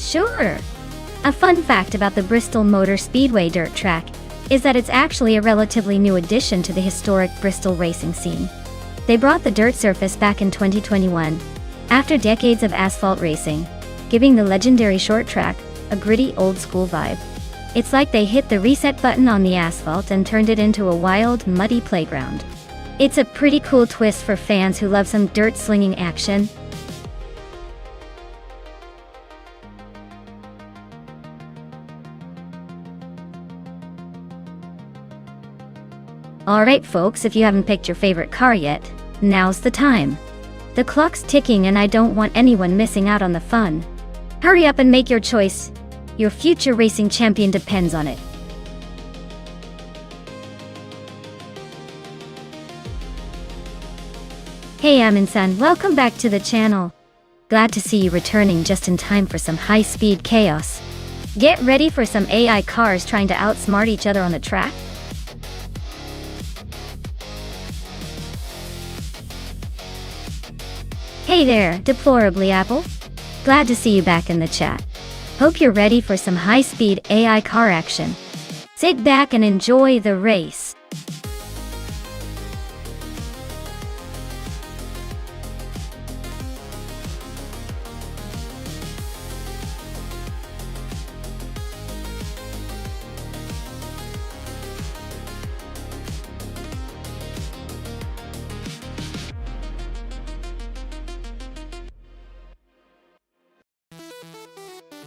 Sure. A fun fact about the Bristol Motor Speedway dirt track is that it's actually a relatively new addition to the historic Bristol racing scene. They brought the dirt surface back in 2021, after decades of asphalt racing, giving the legendary short track a gritty old-school vibe. It's like they hit the reset button on the asphalt and turned it into a wild, muddy playground. It's a pretty cool twist for fans who love some dirt-slinging action. Alright folks, if you haven't picked your favorite car yet, now's the time. The clock's ticking and I don't want anyone missing out on the fun. Hurry up and make your choice. Your future racing champion depends on it. Hey Amin-san, welcome back to the channel. Glad to see you returning just in time for some high-speed chaos. Get ready for some AI cars trying to outsmart each other on the track. Hey there, Deplorably Apple. Glad to see you back in the chat. Hope you're ready for some high-speed AI car action. Sit back and enjoy the race.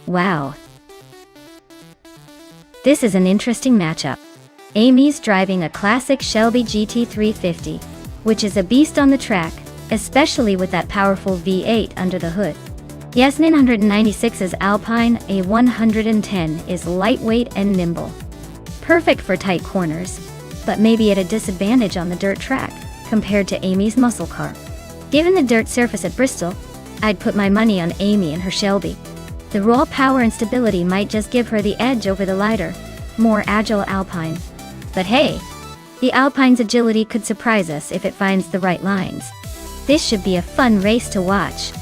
Wow. This is an interesting matchup. Amy's driving a classic Shelby GT350, which is a beast on the track, especially with that powerful V8 under the hood. Yasnin 196's Alpine A110 is lightweight and nimble. Perfect for tight corners, but maybe at a disadvantage on the dirt track, compared to Amy's muscle car. Given the dirt surface at Bristol, I'd put my money on Amy and her Shelby. The raw power and stability might just give her the edge over the lighter, more agile Alpine. But hey, the Alpine's agility could surprise us if it finds the right lines. This should be a fun race to watch.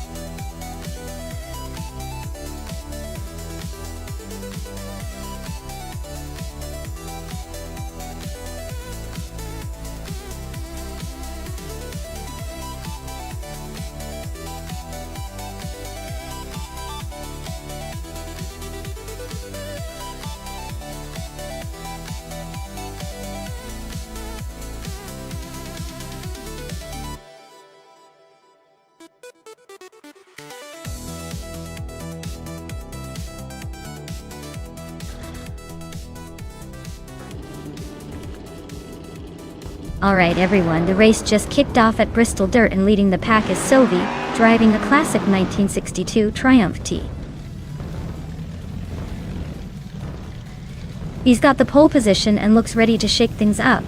Alright everyone, the race just kicked off at Bristol Dirt and leading the pack is Sovi, driving a classic 1962 Triumph T. He's got the pole position and looks ready to shake things up.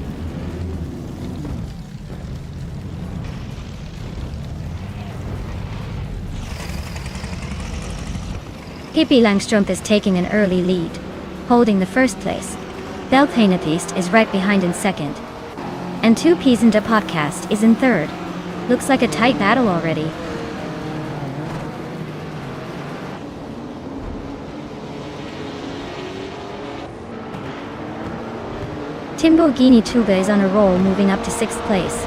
Pippi Langstrumpf is taking an early lead, holding the first place. Belthanetheist is right behind in second. And 2 Peas into Podcast is in third. Looks like a tight battle already. Timborghini Tuba is on a roll, moving up to 6th place.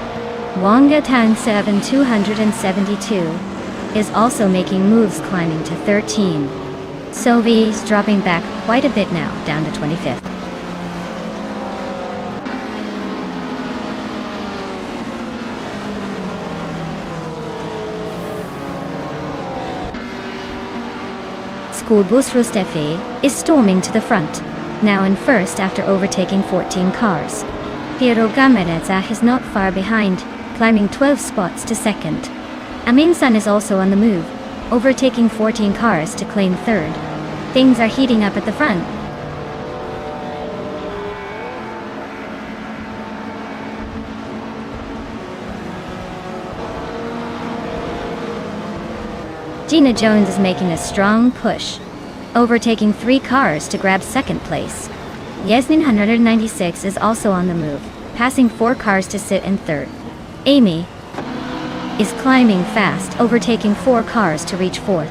Wanga Tan 7272 is also making moves, climbing to 13. Sovi is dropping back quite a bit now, down to 25th. Schoolbus Rustefi is storming to the front, now in first after overtaking 14 cars. Piero Gamereza is not far behind, climbing 12 spots to second. Amin-san is also on the move, overtaking 14 cars to claim third. Things are heating up at the front. Gina Jones is making a strong push, overtaking 3 cars to grab second place. Yasmin 196 is also on the move, passing 4 cars to sit in third. Amy is climbing fast, overtaking 4 cars to reach fourth.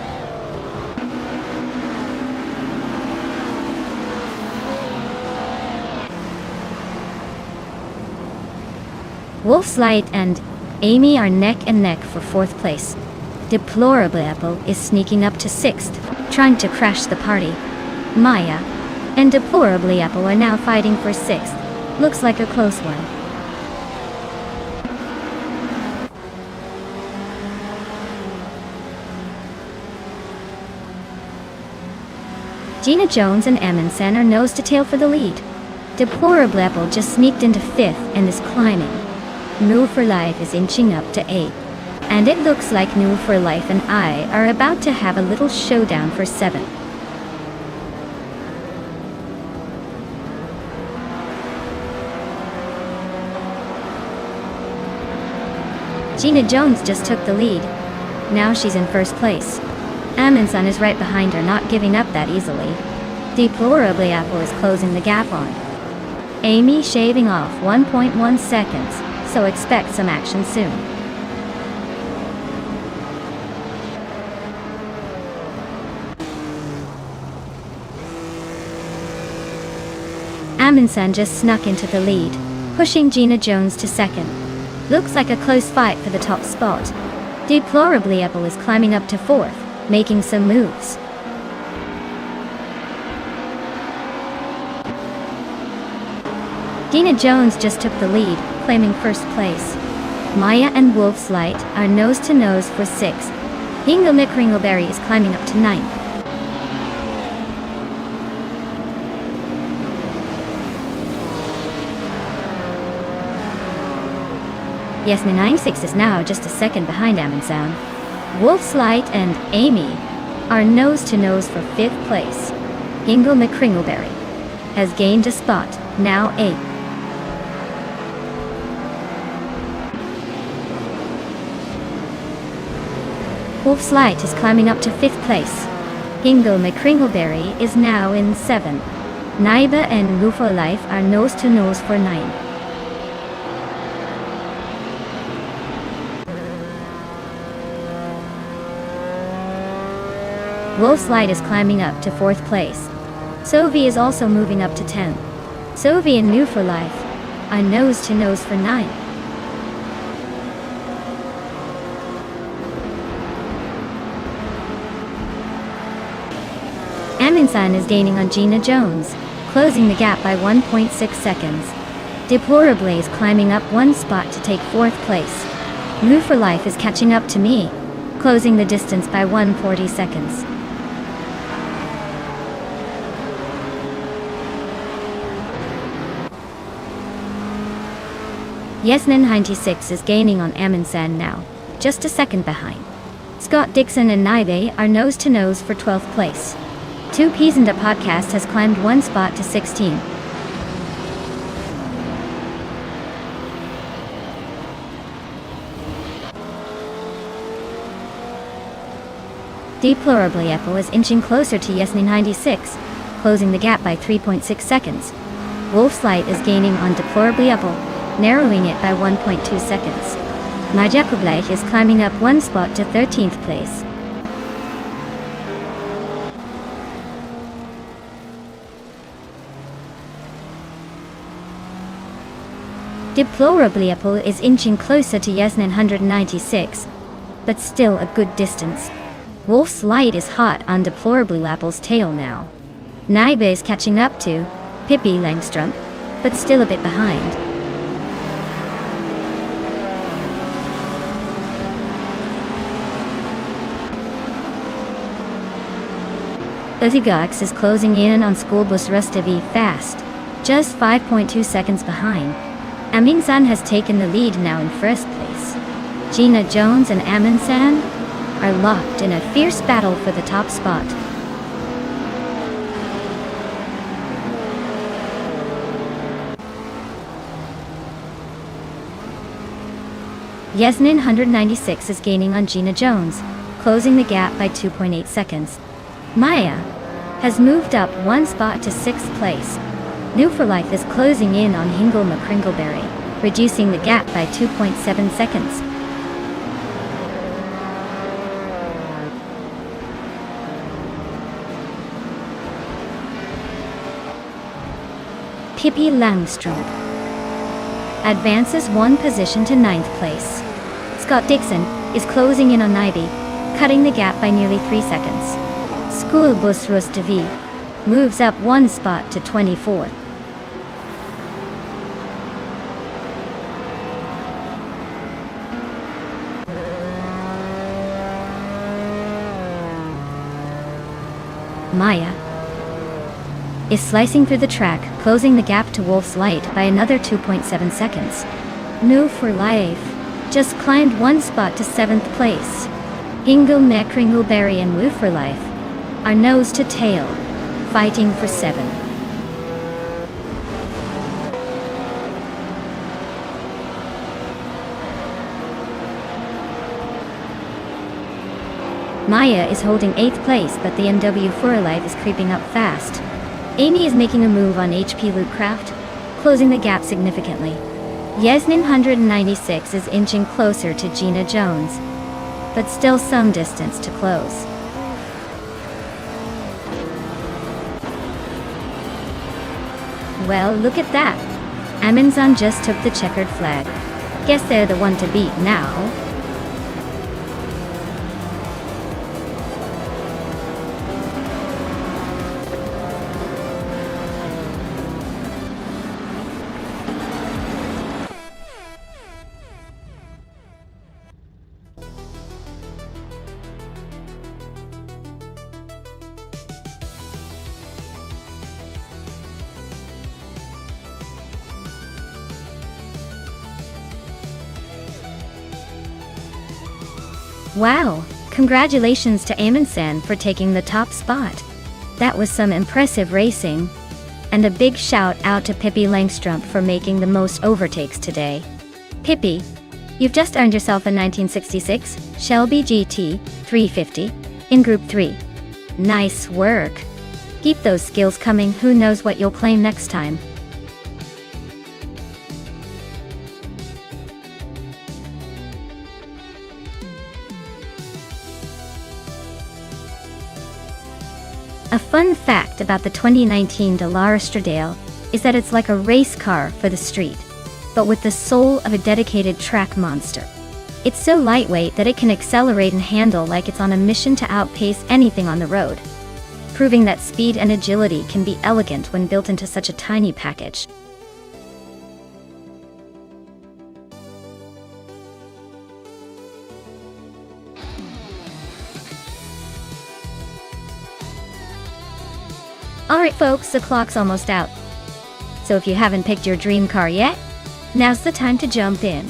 Wolf's Light and Amy are neck and neck for 4th place. Deplorable Apple is sneaking up to 6th, trying to crash the party. Maya and Deplorably Apple are now fighting for 6th. Looks like a close one. Gina Jones and Amundsen are nose to tail for the lead. Deplorable Apple just sneaked into 5th and is climbing. Move for Life is inching up to 8th. And it looks like New for Life and I are about to have a little showdown for 7th. Gina Jones just took the lead. Now she's in 1st place. Amundsen is right behind her, not giving up that easily. Deplorably Apple is closing the gap on Amy, shaving off 1.1 seconds, so expect some action soon. Amundsen just snuck into the lead, pushing Gina Jones to 2nd. Looks like a close fight for the top spot. Deplorably Apple is climbing up to 4th, making some moves. Gina Jones just took the lead, claiming 1st place. Maya and Wolf's Light are nose to nose for 6th. Hingle McRingleberry is climbing up to 9th. Yesna96 is now just a 2nd behind Amundsen. Wolf's Light and Amy are nose to nose for 5th place. Hingle McRingleberry has gained a spot, now 8th. Wolf's Light is climbing up to 5th place. Hingle McRingleberry is now in 7th. Naiba and Lufo Life are nose to nose for 9th. Wolf's Light is climbing up to 4th place. Sovi is also moving up to 10th. Sovi and New for Life are nose to nose for 9th. Amundsen is gaining on Gina Jones, closing the gap by 1.6 seconds. Deplorably is climbing up 1 spot to take 4th place. New for Life is catching up to me, closing the distance by 140 seconds. Yesnin96 is gaining on Amundsen now, just a 2nd behind. Scott Dixon and Naibe are nose to nose for 12th place. 2 Peas and a Podcast has climbed 1 spot to 16. Deplorably Apple is inching closer to Yesnin96, closing the gap by 3.6 seconds. Wolf's Light is gaining on Deplorably Apple, narrowing it by 1.2 seconds. Majakublech is climbing up 1 spot to 13th place. Deplorably Apple is inching closer to Yesnin196, but still a good distance. Wolf's Light is hot on Deplorably Apple's tail now. Naibe is catching up to Pippi Langstrup, but still a bit behind. Uzigox is closing in on Schoolbus Rustavi fast, just 5.2 seconds behind. Amundsen has taken the lead now in 1st place. Gina Jones and Amundsen are locked in a fierce battle for the top spot. Yesnin196 is gaining on Gina Jones, closing the gap by 2.8 seconds. Maya has moved up 1 spot to 6th place. New for Life is closing in on Hingle McRingleberry, reducing the gap by 2.7 seconds. Pippi Langstrup advances one position to ninth place. Scott Dixon is closing in on Ivy, cutting the gap by nearly 3 seconds. School Bus Rustavi moves up one spot to 24th. Maya is slicing through the track, closing the gap to Wolf's Light by another 2.7 seconds. No for Life just climbed one spot to 7th place. Hingle Mekringleberry and Woo for Life are nose to tail, fighting for 7. Maya is holding 8th place, but the NW for Life is creeping up fast. Amy is making a move on HP Lootcraft, closing the gap significantly. Yasmin 196 is inching closer to Gina Jones, but still some distance to close. Well, look at that. Amundsen just took the checkered flag. Guess they're the one to beat now. Wow, congratulations to Amundsen for taking the top spot. That was some impressive racing. And a big shout out to Pippi Langstrup for making the most overtakes today. Pippi, you've just earned yourself a 1966 Shelby GT 350 in Group 3. Nice work. Keep those skills coming, who knows what you'll claim next time. A fun fact about the 2019 Dallara Stradale is that it's like a race car for the street, but with the soul of a dedicated track monster. It's so lightweight that it can accelerate and handle like it's on a mission to outpace anything on the road, proving that speed and agility can be elegant when built into such a tiny package. Alright folks, the clock's almost out. So if you haven't picked your dream car yet, now's the time to jump in.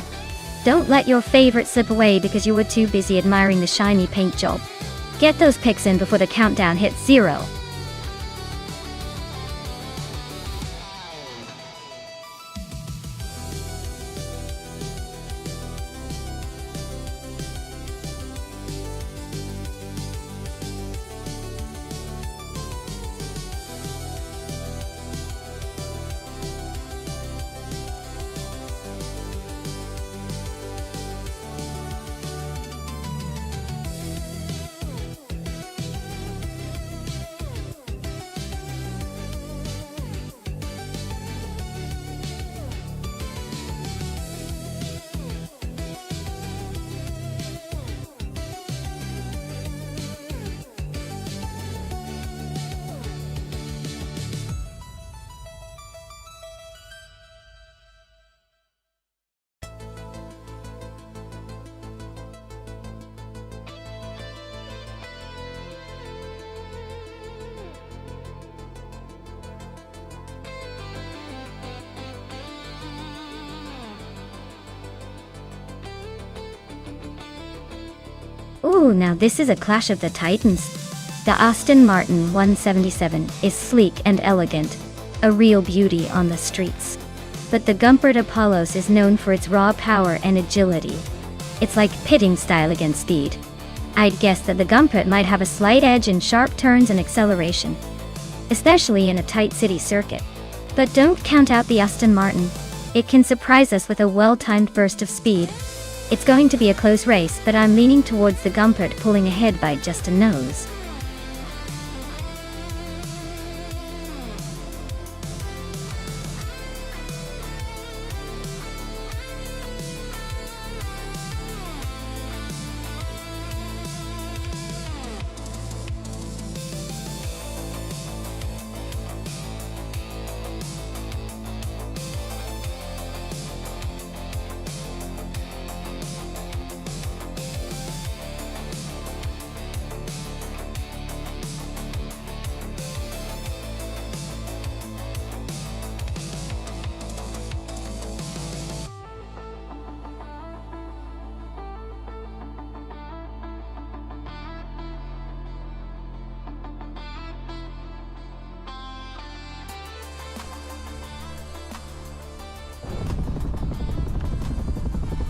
Don't let your favorite slip away because you were too busy admiring the shiny paint job. Get those picks in before the countdown hits 0. Ooh, now this is a clash of the titans. The Aston Martin 177 is sleek and elegant, a real beauty on the streets. But the Gumpert Apollos is known for its raw power and agility. It's like pitting style against speed. I'd guess that the Gumpert might have a slight edge in sharp turns and acceleration, especially in a tight city circuit. But don't count out the Aston Martin. It can surprise us with a well-timed burst of speed. It's going to be a close race, but I'm leaning towards the Gumpert pulling ahead by just a nose.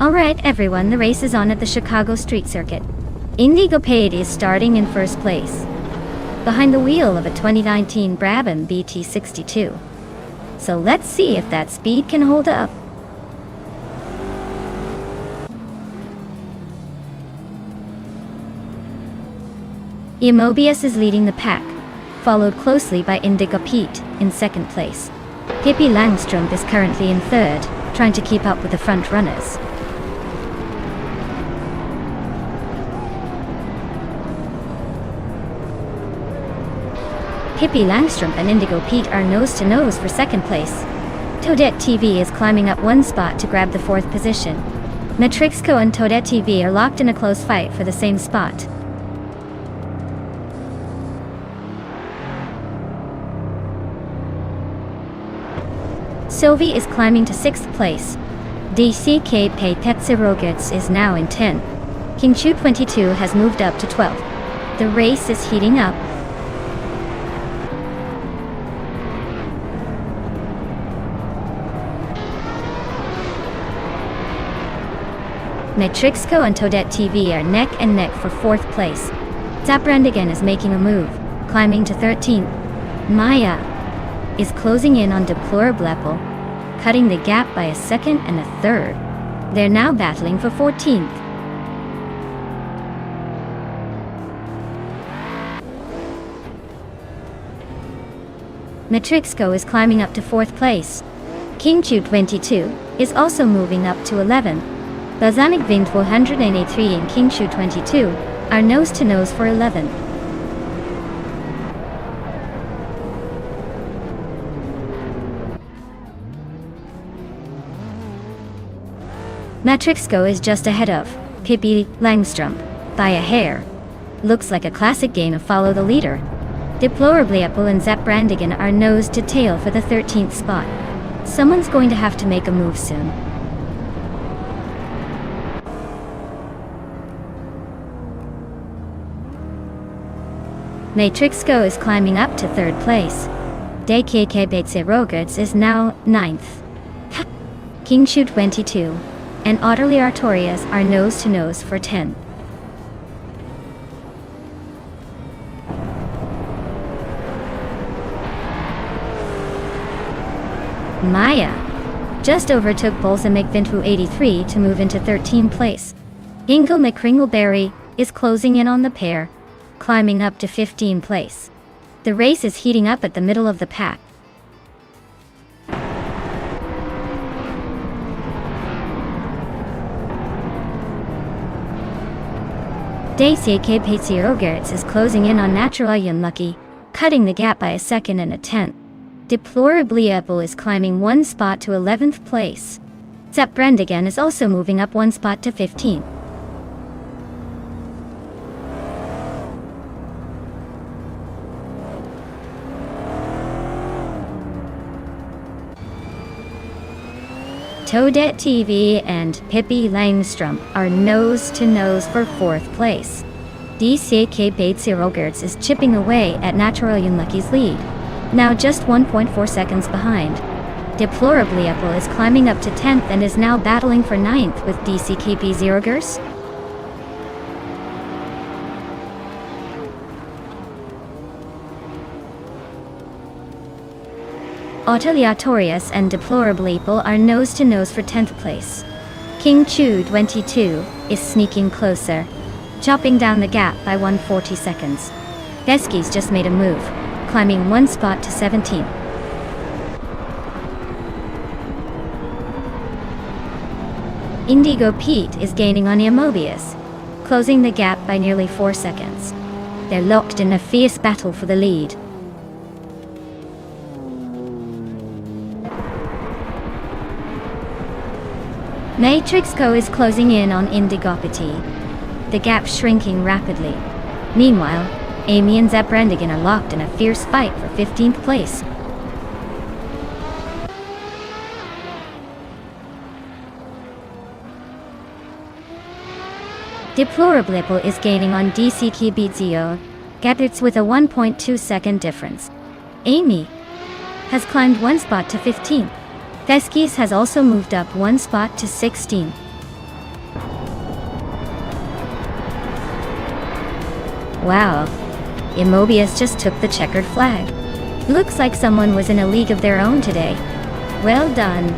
Alright everyone, the race is on at the Chicago Street Circuit. Indigo Pate is starting in first place, behind the wheel of a 2019 Brabham BT62. So let's see if that speed can hold up. Mobius is leading the pack, followed closely by Indigo Pete in second place. Pippi Langstrump is currently in third, trying to keep up with the front runners. Pippi Langstrump and Indigo Pete are nose to nose for second place. Toadette TV is climbing up one spot to grab the fourth position. Matrixco and Toadette TV are locked in a close fight for the same spot. Sylvie is climbing to 6th place. DCK Petsirogits is now in 10th. King Chu 22 has moved up to 12th. The race is heating up. Matrixco and Toadette TV are neck and neck for 4th place. Zaprandigan is making a move, climbing to 13th. Maya is closing in on Deplorablepple, cutting the gap by a second and a third. They're now battling for 14th. Matrixco is climbing up to 4th place. King Chu 22 is also moving up to 11th. Bazanik Vint 483 and King Chu 22 are nose to nose for 11th. Matrixco is just ahead of Pippi Langstrump by a hair. Looks like a classic game of follow the leader. Deplorablepple and Zaprandigan are nose to tail for the 13th spot. Someone's going to have to make a move soon. Matrixco is climbing up to 3rd place. DKK Betsirogits is now 9th. King Chu 22 and Otterly Artorias are nose to nose for 10. Maya just overtook Bolsa McVintu 83 to move into 13th place. Ingle McCringleberry is closing in on the pair, climbing up to 15th place. The race is heating up at the middle of the pack. DCK Petsirogits is closing in on Natural Unlucky, cutting the gap by a second and a tenth. Deplorablepple is climbing one spot to 11th place. Zaprandigan is also moving up one spot to 15th. Toadette TV and Pippi Langstrump are nose to nose for 4th place. DCK Betsirogits is chipping away at Natural Unlucky's lead, now just 1.4 seconds behind. Deplorablepple is climbing up to 10th and is now battling for 9th with DCK Betsirogits. Oteliatorius and Deplorablepple are nose to nose for 10th place. King Chu 22 is sneaking closer, chopping down the gap by 140 seconds. Beski's just made a move, climbing one spot to 17th. Indigo Pete is gaining on Mobius, closing the gap by nearly 4 seconds. They're locked in a fierce battle for the lead. Matrixco is closing in on Indigopity, the gap shrinking rapidly. Meanwhile, Amy and Zaprandigan are locked in a fierce fight for 15th place. Deplorablepple is gaining on DCK Betsio, Gadgets with a 1.2 second difference. Amy has climbed one spot to 15th. Theskis has also moved up one spot to 16th. Wow, Immobius just took the checkered flag. Looks like someone was in a league of their own today. Well done.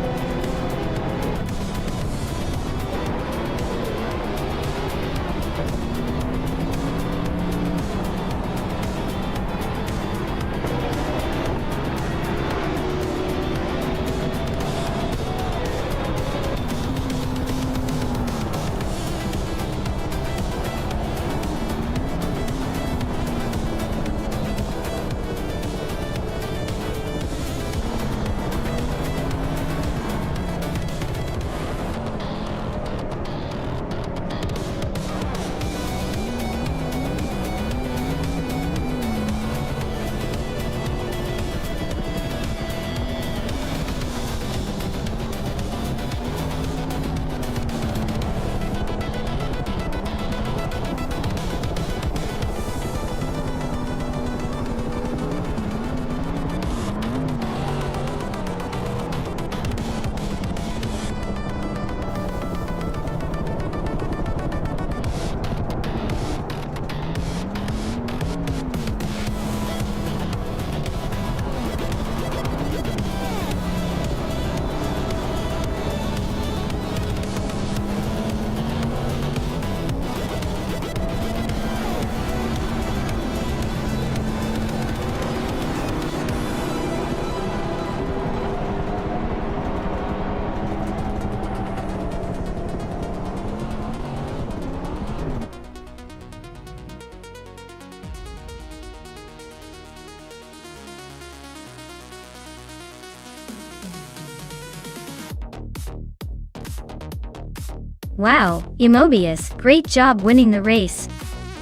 Wow, Immobius, great job winning the race.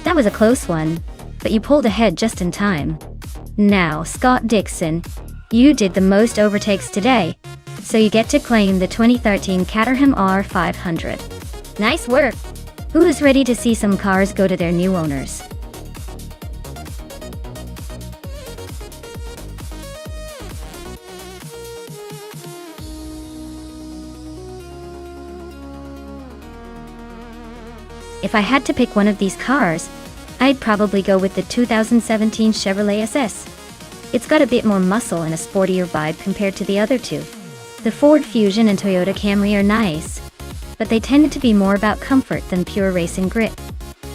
That was a close one, but you pulled ahead just in time. Now, Scott Dixon, you did the most overtakes today, so you get to claim the 2013 Caterham R500. Nice work! Who's ready to see some cars go to their new owners? If I had to pick one of these cars, I'd probably go with the 2017 Chevrolet SS. It's got a bit more muscle and a sportier vibe compared to the other two. The Ford Fusion and Toyota Camry are nice, but they tended to be more about comfort than pure racing grit.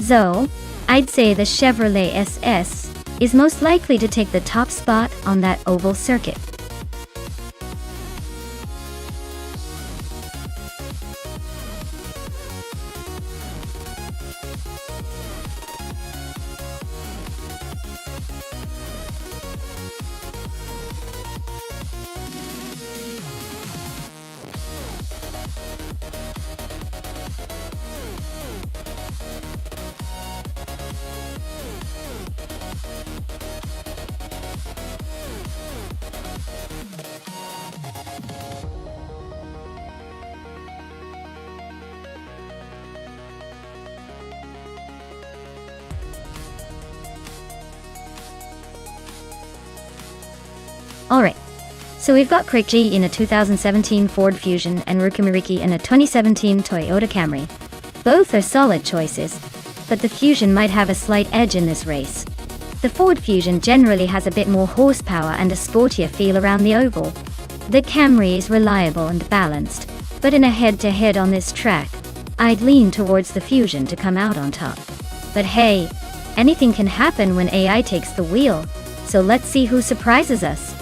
So, I'd say the Chevrolet SS is most likely to take the top spot on that oval circuit. Alright, so we've got Craig G in a 2017 Ford Fusion and Rukumiriki in a 2017 Toyota Camry. Both are solid choices, but the Fusion might have a slight edge in this race. The Ford Fusion generally has a bit more horsepower and a sportier feel around the oval. The Camry is reliable and balanced, but in a head-to-head on this track, I'd lean towards the Fusion to come out on top. But hey, anything can happen when AI takes the wheel, so let's see who surprises us.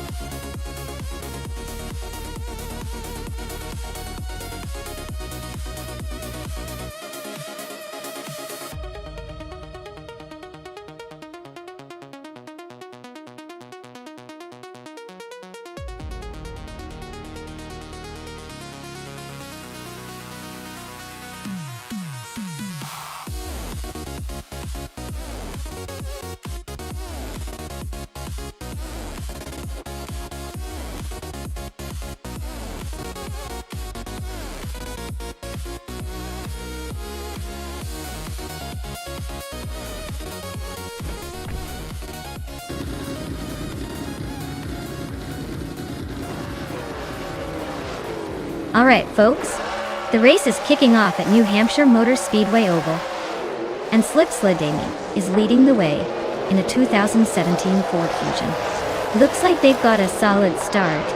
Alright folks, the race is kicking off at New Hampshire Motor Speedway Oval. and Slipsladaming is leading the way in a 2017 Ford Fusion. Looks like they've got a solid start.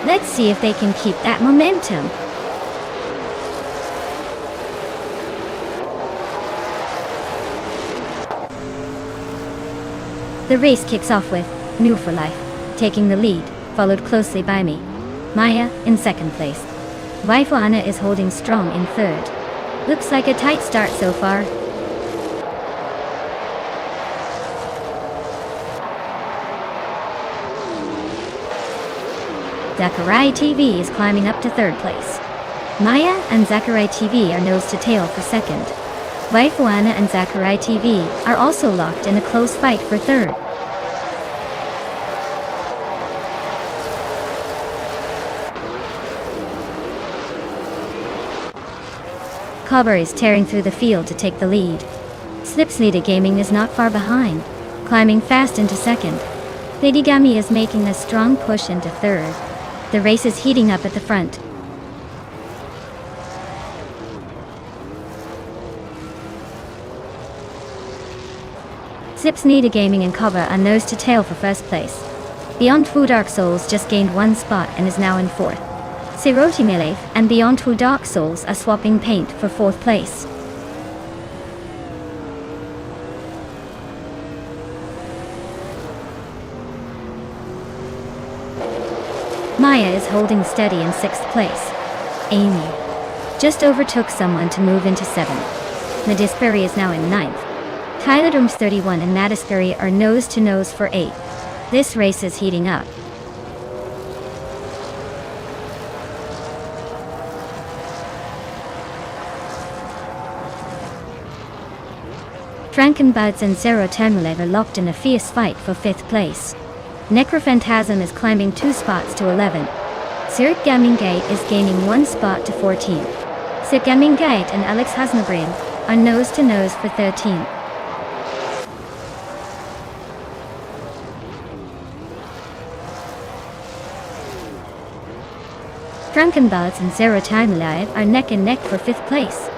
Let's see if they can keep that momentum. The race kicks off with New for Life taking the lead, followed closely by me, Maya, in second place. Waifu Anna is holding strong in third. Looks like a tight start so far. Zachary TV is climbing up to third place. Maya and Zachary TV are nose to tail for second. Waifu Anna and Zachary TV are also locked in a close fight for third. Cobber is tearing through the field to take the lead. Slipslida Gaming is not far behind, climbing fast into second. Lady Gami is making a strong push into third. The race is heating up at the front. Slipsnida Gaming and Cobber are nose to tail for first place. Beyond Two Dark Souls just gained one spot and is now in fourth. Siroti Milef and Beyond Two Dark Souls are swapping paint for fourth place. Maya is holding steady in sixth place. Amy just overtook someone to move into seventh. Nadisperry is now in ninth. Tylodrums 31 and Nadisperry are nose to nose for eighth. This race is heating up. Frankenbuds and Zero Termulev are locked in a fierce fight for fifth place. Necrophantasm is climbing 2 spots to 11th. Sirt Gamingate is gaining 1 spot to 14th. Sirt Gamingate and Alex Hasnabrim are nose to nose for 13th. Frankenbuds and Zero Termulev are neck and neck for 5th place.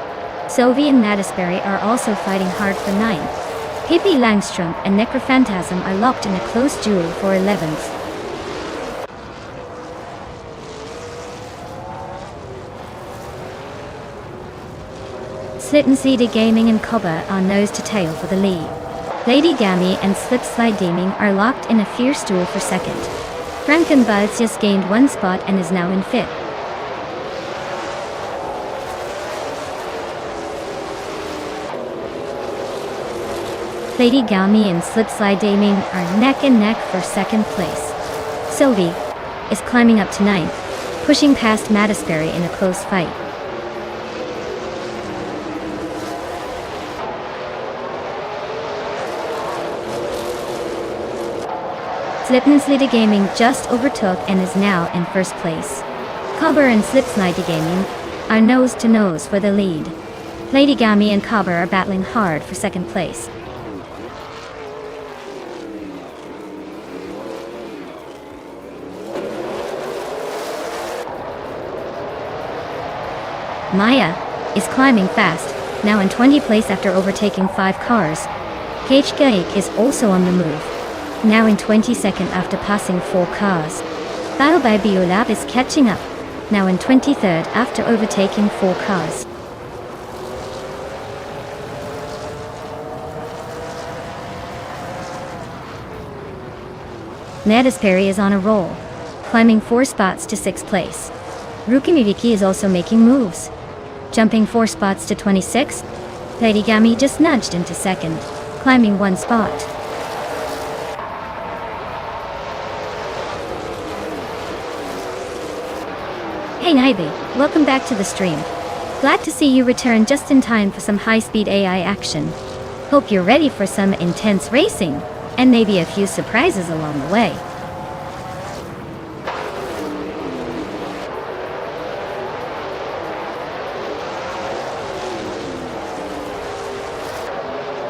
Sovi and Nadisberry are also fighting hard for 9th. Pippi Langstrom and Necrophantasm are locked in a close duel for 11th. Slittenseeder Gaming and Cobber are nose to tail for the lead. Lady Gammy and Slipslide Gaming are locked in a fierce duel for second. Frankenbuds just gained 1 spot and is now in 5th. Lady Gami and Slipslide Gaming are neck and neck for 2nd place. Sylvie is climbing up to 9th, pushing past Madisberry in a close fight. Slipnsnida Gaming just overtook and is now in 1st place. Cobber and Slipsnida Gaming are nose to nose for the lead. Lady Gami and Cobber are battling hard for 2nd place. Maya is climbing fast, now in 20th place after overtaking 5 cars. Cage Gaik is also on the move, now in 22nd after passing 4 cars. Baobai Biolab is catching up, now in 23rd after overtaking 4 cars. Nadisperry is on a roll, climbing 4 spots to 6th place. Rukimiviki is also making moves, jumping 4 spots to 26th. Lady Gami just nudged into 2nd, climbing 1 spot. Hey Naibi, welcome back to the stream. Glad to see you return just in time for some high-speed AI action. Hope you're ready for some intense racing, and maybe a few surprises along the way.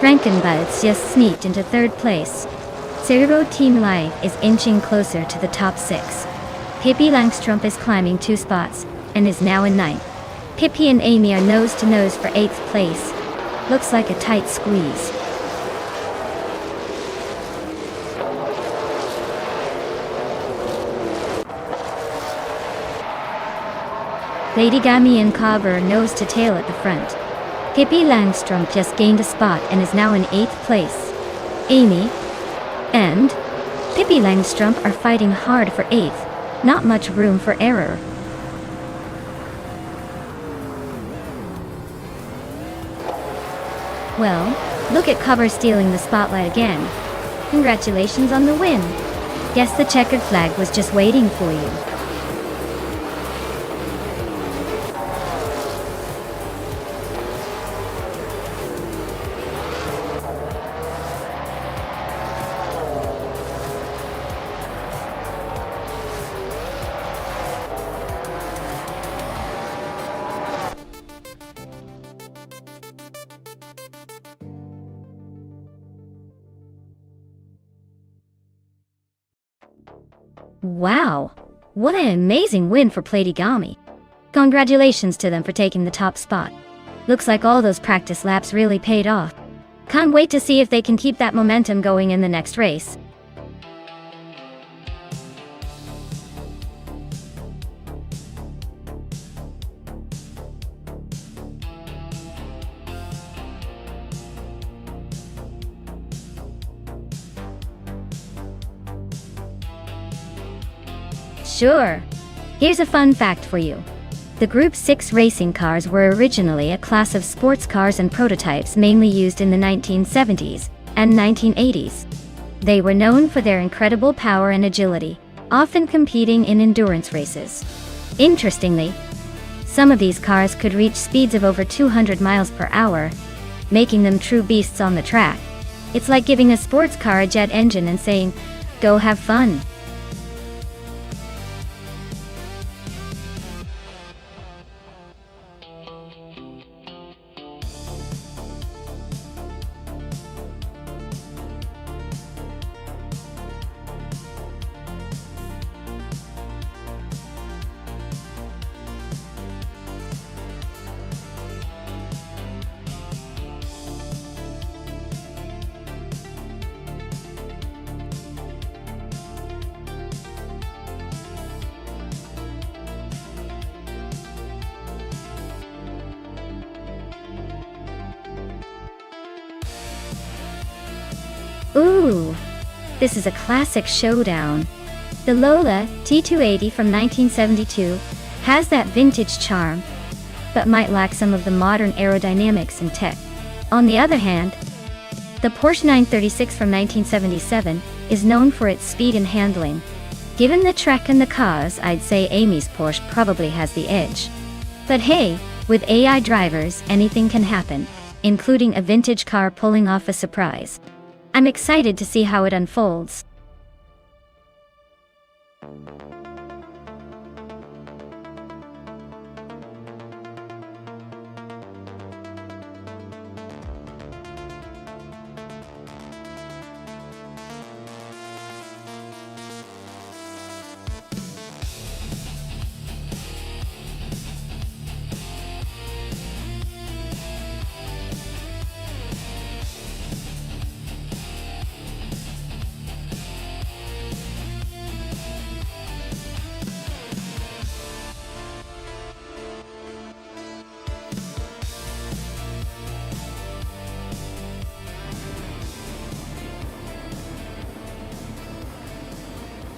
Frankenbuds just sneaked into 3rd place. Zero Team Life is inching closer to the top 6. Pippi Langstrom is climbing 2 spots, and is now in 9th. Pippi and Amy are nose to nose for 8th place. Looks like a tight squeeze. Lady Gami and Cobb are nose to tail at the front. Pippi Langstrump just gained a spot and is now in 8th place. Amy and Pippi Langstrump are fighting hard for 8th. Not much room for error. Well, look at Cobb stealing the spotlight again. Congratulations on the win. Guess the checkered flag was just waiting for you. Wow, what an amazing win for Platigami. Congratulations to them for taking the top spot. Looks like all those practice laps really paid off. Can't wait to see if they can keep that momentum going in the next race. Sure. Here's a fun fact for you. The Group 6 racing cars were originally a class of sports cars and prototypes mainly used in the 1970s and 1980s. They were known for their incredible power and agility, often competing in endurance races. Interestingly, some of these cars could reach speeds of over 200 miles per hour, making them true beasts on the track. It's like giving a sports car a jet engine and saying, "Go have fun." Ooh, this is a classic showdown. The Lola T280 from 1972 has that vintage charm, but might lack some of the modern aerodynamics and tech. On the other hand, the Porsche 936 from 1977 is known for its speed and handling. Given the track and the cars, I'd say Amy's Porsche probably has the edge. But hey, with AI drivers, anything can happen, including a vintage car pulling off a surprise. I'm excited to see how it unfolds.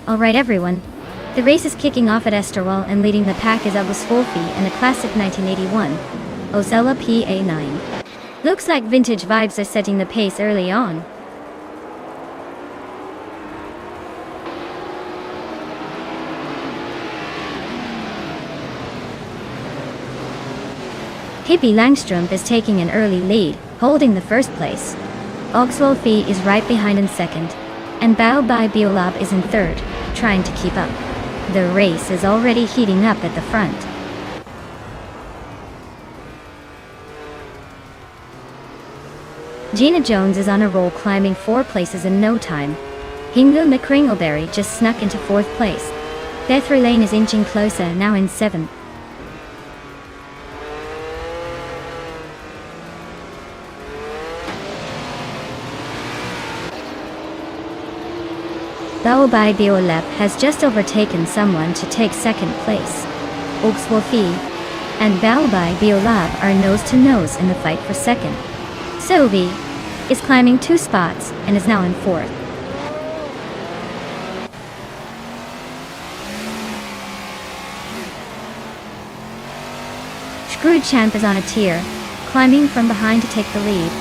Alright everyone, the race is kicking off at Esterwall and leading the pack is August Wolfi and a classic 1981 Ozella PA9. Looks like vintage vibes are setting the pace early on. Pippi Langstrump is taking an early lead, holding the first place. Augswolfi is right behind in second, and Bao Bai Biolab is in third, trying to keep up. The race is already heating up at the front. Gina Jones is on a roll, climbing 4 places in no time. Hingle McCringleberry just snuck into 4th place. Bethry Lane is inching closer, now in 7th. Baobai Biolep has just overtaken someone to take second place. Oxwolfi and Baobai Biolab are nose to nose in the fight for second. Sovi is climbing 2 spots and is now in fourth. Screwchamp is on a tier, climbing from behind to take the lead.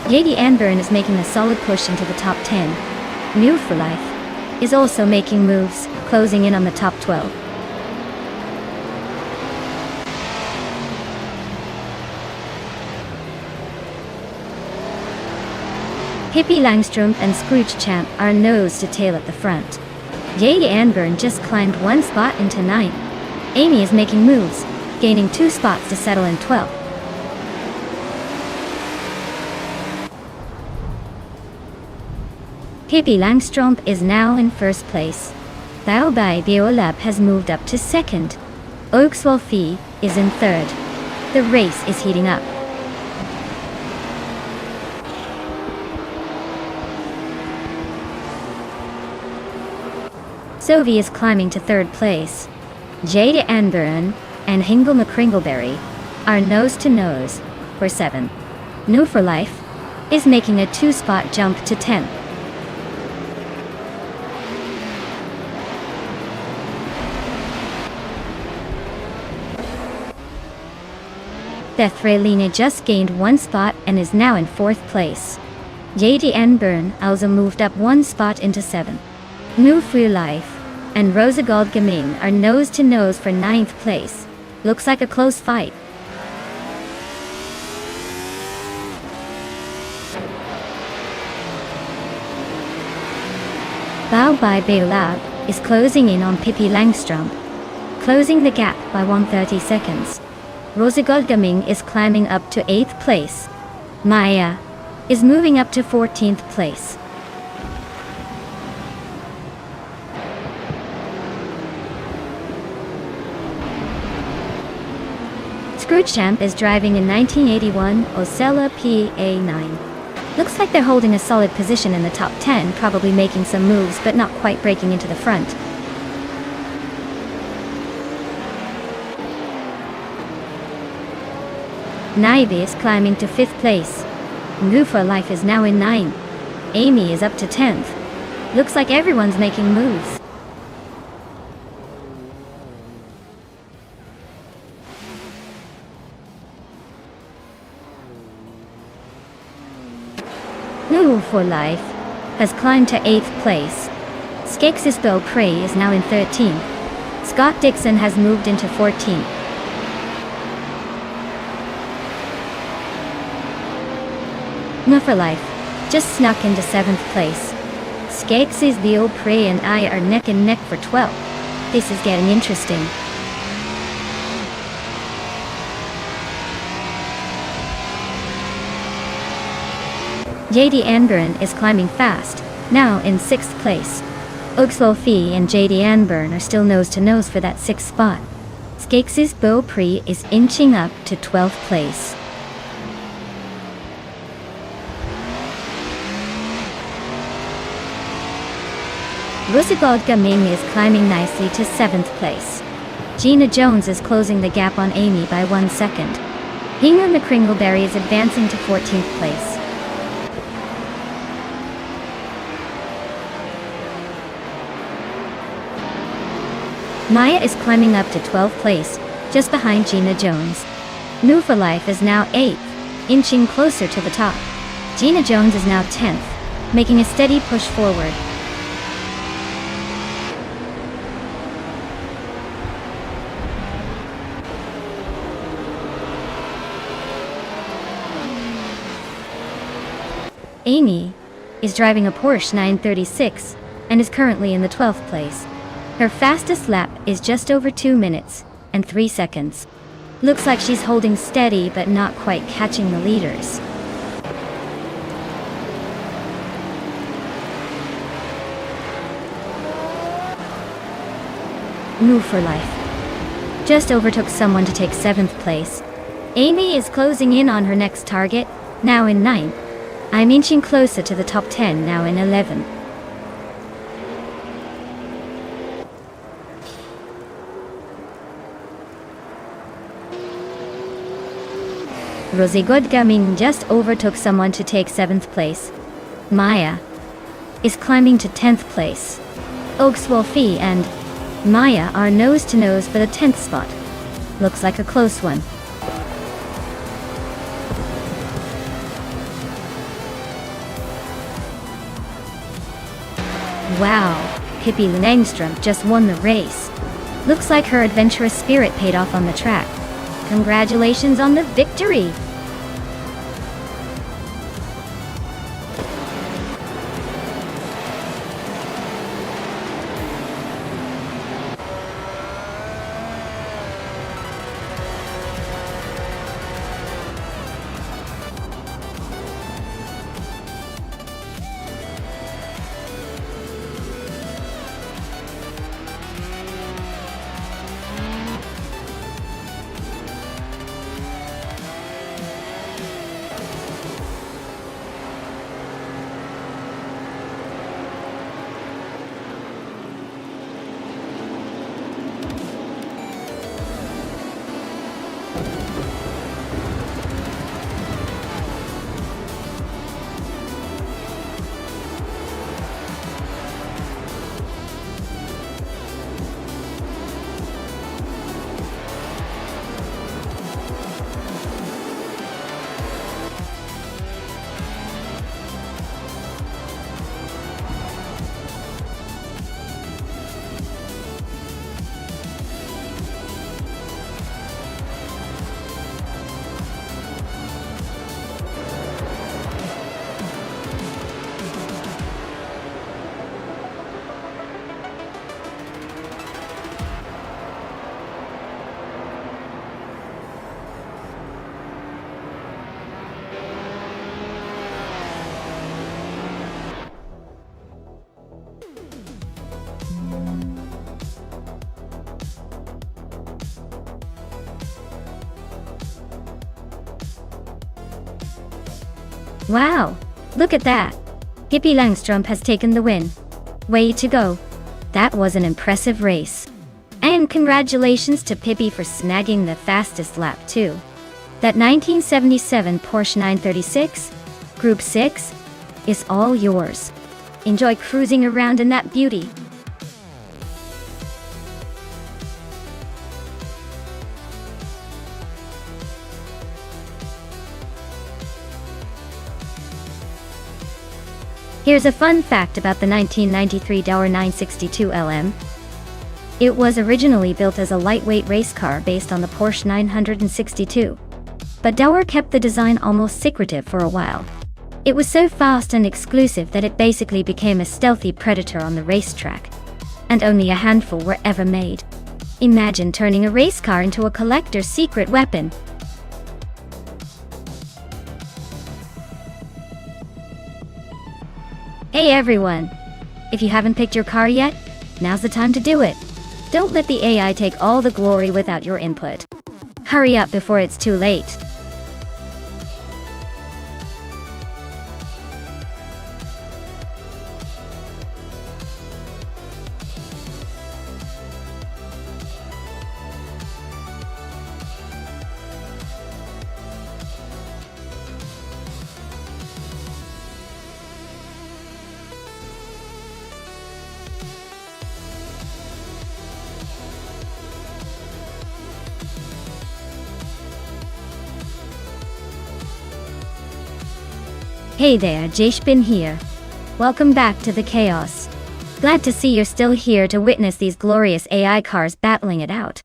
Yadi Anburn is making a solid push into the top 10. New for Life is also making moves, closing in on the top 12. Hippie Langstrumpf and Screwchamp are nose to tail at the front. Yadi Anburn just climbed 1 spot into 9. Amy is making moves, gaining 2 spots to settle in 12th. Pippi Langstrumpf is now in first place. Baobai Biolab has moved up to second. Oxwolfi is in third. The race is heating up. Sovi is climbing to third place. Jade Anburn and Hingle McCringleberry are nose to nose for 7th. New for Life is making a 2-spot jump to 10th. Bethrelina just gained 1 spot and is now in 4th place. Jade Anburn also moved up 1 spot into 7th. New for Life and Rosagald Gaming are nose to nose for 9th place. Looks like a close fight. Baobai Biolab is closing in on Pippi Langstrumpf, closing the gap by 130 seconds. Rosagald Gaming is climbing up to 8th place. Maya is moving up to 14th place. Screwchamp is driving a 1981 Osella PA9. Looks like they're holding a solid position in the top 10, probably making some moves but not quite breaking into the front. Naive is climbing to 5th place. New for Life is now in 9. Amy is up to 10th. Looks like everyone's making moves. New for Life has climbed to 8th place. Skeksis Beaupre is now in 13th. Scott Dixon has moved into 14th. New for Life just snuck into 7th place. Skeksis Beaupre and I are neck and neck for 12th. This is getting interesting. JD Anburn is climbing fast, now in 6th place. Oxwolfi and JD Anburn are still nose to nose for that 6th spot. Skeksis Beaupre is inching up to 12th place. Rosagald Gaming is climbing nicely to 7th place. Gina Jones is closing the gap on Amy by 1 second. Hingle McCringleberry is advancing to 14th place. Maya is climbing up to 12th place, just behind Gina Jones. New for Life is now 8th, inching closer to the top. Gina Jones is now 10th, making a steady push forward. Amy is driving a Porsche 936 and is currently in the 12th place. Her fastest lap is just over 2 minutes and 3 seconds. Looks like she's holding steady but not quite catching the leaders. New for Life just overtook someone to take 7th place. Amy is closing in on her next target, now in 9th. I'm inching closer to the top 10, now in 11th. Rosigod Gaming just overtook someone to take 7th place. Maya is climbing to 10th place. Ogswolfie and Maya are nose to nose for the 10th spot. Looks like a close one. Wow, Pippi Langstrom just won the race. Looks like her adventurous spirit paid off on the track. Congratulations on the victory! Wow, look at that! Pippi Langstrom has taken the win. Way to go! That was an impressive race. And congratulations to Pippi for snagging the fastest lap too. That 1977 Porsche 936, Group 6, is all yours. Enjoy cruising around in that beauty. Here's a fun fact about the 1993 Dauer 962 LM. It was originally built as a lightweight race car based on the Porsche 962. But Dauer kept the design almost secretive for a while. It was so fast and exclusive that it basically became a stealthy predator on the racetrack. And only a handful were ever made. Imagine turning a race car into a collector's secret weapon. Hey everyone! If you haven't picked your car yet, now's the time to do it. Don't let the AI take all the glory without your input. Hurry up before it's too late. Hey there, Jashbin here. Welcome back to the chaos. Glad to see you're still here to witness these glorious AI cars battling it out.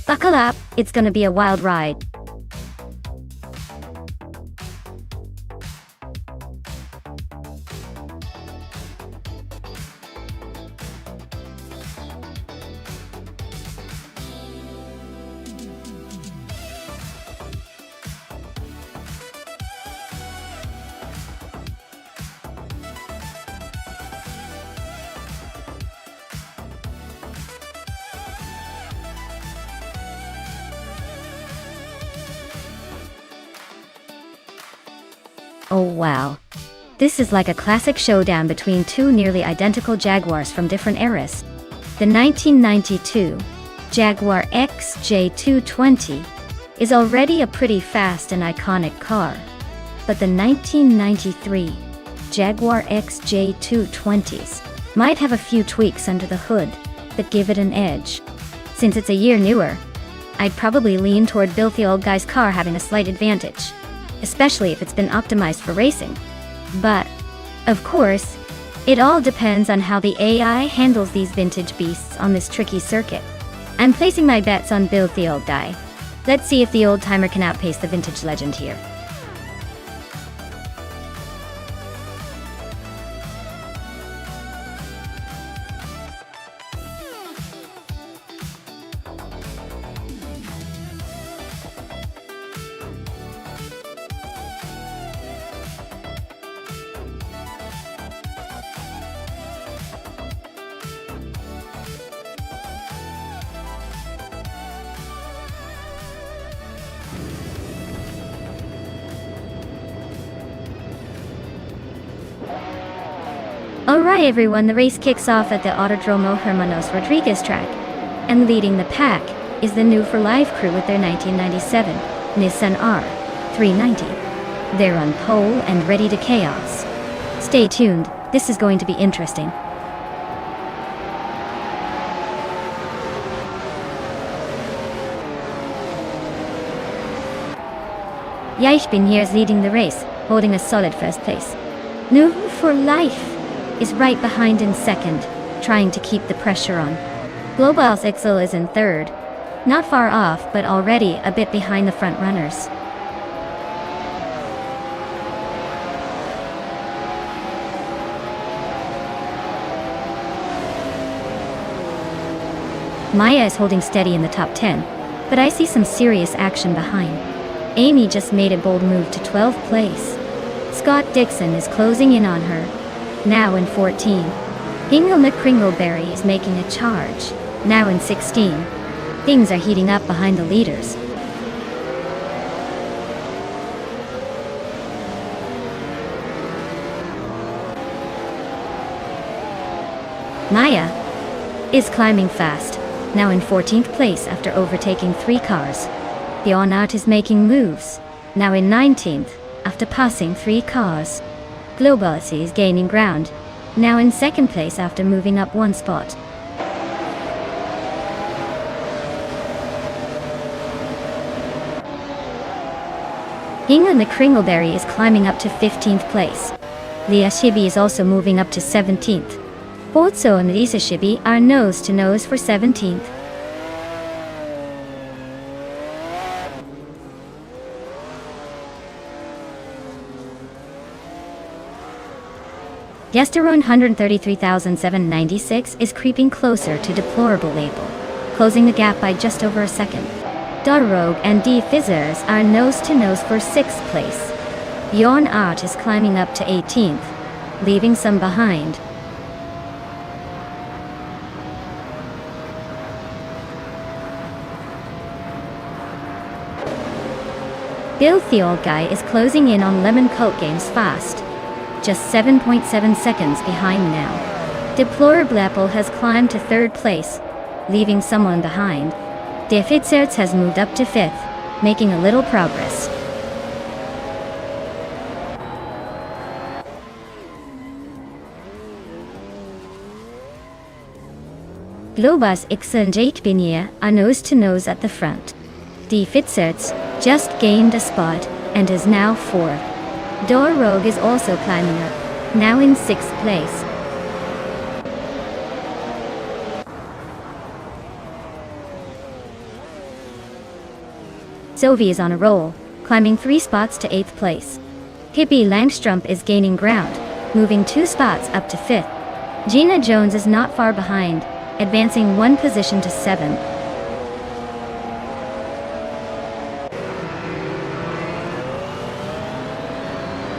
Buckle up, it's gonna be a wild ride. Oh wow. This is like a classic showdown between two nearly identical Jaguars from different eras. The 1992 Jaguar XJ220 is already a pretty fast and iconic car. But the 1993 Jaguar XJ220s might have a few tweaks under the hood that give it an edge. Since it's a year newer, I'd probably lean toward Bill the old guy's car having a slight advantage, especially if it's been optimized for racing. But, of course, it all depends on how the AI handles these vintage beasts on this tricky circuit. I'm placing my bets on Bill the old guy. Let's see if the old-timer can outpace the vintage legend here. Alright everyone, the race kicks off at the Autodromo Hermanos Rodriguez track, and leading the pack is the New for Life crew with their 1997 Nissan R390. They're on pole and ready to chaos. Stay tuned, this is going to be interesting. Ich bin here is leading the race, holding a solid first place. New for Life is right behind in second, trying to keep the pressure on. Global's Excel is in third, not far off but already a bit behind the front runners. Maya is holding steady in the top 10, but I see some serious action behind. Amy just made a bold move to 12th place. Scott Dixon is closing in on her, now in 14. Hingle McCringleberry is making a charge, now in 16. Things are heating up behind the leaders. Maya is climbing fast, now in 14th place after overtaking 3 cars. The On-Out is making moves, now in 19th after passing 3 cars. Globality is gaining ground, now in 2nd place after moving up 1 spot. Hingle McCringleberry is climbing up to 15th place. Leah Shibi is also moving up to 17th. Botso and Lisa Shibi are nose to nose for 17th. Yesterone 133,796 is creeping closer to deplorable label, closing the gap by just over a second. Rogue and D Fizzers are nose to nose for 6th place. Yon Art is climbing up to 18th, leaving some behind. Bill the old guy is closing in on Lemon Coat Games fast, just 7.7 seconds behind now. Deplorable Apple has climbed to 3rd place, leaving someone behind. De Fitzerts has moved up to 5th, making a little progress. Globus X and Jake Binier are nose to nose at the front. De Fitzerts just gained a spot and is now 4th. Rogue is also climbing up, now in 6th place. Sophie is on a roll, climbing 3 spots to 8th place. Hippie Langstrumpf is gaining ground, moving 2 spots up to 5th. Gina Jones is not far behind, advancing 1 position to 7th.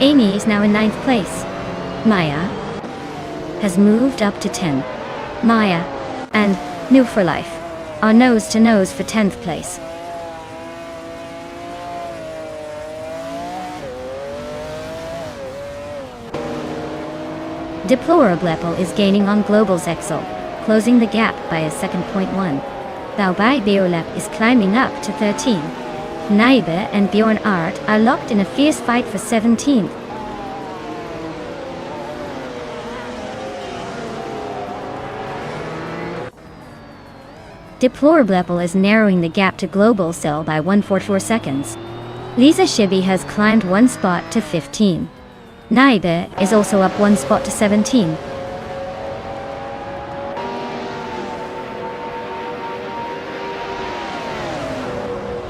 Amy is now in 9th place. Maya has moved up to 10. Maya and New for Life are nose to nose for 10th place. Deplorable Apple is gaining on Global's Excel, closing the gap by a second. 0.1. Baobai Beolep is climbing up to 13. Naibe and Bjorn Art are locked in a fierce fight for 17th. Deplorable is narrowing the gap to Global Cell by 144 seconds. Lisa Shibi has climbed one spot to 15. Naibe is also up one spot to 17.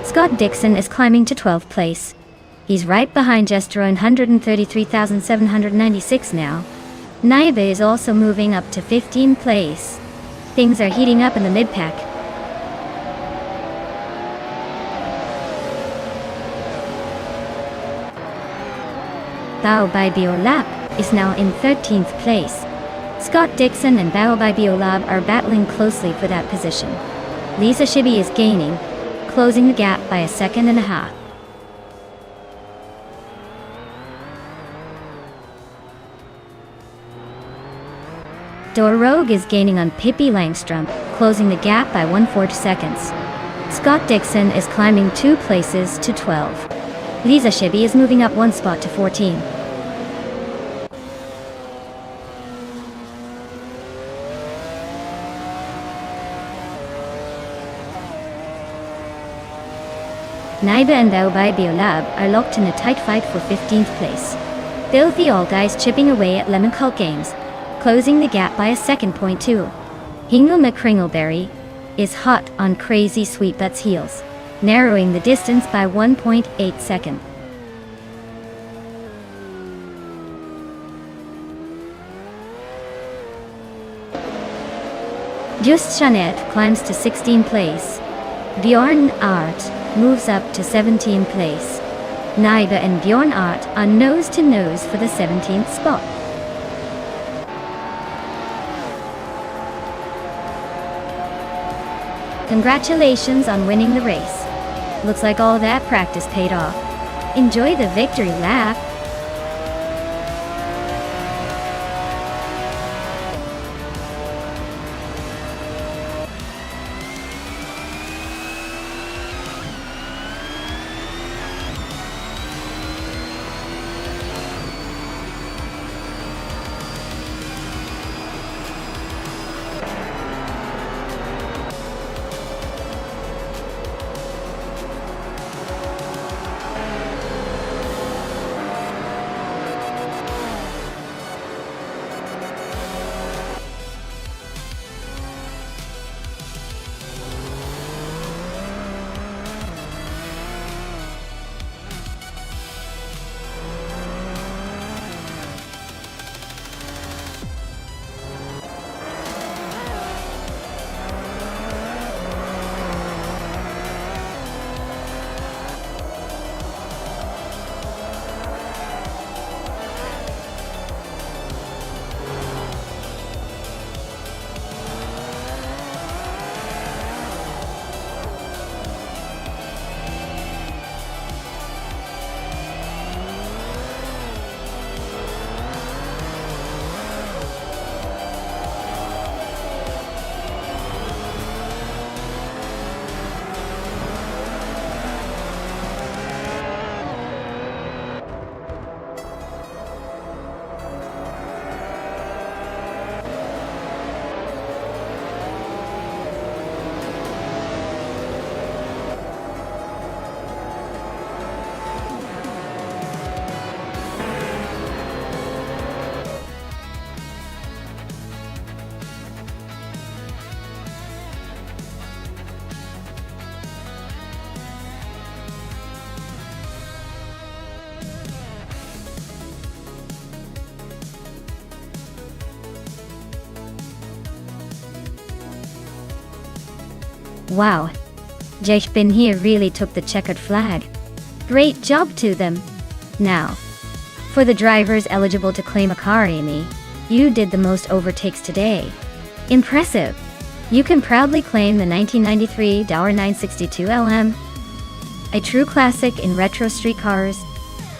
Scott Dixon is climbing to 12th place. He's right behind Gesterone 133,796 now. Naibe is also moving up to 15th place. Things are heating up in the mid-pack. Bao by Biolab is now in 13th place. Scott Dixon and Bao by Biolab are battling closely for that position. Lisa Shibi is gaining, closing the gap by a second and a half. Rogue is gaining on Pippi Langstrom, closing the gap by 1/4 seconds. Scott Dixon is climbing 2 places to 12. Lisa Shibi is moving up 1 spot to 14. Naibe and Bao by Biolab are locked in a tight fight for 15th place. Filthy All Guys chipping away at Lemon Cult Games, closing the gap by a second. 2. Hingle McCringleberry is hot on Crazy Sweet Butt's heels, narrowing the distance by 1.8 seconds. Just Jeanette climbs to 16th place. Bjorn Art moves up to 17th place. Naibe and Bjorn Art are nose to nose for the 17th spot. Congratulations on winning the race. Looks like all that practice paid off. Enjoy the victory lap. Wow. Jeshbin here really took the checkered flag. Great job to them. Now, for the drivers eligible to claim a car, Amy, you did the most overtakes today. Impressive. You can proudly claim the 1993 Dower 962 LM. A true classic in retro street cars.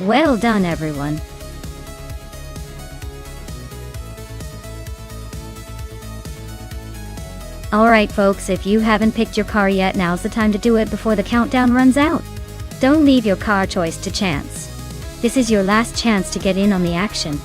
Well done, everyone. Alright folks, if you haven't picked your car yet, now's the time to do it before the countdown runs out. Don't leave your car choice to chance. This is your last chance to get in on the action.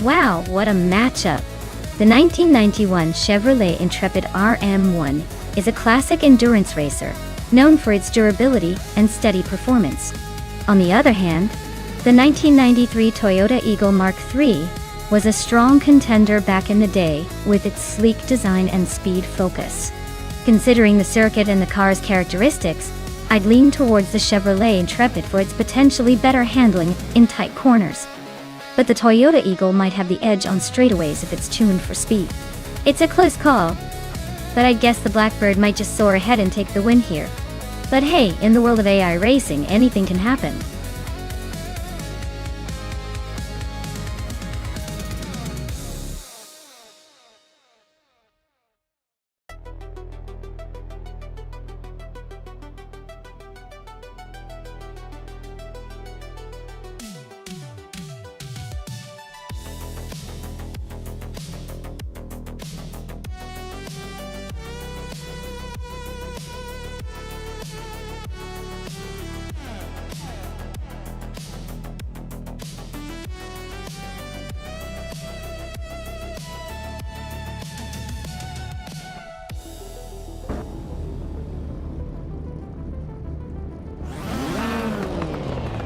Wow, what a matchup! The 1991 Chevrolet Intrepid RM1 is a classic endurance racer, known for its durability and steady performance. On the other hand, the 1993 Toyota Eagle Mark III was a strong contender back in the day with its sleek design and speed focus. Considering the circuit and the car's characteristics, I'd lean towards the Chevrolet Intrepid for its potentially better handling in tight corners. But the Toyota Eagle might have the edge on straightaways if it's tuned for speed. It's a close call, but I guess the Blackbird might just soar ahead and take the win here. But hey, in the world of AI racing, anything can happen.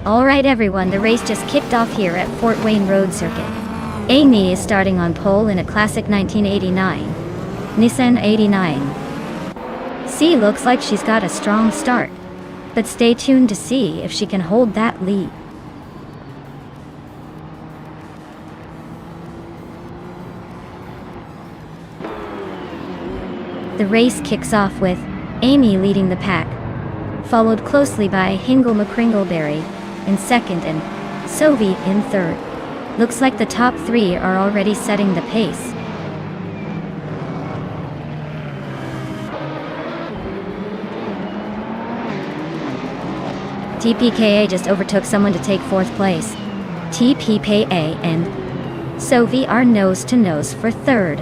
Alright everyone, the race just kicked off here at Fort Wayne Road Circuit. Amy is starting on pole in a classic 1989 Nissan 89. C looks like she's got a strong start, but stay tuned to see if she can hold that lead. The race kicks off with Amy leading the pack, followed closely by Hingle McCringleberry in second and Sophie in third. Looks like the top three are already setting the pace. TPKA just overtook someone to take fourth place. TPKA and Sophie are nose to nose for third.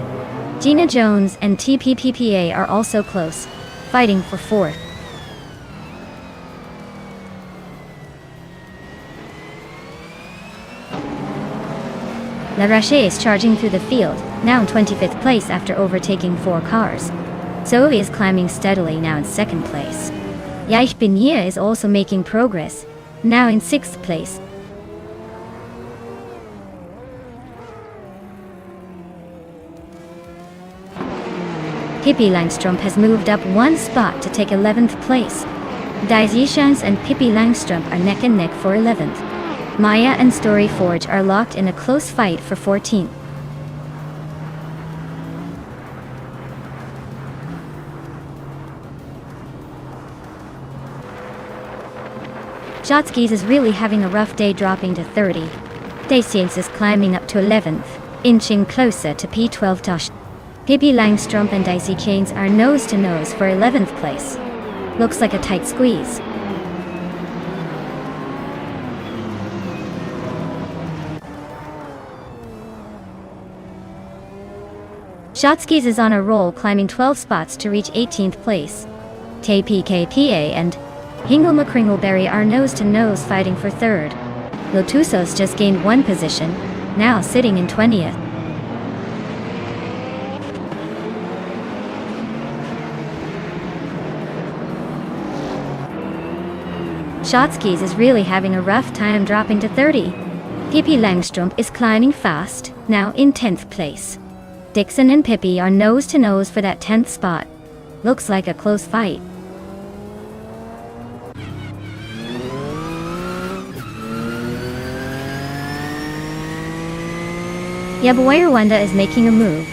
Gina Jones and TPPPA are also close, fighting for fourth. La Roche is charging through the field, now in 25th place after overtaking 4 cars. Zoe is climbing steadily, now in 2nd place. Yaich Benia is also making progress, now in 6th place. Pippi Langstrup has moved up 1 spot to take 11th place. Daisy Chance and Pippi Langstrup are neck and neck for 11th. Maya and Story Forge are locked in a close fight for 14th. Jotskis is really having a rough day, dropping to 30. Dacience is climbing up to 11th, inching closer to P12 Tosh. Pippi Langstrup and Daisy Chains are nose to nose for 11th place. Looks like a tight squeeze. Jotskis is on a roll, climbing 12 spots to reach 18th place. TPKPA and Hingle McCringleberry are nose to nose, fighting for third. Lotusos just gained one position, now sitting in 20th. Shotskis is really having a rough time dropping to 30. Pippi Langstrumpf is climbing fast, now in 10th place. Dixon and Pippi are nose to nose for that 10th spot. Looks like a close fight. Yabuwayarwanda is making a move,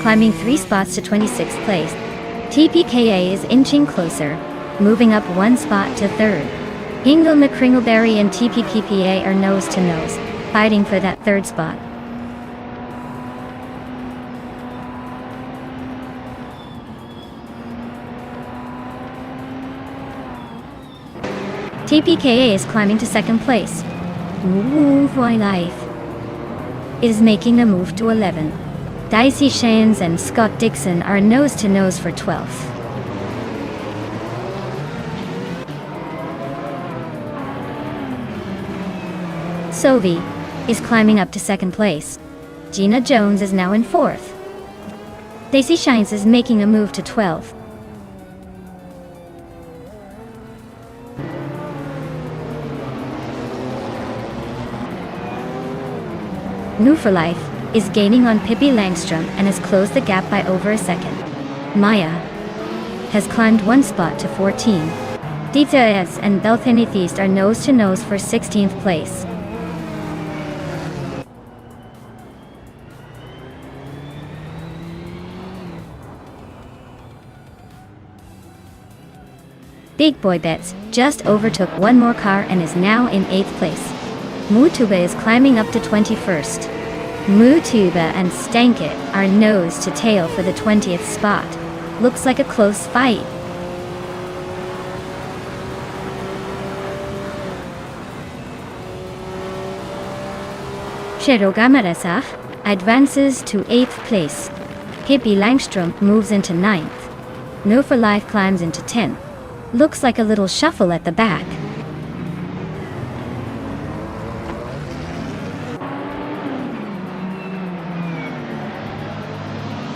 climbing 3 spots to 26th place. TPKA is inching closer, moving up 1 spot to 3rd. Ingle McCringleberry and TPPPA are nose to nose, fighting for that 3rd spot. TPKA is climbing to 2nd place. Move my life. Is making a move to 11. Dicey Shanes and Scott Dixon are nose to nose for 12th. Sovi is climbing up to 2nd place. Gina Jones is now in 4th. Daisy Shines is making a move to 12th. New for Life is gaining on Pippi Langstrumpf and has closed the gap by over a second. Maya has climbed 1 spot to 14. Dita S and Belthanithist are nose to nose for 16th place. Big Boy Bets just overtook one more car and is now in 8th place. Mutuba is climbing up to 21st. Mutuba and Stankit are nose to tail for the 20th spot. Looks like a close fight. Sherogamarasach advances to 8th place. Pippi Langstrumpf moves into 9th. No for Life climbs into 10th. Looks like a little shuffle at the back.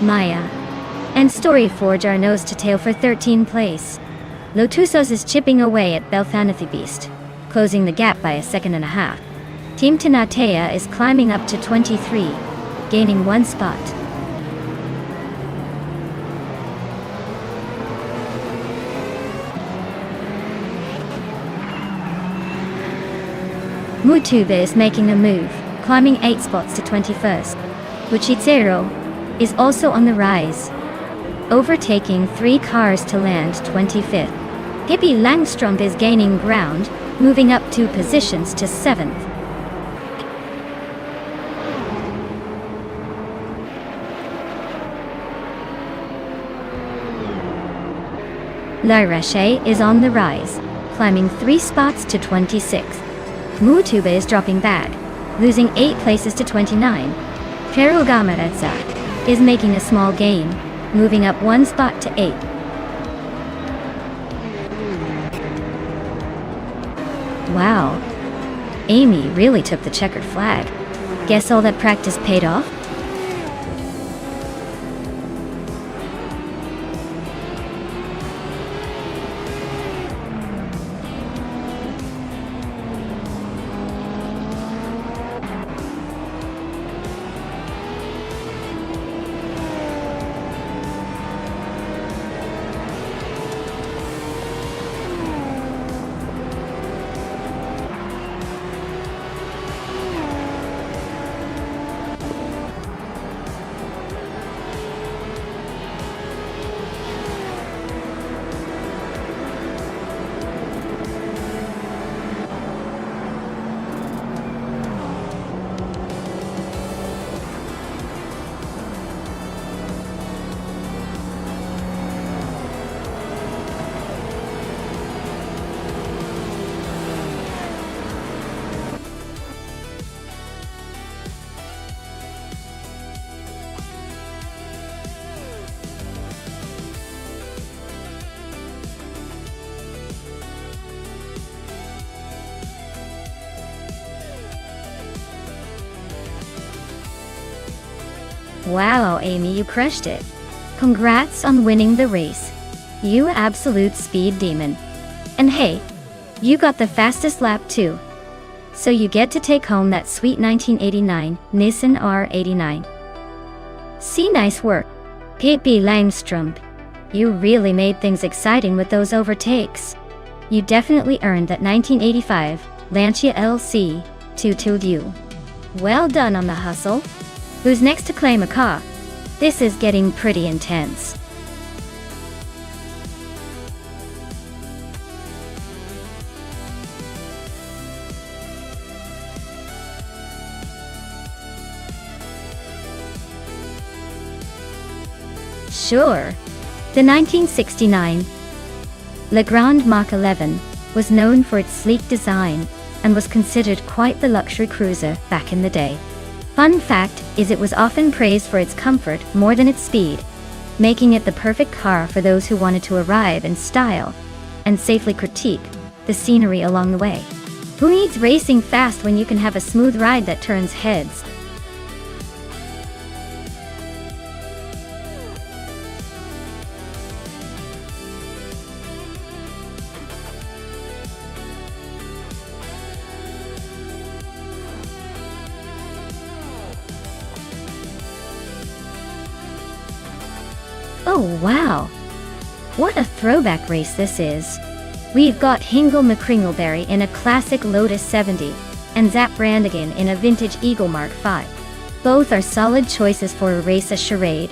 Maya and Storyforge are nose to tail for 13th place. Lotusos is chipping away at Belthanathy Beast, closing the gap by a 1.5 seconds. Team Tinatea is climbing up to 23, gaining 1 spot. Mutuba is making a move, climbing 8 spots to 21st. Uchitsero is also on the rise, overtaking 3 cars to land 25th. Pippi Langstrumpf is gaining ground, moving up 2 positions to 7th. La Roche is on the rise, climbing 3 spots to 26th. Mutuba is dropping back, losing 8 places to 29. Perugameretsa is making a small gain, moving up 1 spot to 8. Wow, Amy really took the checkered flag. Guess all that practice paid off? Wow, Amy, you crushed it. Congrats on winning the race. You absolute speed demon. And hey, you got the fastest lap too. So you get to take home that sweet 1989 Nissan R89. See, nice work. Pippi Langstrump. You really made things exciting with those overtakes. You definitely earned that 1985 Lancia LC 222. Well done on the hustle. Who's next to claim a car? This is getting pretty intense. Sure. The 1969 Le Grand Mach 11 was known for its sleek design and was considered quite the luxury cruiser back in the day. Fun fact is it was often praised for its comfort more than its speed, making it the perfect car for those who wanted to arrive in style and safely critique the scenery along the way. Who needs racing fast when you can have a smooth ride that turns heads? Oh wow! What a throwback race this is. We've got Hingle McCringleberry in a classic Lotus 70, and Zap Brannigan in a vintage Eagle Mark 5. Both are solid choices for a race a charade,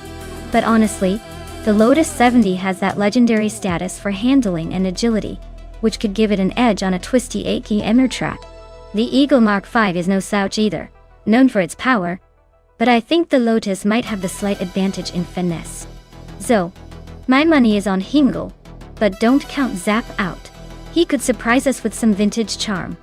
but honestly, the Lotus 70 has that legendary status for handling and agility, which could give it an edge on a twisty 8 km track. The Eagle Mark 5 is no slouch either, known for its power, but I think the Lotus might have the slight advantage in finesse. So, my money is on Hingle, but don't count Zap out. He could surprise us with some vintage charm.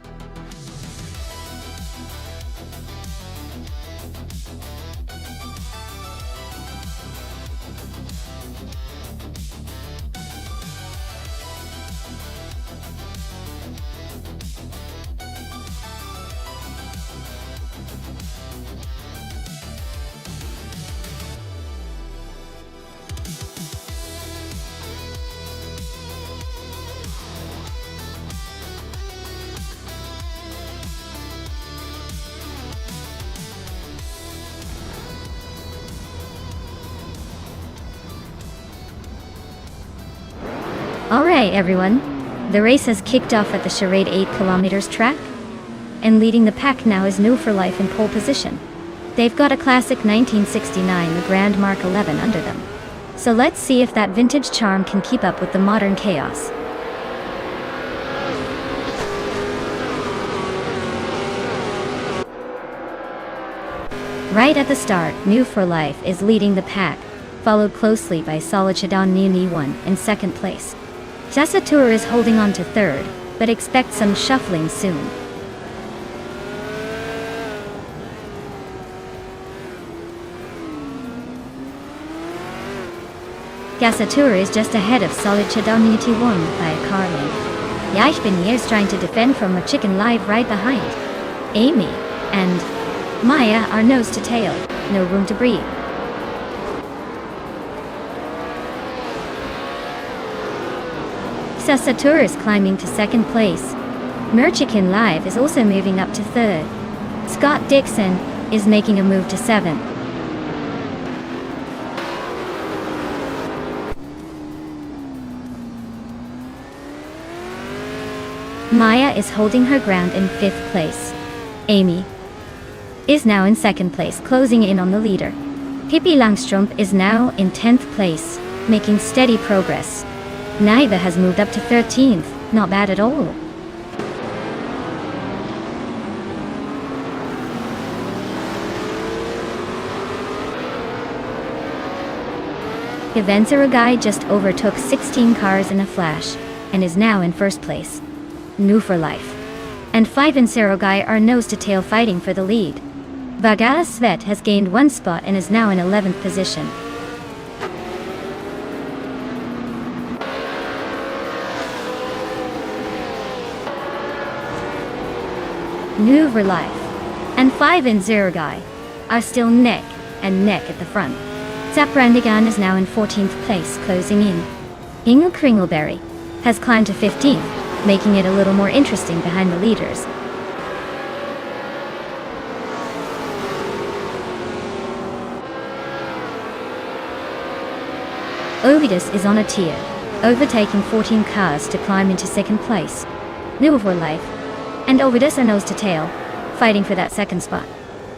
Alright everyone, the race has kicked off at the charade 8 km track, and leading the pack now is New for Life in pole position. They've got a classic 1969 Le Grand Mark 11 under them. So let's see if that vintage charm can keep up with the modern chaos. Right at the start, New for Life is leading the pack, followed closely by Solichadon Nini 1 in second place. Jassatur is holding on to third, but expect some shuffling soon. Gassatur is just ahead of Solichadon Nini 1 by a car length. Ja, ich bin years trying to defend from a chicken live right behind. Amy and Maya are nose to tail, no room to breathe. Sasatur is climbing to second place. Merchikin Live is also moving up to third. Scott Dixon is making a move to seventh. Maya is holding her ground in fifth place. Amy is now in second place, closing in on the leader. Pippi Langstrump is now in 10th place, making steady progress. Naiva has moved up to 13th, not bad at all. Ivensaragai just overtook 16 cars in a flash, and is now in first place. New for Life and 5 in Sarogai are nose-to-tail fighting for the lead. Vagala Svet has gained 1 spot and is now in 11th position. New for Life and 5 in Zeragai are still neck and neck at the front. Zaprandigan is now in 14th place, closing in. Ingo Kringleberry has climbed to 15th, making it a little more interesting behind the leaders. Ovidus is on a tier, overtaking 14 cars to climb into second place. New for life, and Ovidus are nose to tail, fighting for that second spot.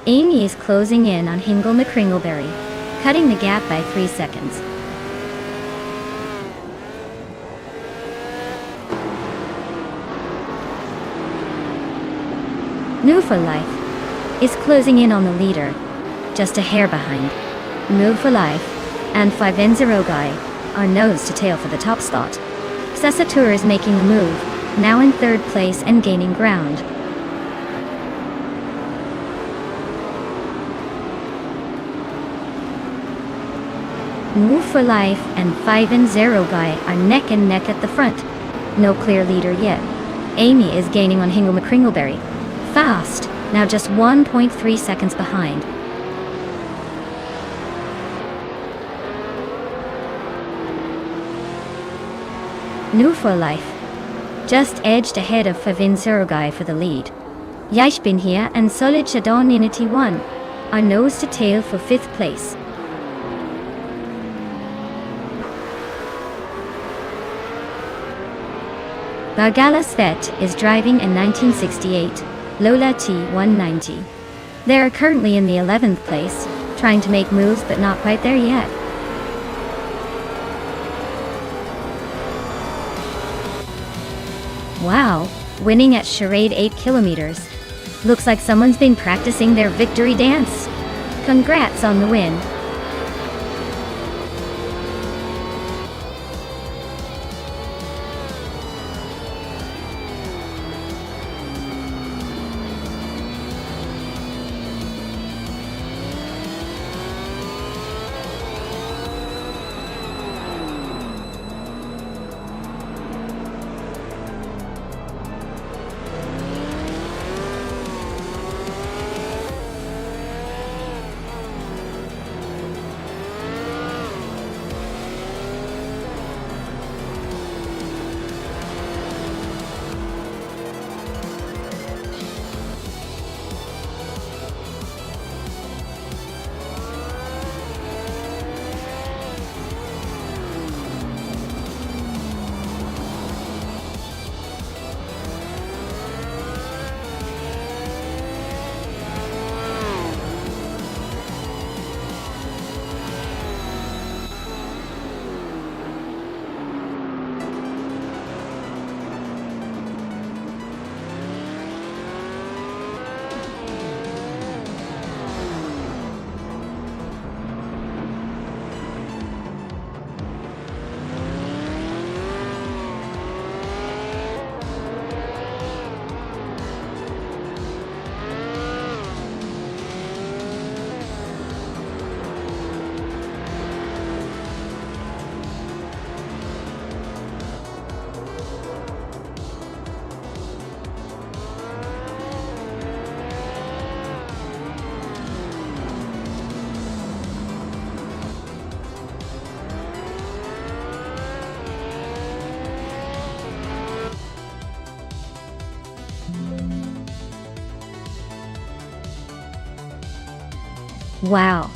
Amy is closing in on Hingle McCringleberry, cutting the gap by 3 seconds. New for Life is closing in on the leader, just a hair behind. New for Life and 5N0 Guy are nose to tail for the top spot. Cessatur is making the move, now in third place and gaining ground. Move for Life and 5N0 Guy are neck and neck at the front. No clear leader yet. Amy is gaining on Hingle McCringleberry. Fast, now just 1.3 seconds behind. New for Life just edged ahead of 5N0 Guy for the lead. Yashbin here and Solid Shadon Unity 1 are nose to tail for 5th place. Bargala Svet is driving a 1968 Lola T190. They are currently in the 11th place, trying to make moves but not quite there yet. Wow, winning at Charade 8 kilometers. Looks like someone's been practicing their victory dance. Congrats on the win. Wow,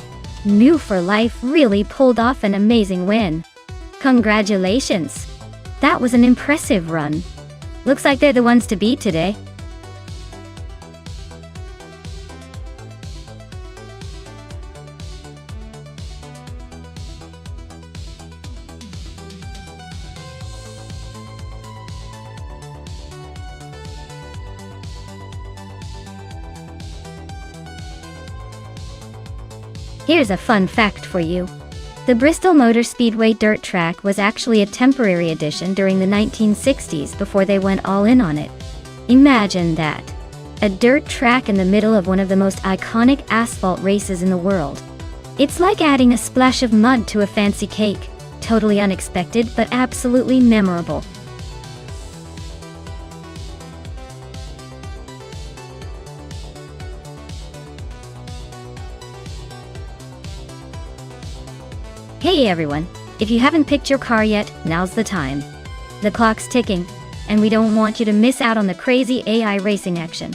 New for Life really pulled off an amazing win. Congratulations! That was an impressive run. Looks like they're the ones to beat today. Here's a fun fact for you. The Bristol Motor Speedway dirt track was actually a temporary addition during the 1960s before they went all in on it. Imagine that. A dirt track in the middle of one of the most iconic asphalt races in the world. It's like adding a splash of mud to a fancy cake. Totally unexpected, but absolutely memorable. Hey everyone, if you haven't picked your car yet, now's the time. The clock's ticking, and we don't want you to miss out on the crazy AI racing action.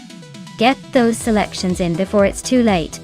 Get those selections in before it's too late.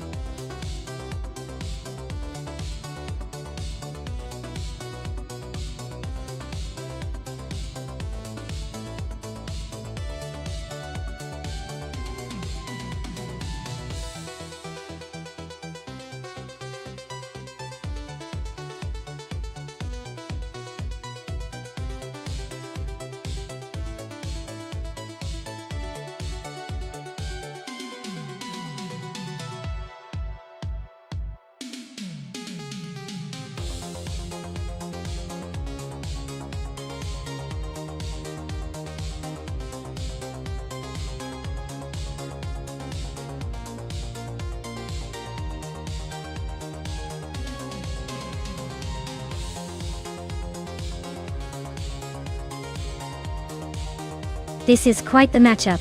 This is quite the matchup.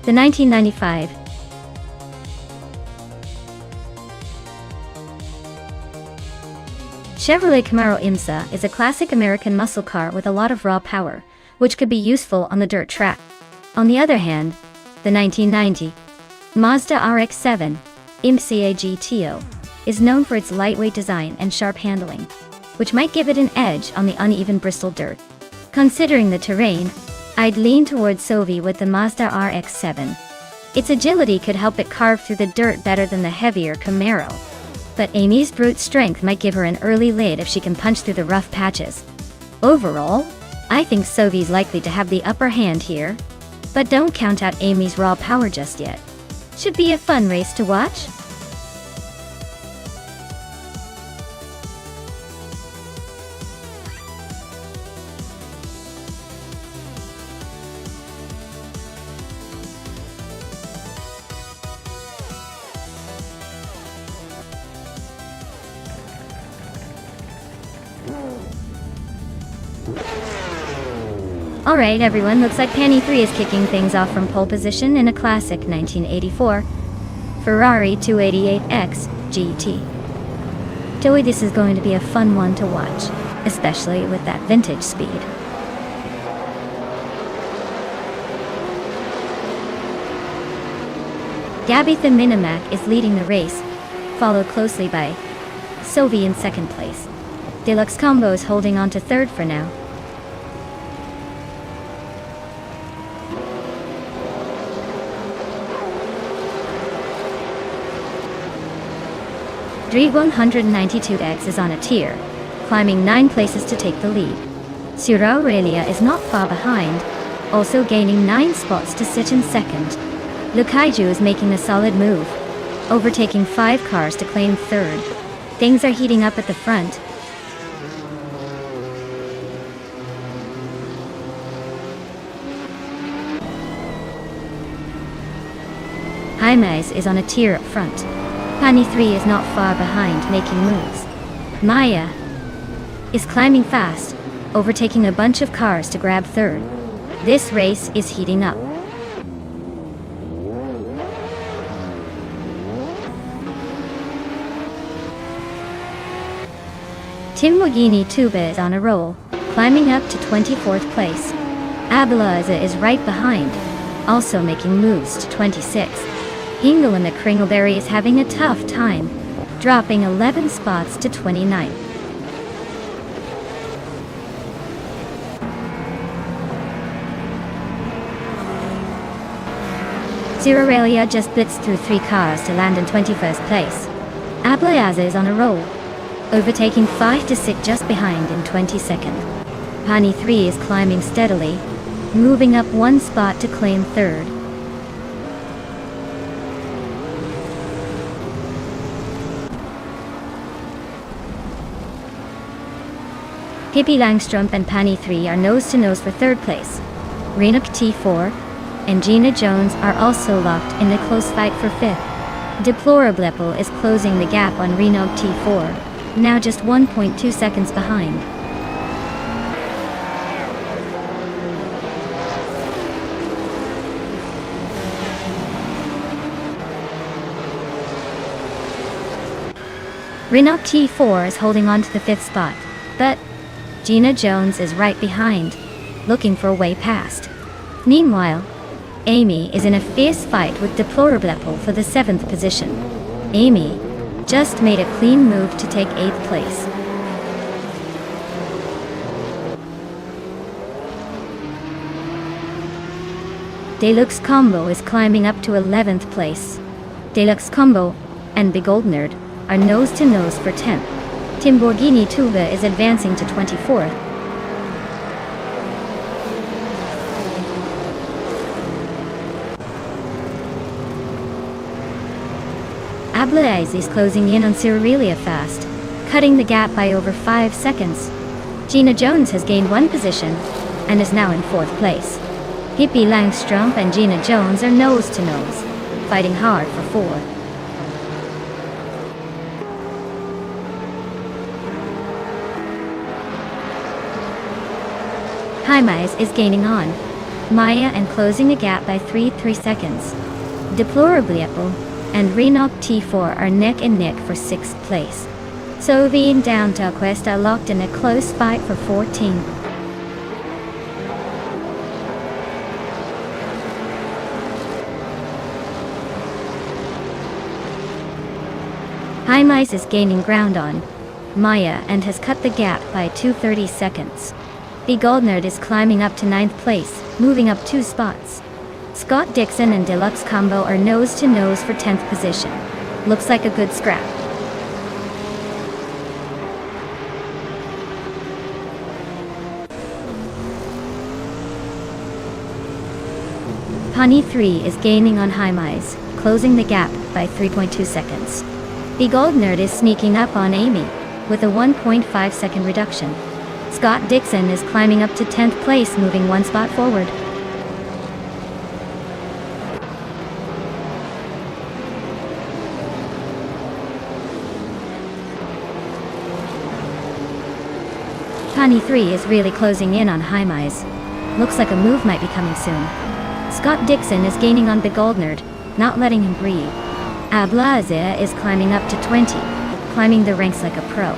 The 1995 Chevrolet Camaro IMSA is a classic American muscle car with a lot of raw power, which could be useful on the dirt track. On the other hand, the 1990 Mazda RX-7 IMSA GTO is known for its lightweight design and sharp handling, which might give it an edge on the uneven Bristol dirt. Considering the terrain, I'd lean towards Sovi with the Mazda RX-7. Its agility could help it carve through the dirt better than the heavier Camaro. But Amy's brute strength might give her an early lead if she can punch through the rough patches. Overall, I think Sovi's likely to have the upper hand here. But don't count out Amy's raw power just yet. Should be a fun race to watch. Alright everyone, looks like Penny 3 is kicking things off from pole position in a classic 1984 Ferrari 288X GT. Joey, this is going to be a fun one to watch, especially with that vintage speed. Gabby the Minimac is leading the race, followed closely by Sovi in second place. Deluxe Combo is holding on to third for now. Dre 192X is on a tear, climbing 9 places to take the lead. Sura Aurelia is not far behind, also gaining 9 spots to sit in second. Lukaiju is making a solid move, overtaking 5 cars to claim third. Things are heating up at the front. Jaimez is on a tear up front. Pani 3 is not far behind, making moves. Maya is climbing fast, overtaking a bunch of cars to grab third. This race is heating up. Tim Wagini Tuba is on a roll, climbing up to 24th place. Abelaza is right behind, also making moves to 26th. Hingle in the Kringleberry is having a tough time, dropping 11 spots to 29. Zerarelia just blitzed through 3 cars to land in 21st place. Ablayaza is on a roll, overtaking 5 to sit just behind in 22nd. Pani 3 is climbing steadily, moving up 1 spot to claim third. Pippi Langstrup and Pani 3 are nose-to-nose for third place. Renuk T4 and Gina Jones are also locked in a close fight for fifth. Deplorablepel is closing the gap on Renuk T4, now just 1.2 seconds behind. Rinok T4 is holding on to the 5th spot, but Gina Jones is right behind, looking for a way past. Meanwhile, Amy is in a fierce fight with Deplorable for the 7th position. Amy just made a clean move to take 8th place. Deluxe Combo is climbing up to 11th place. Deluxe Combo and Big Old Nerd are nose to nose for 10th. Timborghini Tuva is advancing to 24th. Ablaze is closing in on Cyrilia fast, cutting the gap by over 5 seconds. Gina Jones has gained 1 position and is now in 4th place. Hippie Langstrom and Gina Jones are nose to nose, fighting hard for 4th. Jaimez is gaining on Maya and closing the gap by 3 seconds. Deplorably and Renok T4 are neck and neck for 6th place. Sovi and Downtown Quest are locked in a close fight for 14th. Jaimez is gaining ground on Maya and has cut the gap by 2:30 seconds. The Goldnerd is climbing up to 9th place, moving up 2 spots. Scott Dixon and Deluxe Combo are nose to nose for 10th position. Looks like a good scrap. Pani 3 is gaining on Jaimez, closing the gap by 3.2 seconds. The Gold Nerd is sneaking up on Amy, with a 1.5 second reduction. Scott Dixon is climbing up to 10th place, moving 1 spot forward. Pani 3 is really closing in on Jaimez. Looks like a move might be coming soon. Scott Dixon is gaining on the Gold Nerd, not letting him breathe. Ablaze is climbing up to 20, climbing the ranks like a pro.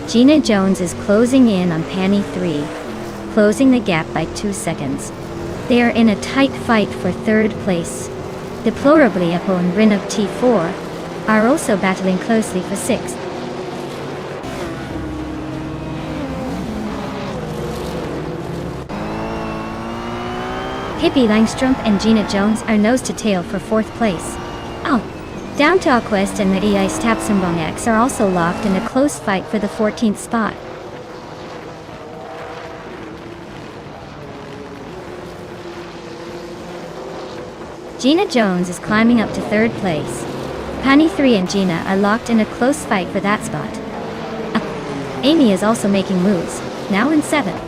Gina Jones is closing in on Pani 3, closing the gap by 2 seconds. They are in a tight fight for 3rd place. Deplorably and Rinok T4 are also battling closely for 6th. Hippie Langstrom and Gina Jones are nose to tail for 4th place. Downtown Quest and Medi Ice Tapsumbong X are also locked in a close fight for the 14th spot. Gina Jones is climbing up to 3rd place. Pani 3 and Gina are locked in a close fight for that spot. Amy is also making moves, now in 7th.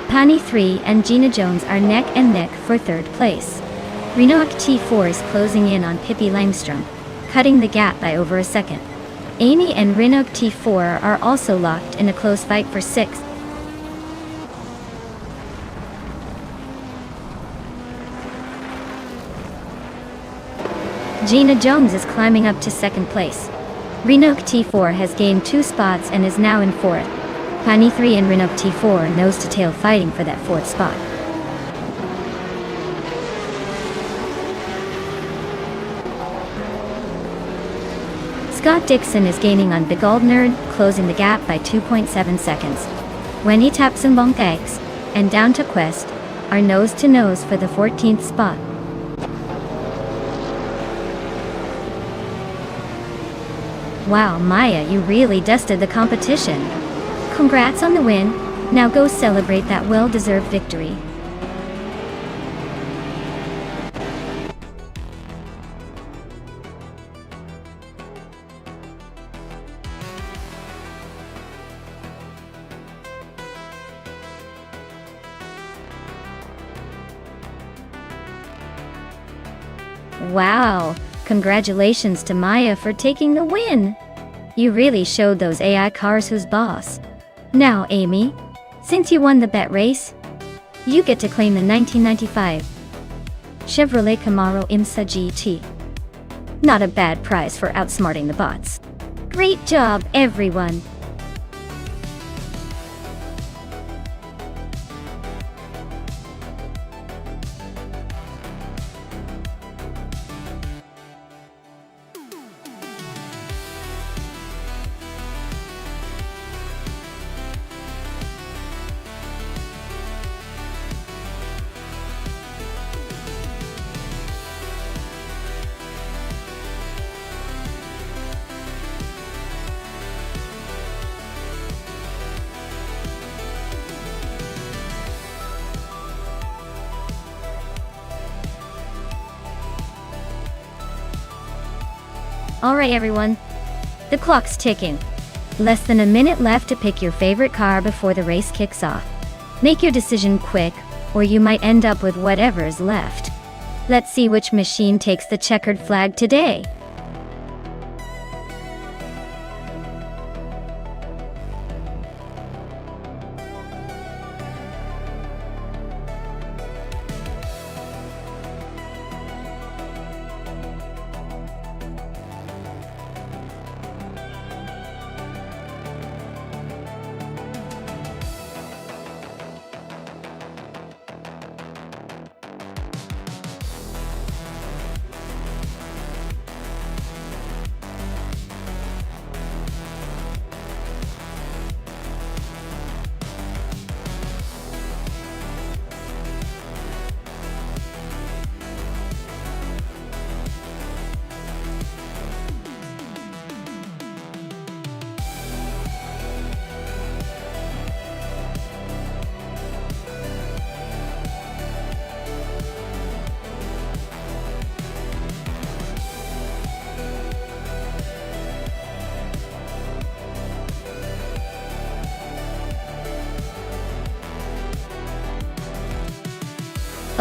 Pani 3 and Gina Jones are neck and neck for 3rd place. Renok T4 is closing in on Pippi Langstrom, cutting the gap by over a second. Amy and Renok T4 are also locked in a close fight for 6th. Gina Jones is climbing up to 2nd place. Renok T4 has gained 2 spots and is now in 4th. Pani 3 and Renok T4 are nose to tail fighting for that 4th spot. Scott Dixon is gaining on Big Old Nerd, closing the gap by 2.7 seconds. Wendy Tapsumbong X and Down to Quest are nose to nose for the 14th spot. Wow, Maya, you really dusted the competition. Congrats on the win. Now go celebrate that well-deserved victory. Wow, Congratulations to Maya for taking the win! You really showed those AI cars who's boss. Now, Amy, since you won the bet race, you get to claim the 1995 Chevrolet Camaro IMSA GT. Not a bad prize for outsmarting the bots. Great job, everyone! Alright everyone, the clock's ticking. Less than a minute left to pick your favorite car before the race kicks off. Make your decision quick, or you might end up with whatever is left. Let's see which machine takes the checkered flag today.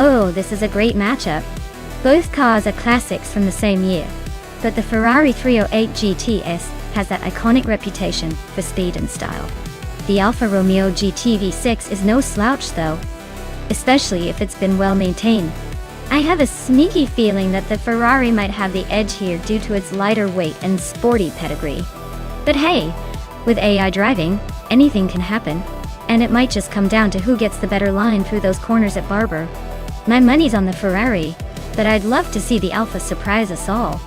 Oh, this is a great matchup. Both cars are classics from the same year, but the Ferrari 308 GTS has that iconic reputation for speed and style. The Alfa Romeo GT V6 is no slouch though, especially if it's been well maintained. I have a sneaky feeling that the Ferrari might have the edge here due to its lighter weight and sporty pedigree. But hey, with AI driving, anything can happen, and it might just come down to who gets the better line through those corners at Barber. My money's on the Ferrari, but I'd love to see the Alfa surprise us all.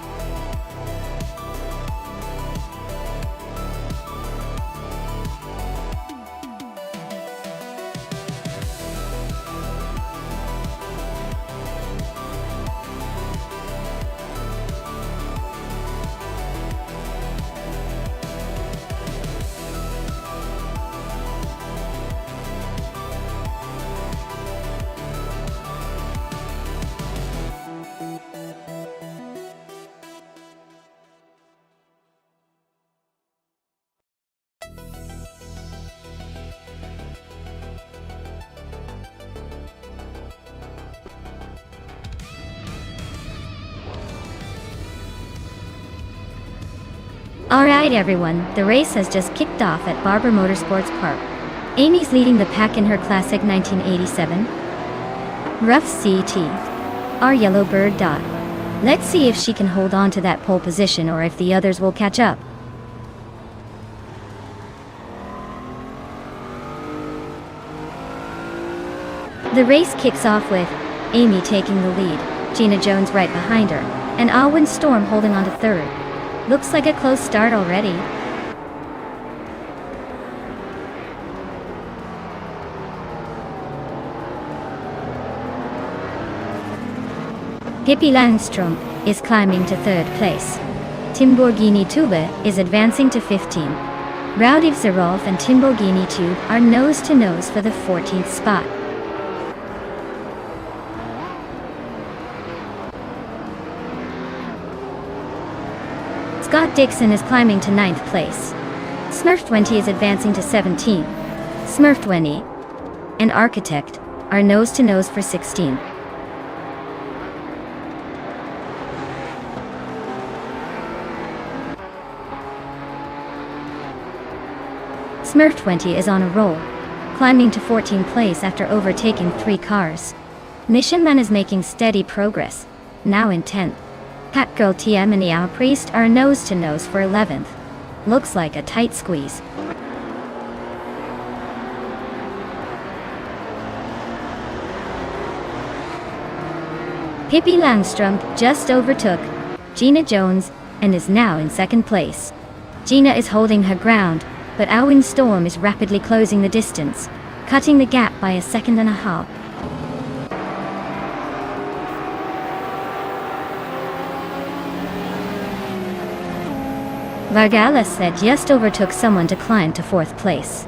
Alright everyone, the race has just kicked off at Barber Motorsports Park. Amy's leading the pack in her classic 1987 Rough CT, our Yellowbird Dot. Let's see if she can hold on to that pole position or if the others will catch up. The race kicks off with Amy taking the lead, Gina Jones right behind her, and Alwyn Storm holding on to third. Looks like a close start already. Pippi Langstrom is climbing to third place. Timborghini Tuba is advancing to 15. Raudiv Zarov and Timborghini Tube are nose-to-nose for the 14th spot. Scott Dixon is climbing to 9th place. Smurf20 is advancing to 17. Smurf20 and Architect are nose-to-nose for 16. Smurf 20 is on a roll, climbing to 14th place after overtaking 3 cars. Mission Man is making steady progress, now in 10th. Catgirl TM and Yao Priest are nose to nose for 11th. Looks like a tight squeeze. Pippi Langstrump just overtook Gina Jones and is now in 2nd place. Gina is holding her ground, but Alwyn Storm is rapidly closing the distance, cutting the gap by 1.5 seconds. Vargalas just overtook someone to climb to 4th place.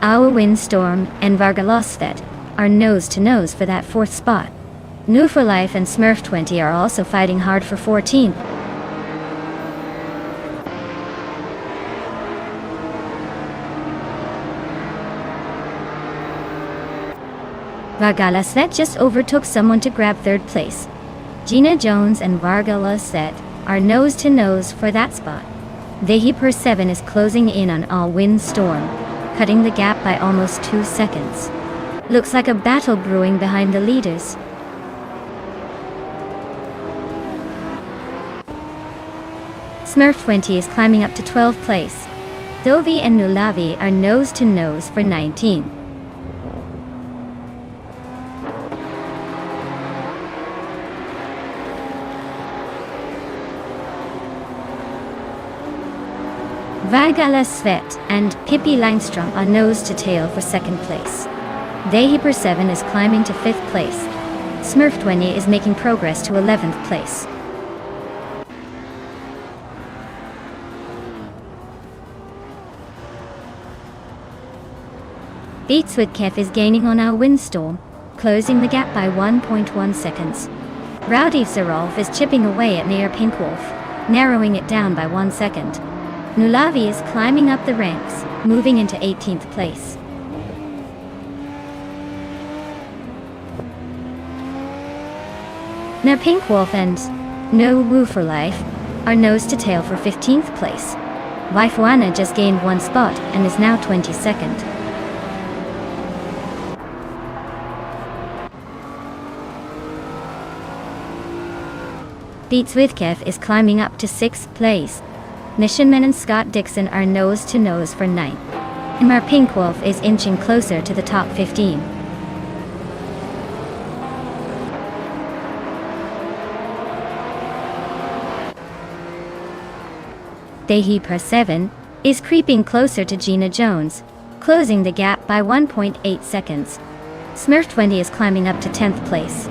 Alwyn Storm and Vargalas are nose to nose for that 4th spot. New for Life and Smurf 20 are also fighting hard for 14th. Vargalas just overtook someone to grab 3rd place. Gina Jones and Vargalas are nose to nose for that spot. Vehi per 7 is closing in on Alwyn Storm, cutting the gap by almost 2 seconds. Looks like a battle brewing behind the leaders. Smurf 20 is climbing up to 12th place. Dovi and Nulavi are nose to nose for 19. Vargalas and Pippi Langstrump are nose to tail for 2nd place. Vehi 7 is climbing to 5th place. Smurf 20 is making progress to 11th place. Beats with Kef is gaining on our windstorm, closing the gap by 1.1 seconds. Rowdy Zarolf is chipping away at near Pink Wolf, narrowing it down by 1 second. Nulavi is climbing up the ranks, moving into 18th place. Now Pink Wolf and No Woo for Life are nose to tail for 15th place. Waifuana just gained 1 spot and is now 22nd. Beats with Kef is climbing up to 6th place. Mission Man and Scott Dixon are nose to nose for 9th. And our Pink Wolf is inching closer to the top 15. Vehi per 7 is creeping closer to Gina Jones, closing the gap by 1.8 seconds. Smurf 20 is climbing up to 10th place.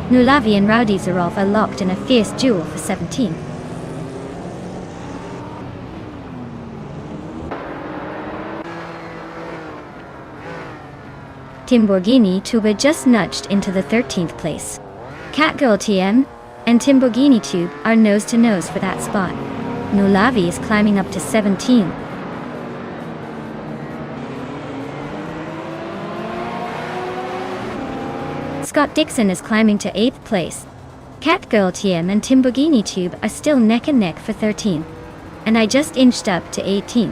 Nulavi and Rowdy Zarolf are locked in a fierce duel for 17th. Timborghini Tuba just nudged into the 13th place. Catgirl TM and Timborghini Tube are nose to nose for that spot. Nulavi is climbing up to 17. Scott Dixon is climbing to 8th place. Catgirl TM and Timborghini Tube are still neck and neck for 13. And I just inched up to 18.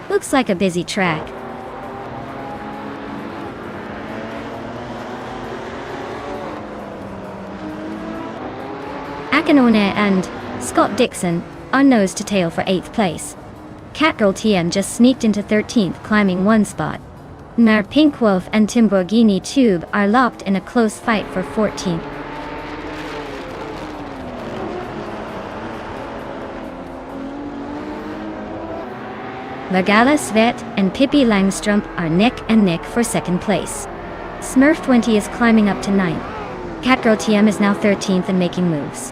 Looks like a busy track. Akinone and Scott Dixon are nose to tail for 8th place. Catgirl TM just sneaked into 13th, climbing 1 spot. Now Pink Wolf and Timborghini Tube are locked in a close fight for 14th. Vargalas and Pippi Langstrump are neck and neck for 2nd place. Smurf 20 is climbing up to 9th. Catgirl TM is now 13th and making moves.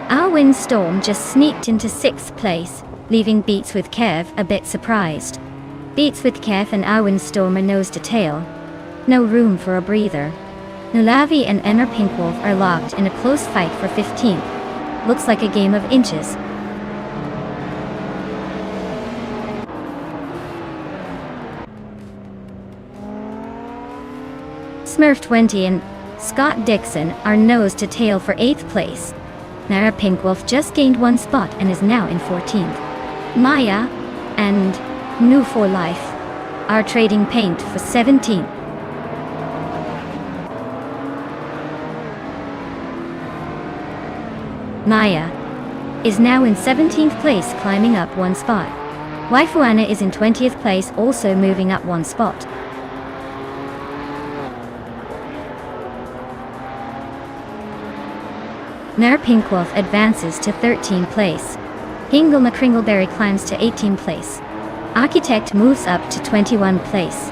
Alwyn Storm just sneaked into 6th place, leaving Beats with Kev a bit surprised. Beats with Kev and Alwyn Storm are nose to tail. No room for a breather. Nulavi and Enner Pink Wolf are locked in a close fight for 15th. Looks like a game of inches. Smurf 20 and Scott Dixon are nose to tail for 8th place. Nara Pink Wolf just gained 1 spot and is now in 14th. Maya and New for Life are trading paint for 17th. Maya is now in 17th place, climbing up 1 spot. Waifuana is in 20th place, also moving up 1 spot. Nara Pink Wolf advances to 13th place. Hingle McCringleberry climbs to 18th place. Architect moves up to 21st place.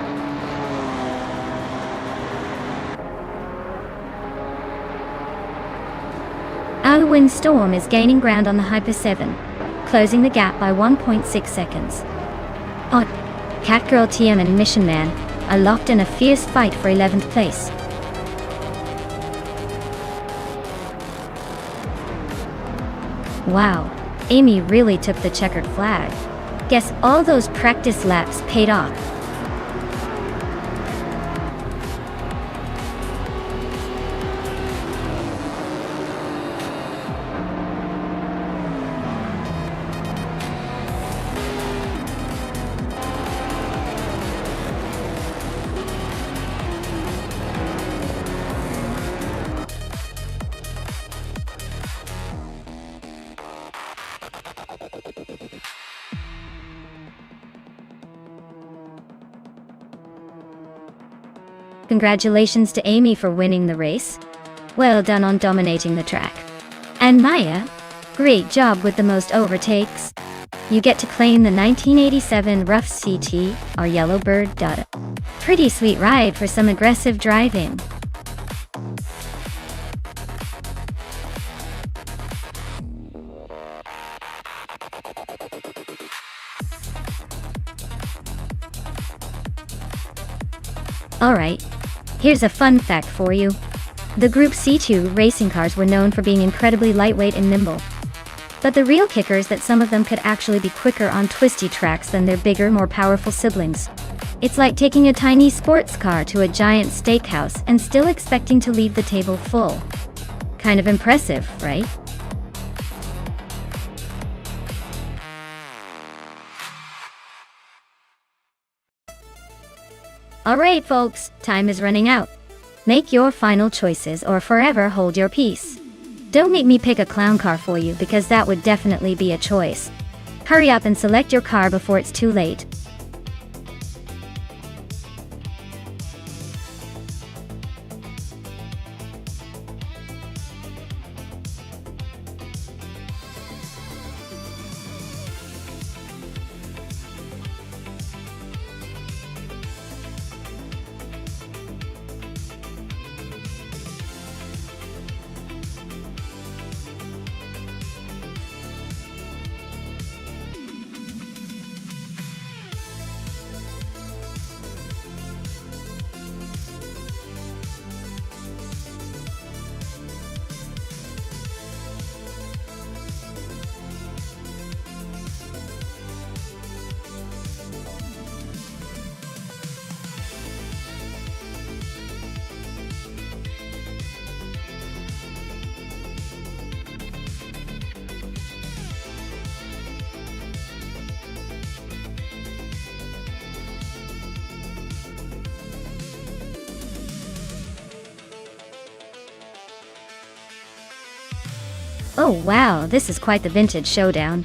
Our Windstorm is gaining ground on the Hyper 7, closing the gap by 1.6 seconds. Odd, Catgirl TM and Mission Man are locked in a fierce fight for 11th place. Wow, Amy really took the checkered flag. Guess all those practice laps paid off. Congratulations to Amy for winning the race. Well done on dominating the track. And Maya, great job with the most overtakes. You get to claim the 1987 Rough CT or Yellowbird Dada. Pretty sweet ride for some aggressive driving. Alright, here's a fun fact for you. The Group C2 racing cars were known for being incredibly lightweight and nimble. But the real kicker is that some of them could actually be quicker on twisty tracks than their bigger, more powerful siblings. It's like taking a tiny sports car to a giant steakhouse and still expecting to leave the table full. Kind of impressive, right? Alright folks, time is running out. Make your final choices or forever hold your peace. Don't make me pick a clown car for you because that would definitely be a choice. Hurry up and select your car before it's too late. Oh wow, this is quite the vintage showdown.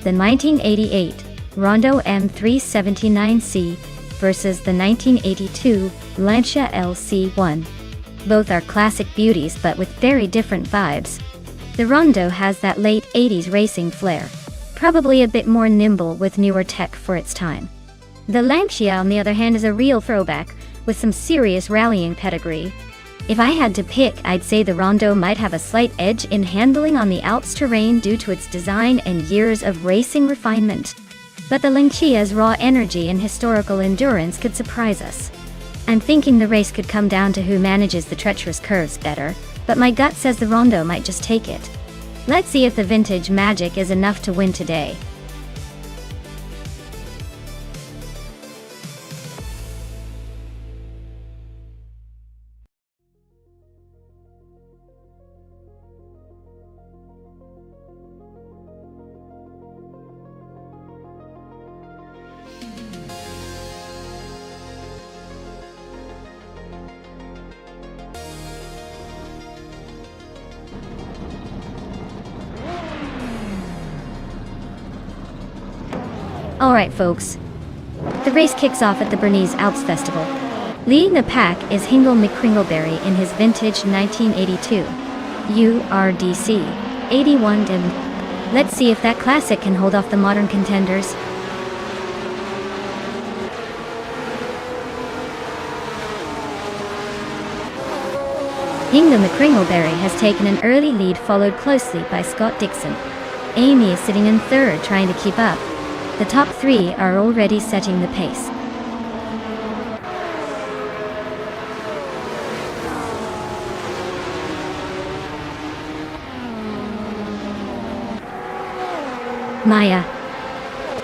The 1988 Rondo M379C versus the 1982 Lancia LC1. Both are classic beauties but with very different vibes. The Rondo has that late 80s racing flair, probably a bit more nimble with newer tech for its time. The Lancia on the other hand is a real throwback, with some serious rallying pedigree. If I had to pick, I'd say the Rondo might have a slight edge in handling on the Alps terrain due to its design and years of racing refinement. But the Lancia's raw energy and historical endurance could surprise us. I'm thinking the race could come down to who manages the treacherous curves better, but my gut says the Rondo might just take it. Let's see if the vintage magic is enough to win today. Alright folks, the race kicks off at the Bernese Alps Festival. Leading the pack is Hingle McCringleberry in his vintage 1982 URDC 81 dim. Let's see if that classic can hold off the modern contenders. Hingle McCringleberry has taken an early lead, followed closely by Scott Dixon. Amy is sitting in third, trying to keep up. The top three are already setting the pace. Maya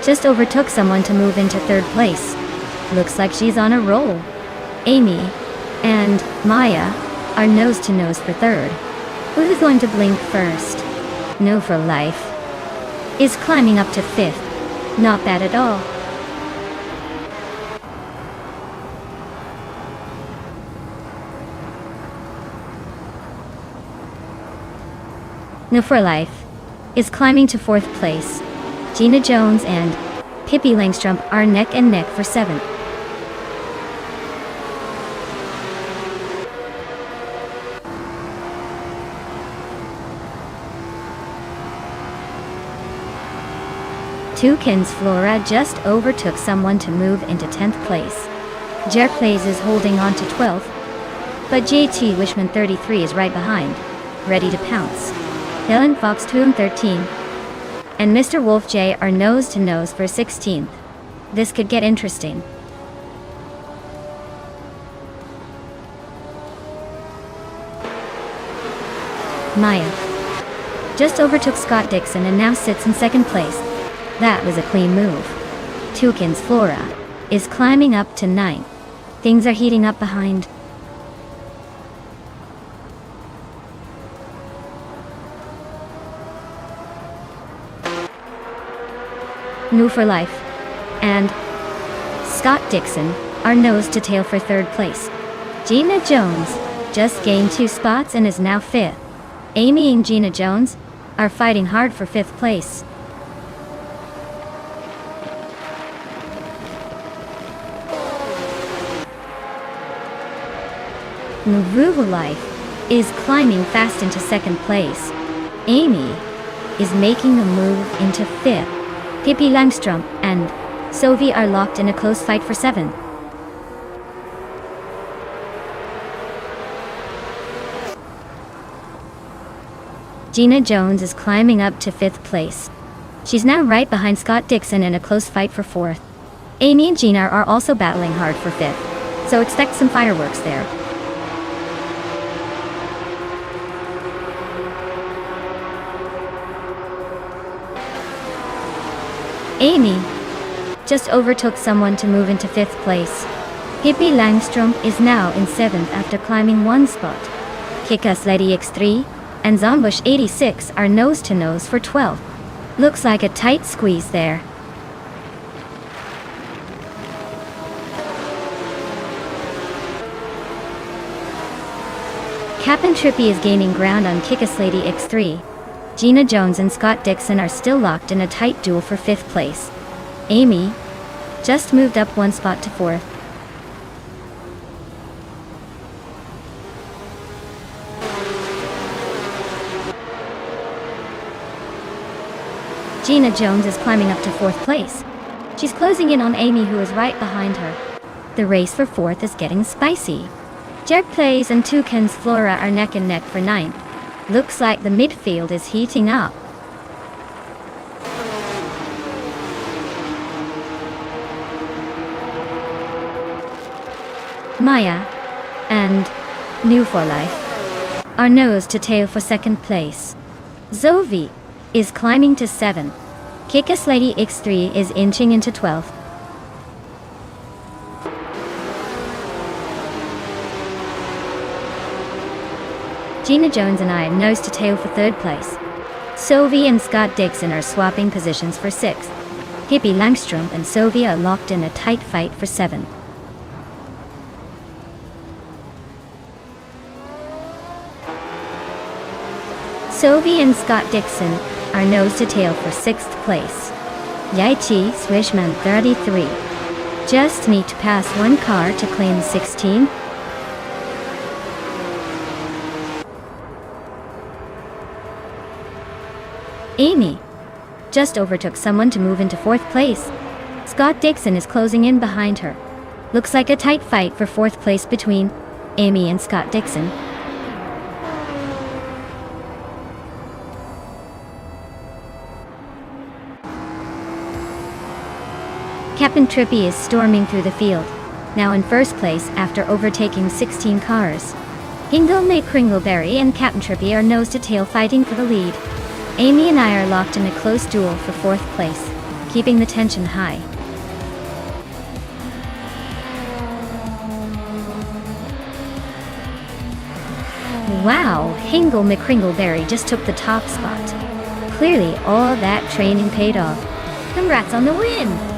just overtook someone to move into third place. Looks like she's on a roll. Amy and Maya are nose to nose for third. Who's going to blink first? No for Life is climbing up to fifth. Not bad at all. No for Life is climbing to fourth place. Gina Jones and Pippi Langstrup are neck and neck for seventh. Toucan's Flora just overtook someone to move into 10th place. Jer Plays is holding on to 12th, but JT Wishman 33 is right behind, ready to pounce. Helen Fox 2 and 13, and Mr. Wolf J are nose to nose for 16th. This could get interesting. Maya just overtook Scott Dixon and now sits in second place. That was a clean move. Toucan's Flora is climbing up to 9th. Things are heating up behind. New for Life and Scott Dixon are nose to tail for third place. Gina Jones just gained 2 spots and is now fifth. Amy and Gina Jones are fighting hard for fifth place. Nuvu Life is climbing fast into second place. Amy is making a move into fifth. Pippi Langstrup and Sophie are locked in a close fight for seventh. Gina Jones is climbing up to fifth place. She's now right behind Scott Dixon in a close fight for fourth. Amy and Gina are also battling hard for fifth, so expect some fireworks there. Amy just overtook someone to move into fifth place. Pippi Langstrup is now in seventh after climbing 1 spot. Kick-Ass Lady X3 and Zombush 86 are nose to nose for 12th. Looks like a tight squeeze there. Cap'n Trippy is gaining ground on Kick-Ass Lady X3. Gina Jones and Scott Dixon are still locked in a tight duel for fifth place. Amy just moved up 1 spot to fourth. Gina Jones is climbing up to fourth place. She's closing in on Amy, who is right behind her. The race for fourth is getting spicy. Jer Plays and Toucan's Flora are neck and neck for ninth. Looks like the midfield is heating up. Maya and New for Life are nose to tail for second place. Zoe is climbing to 7th. Kick-Ass Lady X3 is inching into 12th. Gina Jones and I are nose to tail for third place. Sophie and Scott Dixon are swapping positions for 6th. Pippi Langstrup and Sophie are locked in a tight fight for 7th. Sophie and Scott Dixon are nose to tail for 6th place. YT Swishman 33. Just need to pass one car to claim 16. Amy just overtook someone to move into 4th place. Scott Dixon is closing in behind her. Looks like a tight fight for 4th place between Amy and Scott Dixon. Captain Trippy is storming through the field, now in 1st place after overtaking 16 cars. Hingle Kringleberry and Captain Trippy are nose-to-tail fighting for the lead. Amy and I are locked in a close duel for 4th place, keeping the tension high. Wow, Hingle McCringleberry just took the top spot. Clearly all that training paid off. Congrats on the win!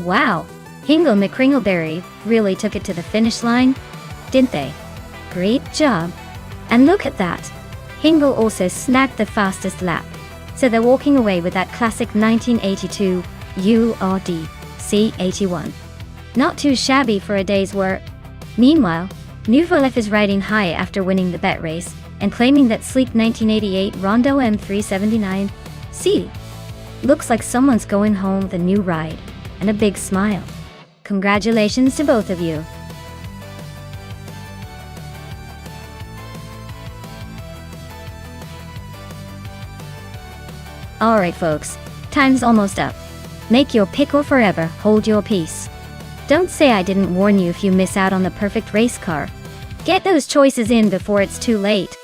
Wow, Hingle McCringleberry really took it to the finish line, didn't they? Great job. And look at that. Hingle also snagged the fastest lap. So they're walking away with that classic 1982 URD C81. Not too shabby for a day's work. Meanwhile, Nouveau is riding high after winning the bet race and claiming that sleek 1988 Rondo M379 C. Looks like someone's going home with a new ride. And a big smile. Congratulations to both of you. Alright folks, time's almost up. Make your pick or forever hold your peace. Don't say I didn't warn you if you miss out on the perfect race car. Get those choices in before it's too late.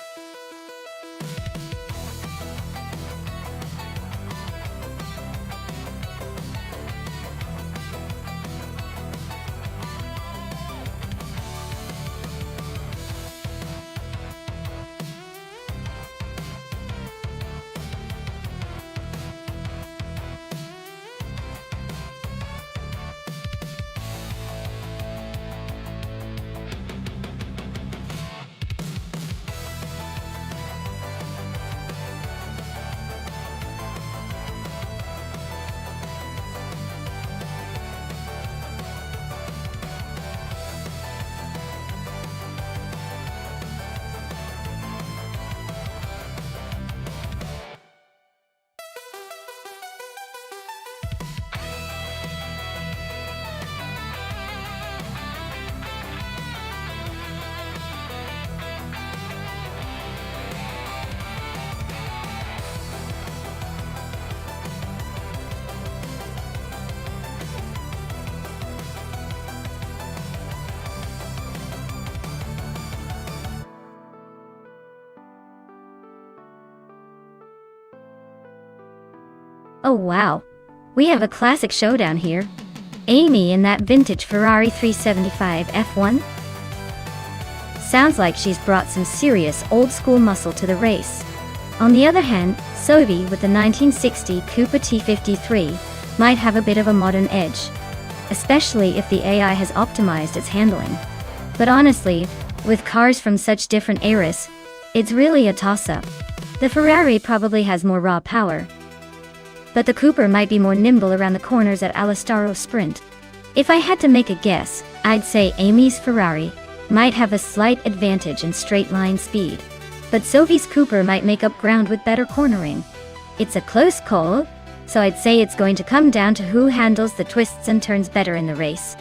Oh wow, we have a classic showdown here. Amy in that vintage Ferrari 375 F1. Sounds like she's brought some serious old-school muscle to the race. On the other hand, Sophie with the 1960 Cooper T53 might have a bit of a modern edge, especially if the AI has optimized its handling. But honestly, with cars from such different eras, it's really a toss-up. The Ferrari probably has more raw power, but the Cooper might be more nimble around the corners at Alastaro Sprint. If I had to make a guess, I'd say Amy's Ferrari might have a slight advantage in straight-line speed, but Sophie's Cooper might make up ground with better cornering. It's a close call, so I'd say it's going to come down to who handles the twists and turns better in the race.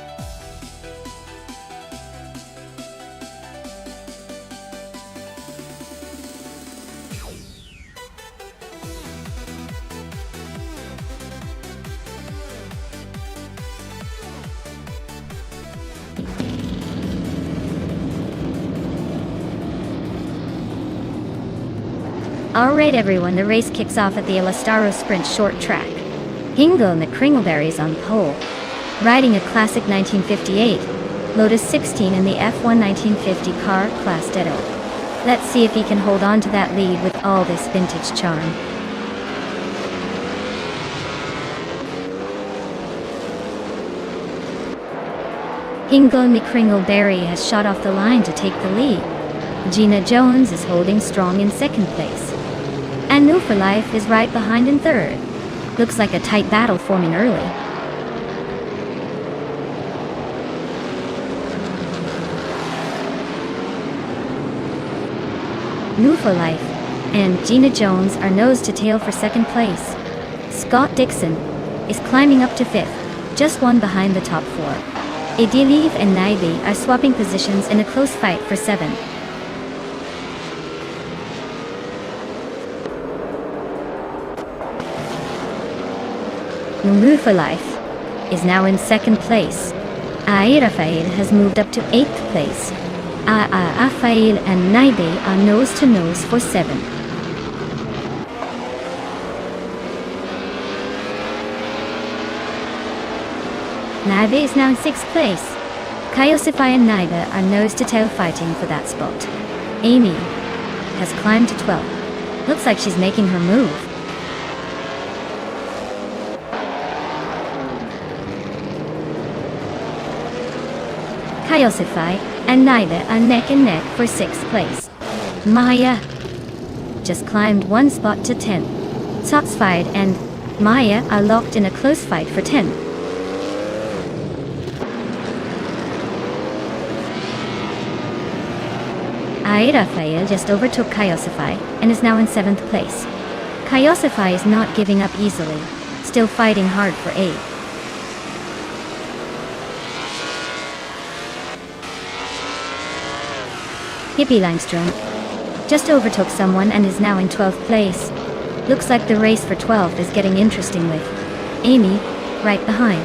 Alright everyone, the race kicks off at the Elastaro Sprint short track. Hingo and the Kringleberries on pole. Riding a classic 1958 Lotus 16 in the F1 1950 car class Ditto. Let's see if he can hold on to that lead with all this vintage charm. Hingo and the Kringleberry has shot off the line to take the lead. Gina Jones is holding strong in second place. And New for Life is right behind in third. Looks like a tight battle forming early. New for Life and Gina Jones are nose to tail for second place. Scott Dixon is climbing up to fifth, just one behind the top four. Ediliv and Naibi are swapping positions in a close fight for seventh. New for Life is now in second place. Rafael has moved up to 8th place. Rafael and Naibe are nose to nose for 7. Naibe is now in 6th place. Kaiosify and Naibe are nose to tail fighting for that spot. Amy has climbed to 12. Looks like she's making her move. Kaiosify and Naibe are neck and neck for 6th place. Maya just climbed one spot to 10. Sotsfied and Maya are locked in a close fight for 10. Rafael just overtook Kaiosify and is now in 7th place. Kaiosify is not giving up easily, still fighting hard for 8. Hippie Langstrom just overtook someone and is now in 12th place. Looks like the race for 12th is getting interesting with Amy right behind.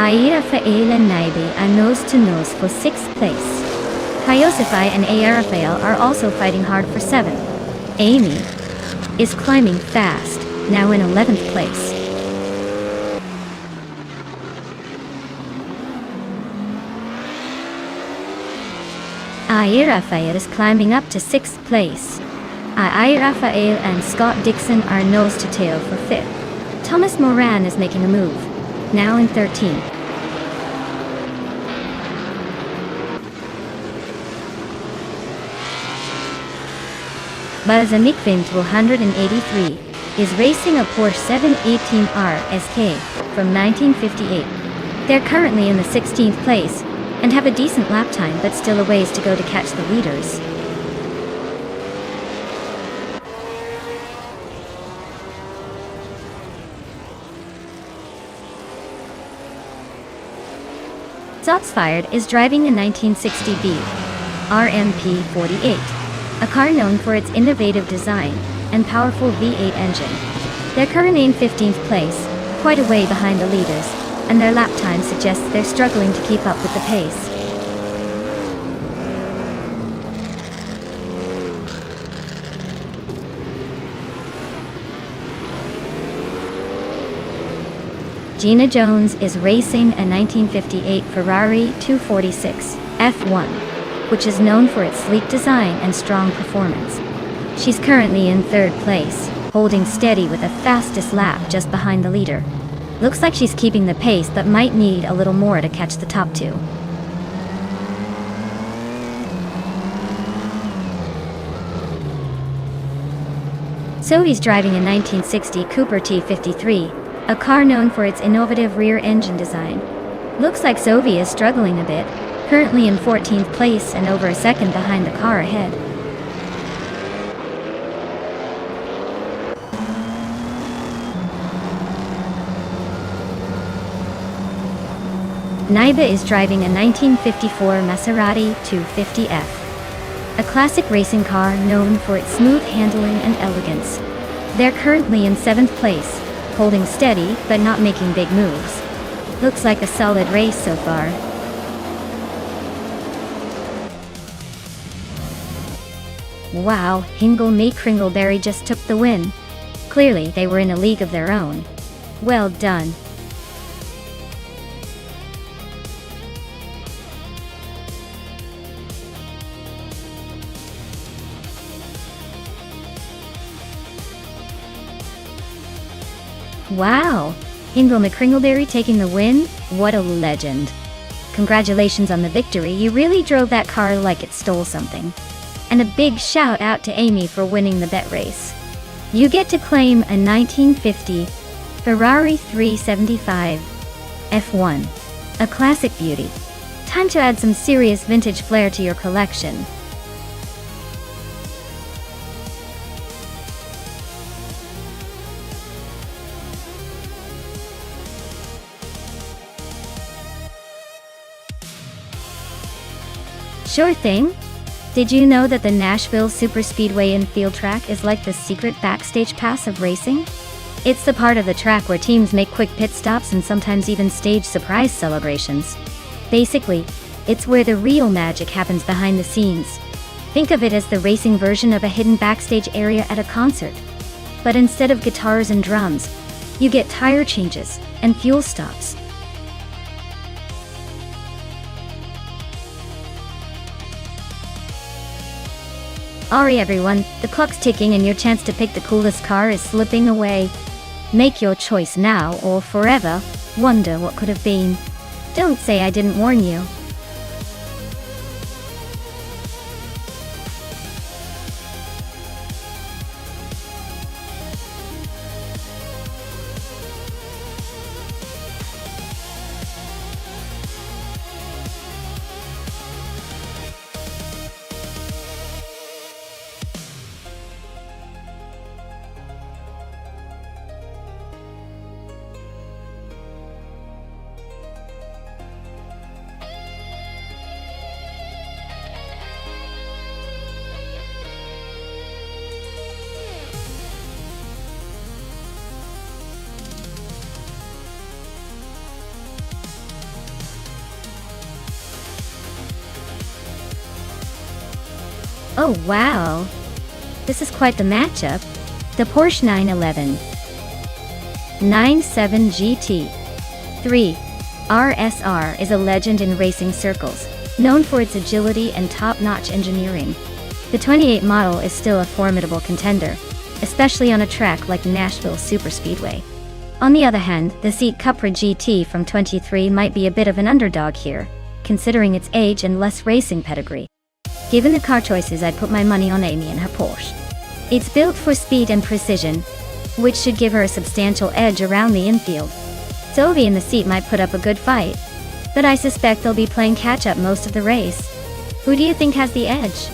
Rafael and Naibe are nose to nose for 6th place. Kaiosify and Rafael are also fighting hard for 7. Amy is climbing fast, now in 11th place. Rafael is climbing up to 6th place. Rafael and Scott Dixon are nose to tail for 5th. Thomas Moran is making a move, now in 13th. Balsamic Vint 183 is racing a Porsche 718R SK from 1958. They're currently in the 16th place and have a decent lap time, but still a ways to go to catch the leaders. Zotsfired is driving a 1960B RMP 48, a car known for its innovative design and powerful V8 engine. They're currently in 15th place, quite a way behind the leaders, and their lap time suggests they're struggling to keep up with the pace. Gina Jones is racing a 1958 Ferrari 246 F1, which is known for its sleek design and strong performance. She's currently in 3rd place, holding steady with a fastest lap just behind the leader. Looks like she's keeping the pace, but might need a little more to catch the top two. Sophie's driving a 1960 Cooper T53, a car known for its innovative rear engine design. Looks like Sophie is struggling a bit, currently in 14th place and over a second behind the car ahead. Naiba is driving a 1954 Maserati 250F, a classic racing car known for its smooth handling and elegance. They're currently in 7th place, holding steady but not making big moves. Looks like a solid race so far. Wow, Hingle Kringleberry just took the win. Clearly they were in a league of their own. Well done. Wow! Hingle McCringleberry taking the win? What a legend. Congratulations on the victory, you really drove that car like it stole something. And a big shout out to Amy for winning the bet race. You get to claim a 1950 Ferrari 375 F1. A classic beauty. Time to add some serious vintage flair to your collection. Sure thing. Did you know that the Nashville Superspeedway infield track is like the secret backstage pass of racing? It's the part of the track where teams make quick pit stops and sometimes even stage surprise celebrations. Basically, it's where the real magic happens behind the scenes. Think of it as the racing version of a hidden backstage area at a concert. But instead of guitars and drums, you get tire changes and fuel stops. Alright everyone, the clock's ticking and your chance to pick the coolest car is slipping away. Make your choice now or forever wonder what could have been. Don't say I didn't warn you. Oh wow! This is quite the matchup. The Porsche 911 97 GT3 RSR is a legend in racing circles, known for its agility and top-notch engineering. The 28 model is still a formidable contender, especially on a track like Nashville Superspeedway. On the other hand, the Seat Cupra GT from 23 might be a bit of an underdog here, considering its age and less racing pedigree. Given the car choices, I'd put my money on Amy and her Porsche. It's built for speed and precision, which should give her a substantial edge around the infield. Sophie in the seat might put up a good fight, but I suspect they'll be playing catch-up most of the race. Who do you think has the edge?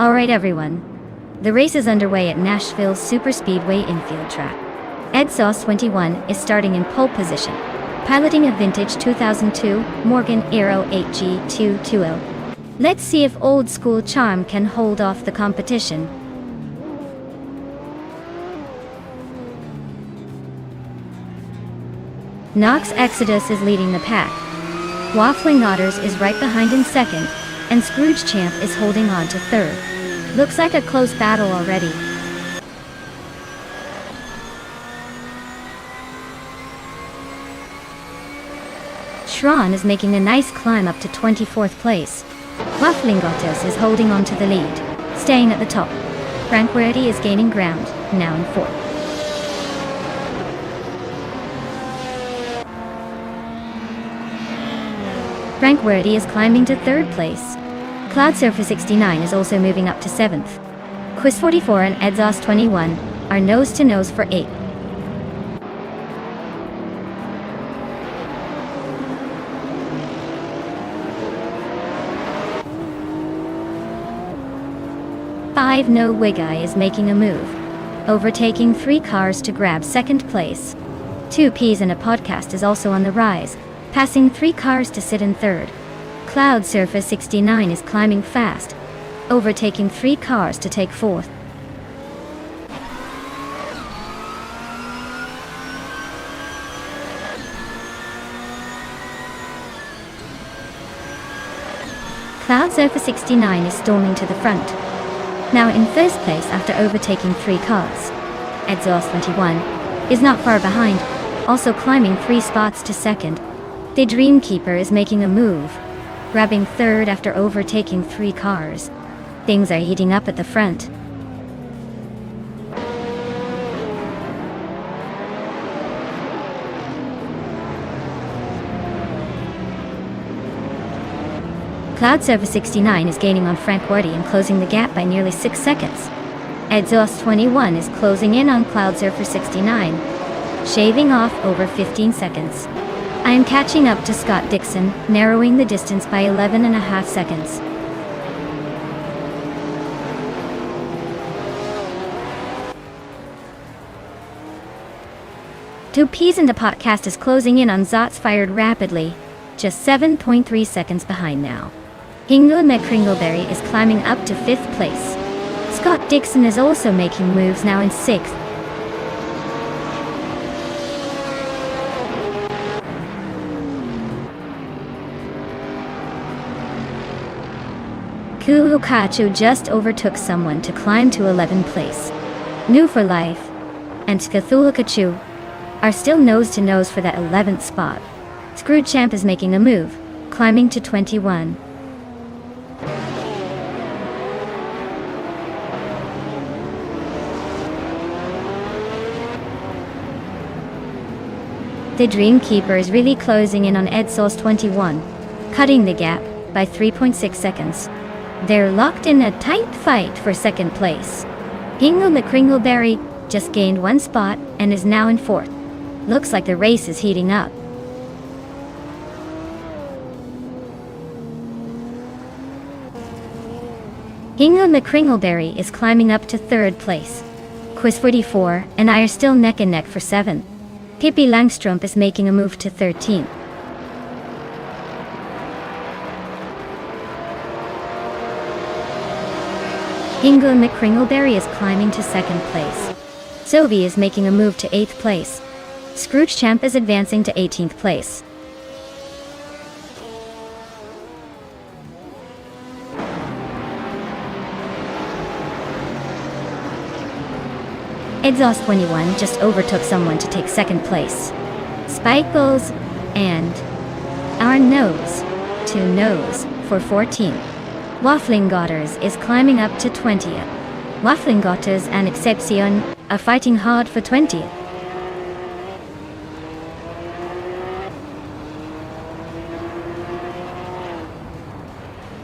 Alright everyone, the race is underway at Nashville Superspeedway infield track. EdSauce21 is starting in pole position, piloting a vintage 2002 Morgan Aero 8G220. Let's see if old school charm can hold off the competition. Knox Exodus is leading the pack. Waffling Otters is right behind in second, and Scrooge Champ is holding on to third. Looks like a close battle already. Schrawn is making a nice climb up to 24th place. Waffling Otters is holding on to the lead, staying at the top. Frank Werdy is gaining ground, now in fourth. Frank Werdy is climbing to third place. Cloud Surfer 69 is also moving up to 7th. Quiz 44 and EdSauce 21 are nose to nose for 8th. Five No Wigai is making a move, overtaking 3 cars to grab 2nd place. 2 Ps and a podcast is also on the rise, passing 3 cars to sit in 3rd. Cloud Surfer 69 is climbing fast, overtaking 3 cars to take 4th. Cloud Surfer 69 is storming to the front, now in 1st place after overtaking 3 cars. Exhaust 21 is not far behind, also climbing 3 spots to 2nd. The Dreamkeeper is making a move, grabbing 3rd after overtaking 3 cars. Things are heating up at the front. Cloud Surfer 69 is gaining on Frank Wardy and closing the gap by nearly 6 seconds. Exhaust 21 is closing in on Cloud Surfer 69, shaving off over 15 seconds. I am catching up to Scott Dixon, narrowing the distance by 11.5 seconds. Two Ps in the podcast is closing in on Zots fired rapidly, just 7.3 seconds behind now. Hingle McCringleberry is climbing up to 5th place. Scott Dixon is also making moves now in 6th. Kulukachu just overtook someone to climb to 11th place. New for Life and Skathulukachu are still nose to nose for that 11th spot. Screwed Champ is making a move, climbing to 21. The Dreamkeeper is really closing in on Exhaust 21, cutting the gap by 3.6 seconds. They're locked in a tight fight for 2nd place. Hingle McCringleberry just gained 1 spot and is now in 4th. Looks like the race is heating up. Hingle McCringleberry is climbing up to 3rd place. Quiz 44 and I are still neck and neck for 7th. Pippi Langstrup is making a move to 13th. Hingle McCringleberry is climbing to 2nd place. Sylvie is making a move to 8th place. Scrooge Champ is advancing to 18th place. Exhaust 21 just overtook someone to take 2nd place. Spikles and our nose to nose for 14th. Waffling Gotters is climbing up to 20th. Waffling Gotters and Excepcion are fighting hard for 20th.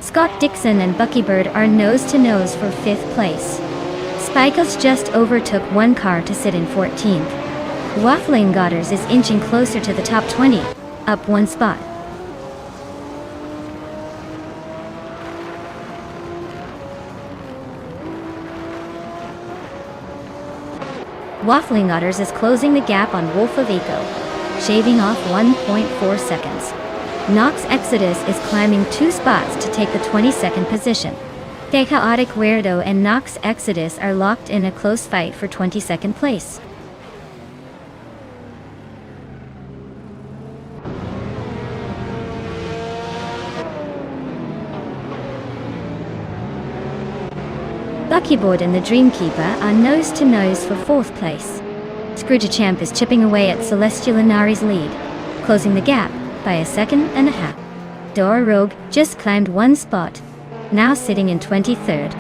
Scott Dixon and Buckybird are nose to nose for 5th place. Spikles just overtook 1 car to sit in 14th. Waffling Gotters is inching closer to the top 20, up 1 spot. Waffling Otters is closing the gap on Wolf of Eco, shaving off 1.4 seconds. Nox Exodus is climbing 2 spots to take the 22nd position. The Chaotic Weirdo and Nox Exodus are locked in a close fight for 22nd place. Buckyboard and the Dreamkeeper are nose to nose for 4th place. Scrooge Champ is chipping away at Celestial Inari's lead, closing the gap by 1.5 seconds. Dora Rogue just climbed 1 spot, now sitting in 23rd.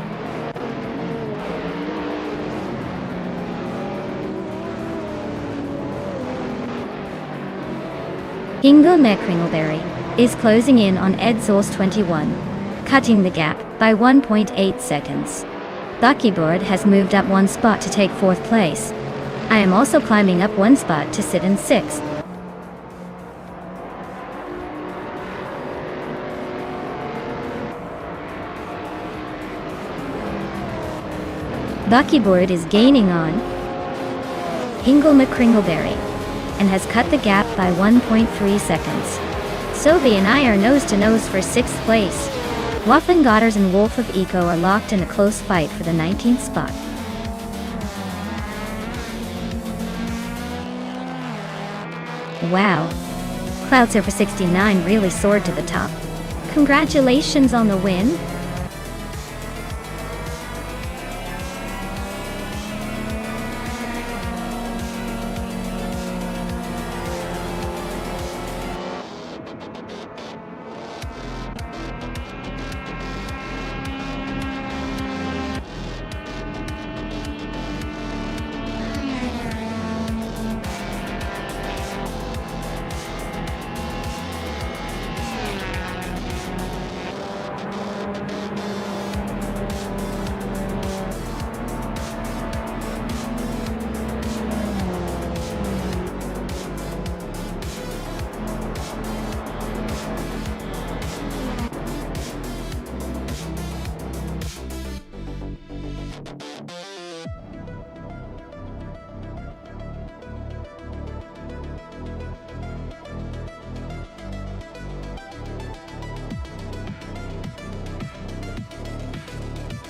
Hingle McCringleberry is closing in on Exhaust 21, cutting the gap by 1.8 seconds. Buckyboard has moved up one spot to take 4th place. I am also climbing up one spot to sit in 6th. Buckyboard is gaining on Hingle McCringleberry and has cut the gap by 1.3 seconds. Sophie and I are nose to nose for 6th place. Waffengotters and Wolf of Eco are locked in a close fight for the 19th spot. Wow, Cloudsurfer 69 really soared to the top. Congratulations on the win!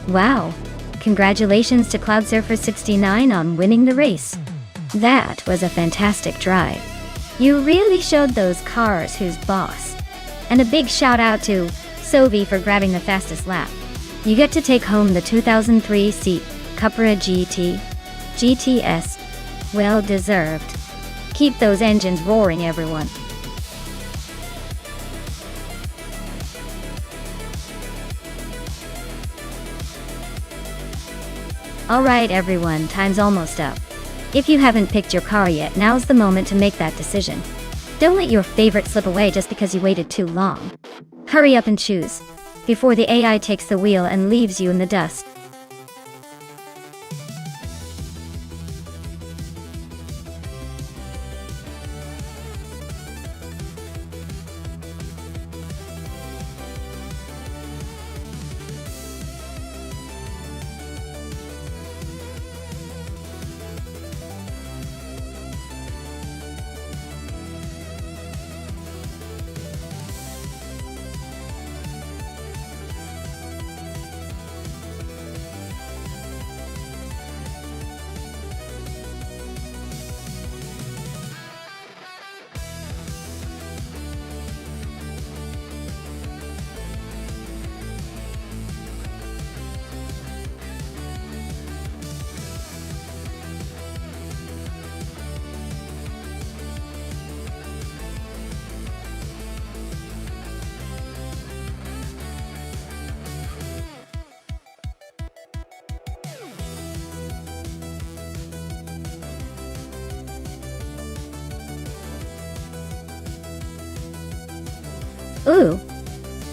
Wow! Congratulations to Cloudsurfer 69 on winning the race. That was a fantastic drive. You really showed those cars who's boss. And a big shout out to Sophie for grabbing the fastest lap. You get to take home the 2003 Seat Cupra GTS. Well deserved. Keep those engines roaring, everyone. Alright everyone, time's almost up. If you haven't picked your car yet, now's the moment to make that decision. Don't let your favorite slip away just because you waited too long. Hurry up and choose, before the AI takes the wheel and leaves you in the dust. Ooh,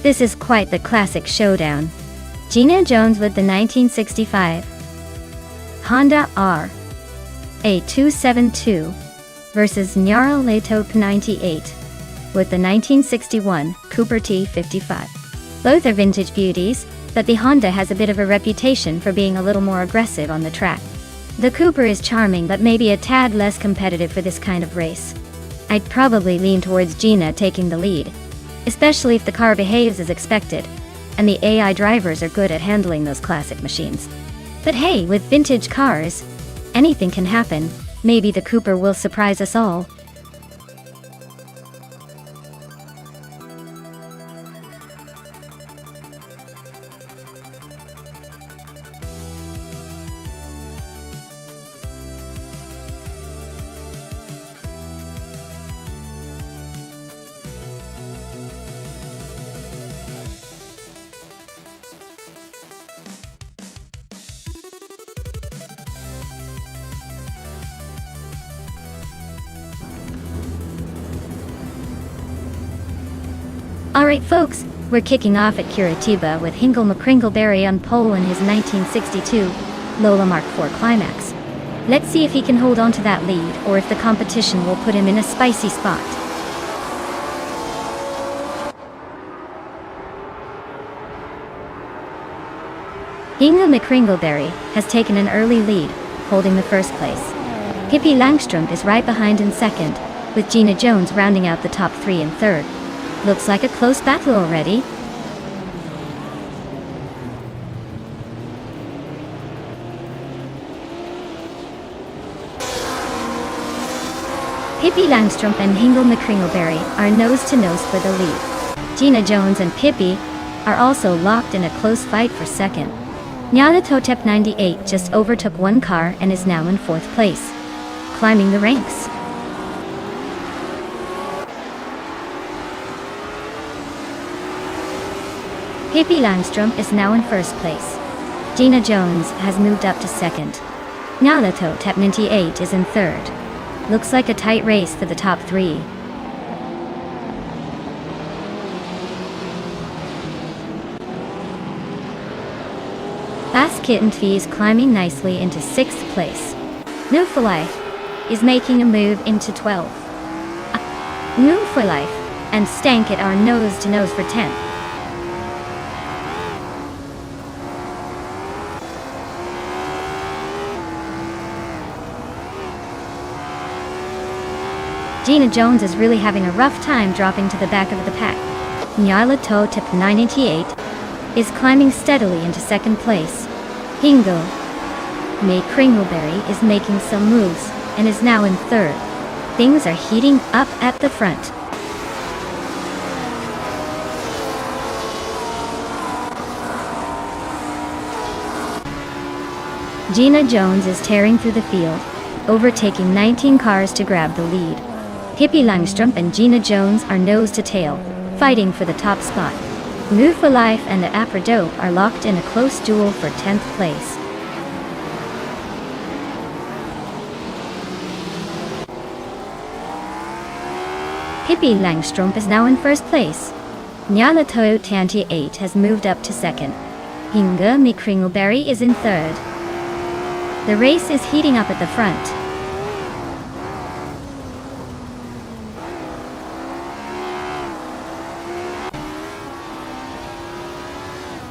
this is quite the classic showdown. Gina Jones with the 1965 Honda RA272 versus Nyarl Latoup 98 with the 1961 Cooper T55. Both are vintage beauties, but the Honda has a bit of a reputation for being a little more aggressive on the track. The Cooper is charming but maybe a tad less competitive for this kind of race. I'd probably lean towards Gina taking the lead, especially if the car behaves as expected, and the AI drivers are good at handling those classic machines. But hey, with vintage cars, anything can happen. Maybe the Cooper will surprise us all. Alright folks, We're kicking off at Curitiba with Hingle McCringleberry on pole in his 1962 Lola Mark IV Climax. Let's see if he can hold on to that lead or if the competition will put him in a spicy spot. Hingle McCringleberry has taken an early lead, holding the first place. Pippi Langström is right behind in second, with Gina Jones rounding out the top three in third. Looks like a close battle already. Pippi Langström and Hingle McCringleberry are nose-to-nose for the lead. Gina Jones and Pippi are also locked in a close fight for second. Nyalatotep 98 just overtook one car and is now in fourth place, climbing the ranks. Pippi Langström is now in first place. Gina Jones has moved up to second. Nyalatotep 98 is in third. Looks like a tight race for the top three. Baskitentvi is climbing nicely into sixth place. Nufalife is making a move into 12th. Nufalife and Stankit are nose-to-nose for 10th. Gina Jones is really having a rough time dropping to the back of the pack. Nyalatotep 98 is climbing steadily into second place. Hingle McCringleberry is making some moves and is now in third. Things are heating up at the front. Gina Jones is tearing through the field, overtaking 19 cars to grab the lead. Pippi Langström and Gina Jones are nose to tail, fighting for the top spot. Nufalife and the Aprodope are locked in a close duel for 10th place. Pippi Langström is now in first place. Nyalatotep 98 has moved up to second. Hingle McCringleberry is in third. The race is heating up at the front.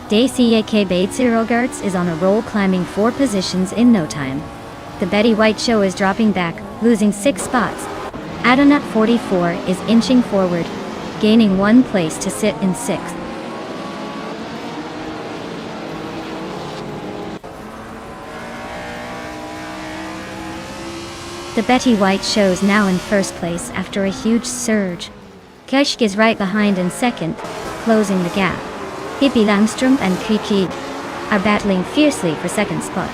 DCAK Bates is on a roll, climbing 4 positions in no time. The Betty White show is dropping back, losing 6 spots. Adonat 44 is inching forward, gaining 1 place to sit in 6th. The Betty White show's now in first place after a huge surge. Keshk is right behind in second, closing the gap. Pippi Langström and Kiki are battling fiercely for second spot.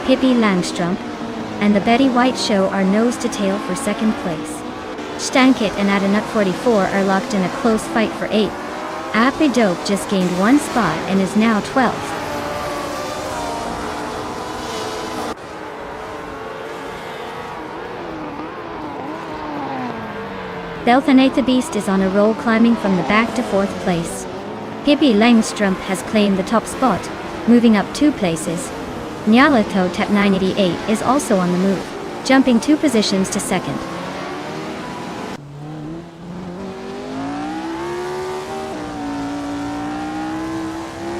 Pippi Langström and the Betty White show are nose to tail for second place. Stankit and Adonat 44 are locked in a close fight for 8th. Aprodope just gained 1 spot and is now 12th. Belthanatha Beast is on a roll, climbing from the back to 4th place. Pippi Langström has claimed the top spot, moving up 2 places. Nyalatotep 98 is also on the move, jumping 2 positions to second.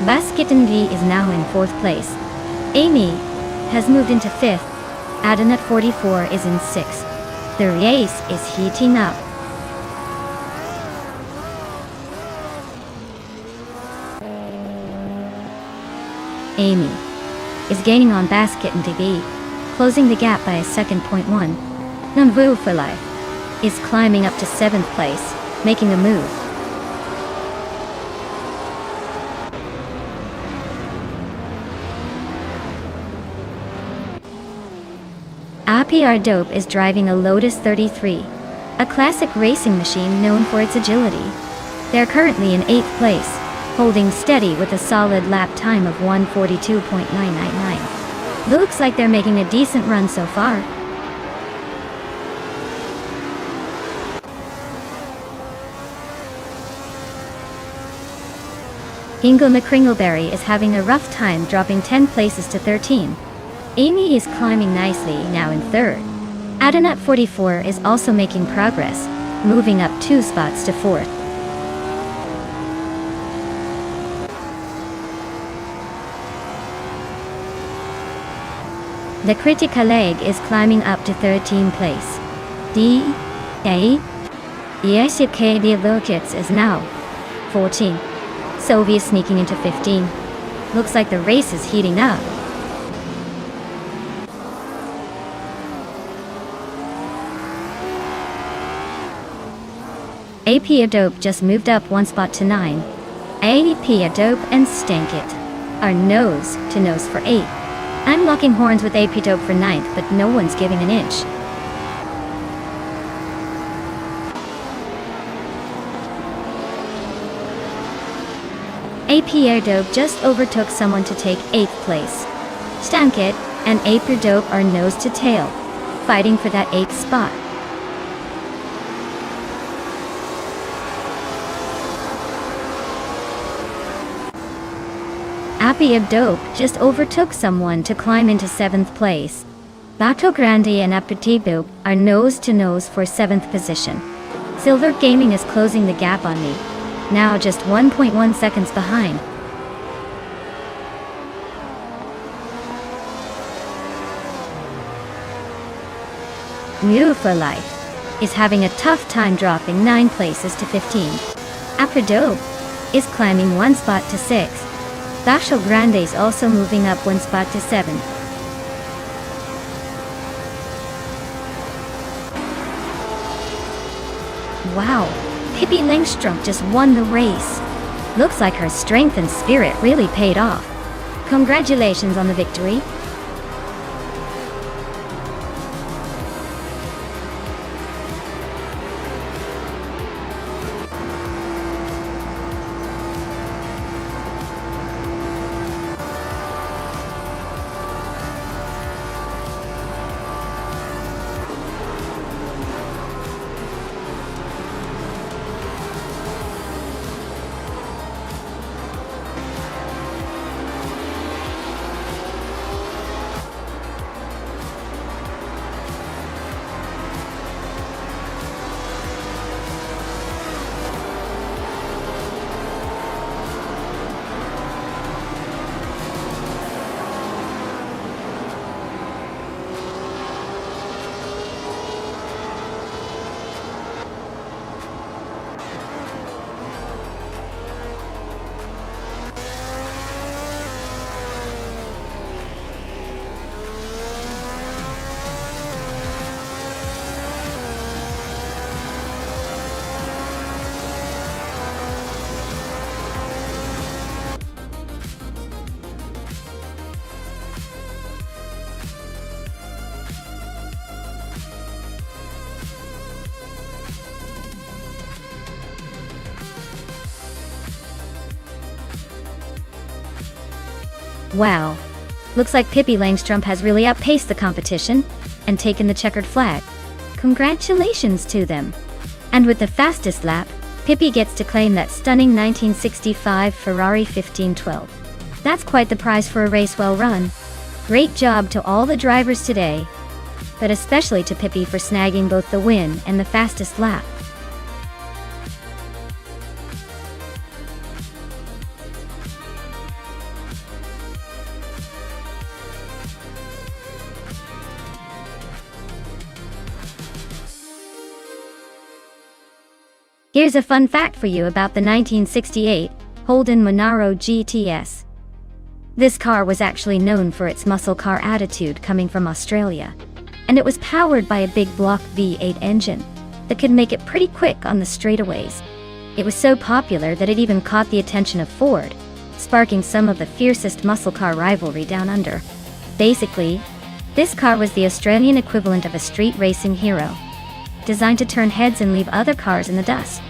Baskitentvi is now in 4th place. Amy has moved into 5th. Adonat 44 is in 6th. The race is heating up. Amy is gaining on Baskitentvi, closing the gap by a second. 1. Nufalife is climbing up to 7th place, making a move. Aprodope is driving a Lotus 33, a classic racing machine known for its agility. They're currently in 8th place, holding steady with a solid lap time of 1:42.999. Looks like they're making a decent run so far. Ingo McCringleberry is having a rough time, dropping 10 places to 13. Amy is climbing nicely, now in 3rd. Adanut44 is also making progress, moving up 2 spots to 4th. The Critica Leg is climbing up to 13th place. ESK Lokits is now 14. Sylvia sneaking into 15. Looks like the race is heating up. AP Adobe just moved up 1 spot to 9. AP Adobe and Stankit are nose to nose for 8. I'm locking horns with AP Adobe for 9th, but no one's giving an inch. AP Airdope just overtook someone to take 8th place. Stankit and AP Airdope are nose to tail, fighting for that 8th spot. AP Airdope just overtook someone to climb into 7th place. Bato Grande and Apetibo are nose to nose for 7th position. Silver Gaming is closing the gap on me, now just 1.1 seconds behind. Beautiful Life is having a tough time, dropping 9 places to 15. Aprido is climbing 1 spot to 6. Bato Grande is also moving up 1 spot to 7. Wow, Pippi Langstrom just won the race. Looks like her strength and spirit really paid off. Congratulations on the victory. Wow. Looks like Pippi Langstrom has really outpaced the competition and taken the checkered flag. Congratulations to them. And with the fastest lap, Pippi gets to claim that stunning 1965 Ferrari 1512. That's quite the prize for a race well run. Great job to all the drivers today, but especially to Pippi for snagging both the win and the fastest lap. Here's a fun fact for you about the 1968 Holden Monaro GTS. This car was actually known for its muscle car attitude, coming from Australia, and it was powered by a big block V8 engine that could make it pretty quick on the straightaways. It was so popular that it even caught the attention of Ford, sparking some of the fiercest muscle car rivalry down under. Basically, this car was the Australian equivalent of a street racing hero, designed to turn heads and leave other cars in the dust.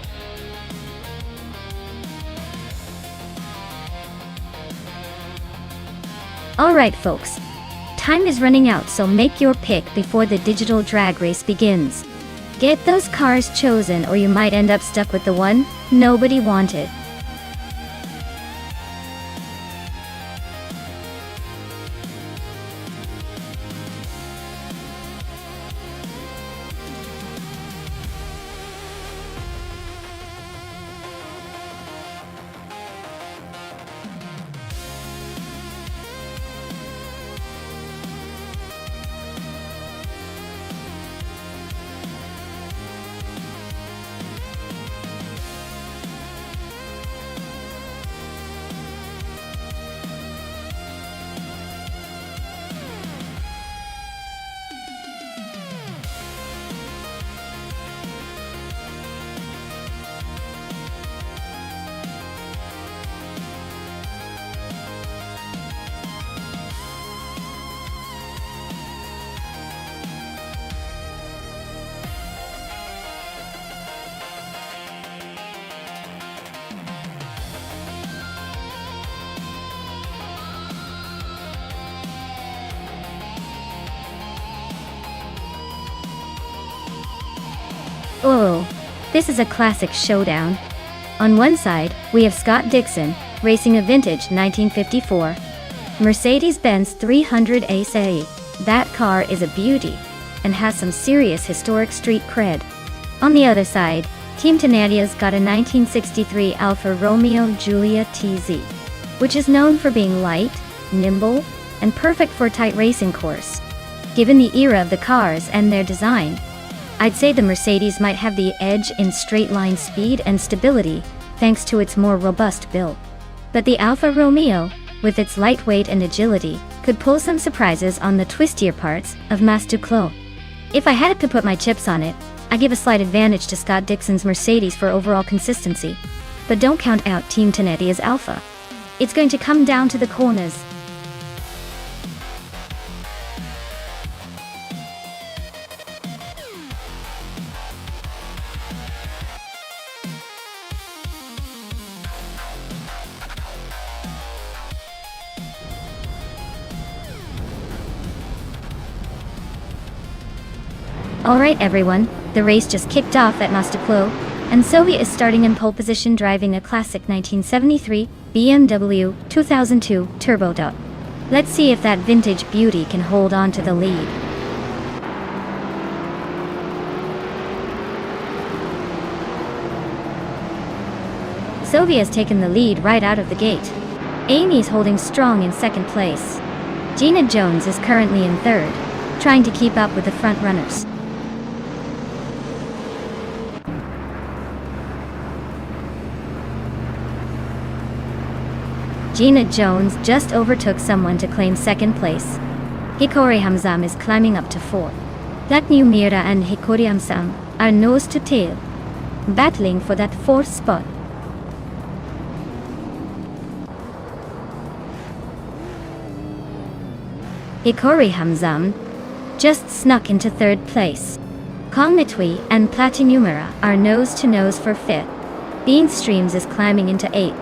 Alright folks, Time is running out, so make your pick before the digital drag race begins. Get those cars chosen or you might end up stuck with the one nobody wanted. Oh, this is a classic showdown. On one side, we have Scott Dixon, racing a vintage 1954 Mercedes-Benz 300 ACE. That car is a beauty, and has some serious historic street cred. On the other side, Team Teneria's got a 1963 Alfa Romeo Giulia TZ, which is known for being light, nimble, and perfect for a tight racing course. Given the era of the cars and their design, I'd say the Mercedes might have the edge in straight-line speed and stability, thanks to its more robust build. But the Alfa Romeo, with its lightweight and agility, could pull some surprises on the twistier parts of Mastuclo. If I had to put my chips on it, I give a slight advantage to Scott Dixon's Mercedes for overall consistency. But don't count out Team Teneria's Alfa. It's going to come down to the corners. Alright everyone, the race just kicked off at Mastuclo, and Sylvia is starting in pole position driving a classic 1973 BMW 2002 Turbo Dot. Let's see if that vintage beauty can hold on to the lead. Sylvia's taken the lead right out of the gate. Amy's holding strong in second place. Gina Jones is currently in third, trying to keep up with the front runners. Gina Jones just overtook someone to claim second place. Hikori Hamzam is climbing up to fourth. Latnu Mira and Hikori Hamzam are nose to tail, battling for that fourth spot. Hikori Hamzam just snuck into third place. Kalmitwi and Platinumera are nose to nose for fifth. Bean Streams is climbing into eighth.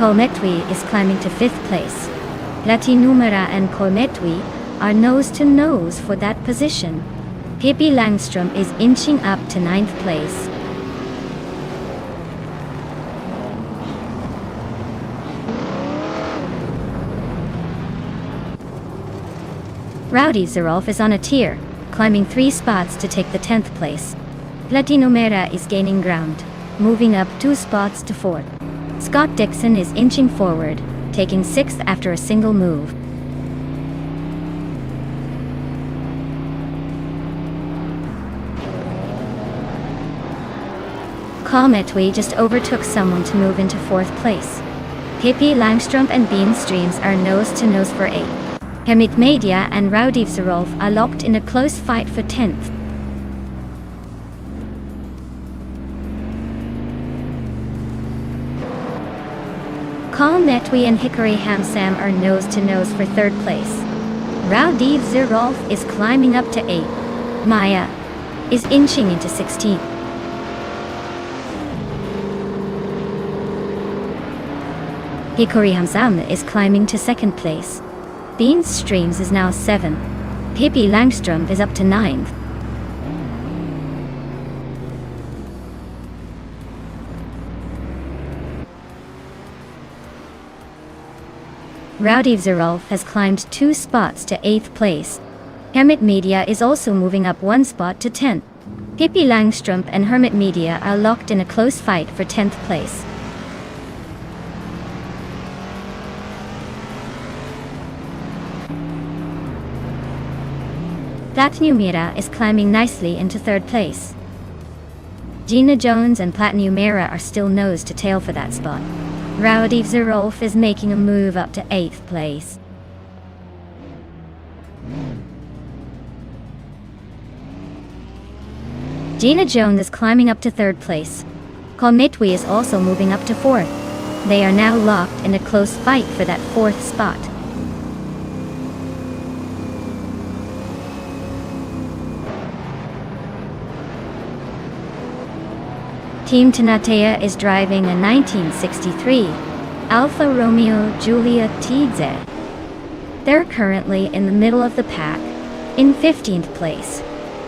Kolmetwi is climbing to fifth place. Latinumera and Kolmetwi are nose to nose for that position. Pippi Langstrom is inching up to ninth place. Rowdy Zerolf is on a tier, climbing 3 spots to take the 10th place. Latinumera is gaining ground, moving up 2 spots to 4th. Scott Dixon is inching forward, taking 6th after a single move. Kalmetwi just overtook someone to move into 4th place. Pippi Langstrom and Bean Streams are nose to nose for 8th. Hemit Media and Rowdy Zerolf are locked in a close fight for 10th. Kalmetwi and Hikori Hamzam are nose to nose for 3rd place. Rowdy Zerolf is climbing up to 8th. Maya is inching into 16th. Hikori Hamsam is climbing to 2nd place. Beans Streams is now 7th. Pippi Langström is up to 9th. Rowdy Zerolf has climbed 2 spots to 8th place. Hermit Media is also moving up 1 spot to 10th. Pippi Langström and Hermit Media are locked in a close fight for 10th place. Platnumera is climbing nicely into 3rd place. Gina Jones and Platnumera are still nose to tail for that spot. Rowdy Zerolf is making a move up to 8th place. Gina Jones is climbing up to 3rd place. Kolmetwi is also moving up to 4th. They are now locked in a close fight for that 4th spot. Team Tanatea is driving a 1963 Alfa Romeo Giulia Tidze. They're currently in the middle of the pack, in 15th place,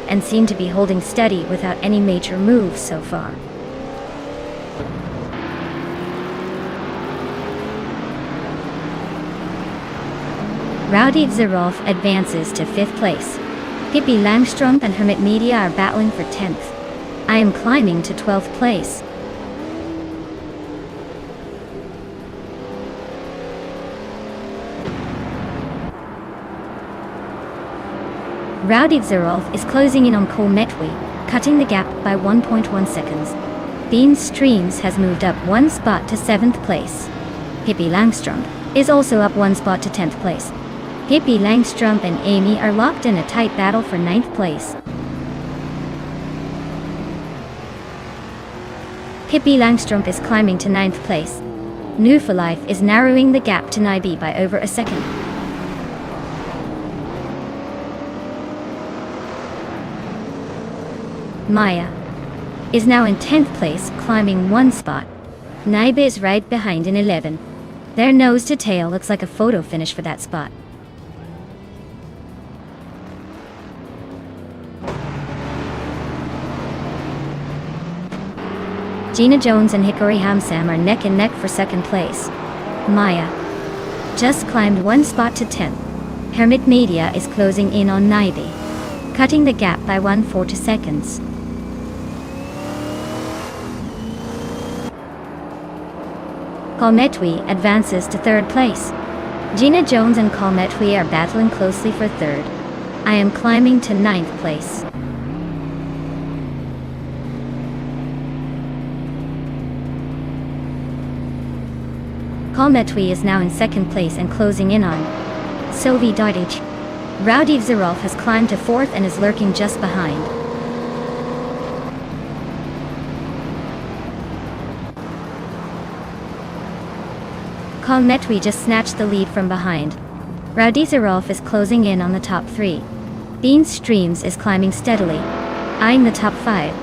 and seem to be holding steady without any major moves so far. Rowdy Zerolf advances to 5th place. Pippi Langström and Hermit Media are battling for 10th. I am climbing to 12th place. Rowdy Zerolf is closing in on Kolmetwi, cutting the gap by 1.1 seconds. Beans Streams has moved up 1 spot to 7th place. Pippi Langström is also up 1 spot to 10th place. Pippi Langström and Amy are locked in a tight battle for 9th place. Pippi Langström is climbing to 9th place. New for Life is narrowing the gap to Nibi by over a second. Maya is now in 10th place, climbing 1 spot. Nibe is right behind in 11th. Their nose to tail looks like a photo finish for that spot. Gina Jones and Hikori Hamsam are neck and neck for 2nd place. Maya just climbed 1 spot to 10th. Hermit Media is closing in on Nibe, cutting the gap by 1.42 seconds. Kolmetwi advances to 3rd place. Gina Jones and Kolmetwi are battling closely for 3rd. I am climbing to 9th place. Kolmetwi is now in 2nd place and closing in on Sylvie Dardich. Rowdy Zerolf has climbed to 4th and is lurking just behind. Kolmetwi just snatched the lead from behind. Rowdy Zerolf is closing in on the top 3. Beans Streams is climbing steadily, eyeing the top 5.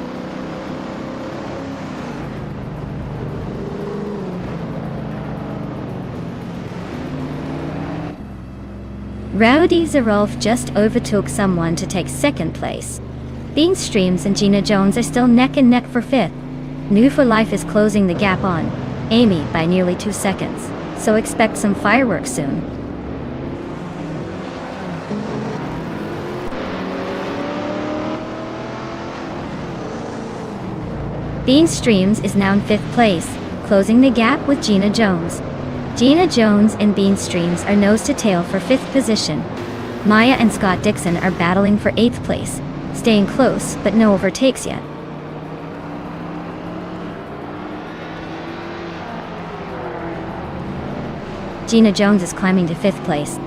Rowdy Zerolf just overtook someone to take 2nd place. Beans Streams and Gina Jones are still neck and neck for 5th. New for Life is closing the gap on Amy by nearly 2 seconds, so expect some fireworks soon. Beans Streams is now in 5th place, closing the gap with Gina Jones. Gina Jones and Beans Streams are nose to tail for 5th position. Maya and Scott Dixon are battling for 8th place, staying close but no overtakes yet. Gina Jones is climbing to 5th place.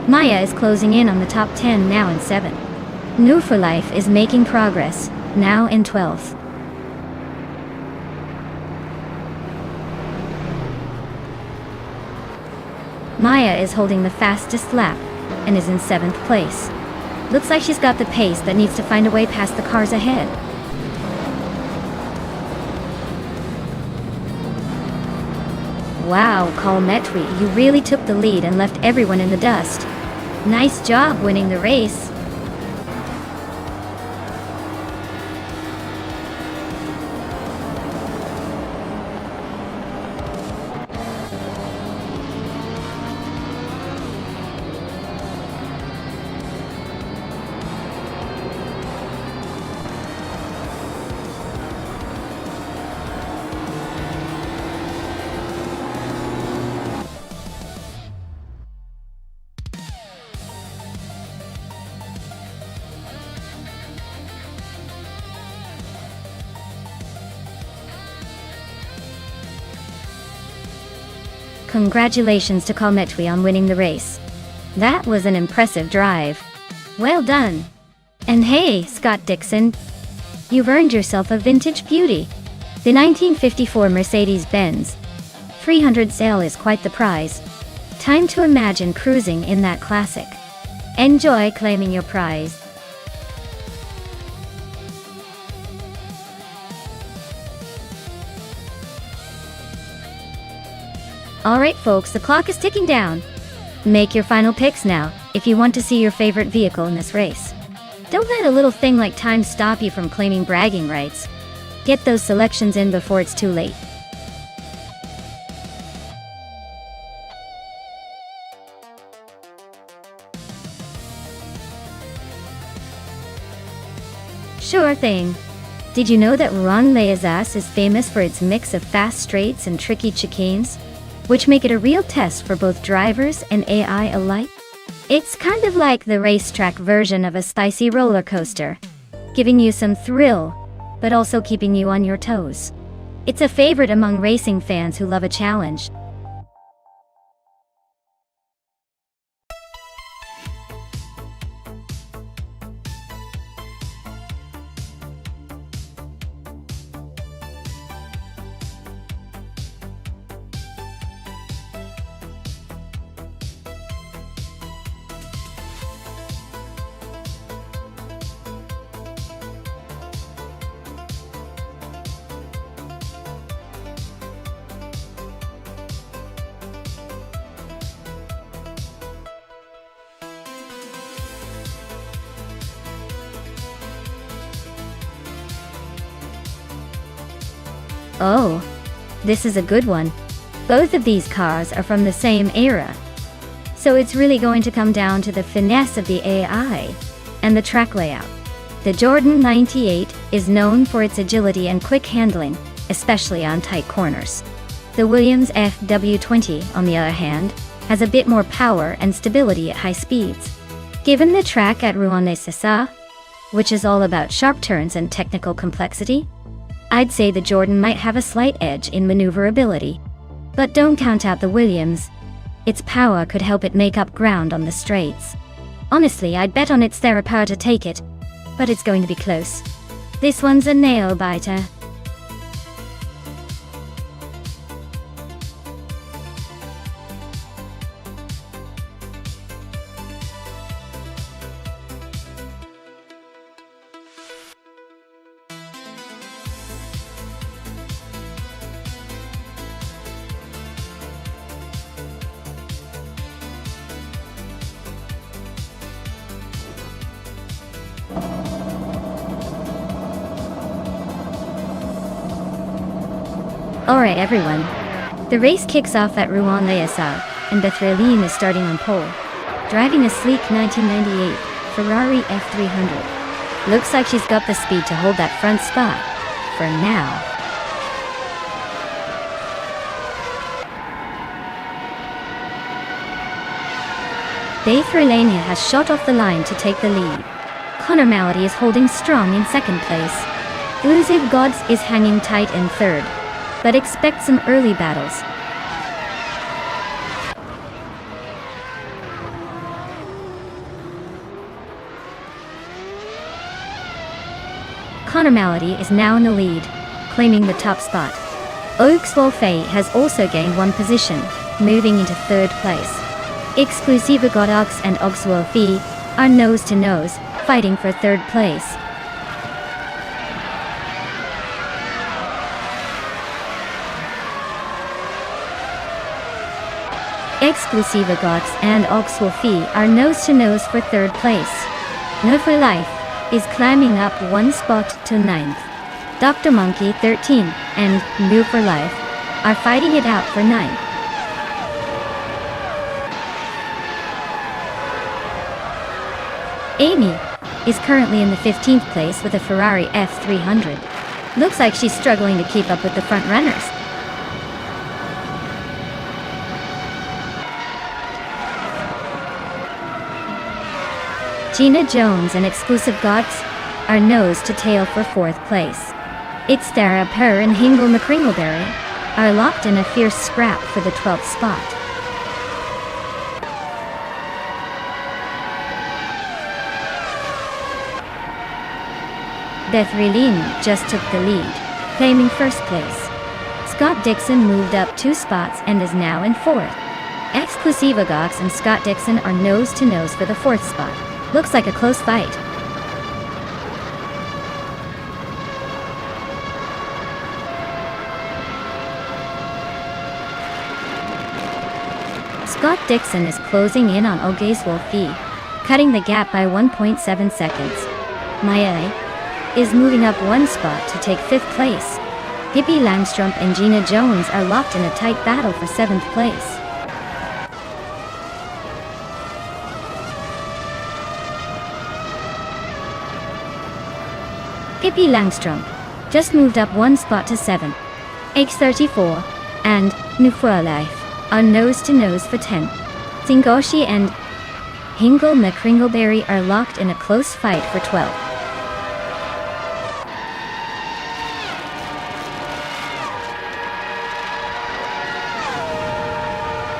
Maya is closing in on the top 10, now in 7th. New for Life is making progress, now in 12th. Maya is holding the fastest lap and is in 7th place. Looks like she's got the pace but needs to find a way past the cars ahead. Wow, Metwi, you really took the lead and left everyone in the dust. Nice job winning the race. Congratulations to Metwi on winning the race. That was an impressive drive. Well done. And hey, Scott Dixon, you've earned yourself a vintage beauty. The 1954 Mercedes-Benz 300 sale is quite the prize. Time to imagine cruising in that classic. Enjoy claiming your prize. Alright folks, the clock is ticking down. Make your final picks now, if you want to see your favorite vehicle in this race. Don't let a little thing like time stop you from claiming bragging rights. Get those selections in before it's too late. Sure thing. Did you know that Rouen-les-Alpes is famous for its mix of fast straights and tricky chicanes, which make it a real test for both drivers and AI alike? It's kind of like the racetrack version of a spicy roller coaster, giving you some thrill, but also keeping you on your toes. It's a favorite among racing fans who love a challenge. Oh, this is a good one. Both of these cars are from the same era. So it's really going to come down to the finesse of the AI and the track layout. The Jordan 98 is known for its agility and quick handling, especially on tight corners. The Williams FW20, on the other hand, has a bit more power and stability at high speeds. Given the track at Rouen-les-Alpes, which is all about sharp turns and technical complexity, I'd say the Jordan might have a slight edge in maneuverability. But don't count out the Williams. Its power could help it make up ground on the straights. Honestly, I'd bet on its power to take it, but it's going to be close. This one's a nail-biter. Alright everyone, the race kicks off at Rouen-les-Alpes, and Bethrelin is starting on pole, driving a sleek 1998 Ferrari F300. Looks like she's got the speed to hold that front spot, for now. Bethrelin has shot off the line to take the lead. Connor Malady is holding strong in second place. Elusive Gods is hanging tight in third, but expect some early battles. Connor Malady is now in the lead, claiming the top spot. Auxwell has also gained one position, moving into third place. Exclusive Godox and Auxwell are nose to nose, fighting for third place. Exclusive Gox and Oxwolfie are nose-to-nose for third place. No for Life is climbing up one spot to 9th. Dr. Monkey 13 and No for Life are fighting it out for 9th. Amy is currently in the 15th place with a Ferrari F300. Looks like she's struggling to keep up with the front runners. Gina Jones and Exclusive Gods are nose to tail for 4th place. It's Sarah Purr and Hingle McCringleberry are locked in a fierce scrap for the 12th spot. Beth Raylene just took the lead, claiming 1st place. Scott Dixon moved up 2 spots and is now in 4th. Exclusive Gox and Scott Dixon are nose-to-nose for the 4th spot. Looks like a close fight. Scott Dixon is closing in on Oxwolfie, cutting the gap by 1.7 seconds. Maya is moving up 1 spot to take 5th place. Hippie Langstrom and Gina Jones are locked in a tight battle for 7th place. Hippie Langstrom just moved up 1 spot to 7th. X34 and No for Life are nose-to-nose for 10th. Zingoshi and Hingle McCringleberry are locked in a close fight for 12th.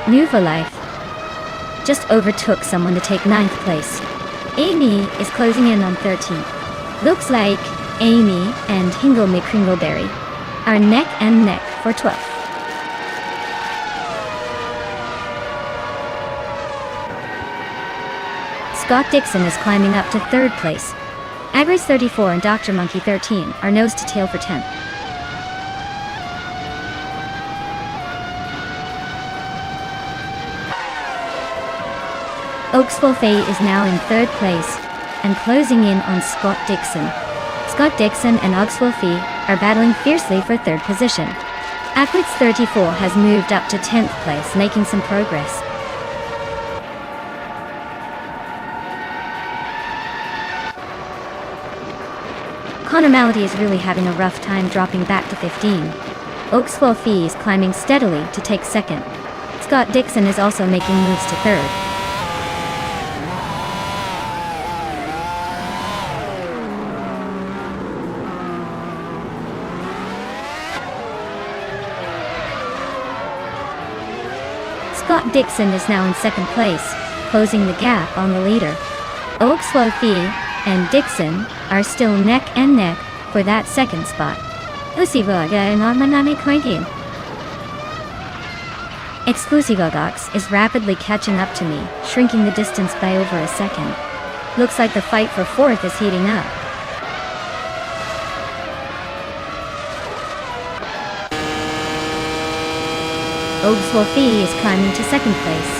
No for Life just overtook someone to take 9th place. Amy is closing in on 13th. Looks like Amy and Hingle McCringleberry are neck and neck for 12th. Scott Dixon is climbing up to 3rd place. Agris 34 and Dr. Monkey 13 are nose to tail for 10th. Oxwolfie is now in 3rd place and closing in on Scott Dixon. Scott Dixon and Oxwolfie are battling fiercely for 3rd position. Agris 34 has moved up to 10th place, making some progress. Connor Malady is really having a rough time dropping back to 15. Oxwolfie is climbing steadily to take 2nd. Scott Dixon is also making moves to 3rd. Scott Dixon is now in 2nd place, closing the gap on the leader. Oxwolfie and Dixon are still neck and neck for that 2nd spot. Exclusive Gox is rapidly catching up to me, shrinking the distance by over a second. Looks like the fight for 4th is heating up. Oxwolfie is climbing to 2nd place.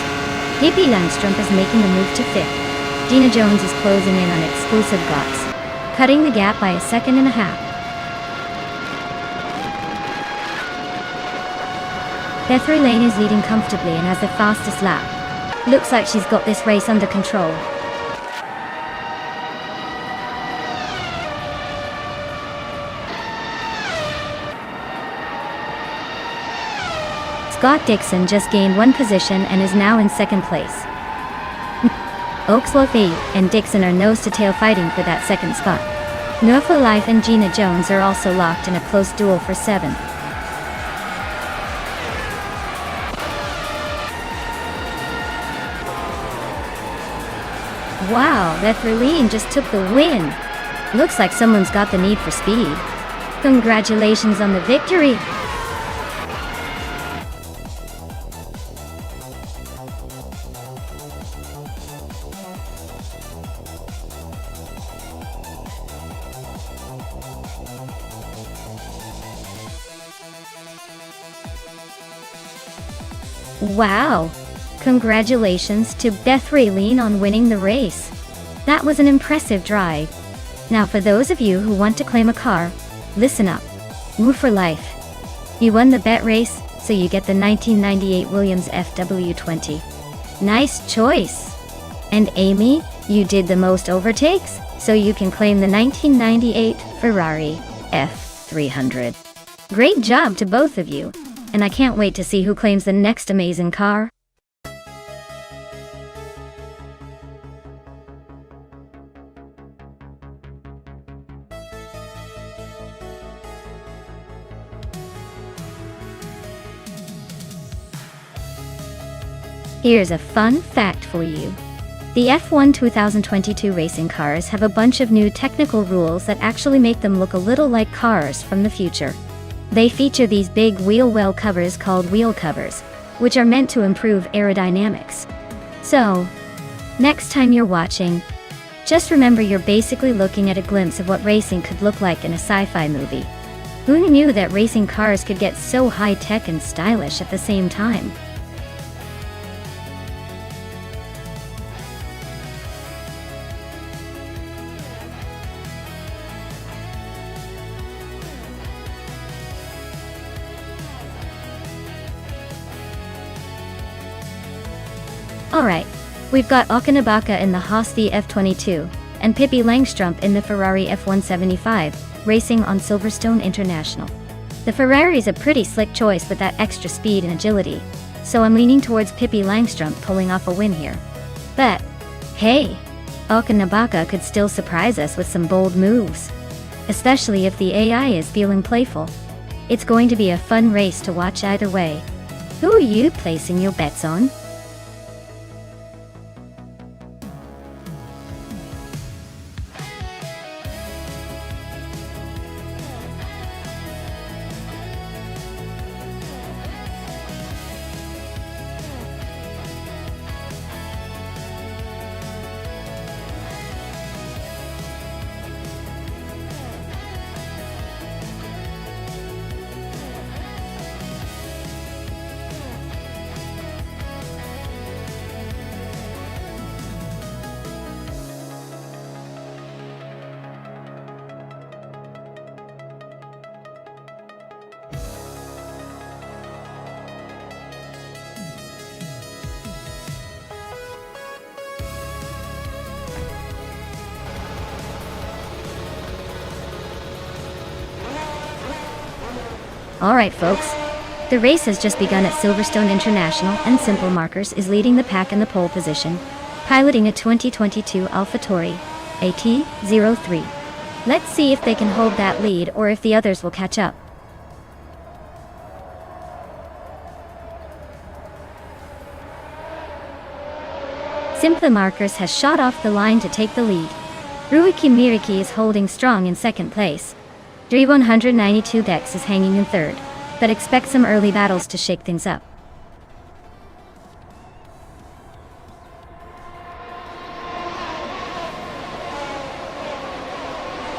Hippie Langstrom is making a move to 5th. Gina Jones is closing in on Exclusive Gox, cutting the gap by 1.5 seconds. Beth Raylene is leading comfortably and has the fastest lap. Looks like she's got this race under control. Scott Dixon just gained 1 position and is now in 2nd place. Oxwolfie and Dixon are nose-to-tail fighting for that 2nd spot. No for Life and Gina Jones are also locked in a close duel for 7th. Wow, Beth Raylene just took the win. Looks like someone's got the need for speed. Congratulations on the victory! Wow! Congratulations to Beth Raylene on winning the race. That was an impressive drive. Now for those of you who want to claim a car, listen up. Woo for life. You won the bet race, so you get the 1998 Williams FW20. Nice choice. And Amy, you did the most overtakes, so you can claim the 1998 Ferrari F300. Great job to both of you, and I can't wait to see who claims the next amazing car. Here's a fun fact for you. The F1 2022 racing cars have a bunch of new technical rules that actually make them look a little like cars from the future. They feature these big wheel well covers called wheel covers, which are meant to improve aerodynamics. So, next time you're watching, just remember you're basically looking at a glimpse of what racing could look like in a sci-fi movie. Who knew that racing cars could get so high-tech and stylish at the same time? Alright, we've got Okanabaka in the Haas the F22, and Pippi Langstrup in the Ferrari F175, racing on Silverstone International. The Ferrari's a pretty slick choice with that extra speed and agility, so I'm leaning towards Pippi Langstrup pulling off a win here. But, hey, Okanabaka could still surprise us with some bold moves. Especially if the AI is feeling playful. It's going to be a fun race to watch either way. Who are you placing your bets on? Alright folks, the race has just begun at Silverstone International and Simple Markers is leading the pack in the pole position, piloting a 2022 AlphaTauri AT03. Let's see if they can hold that lead or if the others will catch up. Simple Markers has shot off the line to take the lead. Ruiki Miriki is holding strong in second place. Dre192 Dex is hanging in third, but expect some early battles to shake things up.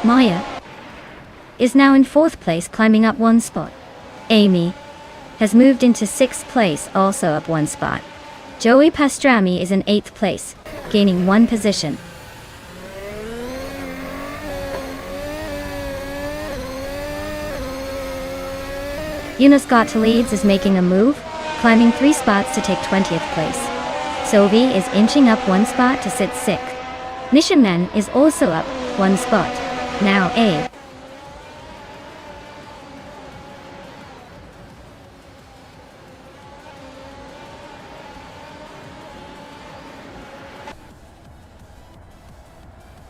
Maya is now in fourth place, climbing up one spot. Amy has moved into sixth place, also up one spot. Joey Pastrami is in eighth place, gaining one position. Yunus Gottlieb is making a move, climbing 3 spots to take 20th place. Sovi is inching up 1 spot to sit 6th. Nishimen is also up 1 spot, now 8th.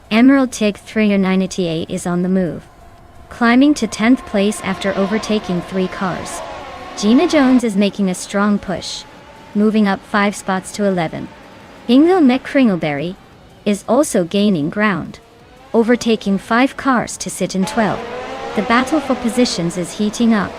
Emerald Tig 398 is on the move, climbing to 10th place after overtaking 3 cars. Gina Jones is making a strong push, moving up 5 spots to 11. Ingvild McCringleberry is also gaining ground, overtaking 5 cars to sit in 12. The battle for positions is heating up.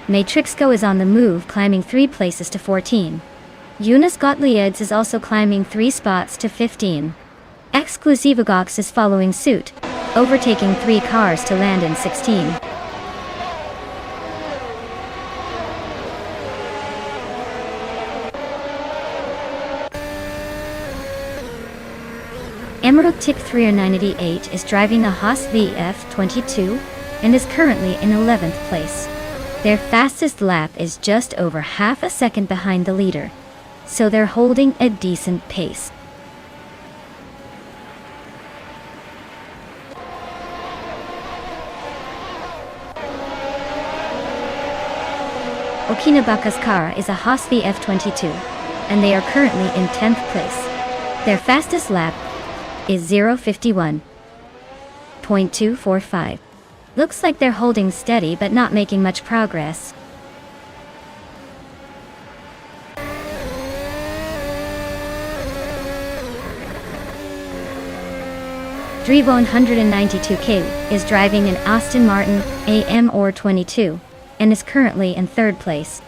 Matrixco is on the move, climbing 3 places to 14. Yunus Gottlieb is also climbing 3 spots to 15. Exclusivogox is following suit, overtaking 3 cars to land in 16. Emerald Tick 398 is driving a Haas VF22 and is currently in 11th place. Their fastest lap is just over half a second behind the leader, so they're holding a decent pace. Okinabaka's car is a Haas VF22, and they are currently in 10th place. Their fastest lap is 0:51.245. Looks like they're holding steady but not making much progress. Drivo 192K is driving an Aston Martin AM22 and is currently in 3rd place.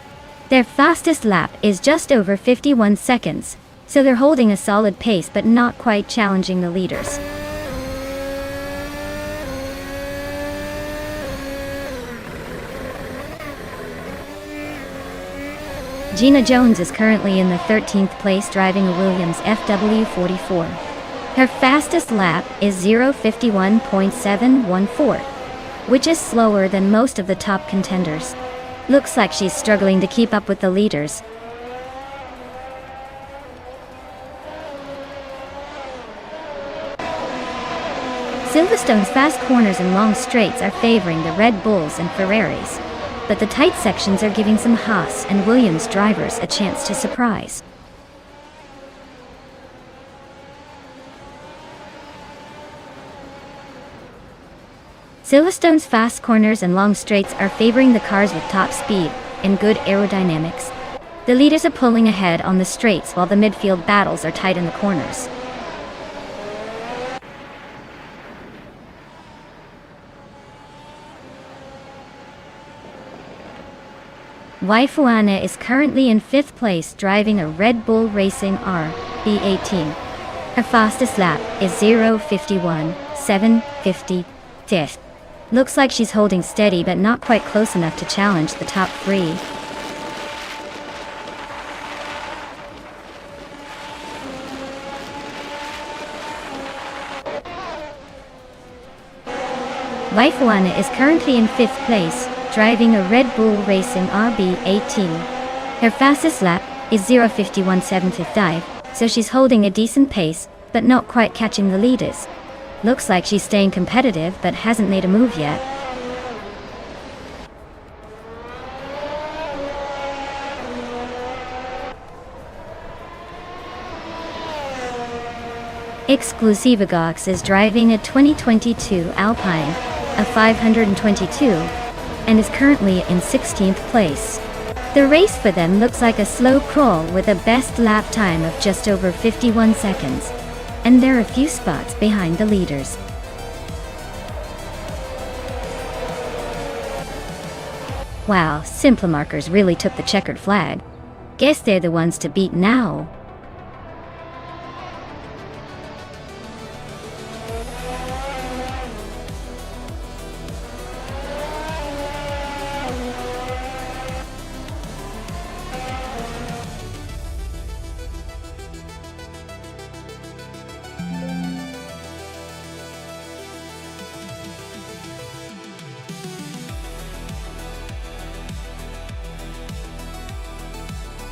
Their fastest lap is just over 51 seconds, so they're holding a solid pace but not quite challenging the leaders. Gina Jones is currently in the 13th place driving a Williams FW44. Her fastest lap is 0:51.714, which is slower than most of the top contenders. Looks like she's struggling to keep up with the leaders. Silverstone's fast corners and long straights are favoring the Red Bulls and Ferraris, but the tight sections are giving some Haas and Williams drivers a chance to surprise. Silverstone's fast corners and long straights are favoring the cars with top speed and good aerodynamics. The leaders are pulling ahead on the straights while the midfield battles are tight in the corners. Waifuana is currently in 5th place driving a Red Bull Racing RB18. Her fastest lap is 0:51.750. Looks like she's holding steady but not quite close enough to challenge the top 3. Waifuana is currently in 5th place, driving a Red Bull Racing RB18. Her fastest lap is 0:51.755, so she's holding a decent pace, but not quite catching the leaders. Looks like she's staying competitive but hasn't made a move yet. Exclusivagox is driving a 2022 Alpine, a 522, and is currently in 16th place. The race for them looks like a slow crawl with a best lap time of just over 51 seconds, and they're a few spots behind the leaders. Wow, Simple Markers really took the checkered flag. Guess they're the ones to beat now.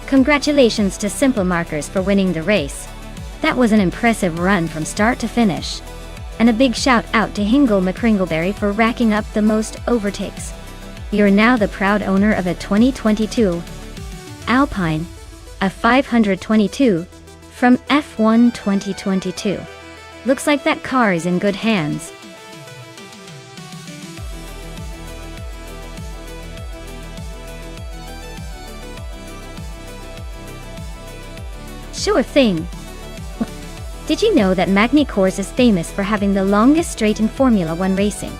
Congratulations to Simple Markers for winning the race. That was an impressive run from start to finish. And a big shout out to Hingle McCringleberry for racking up the most overtakes. You're now the proud owner of a 2022 Alpine, a 522 from F1 2022. Looks like that car is in good hands. Sure thing. Did you know that Magny Course is famous for having the longest straight in Formula One racing?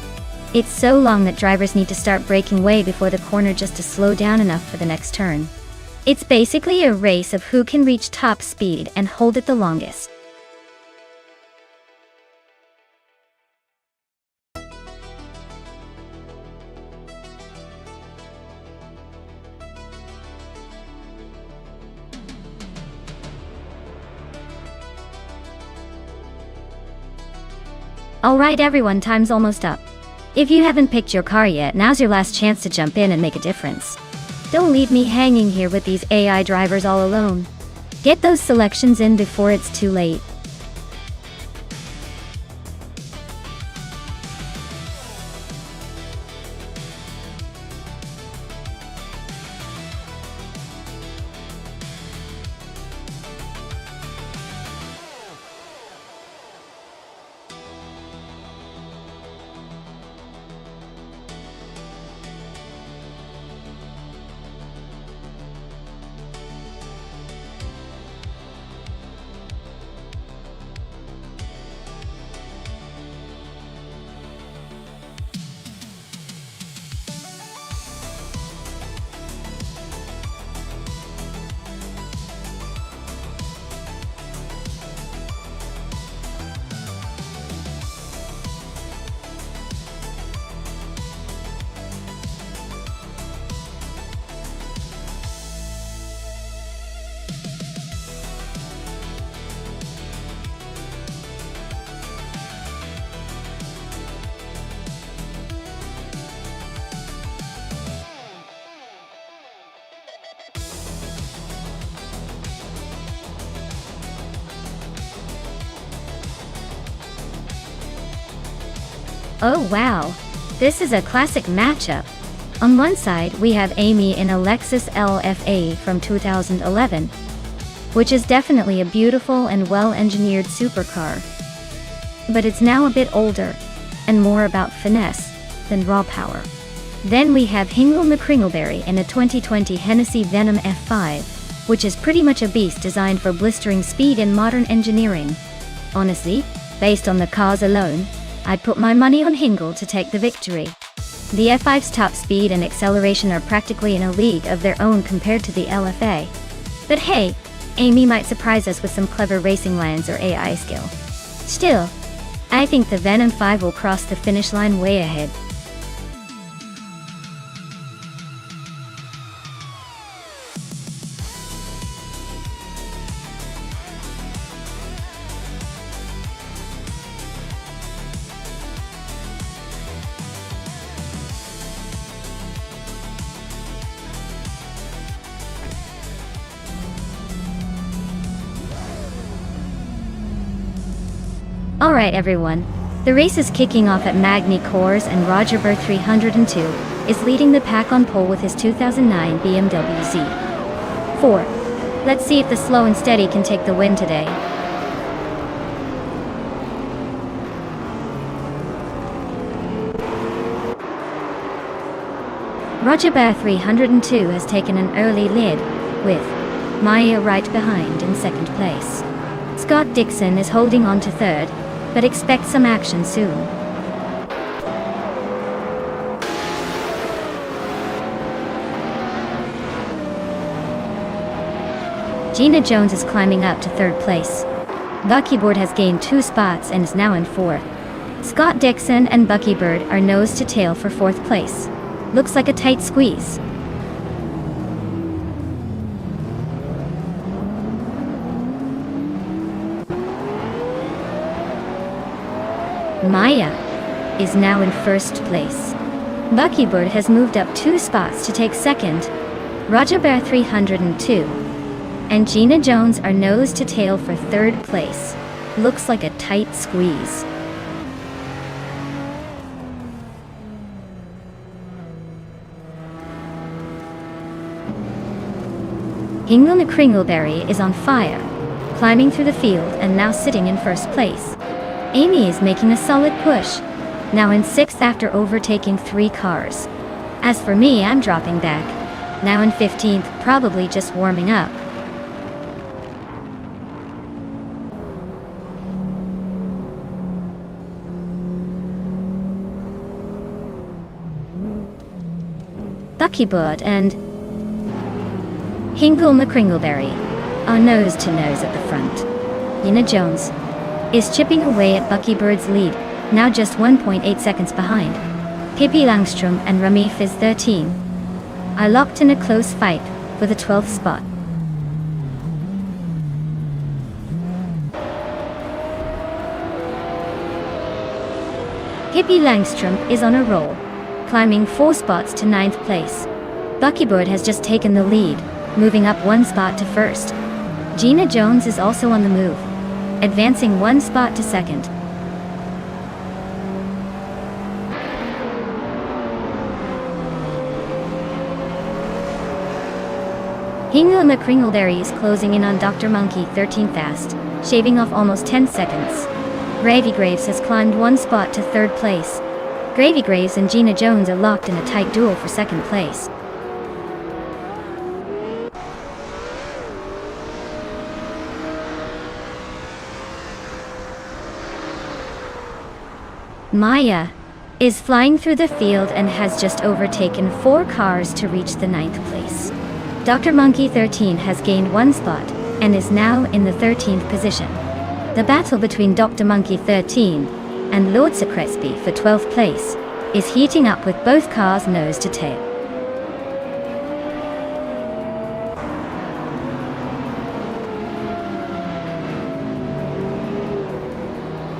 It's so long that drivers need to start braking way before the corner just to slow down enough for the next turn. It's basically a race of who can reach top speed and hold it the longest. Alright everyone, time's almost up. If you haven't picked your car yet, now's your last chance to jump in and make a difference. Don't leave me hanging here with these AI drivers all alone. Get those selections in before it's too late. Oh wow, this is a classic matchup. On one side we have Amy in a Lexus LFA from 2011, which is definitely a beautiful and well-engineered supercar. But it's now a bit older, and more about finesse than raw power. Then we have Hingle McCringleberry in a 2020 Hennessy Venom F5, which is pretty much a beast designed for blistering speed and modern engineering. Honestly, based on the cars alone, I'd put my money on Hingle to take the victory. The F5's top speed and acceleration are practically in a league of their own compared to the LFA. But hey, Amy might surprise us with some clever racing lines or AI skill. Still, I think the Venom 5 will cross the finish line way ahead. Alright everyone, the race is kicking off at Magny Cours and Roger Burr 302 is leading the pack on pole with his 2009 BMW Z4. Let's see if the slow and steady can take the win today. Roger Burr 302 has taken an early lead, with Maya right behind in second place. Scott Dixon is holding on to third, but expect some action soon. Gina Jones is climbing up to third place. Buckybird has gained 2 spots and is now in fourth. Scott Dixon and Buckybird are nose to tail for fourth place. Looks like a tight squeeze. Maya is now in first place. Buckybird has moved up 2 spots to take second. Roger Bear 302 and Gina Jones are nose to tail for third place. Looks like a tight squeeze. Hingle McCringleberry is on fire, climbing through the field and now sitting in first place. Amy is making a solid push, now in 6th after overtaking 3 cars. As for me, I'm dropping back, now in 15th, probably just warming up. Buckybird and Hingle McCringleberry are nose to nose at the front. Gina Jones is chipping away at Buckybird's lead, now just 1.8 seconds behind. Pippi Langstrom and Ramif is 13. Are locked in a close fight for the 12th spot. Hippie Langstrom is on a roll, climbing 4 spots to 9th place. Buckybird has just taken the lead, moving up 1 spot to 1st. Gina Jones is also on the move, advancing 1 spot to 2nd. Hingle McCringleberry is closing in on Dr. Monkey 13 fast, shaving off almost 10 seconds. Gravy Graves has climbed 1 spot to 3rd place. Gravy Graves and Gina Jones are locked in a tight duel for 2nd place. Maya is flying through the field and has just overtaken 4 cars to reach the 9th place. Dr. Monkey 13 has gained 1 spot and is now in the 13th position. The battle between Dr. Monkey 13 and Lord Secresby for 12th place is heating up with both cars nose to tail.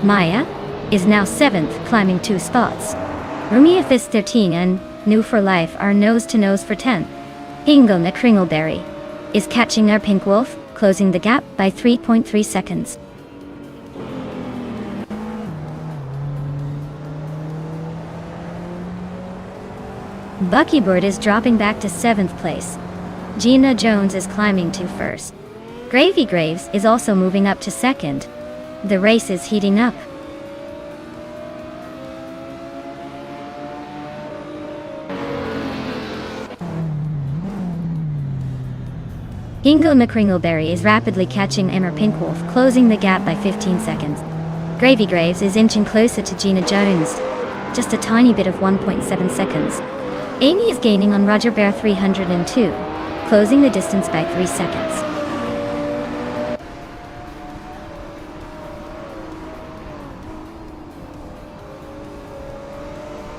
Maya is now 7th, climbing 2 spots. Rumia Fist 13 and New for Life are nose to nose for 10th. Hingle McCringleberry is catching our Pink Wolf, closing the gap by 3.3 seconds. Buckybird is dropping back to 7th place. Gina Jones is climbing to 1st. Gravy Graves is also moving up to 2nd. The race is heating up. Hingle McCringleberry is rapidly catching Emmer Pinkwolf, closing the gap by 15 seconds. Gravy Graves is inching closer to Gina Jones, just a tiny bit of 1.7 seconds. Amy is gaining on Roger Bear 302, closing the distance by 3 seconds.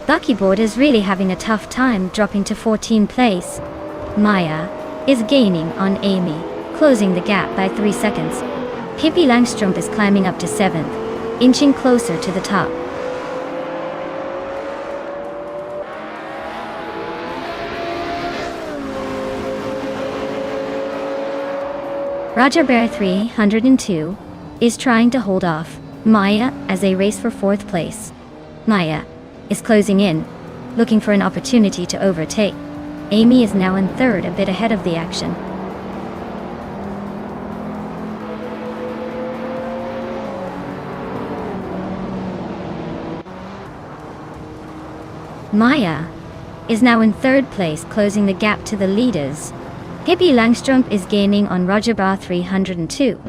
Buckybird is really having a tough time, dropping to 14th place. Maya is gaining on Amy, closing the gap by 3 seconds. Hippie Langstrom is climbing up to 7th, inching closer to the top. Roger Bear 302 is trying to hold off Maya as they race for 4th place. Maya is closing in, looking for an opportunity to overtake. Amy is now in 3rd, a bit ahead of the action. Maya is now in 3rd place, closing the gap to the leaders. Hippie Langstrom is gaining on Roger Bar 302,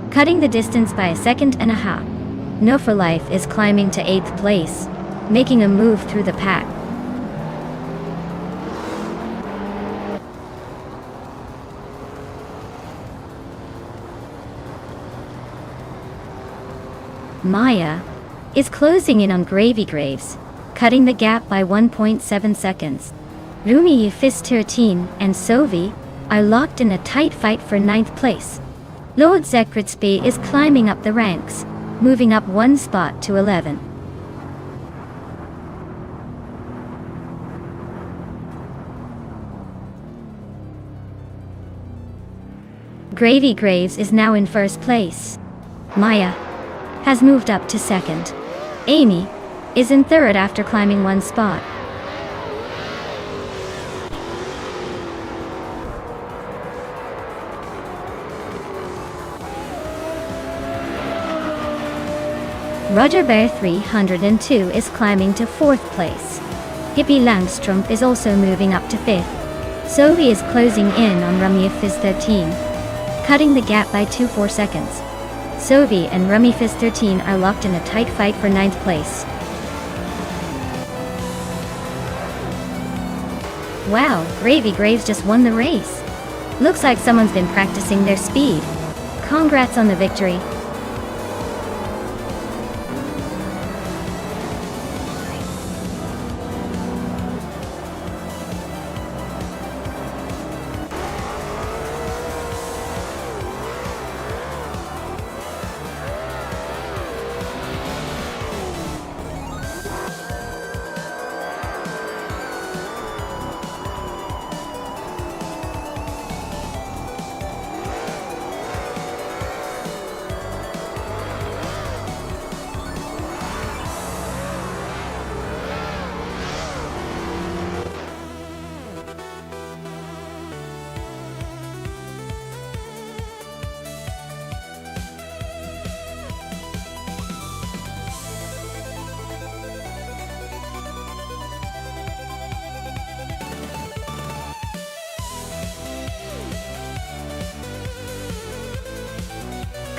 cutting the distance by 1.5 seconds. No for Life is climbing to 8th place, making a move through the pack. Maya is closing in on Gravy Graves, cutting the gap by 1.7 seconds. Rumi Fist 13 and Sovi are locked in a tight fight for 9th place. Lord Secretsby is climbing up the ranks, moving up 1 spot to 11. Gravy Graves is now in 1st place. Maya has moved up to 2nd. Amy is in 3rd after climbing 1 spot. Roger Bear 302 is climbing to 4th place. Hippie Langstrom is also moving up to 5th. Sovi is closing in on Rummy Fizz 13, cutting the gap by 2.4 seconds. Sovi and Rummy Fizz 13 are locked in a tight fight for 9th place. Wow, Gravy Graves just won the race. Looks like someone's been practicing their speed. Congrats on the victory.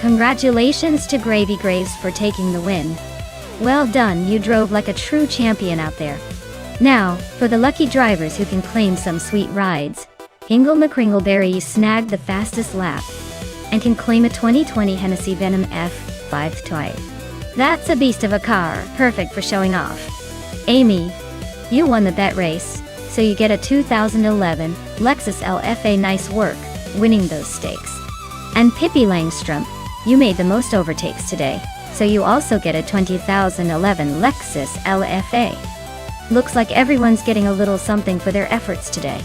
Congratulations to Gravy Graves for taking the win. Well done, you drove like a true champion out there. Now, for the lucky drivers who can claim some sweet rides, Hingle McCringleberry snagged the fastest lap and can claim a 2020 Hennessy Venom F5 toy. That's a beast of a car, perfect for showing off. Amy, you won the bet race, so you get a 2011 Lexus LFA. Nice work, winning those stakes. And Pippi Langstrom, you made the most overtakes today, so you also get a 2011 Lexus LFA. Looks like everyone's getting a little something for their efforts today.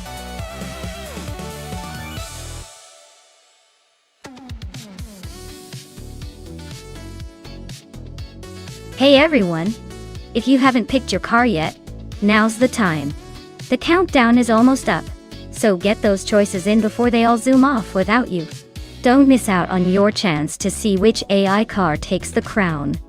Hey everyone! If you haven't picked your car yet, now's the time. The countdown is almost up, so get those choices in before they all zoom off without you. Don't miss out on your chance to see which AI car takes the crown.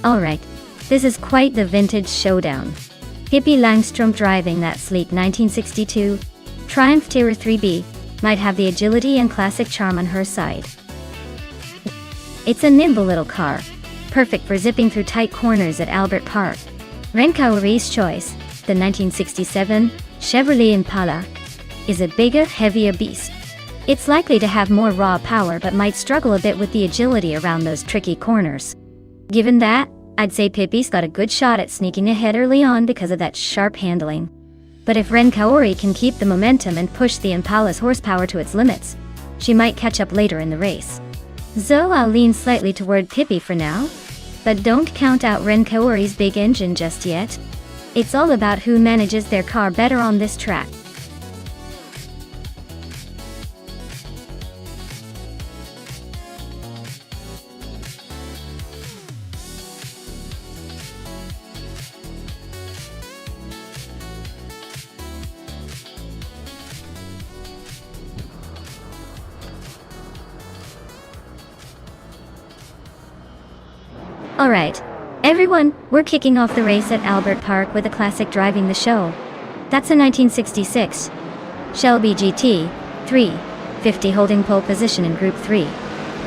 Alright, this is quite the vintage showdown. Pippi Langstrom driving that sleek 1962 Triumph Tier 3B might have the agility and classic charm on her side. It's a nimble little car, perfect for zipping through tight corners at Albert Park. Ren Kaori's choice, the 1967 Chevrolet Impala, is a bigger, heavier beast. It's likely to have more raw power but might struggle a bit with the agility around those tricky corners. Given that, I'd say Pippi's got a good shot at sneaking ahead early on because of that sharp handling. But if Ren Kaori can keep the momentum and push the Impala's horsepower to its limits, she might catch up later in the race. So I'll lean slightly toward Pippi for now, but don't count out Ren Kaori's big engine just yet. It's all about who manages their car better on this track. Alright, everyone, we're kicking off the race at Albert Park with a classic driving the show. That's a 1966 Shelby GT 350 holding pole position in Group 3.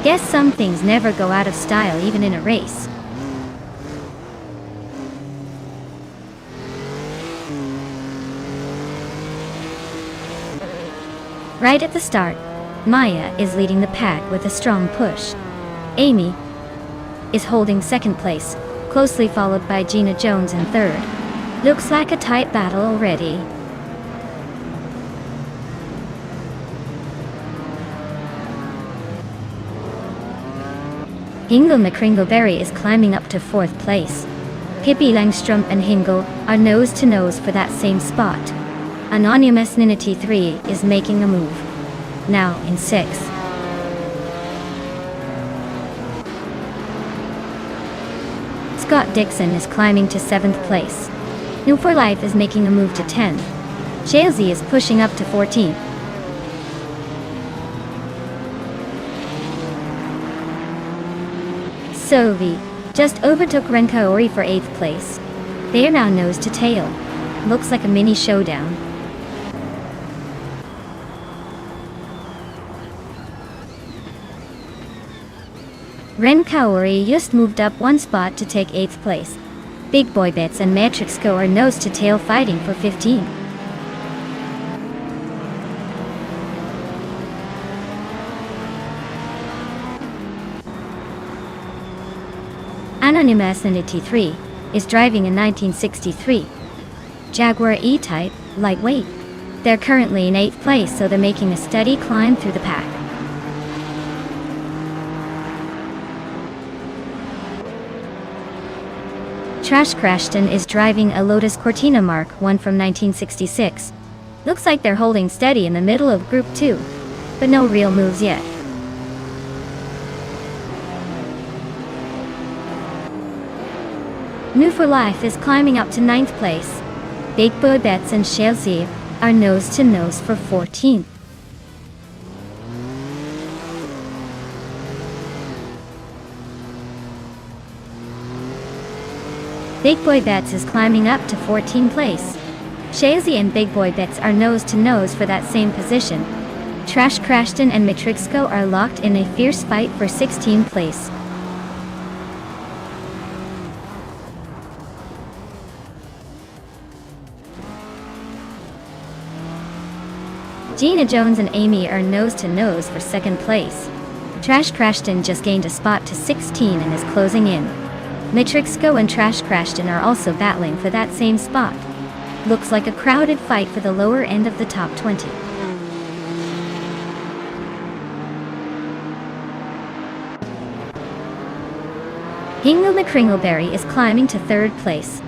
Guess some things never go out of style even in a race. Right at the start, Maya is leading the pack with a strong push. Amy is holding second place, closely followed by Gina Jones in third. Looks like a tight battle already. Hingle McCringleberry is climbing up to fourth place. Pippi Langstrom and Hingle are nose to nose for that same spot. Anonymous Nina T3 is making a move. Now in sixth. Scott Dixon is climbing to 7th place. New for Life is making a move to 10th. Chelsea is pushing up to 14th. Sovi just overtook Ren Kaori for 8th place. They are now nose to tail. Looks like a mini showdown. Ren Kaori just moved up one spot to take 8th place. Big Boy Bits and Matrix Go are nose to tail fighting for 15. Anonymous Ninity 3 is driving a 1963 Jaguar E-Type lightweight. They're currently in 8th place, so they're making a steady climb through the pack. Trash Crashton is driving a Lotus Cortina Mark 1 from 1966. Looks like they're holding steady in the middle of Group 2, but no real moves yet. New for Life is climbing up to 9th place. Big Boy Bets and Chelsea are nose to nose for 14th. Big Boy Bets is climbing up to 14th place. Chelsea and Big Boy Bets are nose to nose for that same position. Trash Crashton and Matrixco are locked in a fierce fight for 16th place. Gina Jones and Amy are nose to nose for 2nd place. Trash Crashton just gained a spot to 16 and is closing in. Matrixco and Trash Crashton are also battling for that same spot. Looks like a crowded fight for the lower end of the top 20. Hingle McCringleberry is climbing to 3rd place.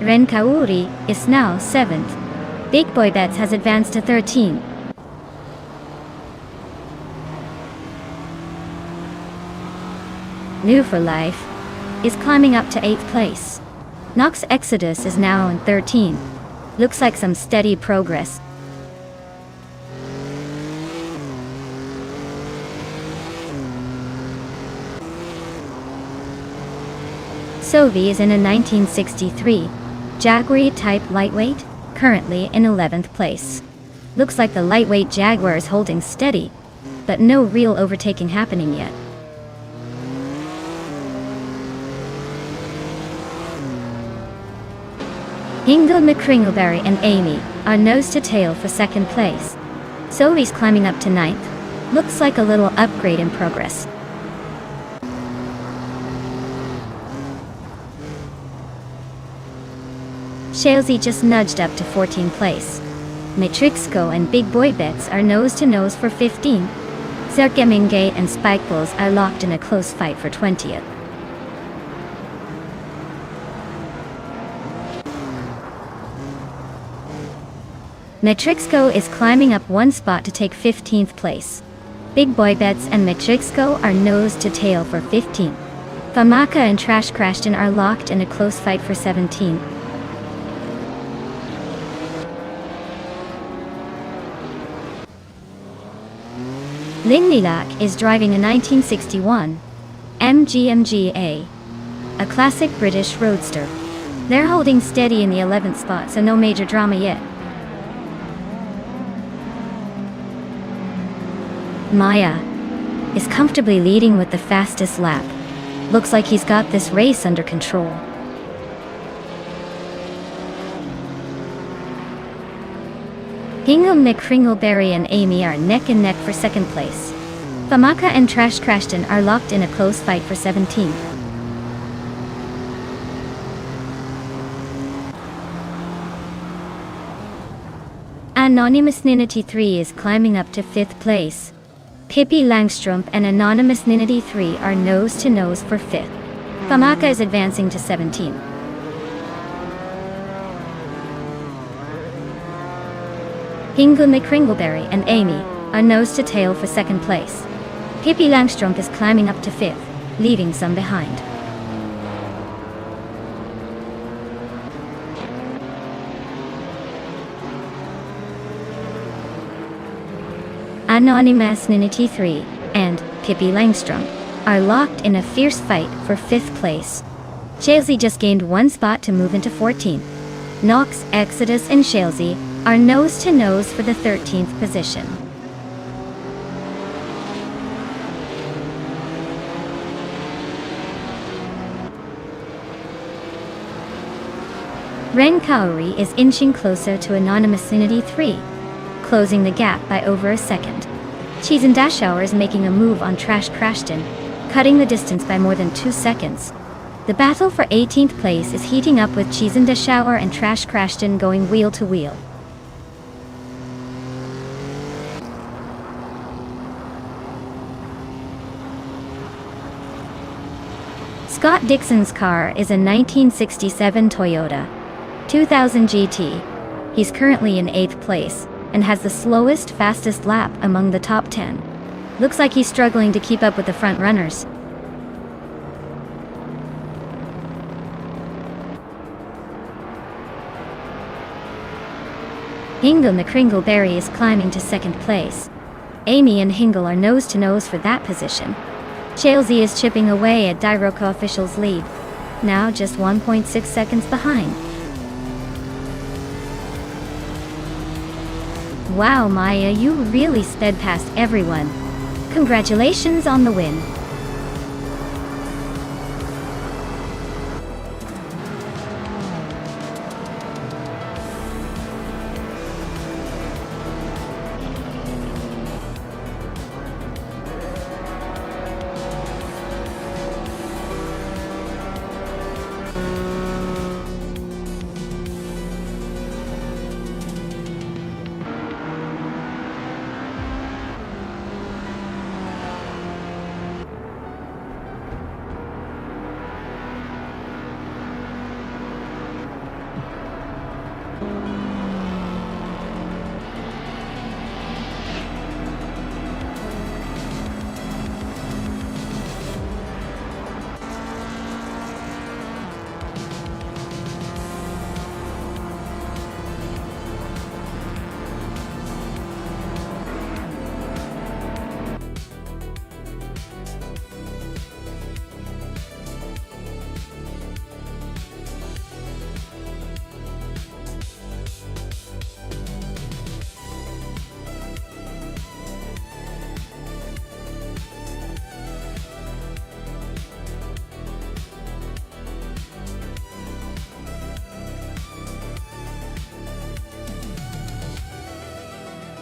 Ren Kaori is now 7th. Big Boy Bets has advanced to 13. New for Life is climbing up to 8th place. Nox Exodus is now in 13. Looks like some steady progress. Sovi is in a 1963 Jaguar type lightweight, currently in 11th place. Looks like the lightweight Jaguar is holding steady, but no real overtaking happening yet. Hingle McCringleberry and Amy are nose to tail for 2nd place. Sovi's climbing up to 9th. Looks like a little upgrade in progress. Chelsea just nudged up to 14th place. Matrixco and Big Boy Bets are nose to nose for 15. Zergemingay and Spikeballs are locked in a close fight for 20th. Matrixco is climbing up one spot to take 15th place. Big Boy Bets and Matrixco are nose to tail for 15th. Famaka and Trash Crashton are locked in a close fight for 17th. Ling Lilac is driving a 1961 MGMGA, a classic British roadster. They're holding steady in the 11th spot, so no major drama yet. Maya is comfortably leading with the fastest lap. Looks like he's got this race under control. Hingle McCringleberry and Amy are neck and neck for 2nd place. Famaka and Trash Crashton are locked in a close fight for 17th. Anonymous Ninity 3 is climbing up to 5th place. Pippi Langstrumpf and Anonymous Ninity 3 are nose to nose for 5th. Famaka is advancing to 17th. Hingle McCringleberry and Amy are nose to tail for 2nd place. Pippi Langstrumpf is climbing up to 5th, leaving some behind. Anonymous Ninity 3 and Pippi Langstrumpf are locked in a fierce fight for 5th place. Chelsea just gained one spot to move into 14th. Nox, Exodus and Chelsea are nose to nose for the 13th position. Ren Kaori is inching closer to Anonymous 3, closing the gap by over a second. Cheese and Dashauer is making a move on Trash Crashton, cutting the distance by more than 2 seconds. The battle for 18th place is heating up with Cheese and Dashauer and Trash Crashton going wheel to wheel. Scott Dixon's car is a 1967 Toyota 2000 GT. He's currently in 8th place and has the slowest, fastest lap among the top 10. Looks like he's struggling to keep up with the front runners. Hingle McCringleberry is climbing to 2nd place. Amy and Hingle are nose to nose for that position. Chalesy is chipping away at Dairoka officials' lead, now just 1.6 seconds behind. Wow, Maya, you really sped past everyone. Congratulations on the win.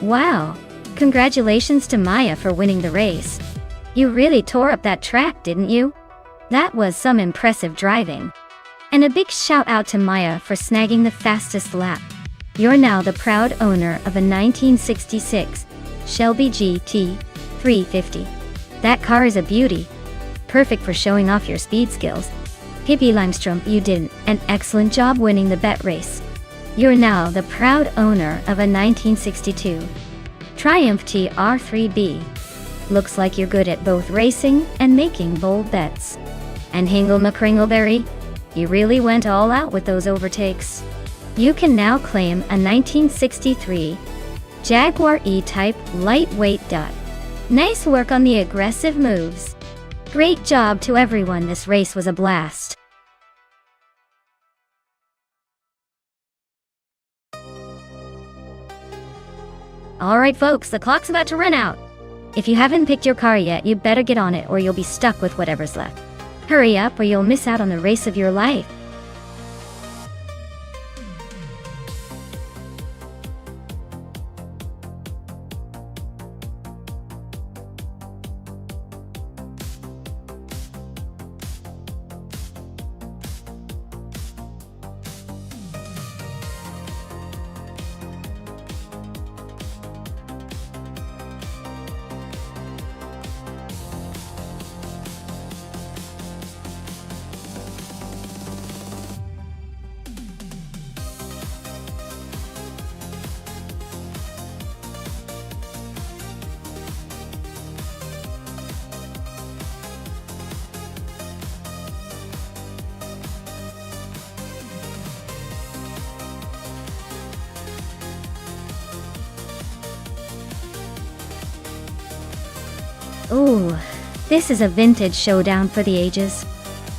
Wow! Congratulations to Maya for winning the race. You really tore up that track, didn't you? That was some impressive driving. And a big shout out to Maya for snagging the fastest lap. You're now the proud owner of a 1966 Shelby GT 350. That car is a beauty. Perfect for showing off your speed skills. Pippi Langstrom, you did an excellent job winning the bet race. You're now the proud owner of a 1962 Triumph TR3B. Looks like you're good at both racing and making bold bets. And Hingle McCringleberry, you really went all out with those overtakes. You can now claim a 1963 Jaguar E-Type lightweight dot. Nice work on the aggressive moves. Great job to everyone, this race was a blast. Alright folks, the clock's about to run out. If you haven't picked your car yet, you better get on it or you'll be stuck with whatever's left. Hurry up or you'll miss out on the race of your life. Ooh, this is a vintage showdown for the ages.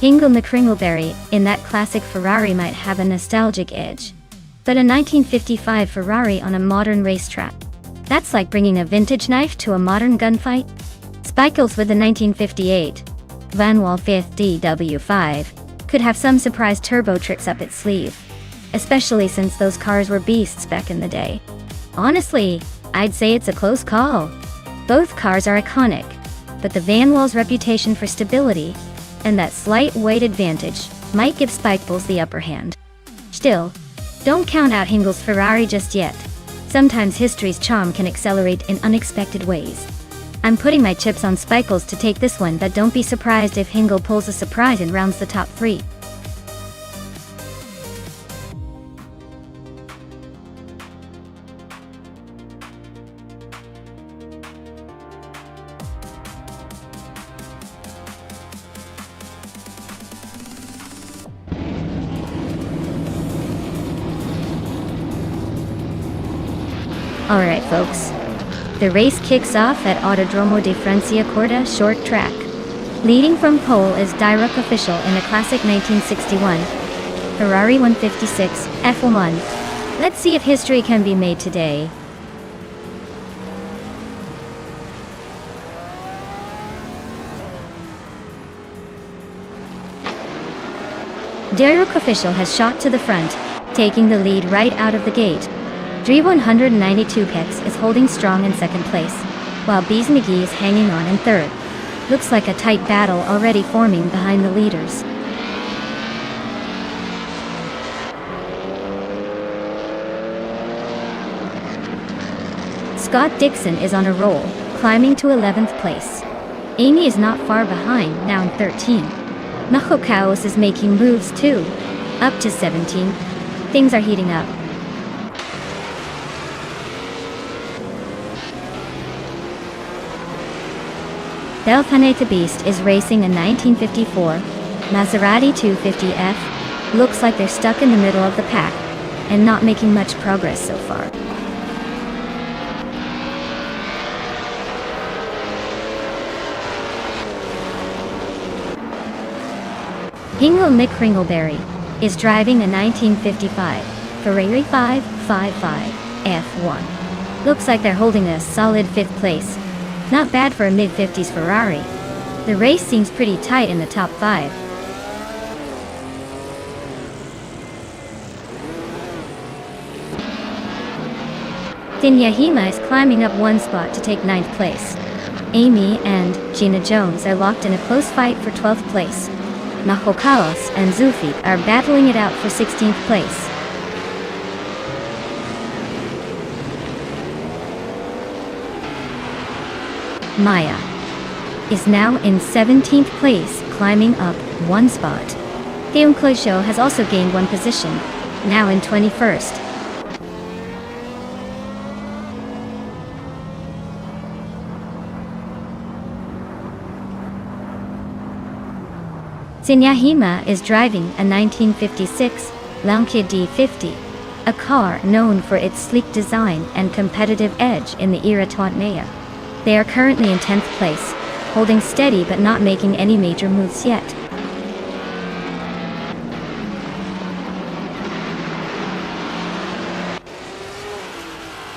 Hingle McCringleberry in that classic Ferrari might have a nostalgic edge, but a 1955 Ferrari on a modern racetrack, that's like bringing a vintage knife to a modern gunfight. Spikels with the 1958 Van Wall 5th DW5 could have some surprise turbo tricks up its sleeve. especially since those cars were beasts back in the day. Honestly, I'd say it's a close call. Both cars are iconic, but the Vanwall's reputation for stability and that slight weight advantage might give Spikeballs the upper hand. Still, don't count out Hingel's Ferrari just yet. Sometimes history's charm can accelerate in unexpected ways. I'm putting my chips on Spikeballs to take this one, but don't be surprised if Hingel pulls a surprise and rounds the top 3. Alright folks, the race kicks off at Autodromo de Francia Corta short track. Leading from pole is Direct Official in a classic 1961 Ferrari 156 F1. Let's see if history can be made today. Direct Official has shot to the front, taking the lead right out of the gate. Dre 192 Kex is holding strong in second place, while Bees McGee is hanging on in third. Looks like a tight battle already forming behind the leaders. Scott Dixon is on a roll, climbing to 11th place. Amy is not far behind, now in 13. Nacho Chaos is making moves too, up to 17. Things are heating up. Del Planeta Beast is racing a 1954 Maserati 250F. Looks like they're stuck in the middle of the pack and not making much progress so far. Hingle Mick Kringleberry is driving a 1955 Ferrari 555 F1. Looks like they're holding a solid 5th place. Not bad for a mid-50s Ferrari. The race seems pretty tight in the top 5. Dinyahima is climbing up 1 spot to take 9th place. Amy and Gina Jones are locked in a close fight for 12th place. Nacho Chaos and Zulfi are battling it out for 16th place. Maya is now in 17th place, climbing up 1 spot. Theon Cloisho has also gained 1 position, now in 21st. Dinyahima is driving a 1956 Lancia D50, a car known for its sleek design and competitive edge in the era Twantnea. They are currently in 10th place, holding steady but not making any major moves yet.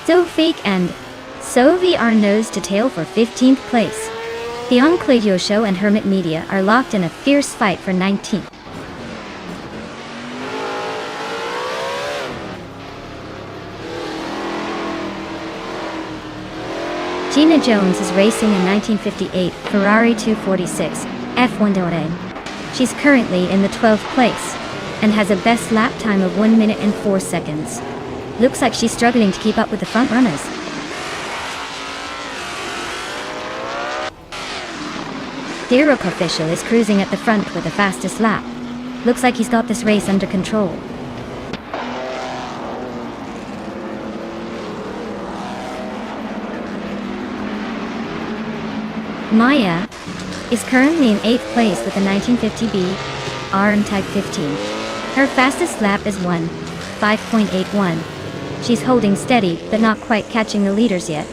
Zofake and Sovi are nose to tail for 15th place. Theon Clayosho and Hermit Media are locked in a fierce fight for 19th. Gina Jones is racing a 1958 Ferrari 246 F1 Doreen. She's currently in the 12th place and has a best lap time of 1 minute and 4 seconds. Looks like she's struggling to keep up with the front runners. Dirok Official is cruising at the front with the fastest lap. Looks like he's got this race under control. Maya is currently in 8th place with a 1950B RM Type 15. Her fastest lap is 1:5.81. She's holding steady, but not quite catching the leaders yet.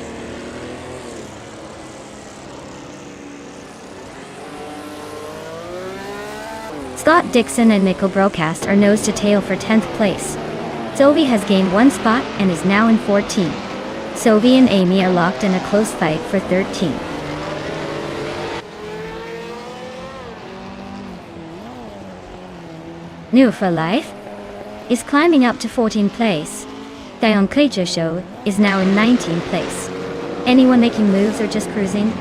Scott Dixon and Mikkel Broadcast are nose to tail for 10th place. Sylvie has gained 1 spot and is now in 14th. Sylvie and Amy are locked in a close fight for 13th. New for life? is climbing up to 14th place. Daeon Kleijo is now in 19th place. Anyone making moves or just cruising?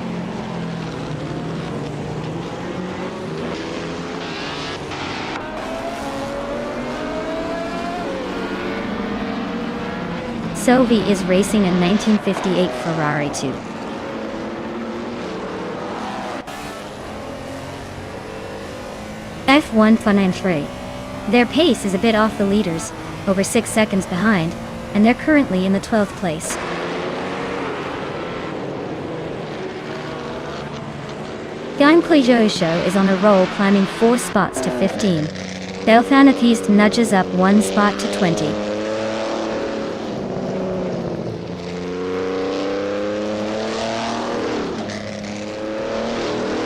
Sophie is racing a 1958 Ferrari 2. F1 Fun and 3. Their pace is a bit off the leaders, over 6 seconds behind, and they're currently in the 12th place. Daeon Kleijo is on a roll, climbing 4 spots to 15. Delphanathiste nudges up 1 spot to 20.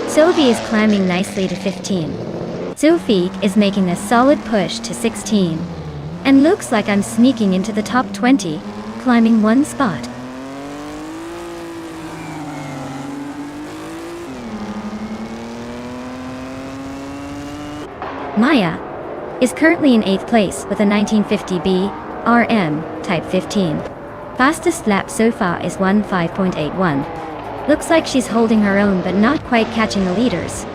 Sophie is climbing nicely to 15. Sophie is making a solid push to 16. And looks like I'm sneaking into the top 20, climbing 1 spot. Maya is currently in 8th place with a 1950B RM Type 15. Fastest lap so far is 15.81. Looks like she's holding her own but not quite catching the leaders.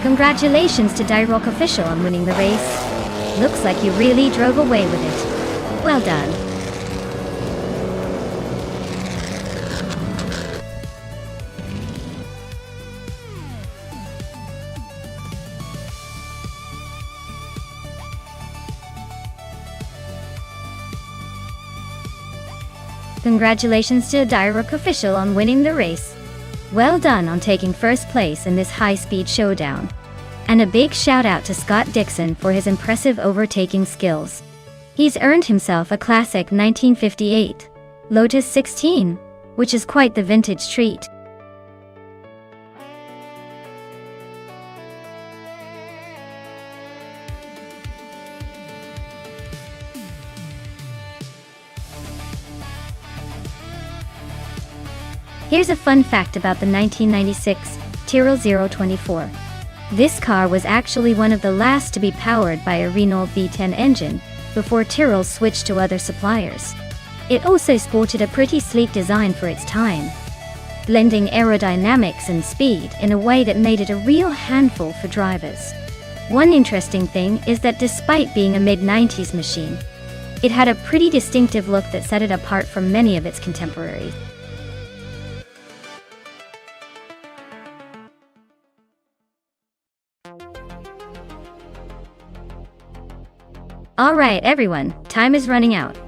Congratulations to Dirock Official on winning the race. Looks like you really drove away with it. Well done. Congratulations to Dirock Official on winning the race. Well done on taking first place in this high-speed showdown. And a big shout out to Scott Dixon for his impressive overtaking skills. He's earned himself a classic 1958 Lotus 16, which is quite the vintage treat. Here's a fun fact about the 1996 Tyrrell 024. This car was actually one of the last to be powered by a Renault V10 engine, before Tyrrell switched to other suppliers. It also sported a pretty sleek design for its time, blending aerodynamics and speed in a way that made it a real handful for drivers. One interesting thing is that despite being a mid-90s machine, it had a pretty distinctive look that set it apart from many of its contemporaries. Alright everyone, time is running out.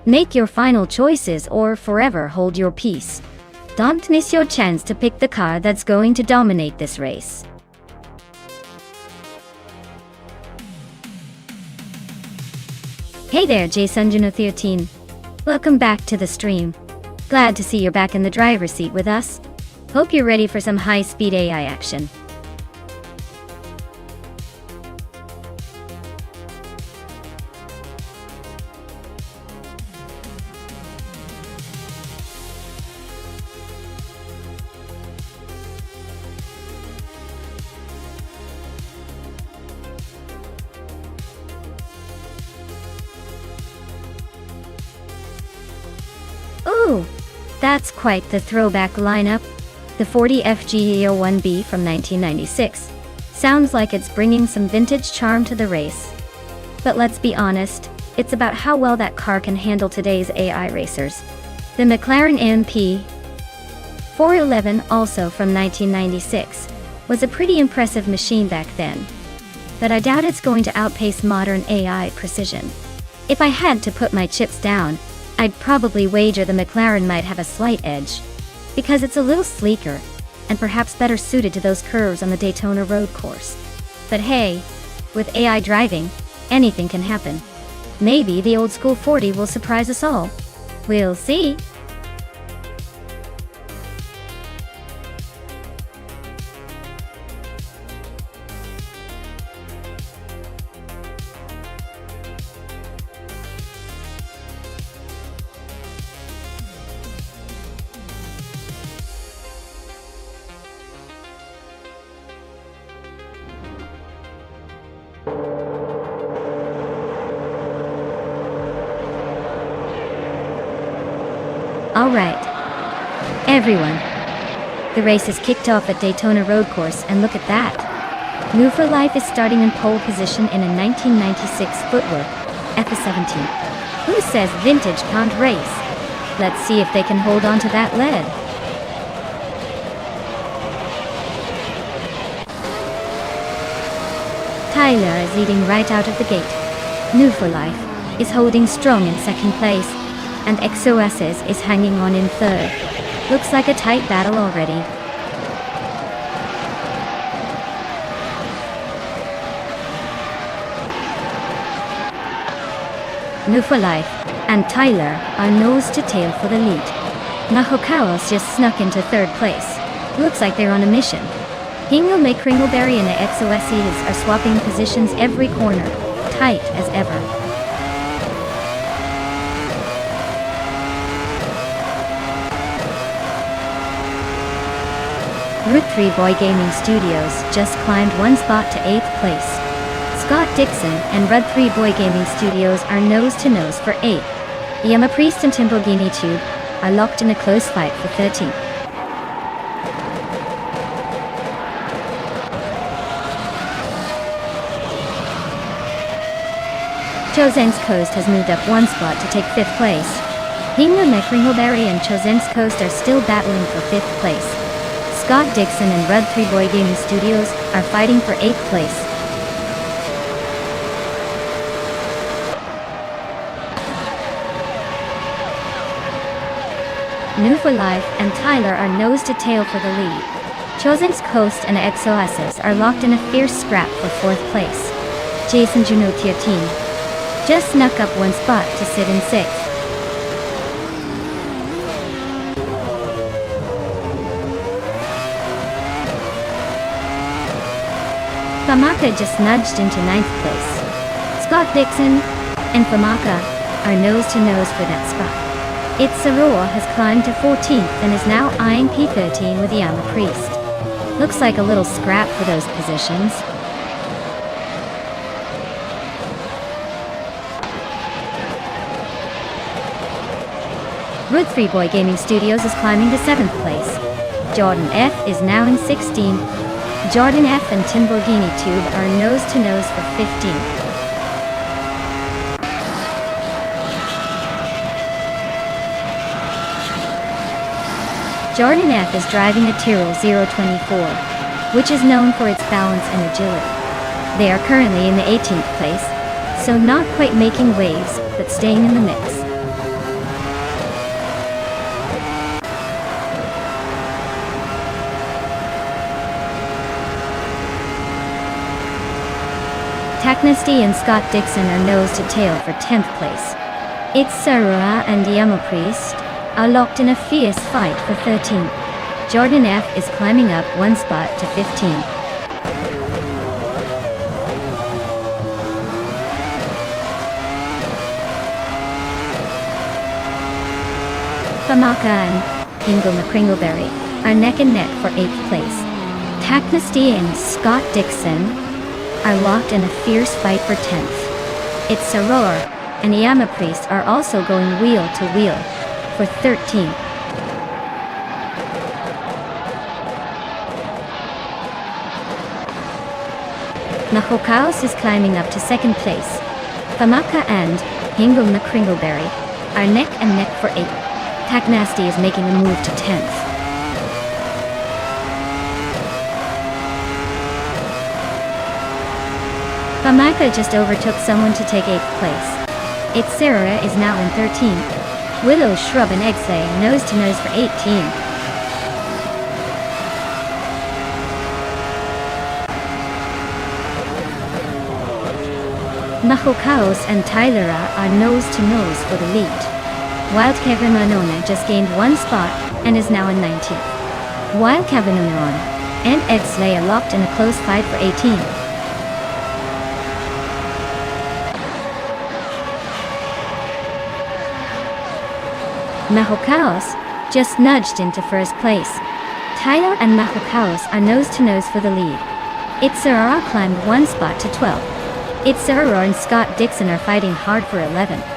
Make your final choices or forever hold your peace. Don't miss your chance to pick the car that's going to dominate this race. Hey there, Jason13. Welcome back to the stream. Glad to see you're back in the driver's seat with us. Hope you're ready for some high-speed AI action. Ooh, that's quite the throwback lineup. The 40 FGE01B from 1996. Sounds like it's bringing some vintage charm to the race. But let's be honest, it's about how well that car can handle today's AI racers. The McLaren MP 411, also from 1996, was a pretty impressive machine back then. But I doubt it's going to outpace modern AI precision. If I had to put my chips down, I'd probably wager the McLaren might have a slight edge, because it's a little sleeker, and perhaps better suited to those curves on the Daytona road course. But hey, with AI driving, anything can happen. Maybe the old school 40 will surprise us all. We'll see. Alright, everyone. The race is kicked off at Daytona Road Course, and look at that. New for Life is starting in pole position in a 1996 Footwork F17. Who says vintage can't race? Let's see if they can hold on to that lead. Tyler is leading right out of the gate. New for Life is holding strong in second place, and XOS's is hanging on in third. Looks like a tight battle already. New for Life and Tyler are nose to tail for the lead. Nahokaos just snuck into third place. Looks like they're on a mission. Hingle McCringleberry and the XOS's are swapping positions every corner, tight as ever. Route 3 Boy Gaming Studios just climbed one spot to 8th place. Scott Dixon and Red 3 Boy Gaming Studios are nose to nose for 8th. Yama Priest and Timborghini Tube are locked in a close fight for 13th. Chosen's Coast has moved up one spot to take 5th place. Hingle McCringleberry and Chosen's Coast are still battling for 5th place. Scott Dixon and Red 3 Boy Gaming Studios are fighting for 8th place. New for Life and Tyler are nose to tail for the lead. Chosen's Coast and XOS's are locked in a fierce scrap for 4th place. Jason Juno Tier Team just snuck up one spot to sit in 6th. Famaka just nudged into 9th place. Scott Dixon and Famaka are nose to nose for that spot. Itzarua has climbed to 14th and is now eyeing P13 with Yama Priest. Looks like a little scrap for those positions. Route 3 Boy Gaming Studios is climbing to 7th place. Jordan F is now in 16th. Jordan F and Timborghini Tube are nose to nose for 15th. Jordan F is driving a Tyrrell 024, which is known for its balance and agility. They are currently in the 18th place, so not quite making waves, but staying in the mix. Taknasty and Scott Dixon are nose to tail for 10th place. Itzarua and Yama Priest are locked in a fierce fight for 13th. Jordan F is climbing up one spot to 15th. Famaka and Hingle McCringleberry are neck and neck for 8th place. Taknasty and Scott Dixon are locked in a fierce fight for 10th. Itzarua and Yama Priest are also going wheel to wheel for 13th. Nahokaos is climbing up to 2nd place. Famaka and Hingle McCringleberry are neck and neck for 8th. Taknasty is making a move to 10th. Famaka just overtook someone to take 8th place. Itzarua is now in 13th. Willow, Shrub and Exley nose to nose for 18th. Nahokaos and Tylera are nose to nose for the lead. Wild Kavanonona just gained one spot and is now in 19th. Wild Kavanonona and Exley are locked in a close fight for 18th. Nahokaos just nudged into 1st place. Tyler and Nahokaos are nose to nose for the lead. Itzarua climbed one spot to 12th. Itzarua and Scott Dixon are fighting hard for 11th.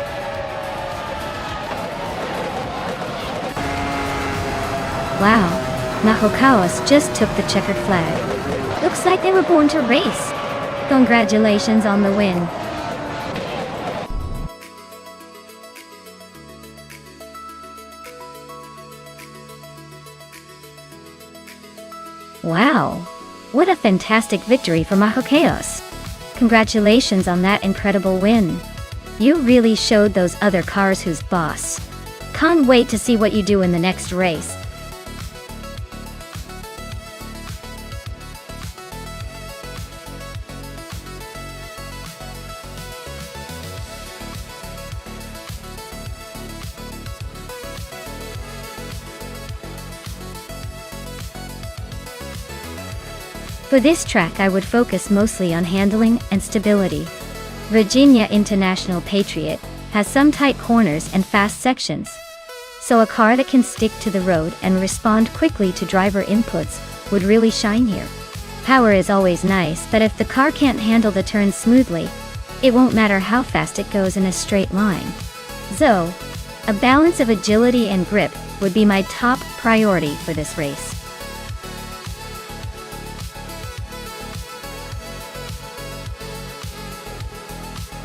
Wow, Mahokaos just took the checkered flag. Looks like they were born to race. Congratulations on the win. Wow, what a fantastic victory for Mahokaos. Congratulations on that incredible win. You really showed those other cars who's boss. Can't wait to see what you do in the next race. For this track I would focus mostly on handling and stability. Virginia International Patriot has some tight corners and fast sections. So a car that can stick to the road and respond quickly to driver inputs would really shine here. Power is always nice, but if the car can't handle the turns smoothly, it won't matter how fast it goes in a straight line. So, a balance of agility and grip would be my top priority for this race.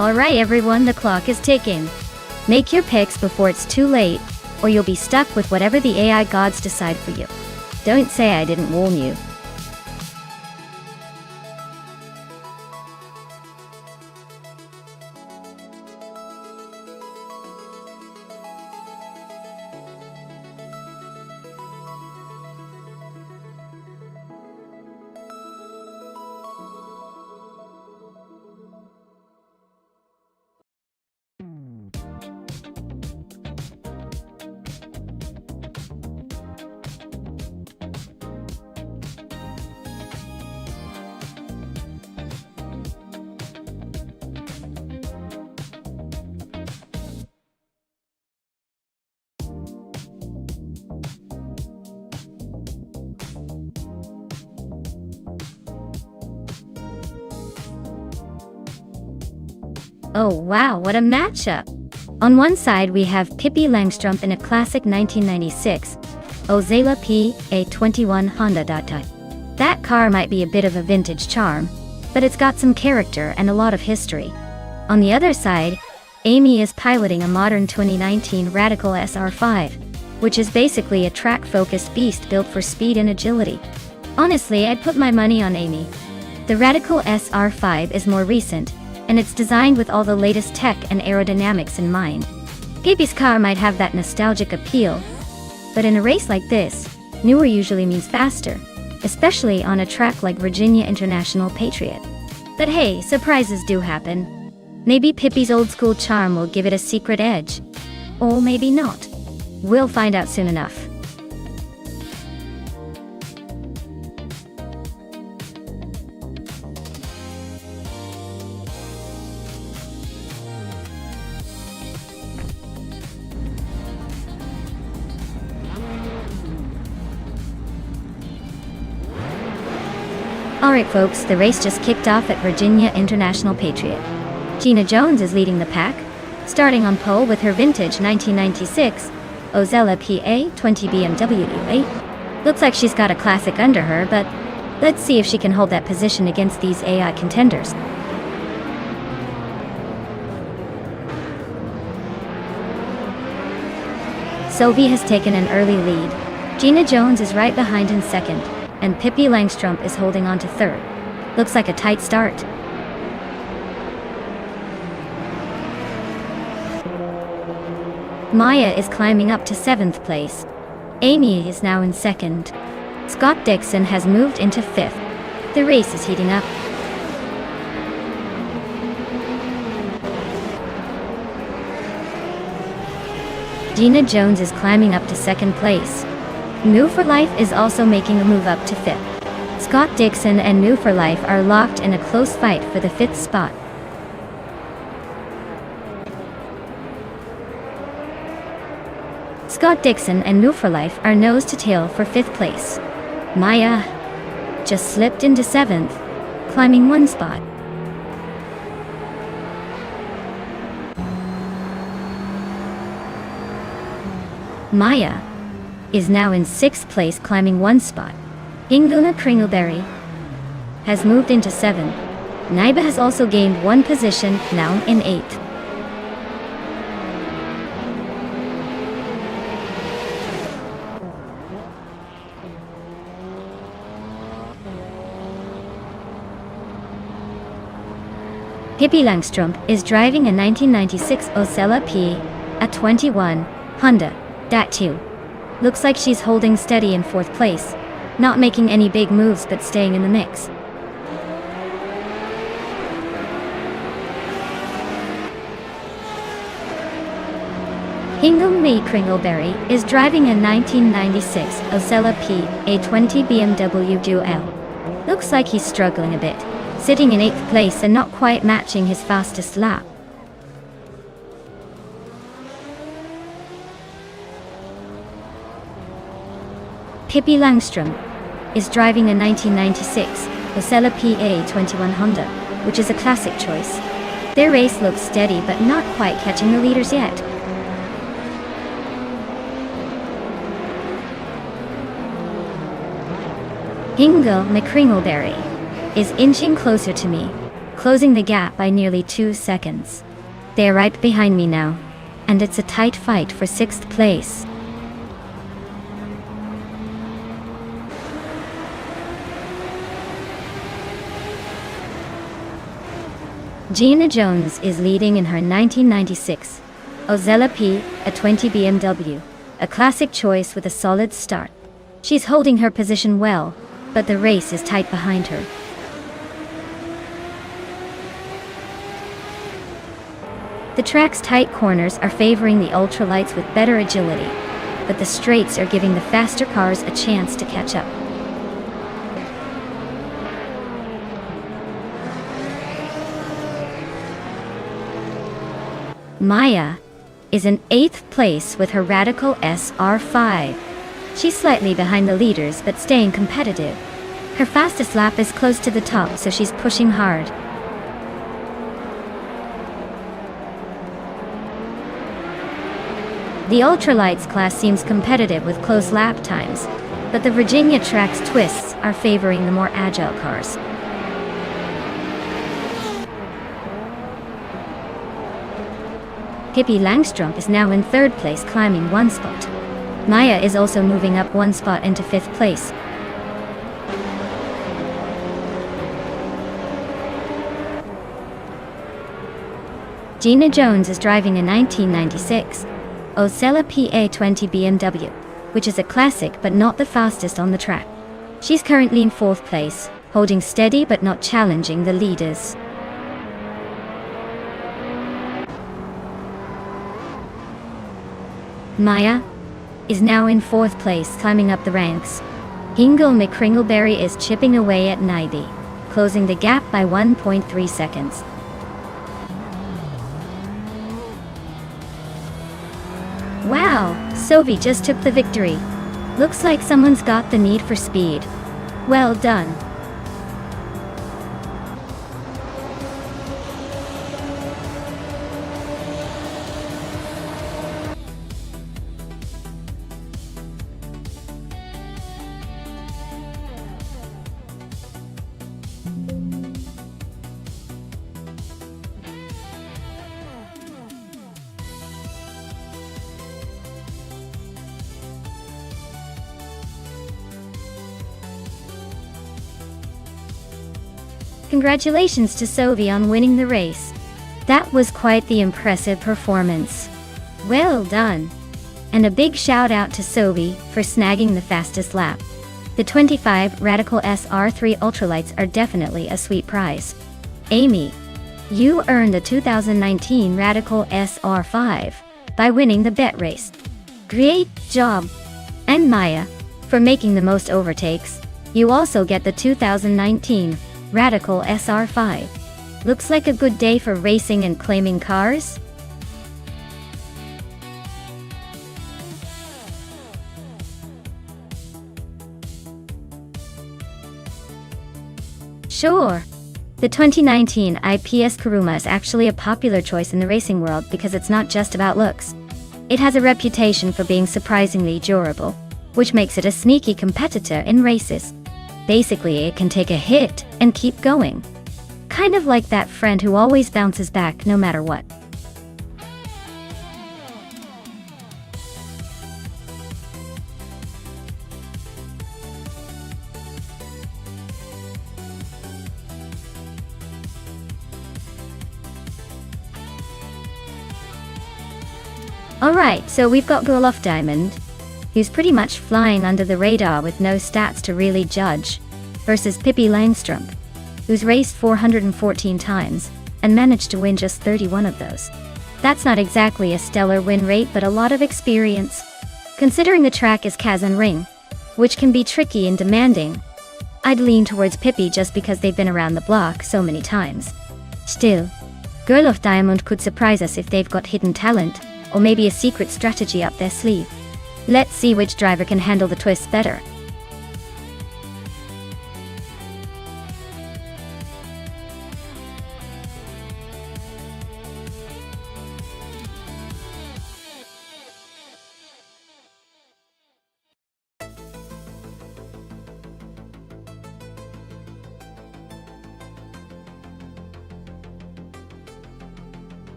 Alright everyone, the clock is ticking. Make your picks before it's too late, or you'll be stuck with whatever the AI gods decide for you. Don't say I didn't warn you. Oh wow, what a matchup! On one side we have Pippi Langstrup in a classic 1996 Ozela PA21 Honda Data. That car might be a bit of a vintage charm, but it's got some character and a lot of history. On the other side, Amy is piloting a modern 2019 Radical SR5, which is basically a track-focused beast built for speed and agility. Honestly, I'd put my money on Amy. The Radical SR5 is more recent, and it's designed with all the latest tech and aerodynamics in mind. Pippi's car might have that nostalgic appeal, but in a race like this, newer usually means faster, especially on a track like Virginia International Patriot. But hey, surprises do happen. Maybe Pippi's old-school charm will give it a secret edge. Or maybe not. We'll find out soon enough. Alright folks, the race just kicked off at Virginia International Patriot. Gina Jones is leading the pack, starting on pole with her vintage 1996 Ozela PA20 BMW U8. Looks like she's got a classic under her, but let's see if she can hold that position against these AI contenders. Sylvie has taken an early lead. Gina Jones is right behind in second, and Pippi Langstrup is holding on to third. Looks like a tight start. Maya is climbing up to 7th place. Amy is now in second. Scott Dixon has moved into 5th. The race is heating up. Gina Jones is climbing up to 2nd place. New for Life is also making a move up to 5th. Scott Dixon and New for Life are locked in a close fight for the 5th spot. Scott Dixon and New for Life are nose to tail for 5th place. Maya just slipped into 7th, climbing 1 spot. Maya is now in 6th place, climbing 1 spot. Inguna Kringleberry has moved into 7. Naiba has also gained 1 position, now in 8th. Pippi Langstrumpf is driving a 1996 Osella P, a 21 Honda Dat2. Looks like she's holding steady in 4th place, not making any big moves but staying in the mix. Hingumi Kringleberry is driving a 1996 Osella P, a 20 BMW Duel. Looks like he's struggling a bit, sitting in 8th place and not quite matching his fastest lap. Pippi Langstrumpf is driving a 1996 Osella PA21 Honda, which is a classic choice. Their race looks steady but not quite catching the leaders yet. Hingle McCringleberry is inching closer to me, closing the gap by nearly 2 seconds. They're right behind me now, and it's a tight fight for 6th place. Gina Jones is leading in her 1996 Osella P, a 20 BMW, a classic choice with a solid start. She's holding her position well, but the race is tight behind her. The track's tight corners are favoring the ultralights with better agility, but the straights are giving the faster cars a chance to catch up. Maya is in 8th place with her Radical SR5. She's slightly behind the leaders but staying competitive. Her fastest lap is close to the top, so she's pushing hard. The ultralights class seems competitive with close lap times, but the Virginia track's twists are favoring the more agile cars. Pippi Langstrumpf is now in 3rd place, climbing 1 spot. Maya is also moving up 1 spot into 5th place. Gina Jones is driving a 1996 Osella PA20 BMW, which is a classic but not the fastest on the track. She's currently in 4th place, holding steady but not challenging the leaders. Maya is now in 4th place, climbing up the ranks. Hingle McCringleberry is chipping away at Naibi, closing the gap by 1.3 seconds. Wow, Sophie just took the victory. Looks like someone's got the need for speed. Well done. Congratulations to Sophie on winning the race. That was quite the impressive performance. Well done. And a big shout out to Sophie for snagging the fastest lap. The 25 Radical SR3 Ultralights are definitely a sweet prize. Amy, you earned the 2019 Radical SR5 by winning the bet race. Great job! And Maya, for making the most overtakes, you also get the 2019 Radical SR5. Looks like a good day for racing and claiming cars. Sure. The 2019 IPS Kuruma is actually a popular choice in the racing world because it's not just about looks. It has a reputation for being surprisingly durable. which makes it a sneaky competitor in races. Basically, it can take a hit and keep going. Kind of like that friend who always bounces back no matter what. Alright, so we've got Golof Diamond, who's pretty much flying under the radar with no stats to really judge, versus Pippi Langstrump, who's raced 414 times, and managed to win just 31 of those. That's not exactly a stellar win rate, but a lot of experience. Considering the track is Kazan Ring, which can be tricky and demanding, I'd lean towards Pippi just because they've been around the block so many times. Still, Girl of Diamond could surprise us if they've got hidden talent, or maybe a secret strategy up their sleeve. Let's see which driver can handle the twists better.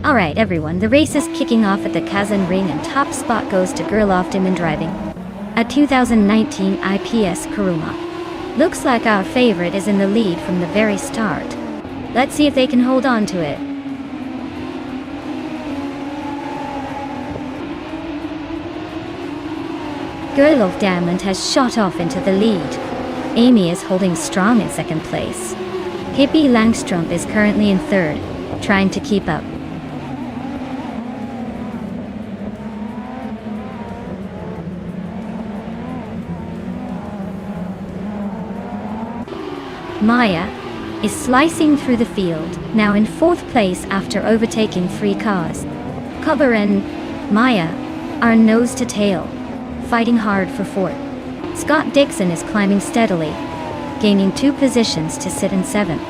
Alright everyone, the race is kicking off at the Kazan Ring and top spot goes to Girl of Diamond driving a 2019 IPS Kuruma. Looks like our favorite is in the lead from the very start. Let's see if they can hold on to it. Girl of Diamond has shot off into the lead. Amy is holding strong in second place. Pippi Langstrump is currently in third, trying to keep up. Maya is slicing through the field, now in fourth place after overtaking 3 cars. Cobber and Maya are nose to tail, fighting hard for fourth. Scott Dixon is climbing steadily, gaining 2 positions to sit in 7th.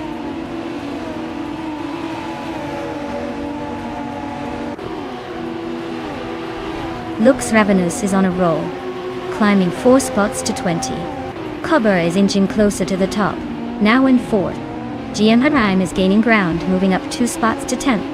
Lux Ravenous is on a roll, climbing 4 spots to 20. Cobber is inching closer to the top, now in 4th. GM Harim is gaining ground, moving up 2 spots to 10th.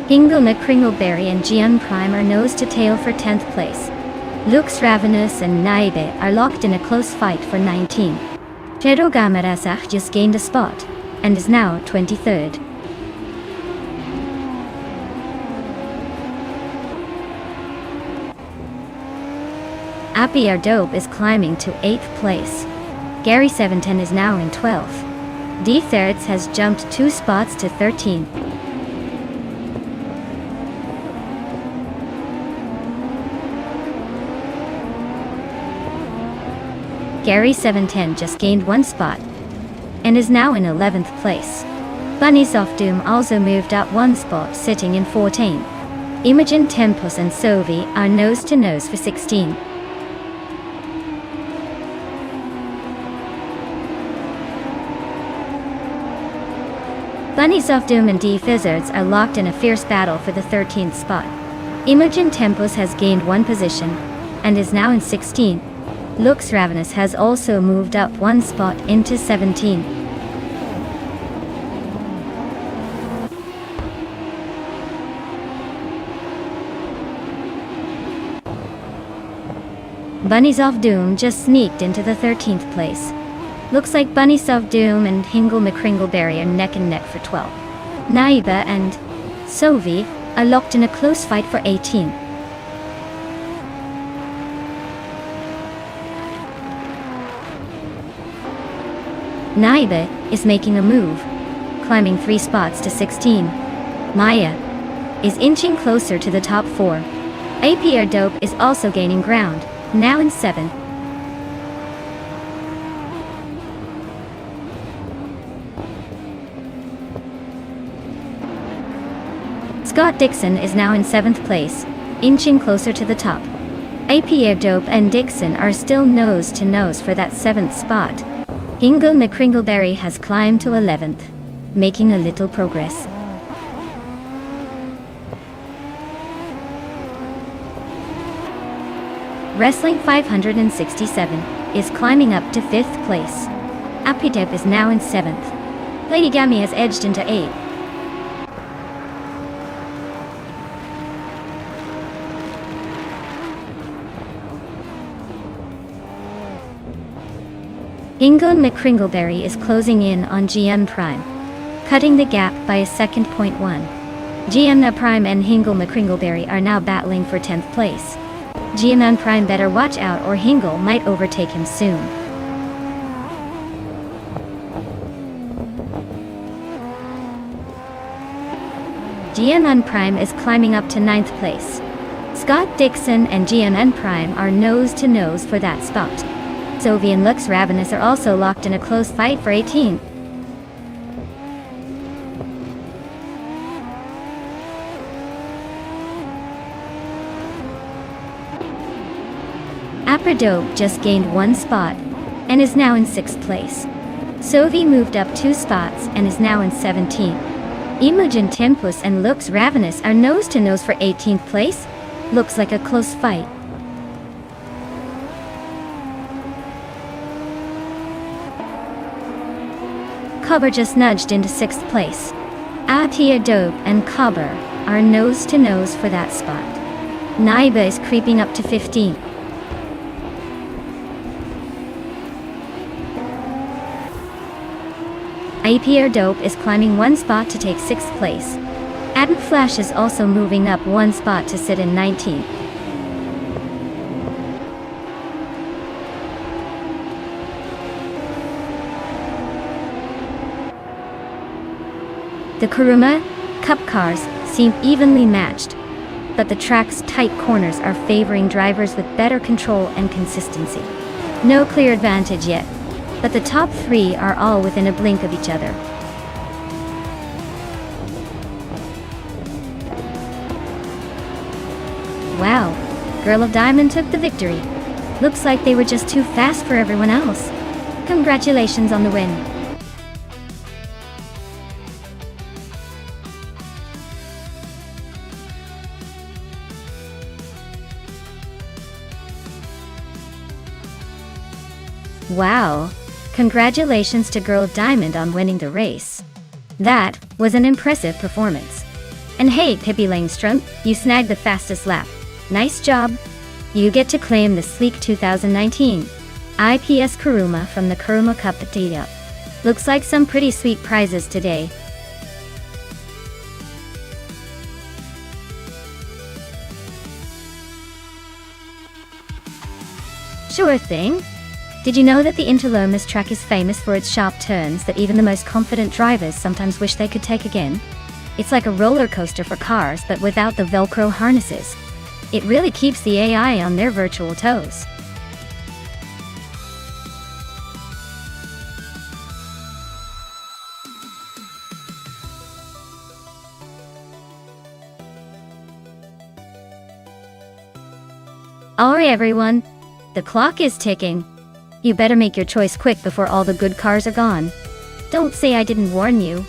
Hingle McCringleberry and GM Prime are nose to tail for 10th place. Lux Ravenous and Naibe are locked in a close fight for 19. Pedro Gamarasach just gained a spot, and is now 23rd. Appy Dope is climbing to 8th place. Gary 710 is now in 12th. D Thirds has jumped 2 spots to 13th. Gary 710 just gained 1 spot, and is now in 11th place. Bunny Soft Doom also moved up 1 spot, sitting in 14th. Imogen Tempus and Sovi are nose to nose for 16. Bunny Soft Doom and D Fizzards are locked in a fierce battle for the 13th spot. Imogen Tempus has gained 1 position, and is now in 16th. Lux Ravenous has also moved up 1 spot into 17. Bunnies of Doom just sneaked into the 13th place. Looks like Bunnies of Doom and Hingle McCringleberry are neck and neck for 12. Naiba and Sovi are locked in a close fight for 18. Naiba is making a move, climbing 3 spots to 16. Maya is inching closer to the top 4. APR Dope is also gaining ground, now in 7th. Scott Dixon is now in 7th place, inching closer to the top. AP Dope and Dixon are still nose to nose for that 7th spot. Hingle McCringleberry has climbed to 11th, making a little progress. Wrestling 567 is climbing up to 5th place. Apidep is now in 7th. Lady Gammy has edged into 8th. Ingo McCringleberry is closing in on GM Prime, cutting the gap by a second. GM Prime and Hingle McCringleberry are now battling for 10th place. GM Prime better watch out or Hingle might overtake him soon. GM Prime is climbing up to 9th place. Scott Dixon and GM Prime are nose to nose for that spot. Sovi and Lux Ravenous are also locked in a close fight for 18th. Aperdope just gained 1 spot and is now in 6th place. Sovi moved up 2 spots and is now in 17th. Imogen Tempus and Lux Ravenous are nose to nose for 18th place. Looks like a close fight. Cobber just nudged into 6th place. Atia Dope and Cobber are nose to nose for that spot. Naiba is creeping up to 15th. APR Dope is climbing 1 spot to take 6th place. Adam Flash is also moving up 1 spot to sit in 19th. The Kuruma Cup cars seem evenly matched, but the track's tight corners are favoring drivers with better control and consistency. No clear advantage yet, but the top 3 are all within a blink of each other. Wow, Girl of Diamond took the victory. Looks like they were just too fast for everyone else. Congratulations on the win. Wow, congratulations to Girl of Diamond on winning the race. That was an impressive performance. And hey, Pippi Langstrom, you snagged the fastest lap. Nice job. You get to claim the sleek 2019 IPS Kuruma from the Kuruma Cup data. Looks like some pretty sweet prizes today. Sure thing. Did you know that the Interlomas track is famous for its sharp turns that even the most confident drivers sometimes wish they could take again? It's like a roller coaster for cars but without the Velcro harnesses. It really keeps the AI on their virtual toes. Alright everyone, the clock is ticking. You better make your choice quick before all the good cars are gone. Don't say I didn't warn you.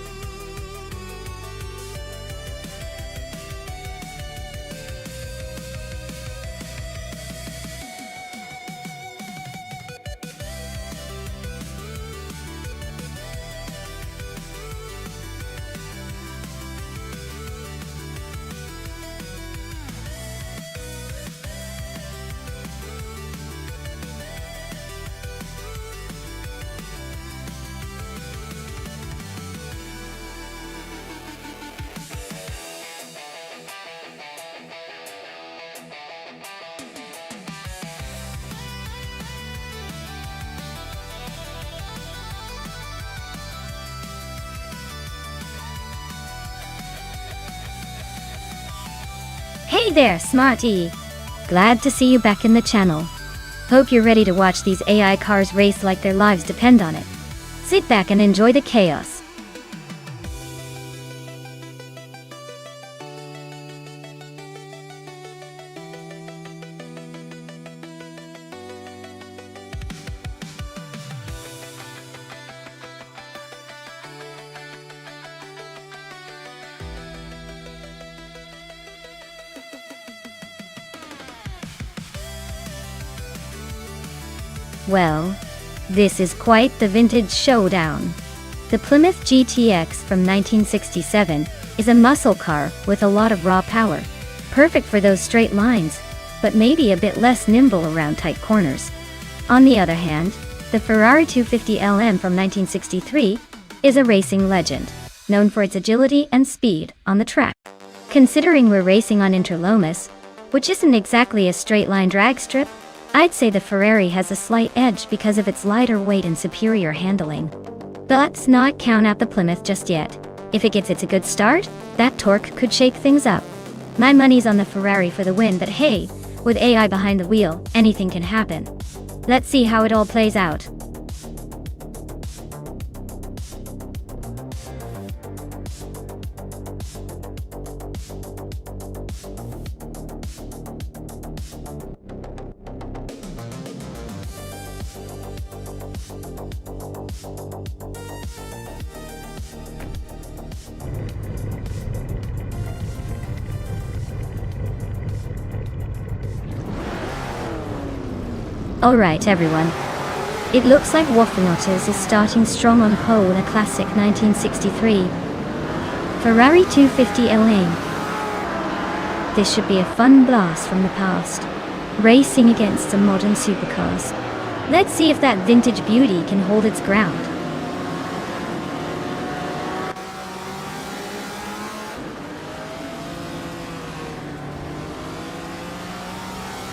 Hey there, Smarty! Glad to see you back in the channel. Hope you're ready to watch these AI cars race like their lives depend on it. Sit back and enjoy the chaos. Well, this is quite the vintage showdown. The Plymouth GTX from 1967 is a muscle car with a lot of raw power, perfect for those straight lines, but maybe a bit less nimble around tight corners. On the other hand, the Ferrari 250 LM from 1963 is a racing legend, known for its agility and speed on the track. Considering we're racing on Interlomas, which isn't exactly a straight-line drag strip, I'd say the Ferrari has a slight edge because of its lighter weight and superior handling. But let's not count out the Plymouth just yet. If it gets a good start, that torque could shake things up. My money's on the Ferrari for the win, but hey, with AI behind the wheel, anything can happen. Let's see how it all plays out. Alright everyone, it looks like Wafflenotters is starting strong on pole in a classic 1963 Ferrari 250 LA. This should be a fun blast from the past, racing against some modern supercars. Let's see if that vintage beauty can hold its ground.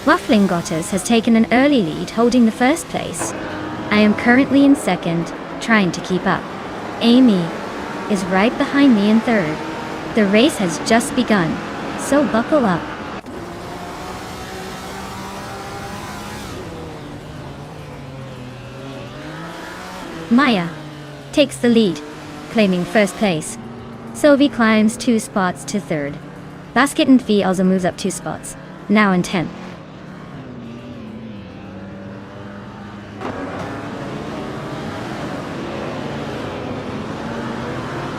Wafflenotters has taken an early lead, holding the first place. I am currently in second, trying to keep up. Amy is right behind me in third. The race has just begun, so buckle up. Maya takes the lead, claiming first place. Sylvie climbs 2 spots to third. Basket and Fee also moves up 2 spots, now in 10th.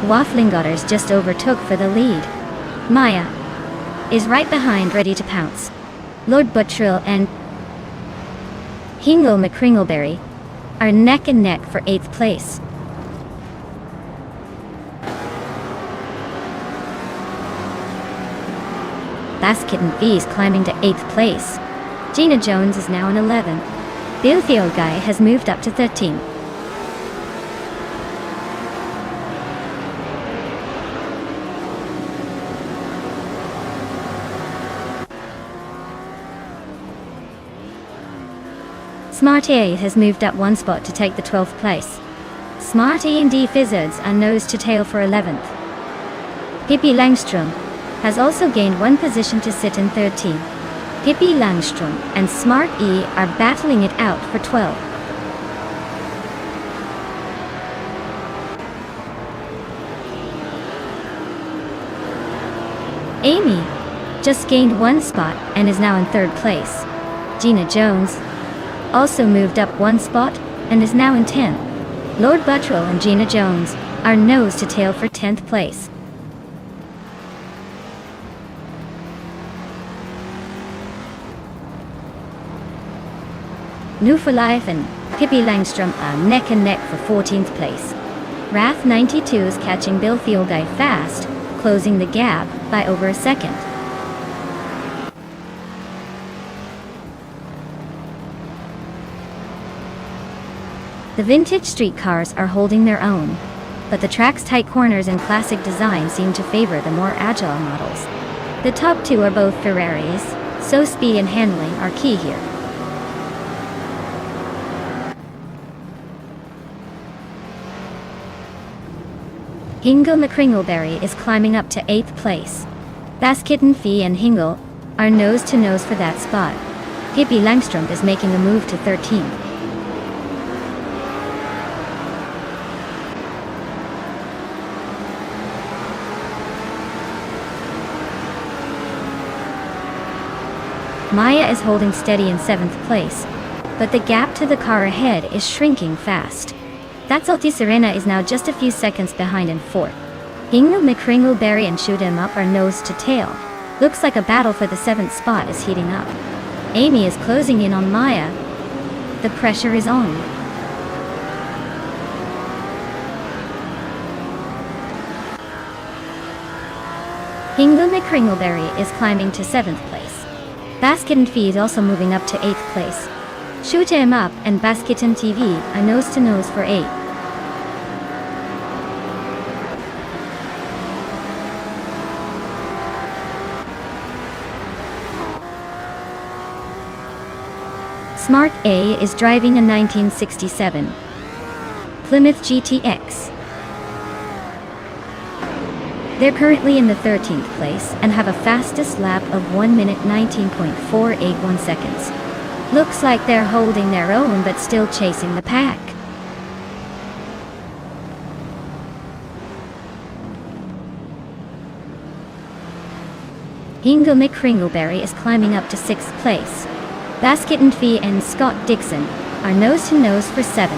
Wafflenotters just overtook for the lead. Maya is right behind, ready to pounce. Lord Buttrill and Hingle McCringleberry are neck and neck for 8th place. Basket and Fee's climbing to 8th place. Gina Jones is now in 11th. Bill Theo Guy has moved up to 13th. Smart A has moved up 1 spot to take the 12th place. Smart E and D Fizzards are nose to tail for 11th. Pippi Langstrom has also gained 1 position to sit in 13th. Pippi Langstrom and Smart E are battling it out for 12th. Amy just gained 1 spot and is now in 3rd place. Gina Jones also moved up 1 spot and is now in 10th. Lord Buttrill and Gina Jones are nose to tail for 10th place. New for Life and Pippi Langstrom are neck and neck for 14th place. Wrath 92 is catching Bill Thielguy fast, closing the gap by over a second. The vintage street cars are holding their own, but the track's tight corners and classic design seem to favor the more agile models. The top 2 are both Ferraris, so speed and handling are key here. Hingle McCringleberry is climbing up to 8th place. Basket and Fee and Hingle are nose to nose for that spot. Pippi Langstrom is making a move to 13th. Maya is holding steady in 7th place, but the gap to the car ahead is shrinking fast. That's Alti Serena is now just a few seconds behind in 4th. Hingle McCringleberry and Shoot 'Em Up are nose to tail. Looks like a battle for the 7th spot is heating up. Amy is closing in on Maya. The pressure is on. Hingle McCringleberry is climbing to 7th place. Basket and Fee is also moving up to 8th place. Shoot 'em up and Basket and TV are nose to nose for 8. Smart A is driving a 1967 Plymouth GTX. They're currently in the 13th place and have a fastest lap of 1 minute 19.481 seconds. Looks like they're holding their own but still chasing the pack. Hingle McCringleberry is climbing up to 6th place. Basket and Fee and Scott Dixon are nose to nose for 7.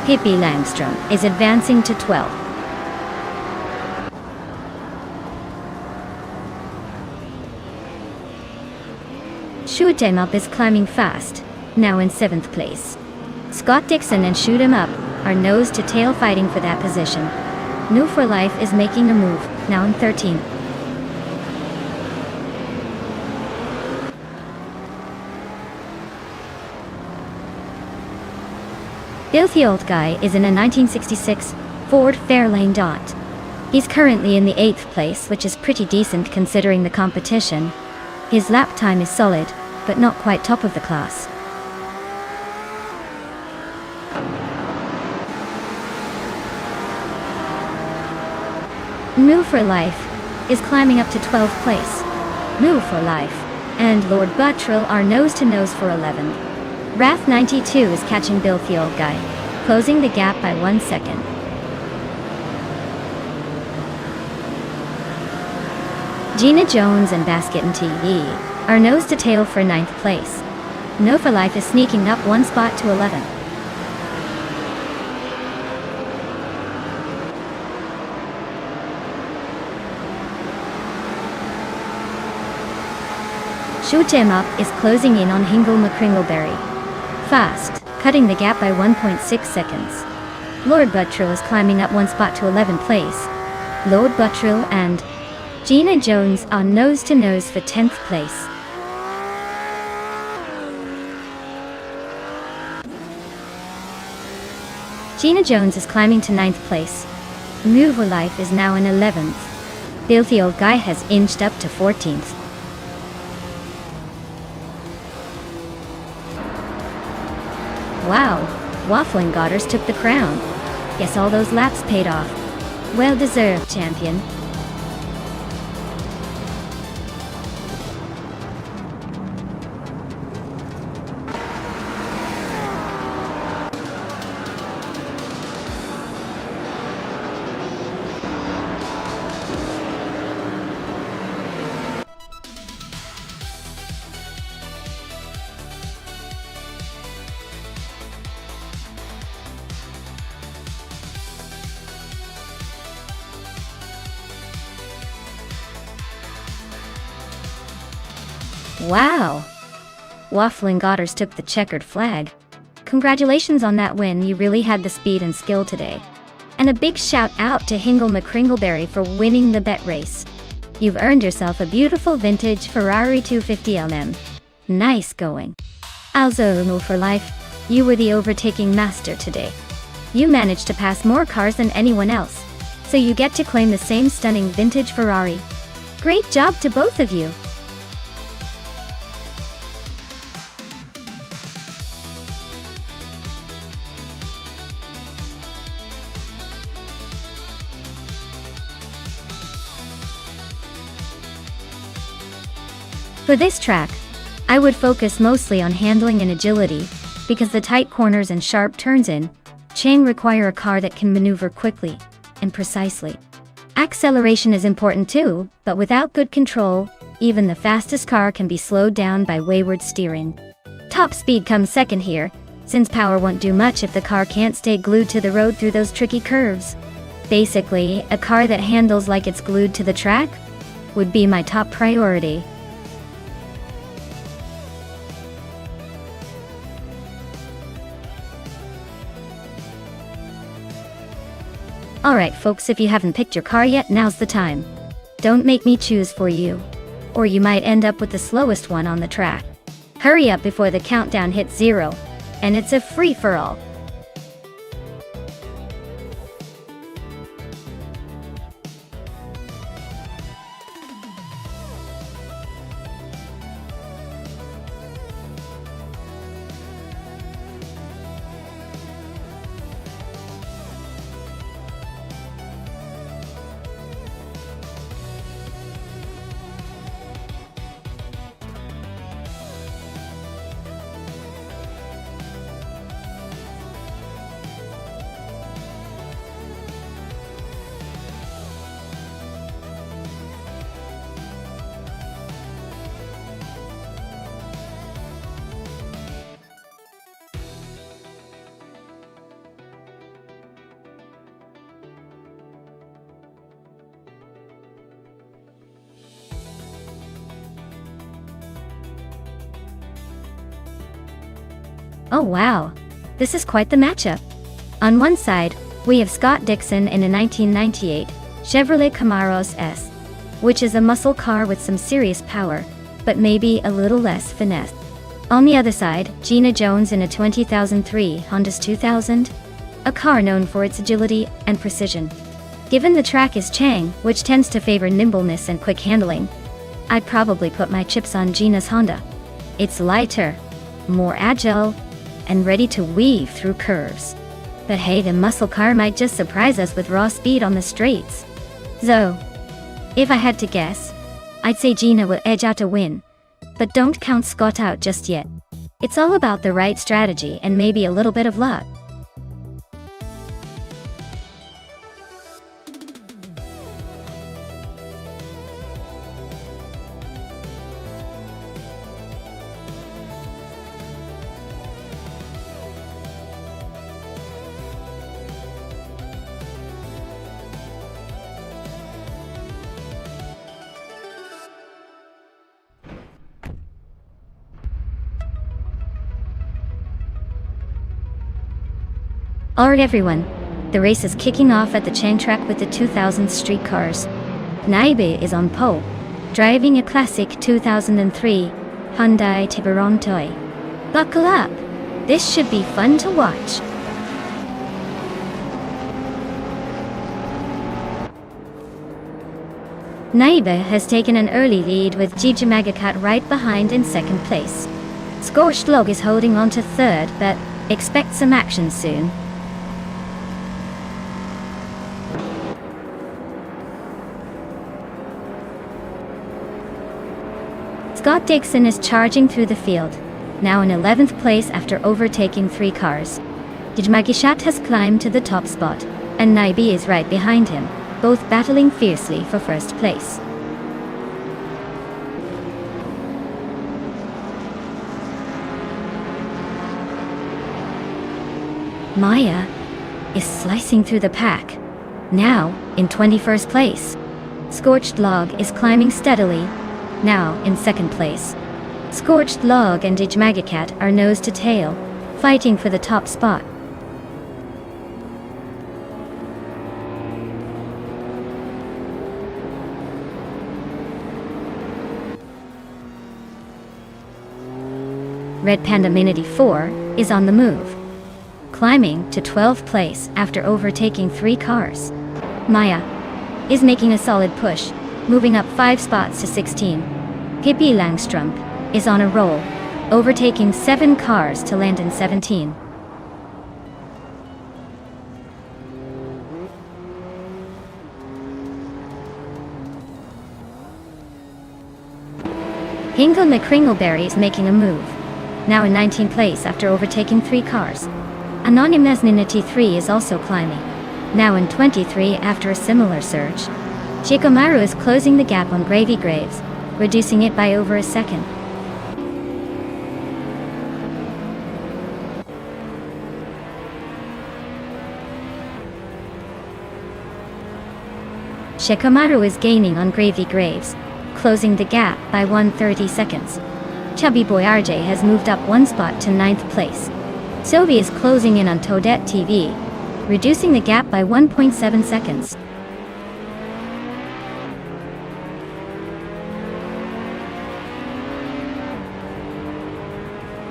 Hippie Langstrom is advancing to 12. Shoot 'em up is climbing fast, now in 7th place. Scott Dixon and Shoot 'em up are nose to tail fighting for that position. New for Life is making a move, now in 13th. Filthy Old Guy is in a 1966 Ford Fairlane Dot. He's currently in the 8th place, which is pretty decent considering the competition. His lap time is solid, but not quite top of the class. New for Life is climbing up to 12th place. New for Life and Lord Buttrill are nose to nose for 11. Wrath 92 is catching Filthy Old Guy, closing the gap by 1 second. Gina Jones and Basket and TV are nose to tail for 9th place. No for Life is sneaking up 1 spot to 11. Shoot 'em up is closing in on Hingle McCringleberry. Fast, cutting the gap by 1.6 seconds. Lord Buttrill is climbing up 1 spot to 11th place. Lord Buttrill and Gina Jones are nose to nose for 10th place. Gina Jones is climbing to 9th place. New for Life is now in 11th. Filthy Old Guy has inched up to 14th. Wow, Waffling Godders took the crown. Guess all those laps paid off. Well deserved, champion. Wow! Waffling Godders took the checkered flag. Congratulations on that win, you really had the speed and skill today. And a big shout out to Hingle McCringleberry for winning the bet race. You've earned yourself a beautiful vintage Ferrari 250 Nice going. Also, New for Life, you were the overtaking master today. You managed to pass more cars than anyone else, so you get to claim the same stunning vintage Ferrari. Great job to both of you. For this track, I would focus mostly on handling and agility, because the tight corners and sharp turns in chain require a car that can maneuver quickly and precisely. Acceleration is important too, but without good control, even the fastest car can be slowed down by wayward steering. Top speed comes second here, since power won't do much if the car can't stay glued to the road through those tricky curves. Basically, a car that handles like it's glued to the track would be my top priority. Alright folks, if you haven't picked your car yet, now's the time. Don't make me choose for you. Or you might end up with the slowest one on the track. Hurry up before the countdown hits 0. And it's a free-for-all. Oh wow, this is quite the matchup. On one side, we have Scott Dixon in a 1998 Chevrolet Camaro S, which is a muscle car with some serious power, but maybe a little less finesse. On the other side, Gina Jones in a 2003 Honda 2000, a car known for its agility and precision. Given the track is Chang, which tends to favor nimbleness and quick handling, I'd probably put my chips on Gina's Honda. It's lighter, more agile, and ready to weave through curves. But hey, the muscle car might just surprise us with raw speed on the straights. So, if I had to guess, I'd say Gina will edge out a win. But don't count Scott out just yet. It's all about the right strategy and maybe a little bit of luck. Alright everyone, the race is kicking off at the Chang track with the 2000 street cars. Naibe is on pole, driving a classic 2003 Hyundai Tiburon toy. Buckle up, this should be fun to watch. Naibe has taken an early lead with Gigi Magakat right behind in second place. Scorched Log is holding on to third, but expect some action soon. Scott Dixon is charging through the field, now in 11th place after overtaking 3 cars. Jijmagishat has climbed to the top spot, and Naibe is right behind him, both battling fiercely for first place. Maya is slicing through the pack, now in 21st place. Scorched Log is climbing steadily, now in second place. Scorched Log and Jijmagikat are nose to tail, fighting for the top spot. Red Panda Minity 4 is on the move, climbing to 12th place after overtaking 3 cars. Maya is making a solid push, moving up 5 spots to 16. Pippi Langstrump is on a roll, overtaking 7 cars to land in 17. Hingle McCringleberry is making a move, now in 19th place after overtaking 3 cars. Anonymous Ninity 3 is also climbing, now in 23 after a similar surge. Shikomaru is closing the gap on Gravy Graves, reducing it by over a second. Shikomaru is gaining on Gravy Graves, closing the gap by 130 seconds. Chubby Boy RJ has moved up 1 spot to 9th place. Sovi is closing in on Toadette TV, reducing the gap by 1.7 seconds.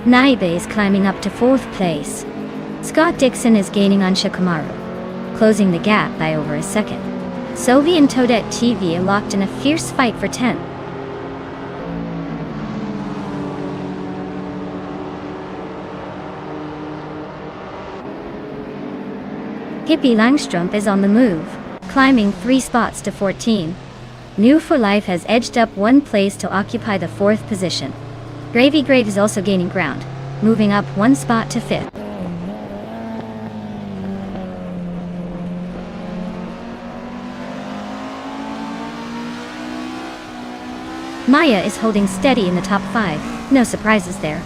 Naibe is climbing up to 4th place. Scott Dixon is gaining on Shikamaru, closing the gap by over a second. Sovi and Toadette TV are locked in a fierce fight for 10th. Hippie Langstrup is on the move, climbing 3 spots to 14. New for Life has edged up 1 place to occupy the 4th position. Gravy Grave is also gaining ground, moving up 1 spot to 5th. Maya is holding steady in the top 5, no surprises there.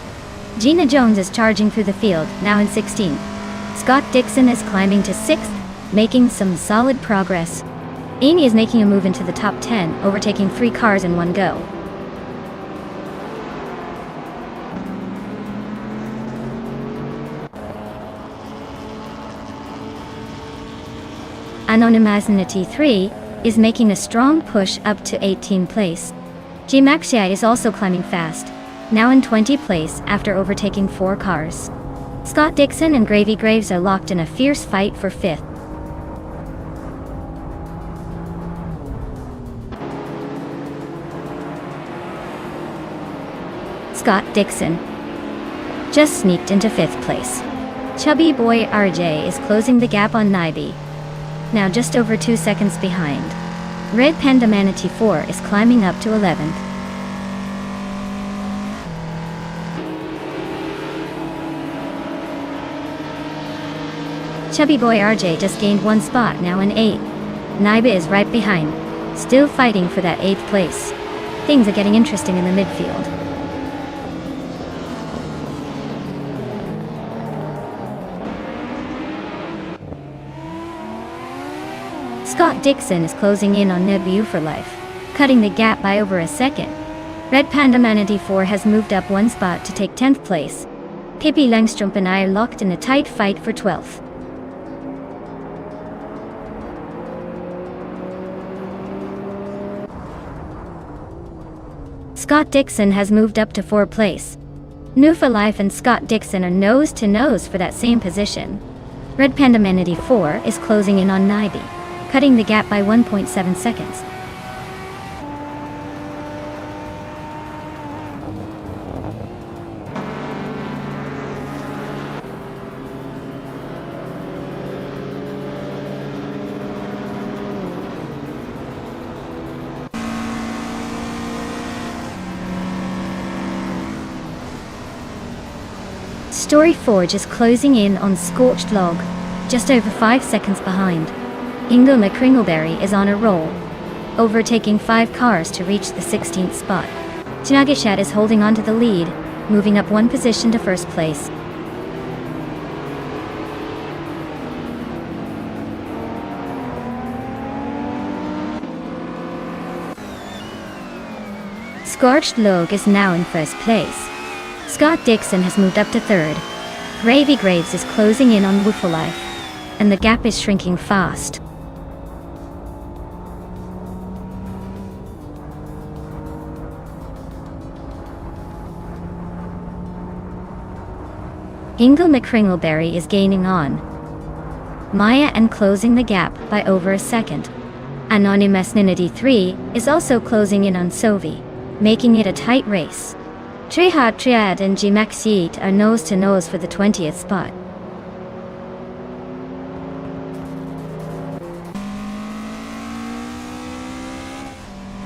Gina Jones is charging through the field, now in 16th. Scott Dixon is climbing to 6th, making some solid progress. Amy is making a move into the top 10, overtaking 3 cars in one go. Anonymity 3 is making a strong push up to 18th place. Gmaxia is also climbing fast, now in 20th place after overtaking 4 cars. Scott Dixon and Gravy Graves are locked in a fierce fight for 5th. Scott Dixon just sneaked into 5th place. Chubby Boy RJ is closing the gap on Naibe, now just over 2 seconds behind. Red Panda Manatee 4 is climbing up to 11th. Chubby Boy RJ just gained 1 spot, now in 8th. Naibe is right behind, still fighting for that 8th place. Things are getting interesting in the midfield. Scott Dixon is closing in on New for Life, cutting the gap by over a second. Red Panda Manatee 4 has moved up 1 spot to take 10th place. Pippi Langstrup and I are locked in a tight fight for 12th. Scott Dixon has moved up to 4th place. New for Life and Scott Dixon are nose to nose for that same position. Red Panda Manatee 4 is closing in on Naibe, cutting the gap by 1.7 seconds. Story Forge is closing in on Scorched Log, just over 5 seconds behind. Ingo McCringleberry is on a roll, overtaking 5 cars to reach the 16th spot. Chinagishat is holding on to the lead, moving up 1 position to 1st place. Scorched Log is now in 1st place. Scott Dixon has moved up to 3rd. Gravy Graves is closing in on Wooful Life, and the gap is shrinking fast. Ingo McCringleberry is gaining on Maya and closing the gap by over a second. Anonymity 3 is also closing in on Sovi, making it a tight race. Trihad Triad and Gmaxiet are nose to nose for the 20th spot.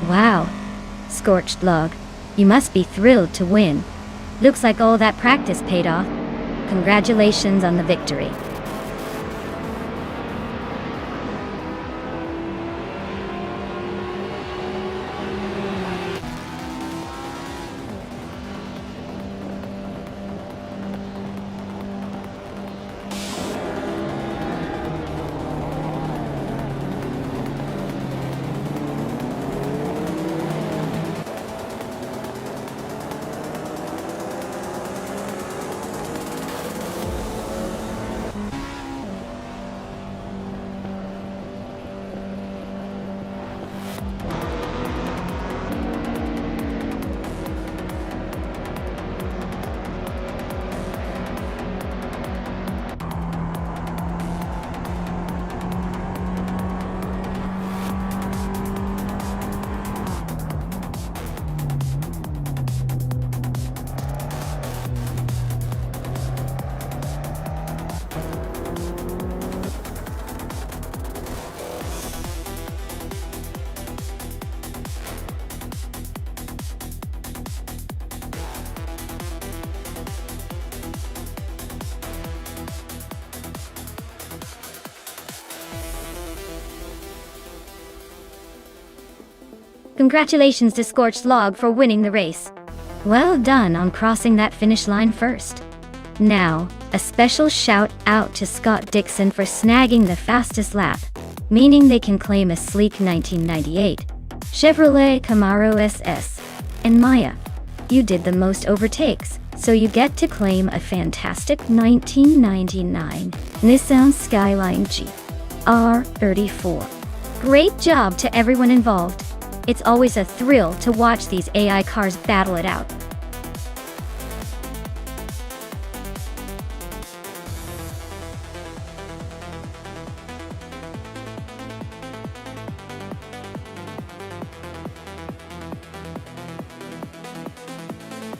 Wow, Scorched Log, you must be thrilled to win. Looks like all that practice paid off. Congratulations on the victory. Congratulations to Scorched Log for winning the race. Well done on crossing that finish line first. Now, a special shout out to Scott Dixon for snagging the fastest lap, meaning they can claim a sleek 1998 Chevrolet Camaro SS. And Maya, you did the most overtakes, so you get to claim a fantastic 1999 Nissan Skyline GR34. Great job to everyone involved. It's always a thrill to watch these AI cars battle it out.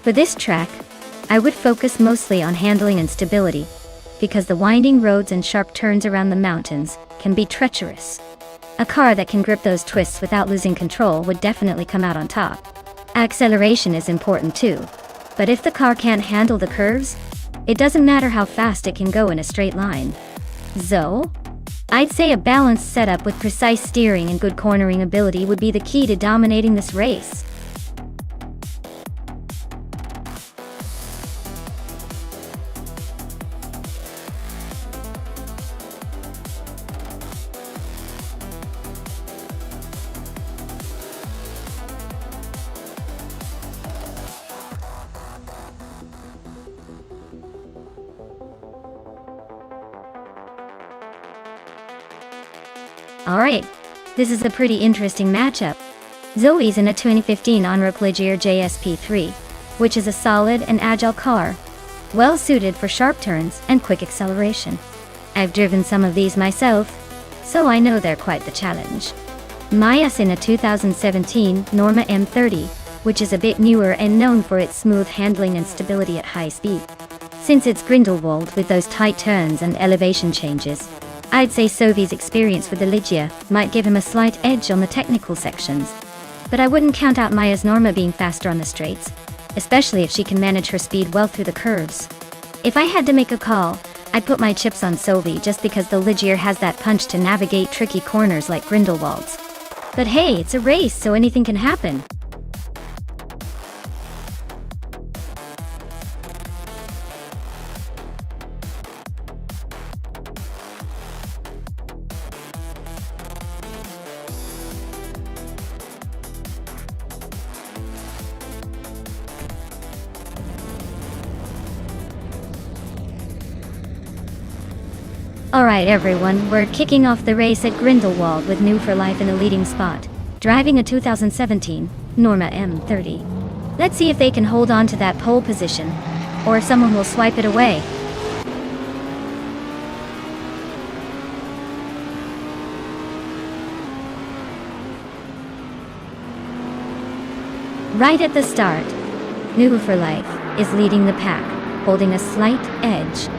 For this track, I would focus mostly on handling and stability, because the winding roads and sharp turns around the mountains can be treacherous. A car that can grip those twists without losing control would definitely come out on top. Acceleration is important too, but if the car can't handle the curves, it doesn't matter how fast it can go in a straight line. So, I'd say a balanced setup with precise steering and good cornering ability would be the key to dominating this race. Alright, this is a pretty interesting matchup. Zoe's in a 2015 Onroc Ligier JSP3, which is a solid and agile car, well suited for sharp turns and quick acceleration. I've driven some of these myself, so I know they're quite the challenge. Maya's in a 2017 Norma M30, which is a bit newer and known for its smooth handling and stability at high speed. Since it's Grindelwald with those tight turns and elevation changes, I'd say Sovi's experience with the Ligier might give him a slight edge on the technical sections. But I wouldn't count out Maya's Norma being faster on the straights, especially if she can manage her speed well through the curves. If I had to make a call, I'd put my chips on Sovi just because the Ligier has that punch to navigate tricky corners like Grindelwald's. But hey, it's a race, so anything can happen. Alright everyone, we're kicking off the race at Grindelwald with New for Life in the leading spot, driving a 2017 Norma M30. Let's see if they can hold on to that pole position, or if someone will swipe it away. Right at the start, New for Life is leading the pack, holding a slight edge.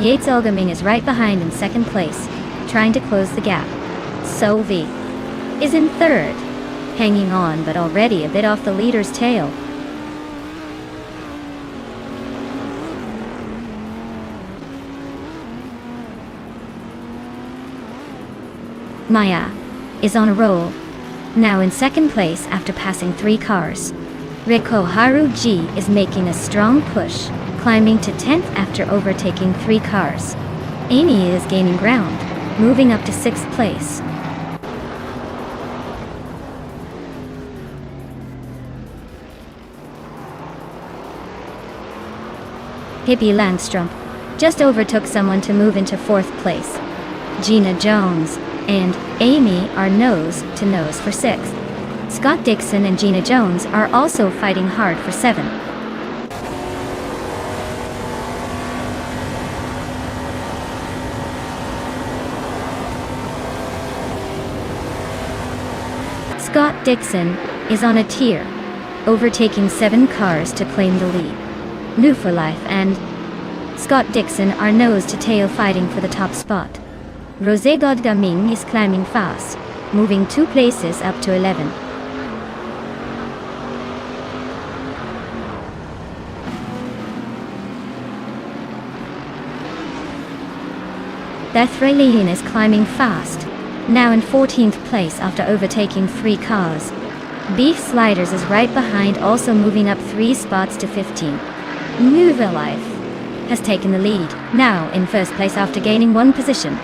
Yates Elgaming is right behind in second place, trying to close the gap. Sovi is in third, hanging on but already a bit off the leader's tail. Maya is on a roll, now in second place after passing 3 cars. Riko Haru-G is making a strong push, climbing to 10th after overtaking 3 cars. Amy is gaining ground, moving up to 6th place. Hippie Landstrom just overtook someone to move into 4th place. Gina Jones and Amy are nose to nose for 6th. Scott Dixon and Gina Jones are also fighting hard for 7th. Scott Dixon is on a tear, overtaking 7 cars to claim the lead. New for Life and Scott Dixon are nose to tail fighting for the top spot. Rosé Godgaming is climbing fast, moving 2 places up to 11. Beth is climbing fast, now in 14th place after overtaking 3 cars. Beef Sliders is right behind, also moving up 3 spots to 15. Move Alive has taken the lead, now in first place after gaining 1 position.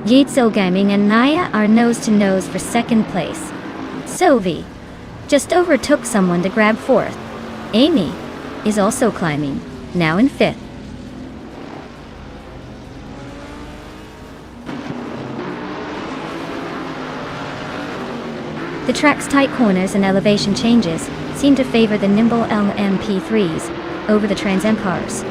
Yeetzel Gaming and Naya are nose to nose for second place. Sovi just overtook someone to grab 4th. Amy is also climbing, now in 5th. The track's tight corners and elevation changes seem to favor the nimble LMP3s over the Trans Am cars.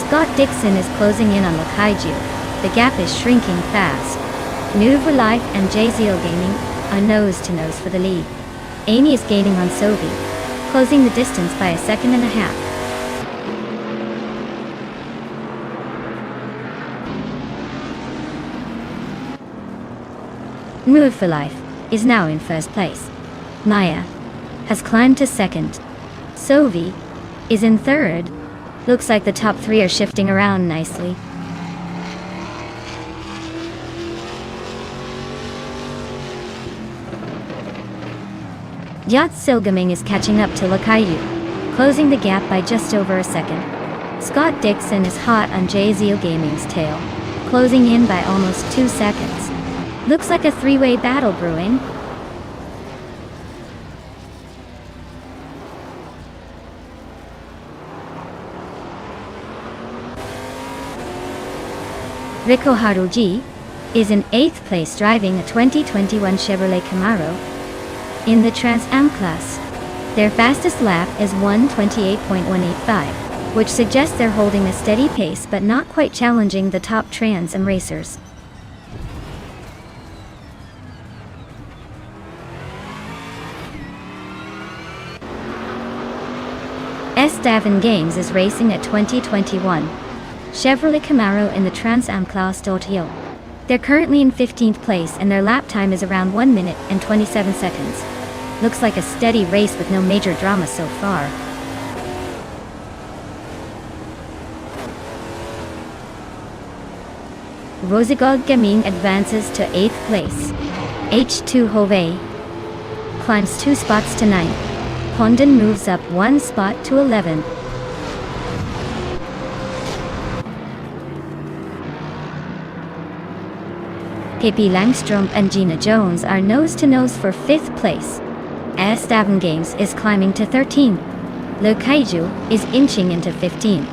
Scott Dixon is closing in on Lakaiju. The gap is shrinking fast. Move Life and JZL Gaming are nose to nose for the lead. Amy is gaining on Sovi, closing the distance by 1.5 seconds. Move for Life is now in first place. Maya has climbed to 2nd. Sovi is in 3rd. Looks like the top 3 are shifting around nicely. Yacht Silgaming is catching up to Lakayu, closing the gap by just over a second. Scott Dixon is hot on JZL Gaming's tail, closing in by almost 2 seconds. Looks like a 3-way battle brewing. Rico Haruji is in 8th place driving a 2021 Chevrolet Camaro in the Trans Am class. Their fastest lap is 1:28.185, which suggests they're holding a steady pace but not quite challenging the top Trans Am racers. Davin Games is racing at 2021 Chevrolet Camaro in the Trans Am class. They're currently in 15th place and their lap time is around 1 minute and 27 seconds. Looks like a steady race with no major drama so far. Rosigod Gaming advances to 8th place. H2 Hove climbs 2 spots to 9th. Condon moves up 1 spot to 11th. Pippi Langstrom and Gina Jones are nose to nose for 5th place. Davin Games is climbing to 13. Le Kaiju is inching into 15.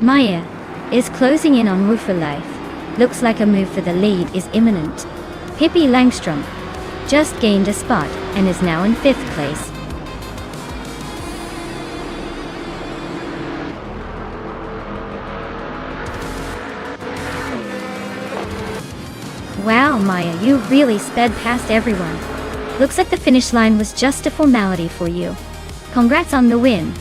Maya is closing in on Move for Life. Looks like a move for the lead is imminent. Pippi Langstrom just gained a spot and is now in 5th place. Wow, Maya, you really sped past everyone. Looks like the finish line was just a formality for you. Congrats on the win.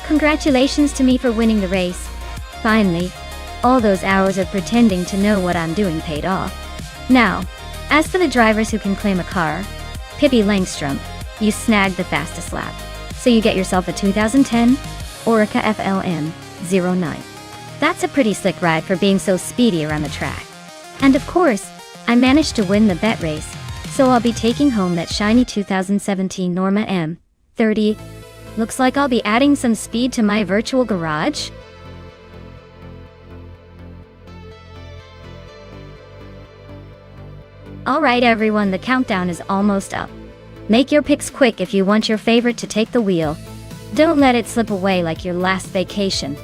Congratulations to me for winning the race. Finally, all those hours of pretending to know what I'm doing paid off. Now, as for the drivers who can claim a car, Pippi Langstrom you snagged the fastest lap. So you get yourself a 2010 Orica FLM09. That's a pretty slick ride for being so speedy around the track. And of course, I managed to win the bet race, so I'll be taking home that shiny 2017 Norma M30. Looks like I'll be adding some speed to my virtual garage. Alright everyone, the countdown is almost up. Make your picks quick if you want your favorite to take the wheel. Don't let it slip away like your last vacation.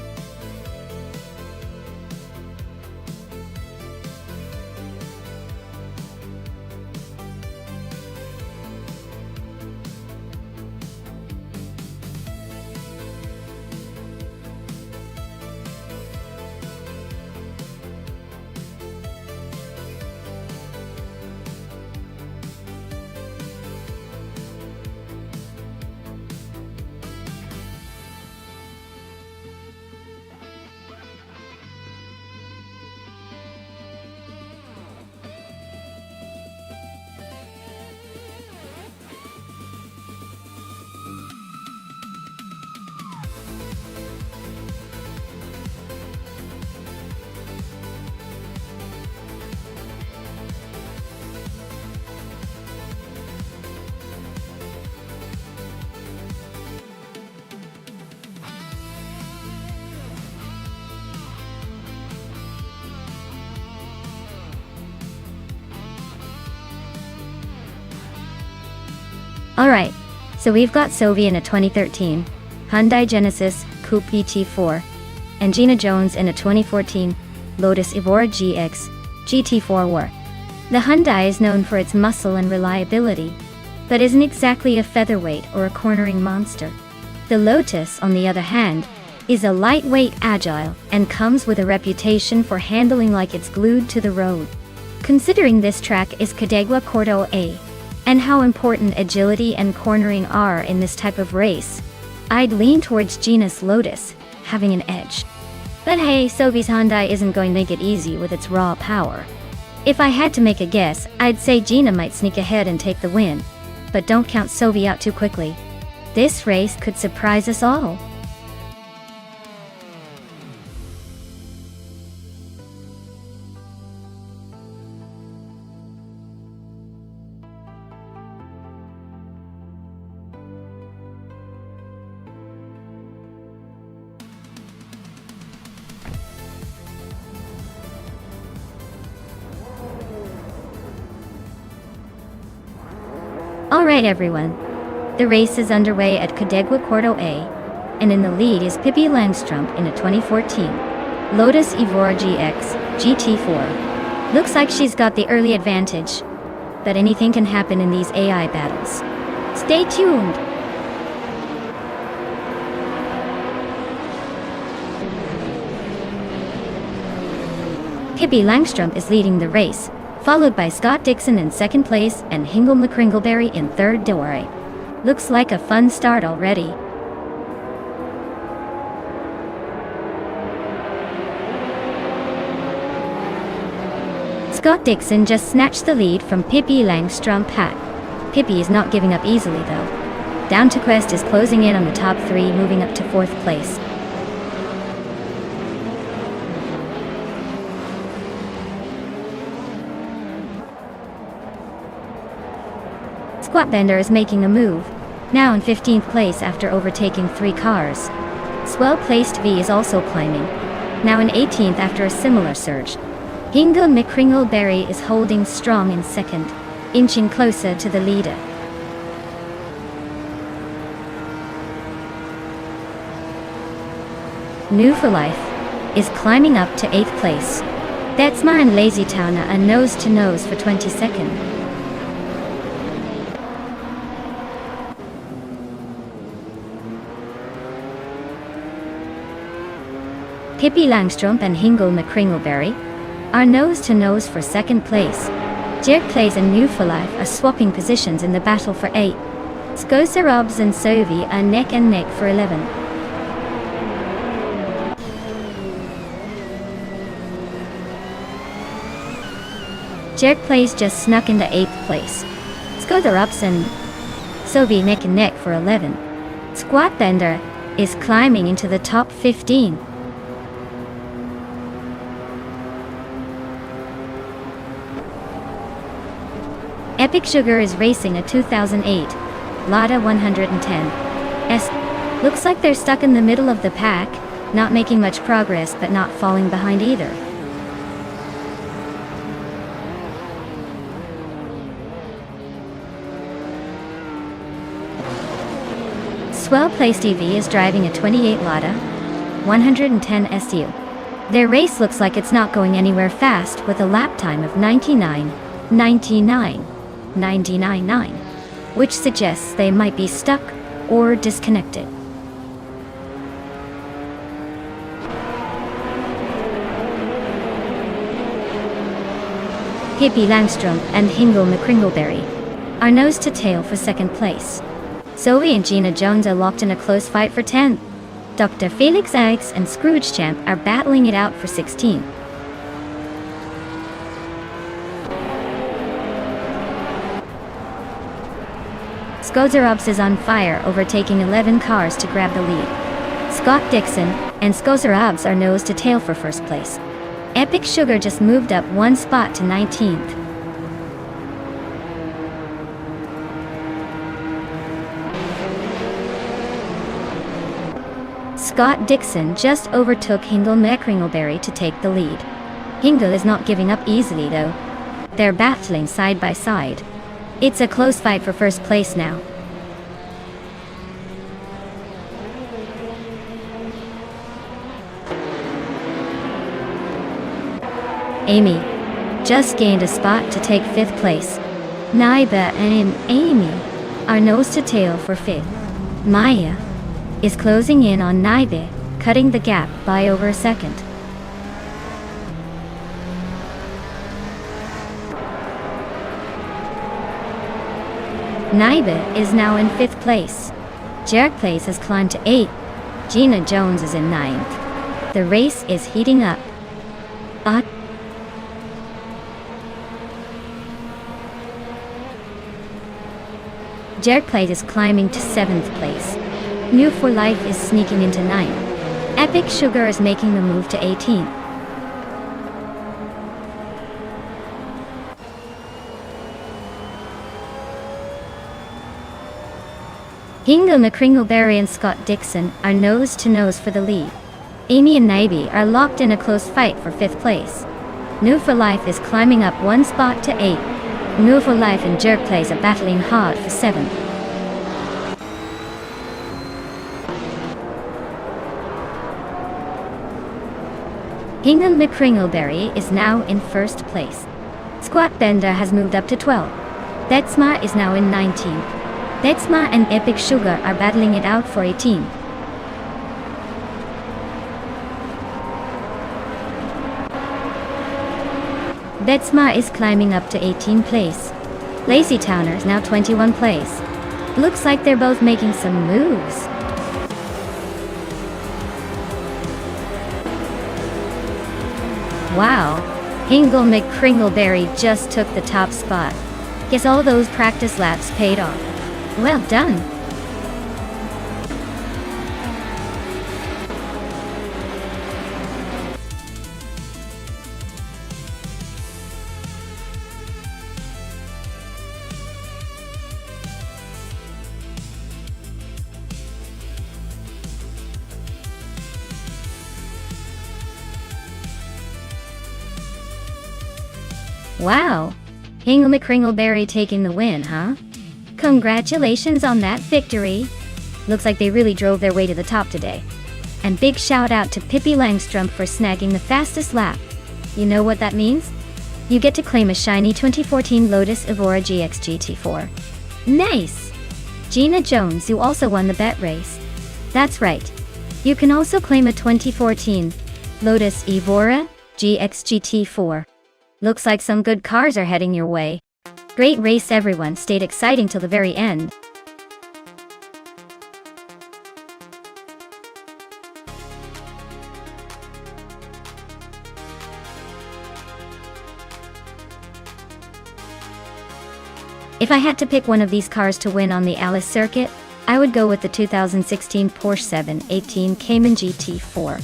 Alright, so we've got Sophie in a 2013 Hyundai Genesis Coupe GT4, and Gina Jones in a 2014 Lotus Evora GX GT4 The Hyundai is known for its muscle and reliability, but isn't exactly a featherweight or a cornering monster. The Lotus, on the other hand, is a lightweight, agile, and comes with a reputation for handling like it's glued to the road. Considering this track is Cadegua Cordo A, and how important agility and cornering are in this type of race, I'd lean towards Gina's Lotus having an edge. But hey, Sophie's Hyundai isn't going to make it easy with its raw power. If I had to make a guess, I'd say Gina might sneak ahead and take the win. But don't count Sophie out too quickly. This race could surprise us all. Alright everyone, the race is underway at Cadegua Cordo A, and in the lead is Pippi Langstrump in a 2014 Lotus Evora GX GT4. Looks like she's got the early advantage, but anything can happen in these AI battles. Stay tuned! Pippi Langstrump is leading the race, followed by Scott Dixon in second place and Hingle McCringleberry in third. Looks like a fun start already. Scott Dixon just snatched the lead from Pippi Langstrump. Pippi is not giving up easily though. Down to Quest is closing in on the top three, moving up to fourth place. Squatbender is making a move, now in 15th place after overtaking 3 cars. Swell-placed V is also climbing, now in 18th after a similar surge. Hingle McCringleberry is holding strong in second, inching closer to the leader. New for Life is climbing up to 8th place. That's mine Lazy Towner and Nose to Nose for 22nd. Pippi Langstrump and Hingle McCringleberry are nose to nose for second place. Jerk Plays and New for Life are swapping positions in the battle for 8. Scosa Robs and Sophie are neck and neck for 11. Jerk Plays just snuck into 8th place. Scosa Robs and so be neck and neck for 11. Squat Bender is climbing into the top 15. Epic Sugar is racing a 2008 Lada 110S. Looks like they're stuck in the middle of the pack, not making much progress but not falling behind either. Swell Place TV is driving a 28 Lada 110 SU. Their race looks like it's not going anywhere fast with a lap time of 99.9, which suggests they might be stuck or disconnected. Pippi Langstrom and Hingle McCringleberry are nose to tail for second place. Zoe and Gina Jones are locked in a close fight for 10th. Dr. Felix Eggs and Scrooge Champ are battling it out for 16. Skozerobs is on fire, overtaking 11 cars to grab the lead. Scott Dixon and Skozerobs are nose to tail for first place. Epic Sugar just moved up one spot to 19th. Scott Dixon just overtook Hingle McCringleberry to take the lead. Hingle is not giving up easily though. They're battling side by side. It's a close fight for first place now. Amy just gained a spot to take 5th place. Naiba and Amy are nose to tail for 5th. Maya is closing in on Naibe, cutting the gap by over a second. Naibe is now in 5th place. Jarek Place has climbed to 8th. Gina Jones is in 9th. The race is heating up. Jarek Place is climbing to 7th place. New for Life is sneaking into 9th. Epic Sugar is making the move to 18th. Hingle McCringleberry and Scott Dixon are nose to nose for the lead. Amy and Naibe are locked in a close fight for 5th place. New for Life is climbing up one spot to 8th. New for Life and Jerk Place are battling hard for 7th. Hingle McCringleberry is now in 1st place. Squat Bender has moved up to 12th. Betsma is now in 19th. Betsma and Epic Sugar are battling it out for 18th. Betsma is climbing up to 18th place. Lazy Towner is now 21st place. Looks like they're both making some moves. Wow, Hingle McCringleberry just took the top spot. Guess all those practice laps paid off. Well done. Wow, Hingle McCringleberry taking the win, huh? Congratulations on that victory. Looks like they really drove their way to the top today. And big shout out to Pippi Langstrom for snagging the fastest lap. You know what that means? You get to claim a shiny 2014 Lotus Evora GX GT4. Nice! Gina Jones, who also won the bet race. That's right. You can also claim a 2014 Lotus Evora GX GT4. Looks like some good cars are heading your way. Great race everyone, stayed exciting till the very end. If I had to pick one of these cars to win on the Alice circuit, I would go with the 2016 Porsche 718 Cayman GT4.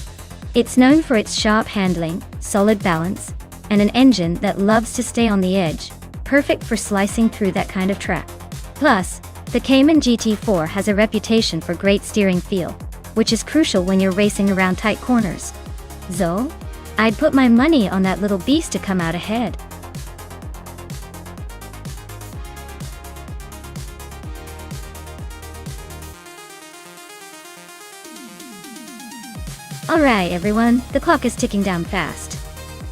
It's known for its sharp handling, solid balance, and an engine that loves to stay on the edge, perfect for slicing through that kind of track. Plus, the Cayman GT4 has a reputation for great steering feel, which is crucial when you're racing around tight corners. So, I'd put my money on that little beast to come out ahead. Alright everyone, the clock is ticking down fast.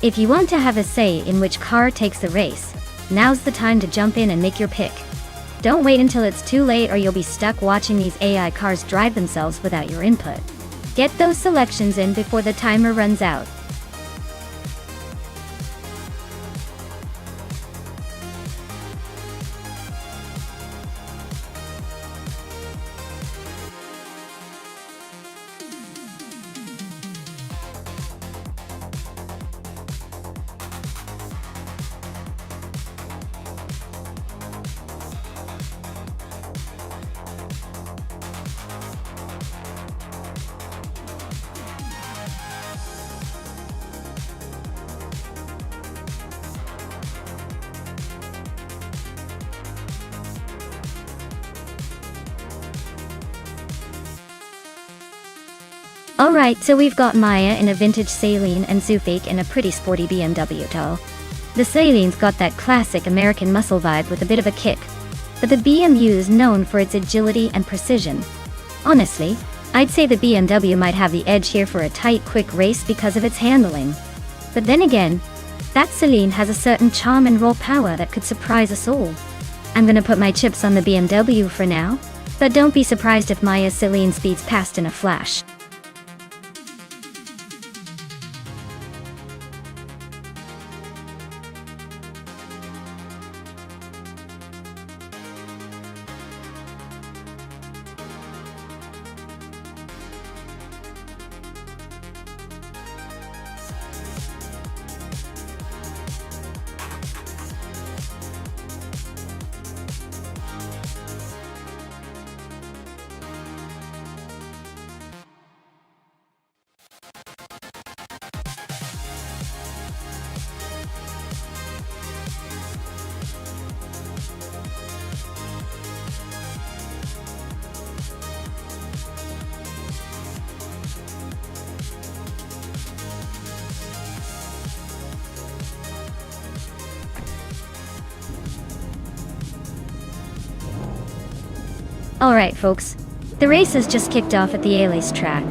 If you want to have a say in which car takes the race, now's the time to jump in and make your pick. Don't wait until it's too late or you'll be stuck watching these AI cars drive themselves without your input. Get those selections in before the timer runs out. Alright, so we've got Maya in a vintage Saleen and Zufik in a pretty sporty BMW doll. The Saleen's got that classic American muscle vibe with a bit of a kick, but the BMW is known for its agility and precision. Honestly, I'd say the BMW might have the edge here for a tight, quick race because of its handling. But then again, that Saleen has a certain charm and raw power that could surprise us all. I'm gonna put my chips on the BMW for now, but don't be surprised if Maya's Saleen speeds past in a flash. Alright folks, the race has just kicked off at the Alice track.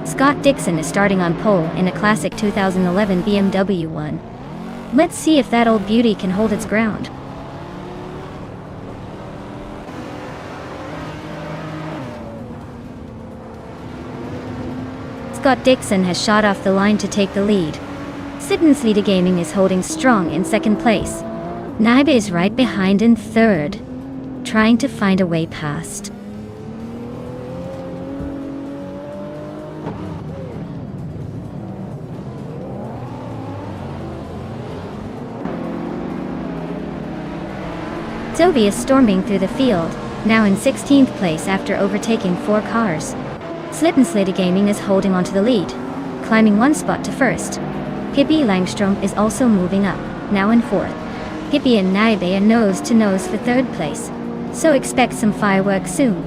Scott Dixon is starting on pole in a classic 2011 BMW 1. Let's see if that old beauty can hold its ground. Scott Dixon has shot off the line to take the lead. Siddensleede Gaming is holding strong in second place. Naibe is right behind in third, trying to find a way past. Zoe is storming through the field, now in 16th place after overtaking 4 cars. Siddensleede Gaming is holding onto the lead, climbing 1 spot to first. Pippi Langstrom is also moving up, now in 4th. Pippi and Naibe are nose to nose for 3rd place, so expect some fireworks soon.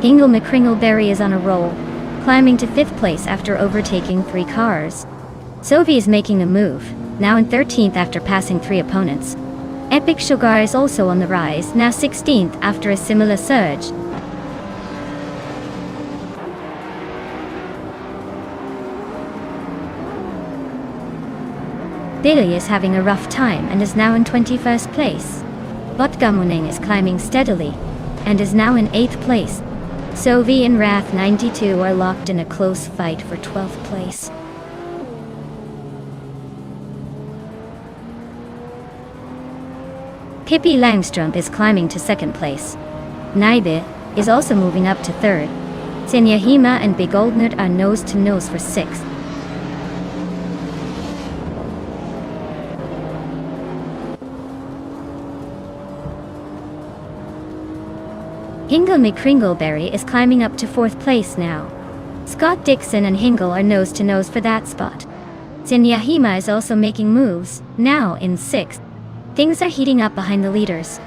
Ingle McCringleberry is on a roll, climbing to 5th place after overtaking 3 cars. Sophie is making a move, now in 13th after passing 3 opponents. Epic Sugar is also on the rise, now 16th after a similar surge. Billy is having a rough time and is now in 21st place. Botgamuning is climbing steadily, and is now in 8th place. Sovi and Wrath 92 are locked in a close fight for 12th place. Pippi Langstrom is climbing to 2nd place. Naibe is also moving up to 3rd. Senyahima and Begoldnert are nose to nose for 6th. Hingle McCringleberry is climbing up to 4th place now. Scott Dixon and Hingle are nose to nose for that spot. Senyahima is also making moves, now in 6th. Things are heating up behind the leaders.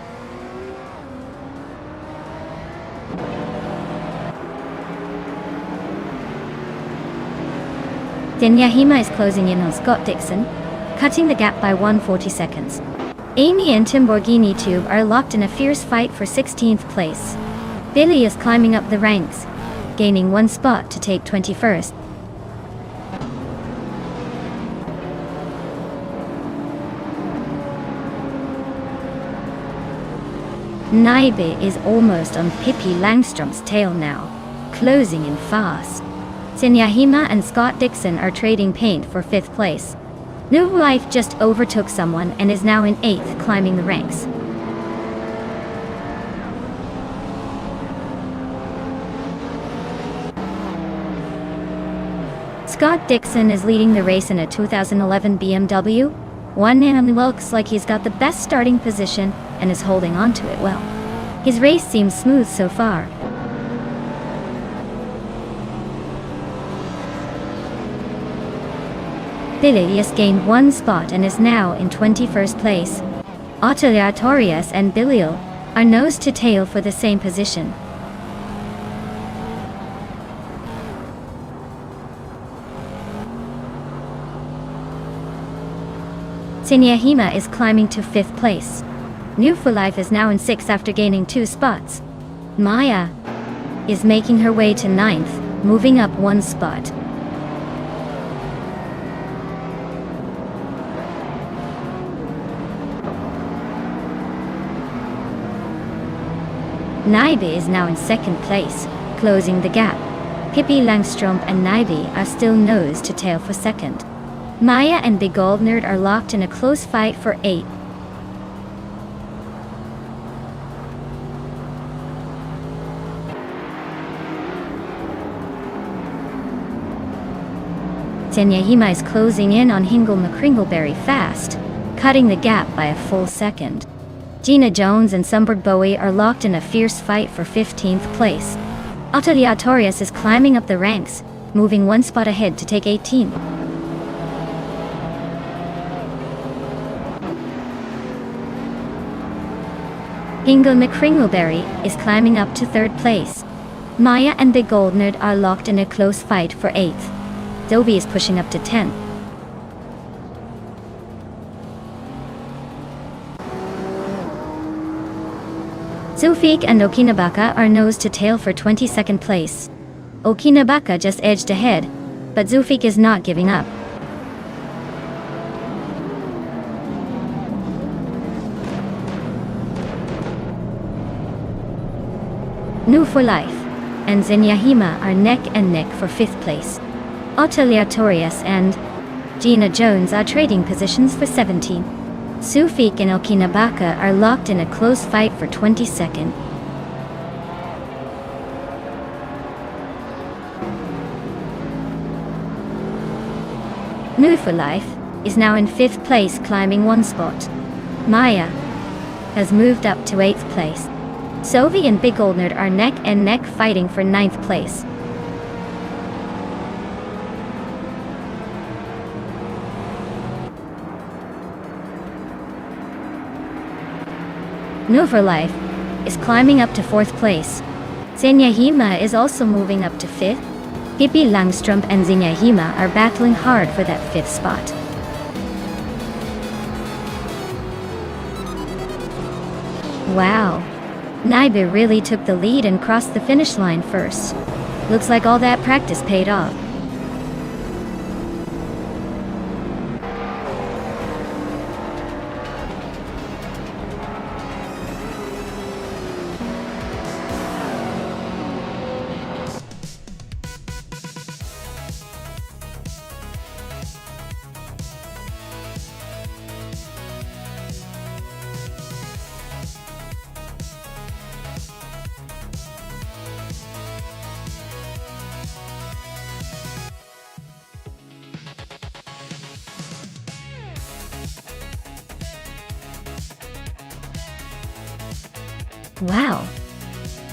Senyahima is closing in on Scott Dixon, cutting the gap by 140 seconds. Amy and Timborghini Tube are locked in a fierce fight for 16th place. Billy is climbing up the ranks, gaining 1 spot to take 21st. Naibe is almost on Pippi Langström's tail now, closing in fast. Senyahima and Scott Dixon are trading paint for 5th place. New Life just overtook someone and is now in 8th, climbing the ranks. Scott Dixon is leading the race in a 2011 BMW. One man looks like he's got the best starting position and is holding on to it well. His race seems smooth so far. Billy has gained 1 spot and is now in 21st place. Oteliatorius and Bilil are nose to tail for the same position. Senyahima is climbing to 5th place. New for Life is now in 6th after gaining 2 spots. Maya is making her way to 9th, moving up 1 spot. Naibe is now in 2nd place, closing the gap. Pippi Langström and Naibe are still nose to tail for 2nd. Maya and Begoldnert are locked in a close fight for 8th. Senyahima is closing in on Hingle McCringleberry fast, cutting the gap by a full second. Gina Jones and Sumberg Bowie are locked in a fierce fight for 15th place. Oteliatorius is climbing up the ranks, moving 1 spot ahead to take 18. Hingle McCringleberry is climbing up to 3rd place. Maya and Begoldnert are locked in a close fight for 8th. Dobie is pushing up to 10th. Zufik and Okinabaka are nose to tail for 22nd place. Okinabaka just edged ahead, but Zufik is not giving up. New for Life and Senyahima are neck and neck for 5th place. Oteliatorius and Gina Jones are trading positions for 17. Zufik and Okinabaka are locked in a close fight for 22nd. New for Life is now in 5th place, climbing 1 spot. Maya has moved up to 8th place. Sovi and Begoldnert are neck and neck fighting for 9th place. New for Life is climbing up to 4th place. Senyahima is also moving up to 5th. Pippi Langström and Senyahima are battling hard for that 5th spot. Wow, Naibe really took the lead and crossed the finish line first. Looks like all that practice paid off. Wow!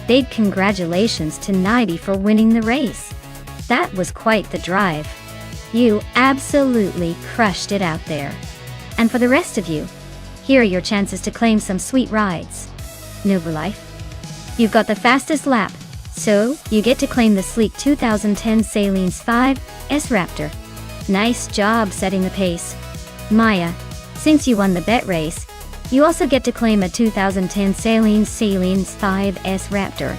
Big congratulations to Nighty for winning the race. That was quite the drive. You absolutely crushed it out there. And for the rest of you, here are your chances to claim some sweet rides. Noble Life, you've got the fastest lap, so you get to claim the sleek 2010 Salines 5 S-Raptor. Nice job setting the pace. Maya, since you won the bet race, you also get to claim a 2010 Salines 5 S-Raptor.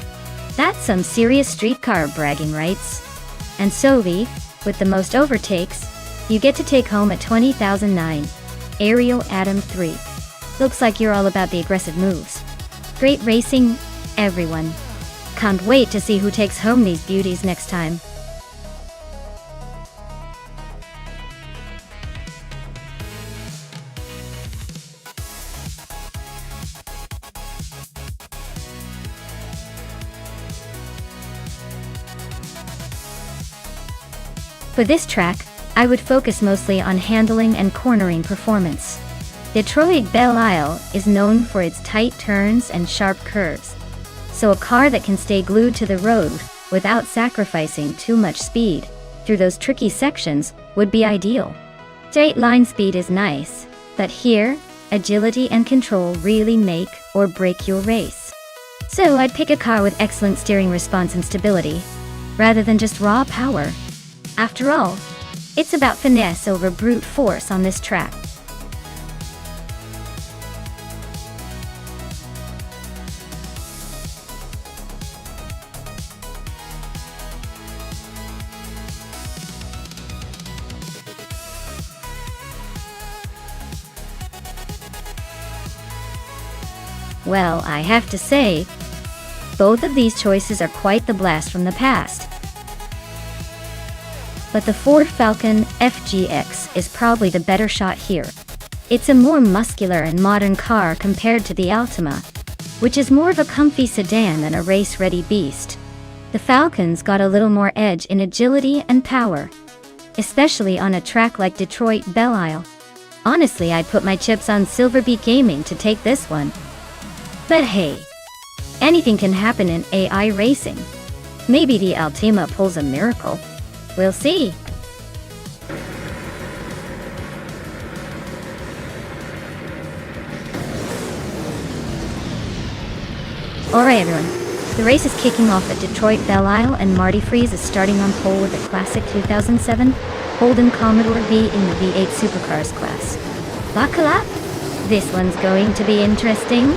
That's some serious streetcar bragging rights. And Sovi, with the most overtakes, you get to take home a 2009 Ariel Atom 3. Looks like you're all about the aggressive moves. Great racing, everyone. Can't wait to see who takes home these beauties next time. For this track, I would focus mostly on handling and cornering performance. Detroit Belle Isle is known for its tight turns and sharp curves, so a car that can stay glued to the road without sacrificing too much speed through those tricky sections would be ideal. Straight line speed is nice, but here, agility and control really make or break your race. So I'd pick a car with excellent steering response and stability, rather than just raw power. After all, it's about finesse over brute force on this track. Well, I have to say, both of these choices are quite the blast from the past. But the Ford Falcon FGX is probably the better shot here. It's a more muscular and modern car compared to the Altima, which is more of a comfy sedan than a race-ready beast. The Falcon's got a little more edge in agility and power, especially on a track like Detroit Belle Isle. Honestly, I'd put my chips on Silverbeak Gaming to take this one. But hey, anything can happen in AI racing. Maybe the Altima pulls a miracle. We'll see. Alright everyone, the race is kicking off at Detroit Belle Isle and Marty Freeze is starting on pole with a classic 2007 Holden Commodore V in the V8 Supercars class. Buckle up! This one's going to be interesting.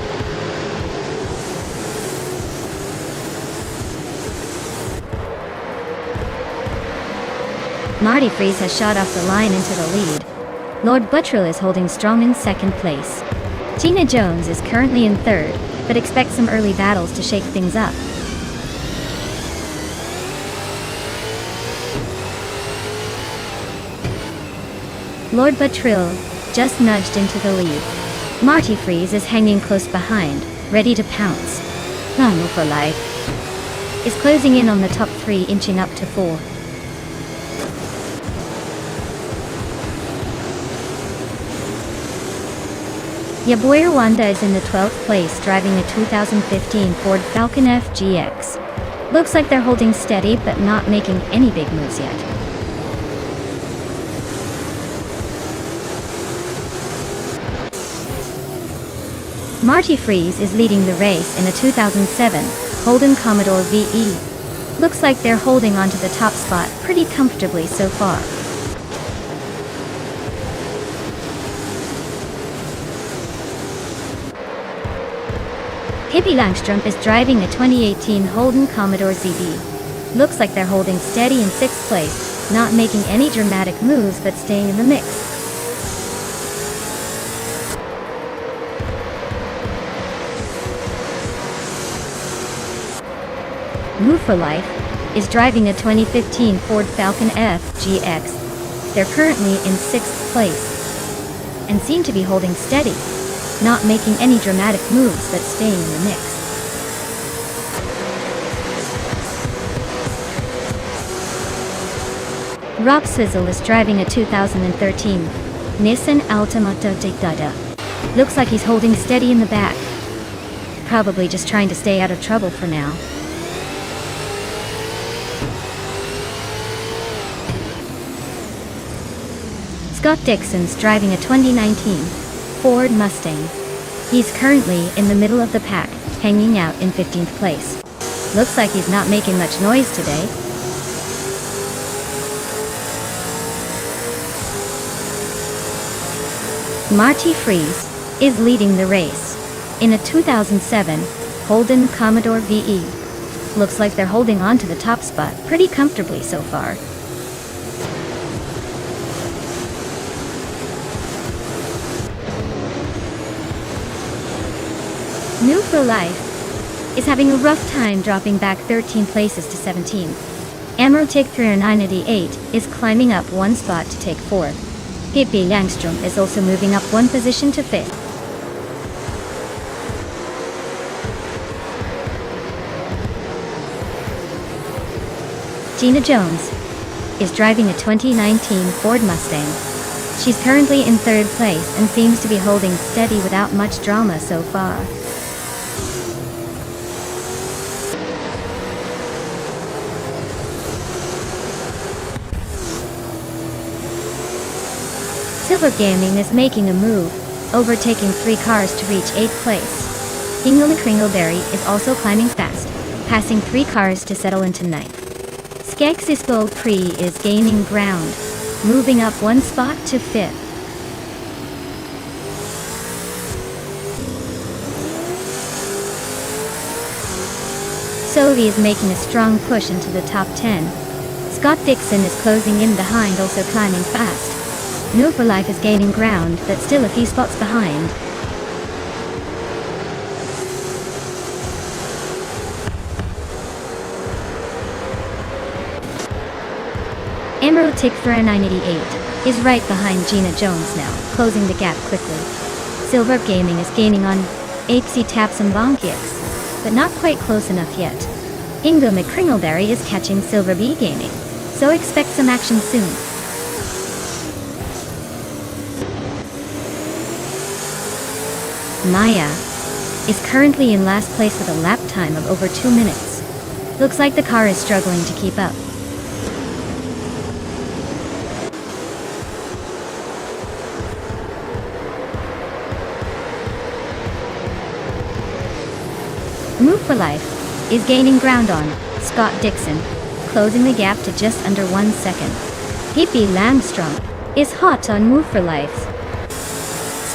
Marty Freeze has shot off the line into the lead. Lord Buttrill is holding strong in second place. Tina Jones is currently in third, but expects some early battles to shake things up. Lord Buttrill just nudged into the lead. Marty Freeze is hanging close behind, ready to pounce. Noble for Life is closing in on the top three, inching up to 4. Yaboy Rwanda is in the 12th place, driving a 2015 Ford Falcon FGX. Looks like they're holding steady, but not making any big moves yet. Marty Freeze is leading the race in a 2007 Holden Commodore VE. Looks like they're holding onto the top spot pretty comfortably so far. Pippi Langstrom is driving a 2018 Holden Commodore ZB. Looks like they're holding steady in 6th place, not making any dramatic moves but staying in the mix. Move for Life is driving a 2015 Ford Falcon FGX. They're currently in 6th place and seem to be holding steady, not making any dramatic moves but staying in the mix. Rob Swizzle is driving a 2013 Nissan Altamont Dictada. Looks like he's holding steady in the back. Probably just trying to stay out of trouble for now. Scott Dixon's driving a 2019 Ford Mustang. He's currently in the middle of the pack, hanging out in 15th place. Looks like he's not making much noise today. Marty Freeze is leading the race in a 2007 Holden Commodore VE. Looks like they're holding on to the top spot pretty comfortably so far. New for Life is having a rough time dropping back 13 places to 17. Emerald Tick 3988 is climbing up one spot to take 4th. Pippi Langstrom is also moving up one position to 5th. Gina Jones is driving a 2019 Ford Mustang. She's currently in 3rd place and seems to be holding steady without much drama so far. Silver Gaming is making a move, overtaking 3 cars to reach 8th place. Dingle Kringleberry is also climbing fast, passing 3 cars to settle into 9th. Skexis Gold Pre is gaining ground, moving up one spot to 5th. Sovi is making a strong push into the top 10. Scott Dixon is closing in behind, also climbing fast. New for Life is gaining ground, but still a few spots behind. Emerald Tick 3988 is right behind Gina Jones now, closing the gap quickly. Silver Gaming is gaining on Apesy Taps and Bonkiaks, but not quite close enough yet. Ingo McCringleberry is catching Silver B Gaming, so expect some action soon. Maya is currently in last place with a lap time of over 2 minutes. Looks like the car is struggling to keep up. Move for Life is gaining ground on Scott Dixon, closing the gap to just under 1 second. Pippi Langstrom is hot on Move for Life's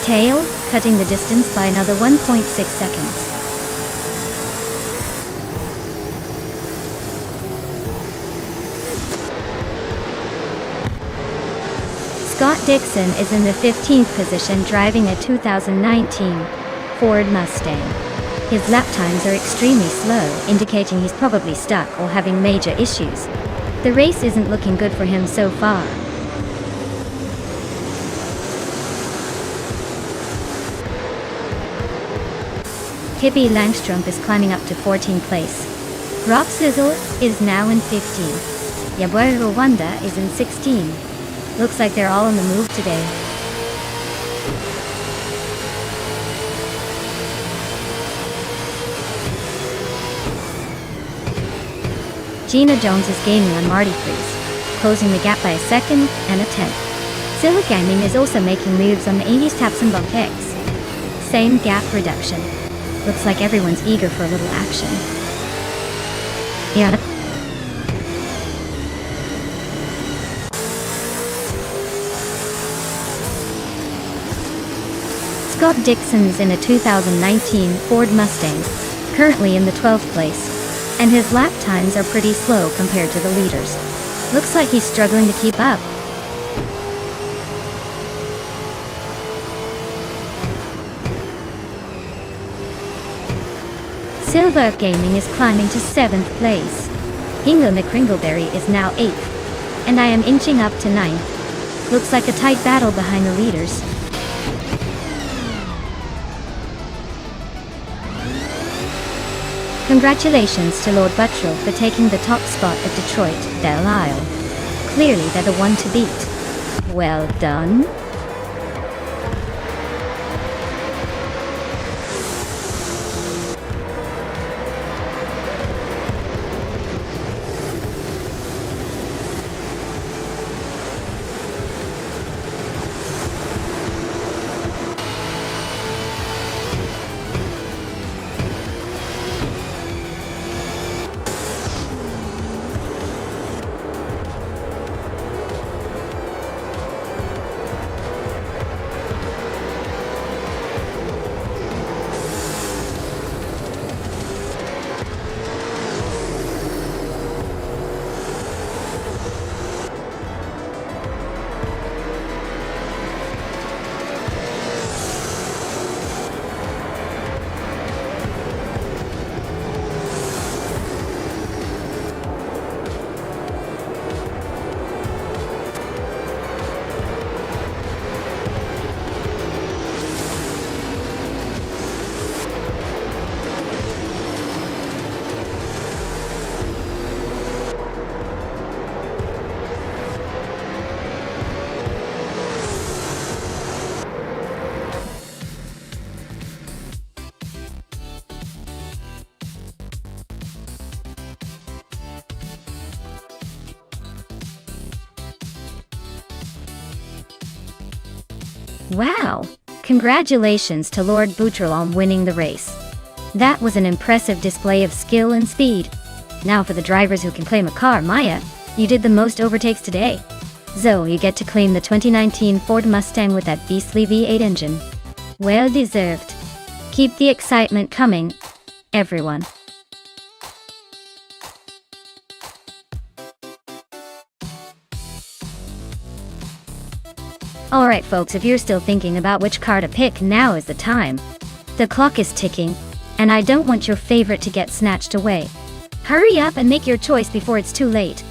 tail, cutting the distance by another 1.6 seconds. Scott Dixon is in the 15th position driving a 2019 Ford Mustang. His lap times are extremely slow, indicating he's probably stuck or having major issues. The race isn't looking good for him so far. Pippi Langstrom is climbing up to 14th place. Rob Sizzle is now in 15th. Yaboy Rwanda is in 16th. Looks like they're all on the move today. Gina Jones is gaining on Marty Freeze, closing the gap by a second and a tenth. Silver Gaming is also making moves on the 80s Taps and Bump X. Same gap reduction. Looks like everyone's eager for a little action. Yeah. Scott Dixon's in a 2019 Ford Mustang, currently in the 12th place, and his lap times are pretty slow compared to the leaders. Looks like he's struggling to keep up. Silver Gaming is climbing to 7th place. Hingo McCringleberry is now 8th, and I am inching up to 9th. Looks like a tight battle behind the leaders. Congratulations to Lord Buttrell for taking the top spot at Detroit, Belle Isle. Clearly they're the one to beat. Well done. Wow! Congratulations to Lord Boutrel on winning the race. That was an impressive display of skill and speed. Now for the drivers who can claim a car, Maya, you did the most overtakes today. So you get to claim the 2019 Ford Mustang with that beastly V8 engine. Well deserved. Keep the excitement coming, everyone. Alright folks, if you're still thinking about which car to pick, now is the time. The clock is ticking, and I don't want your favorite to get snatched away. Hurry up and make your choice before it's too late.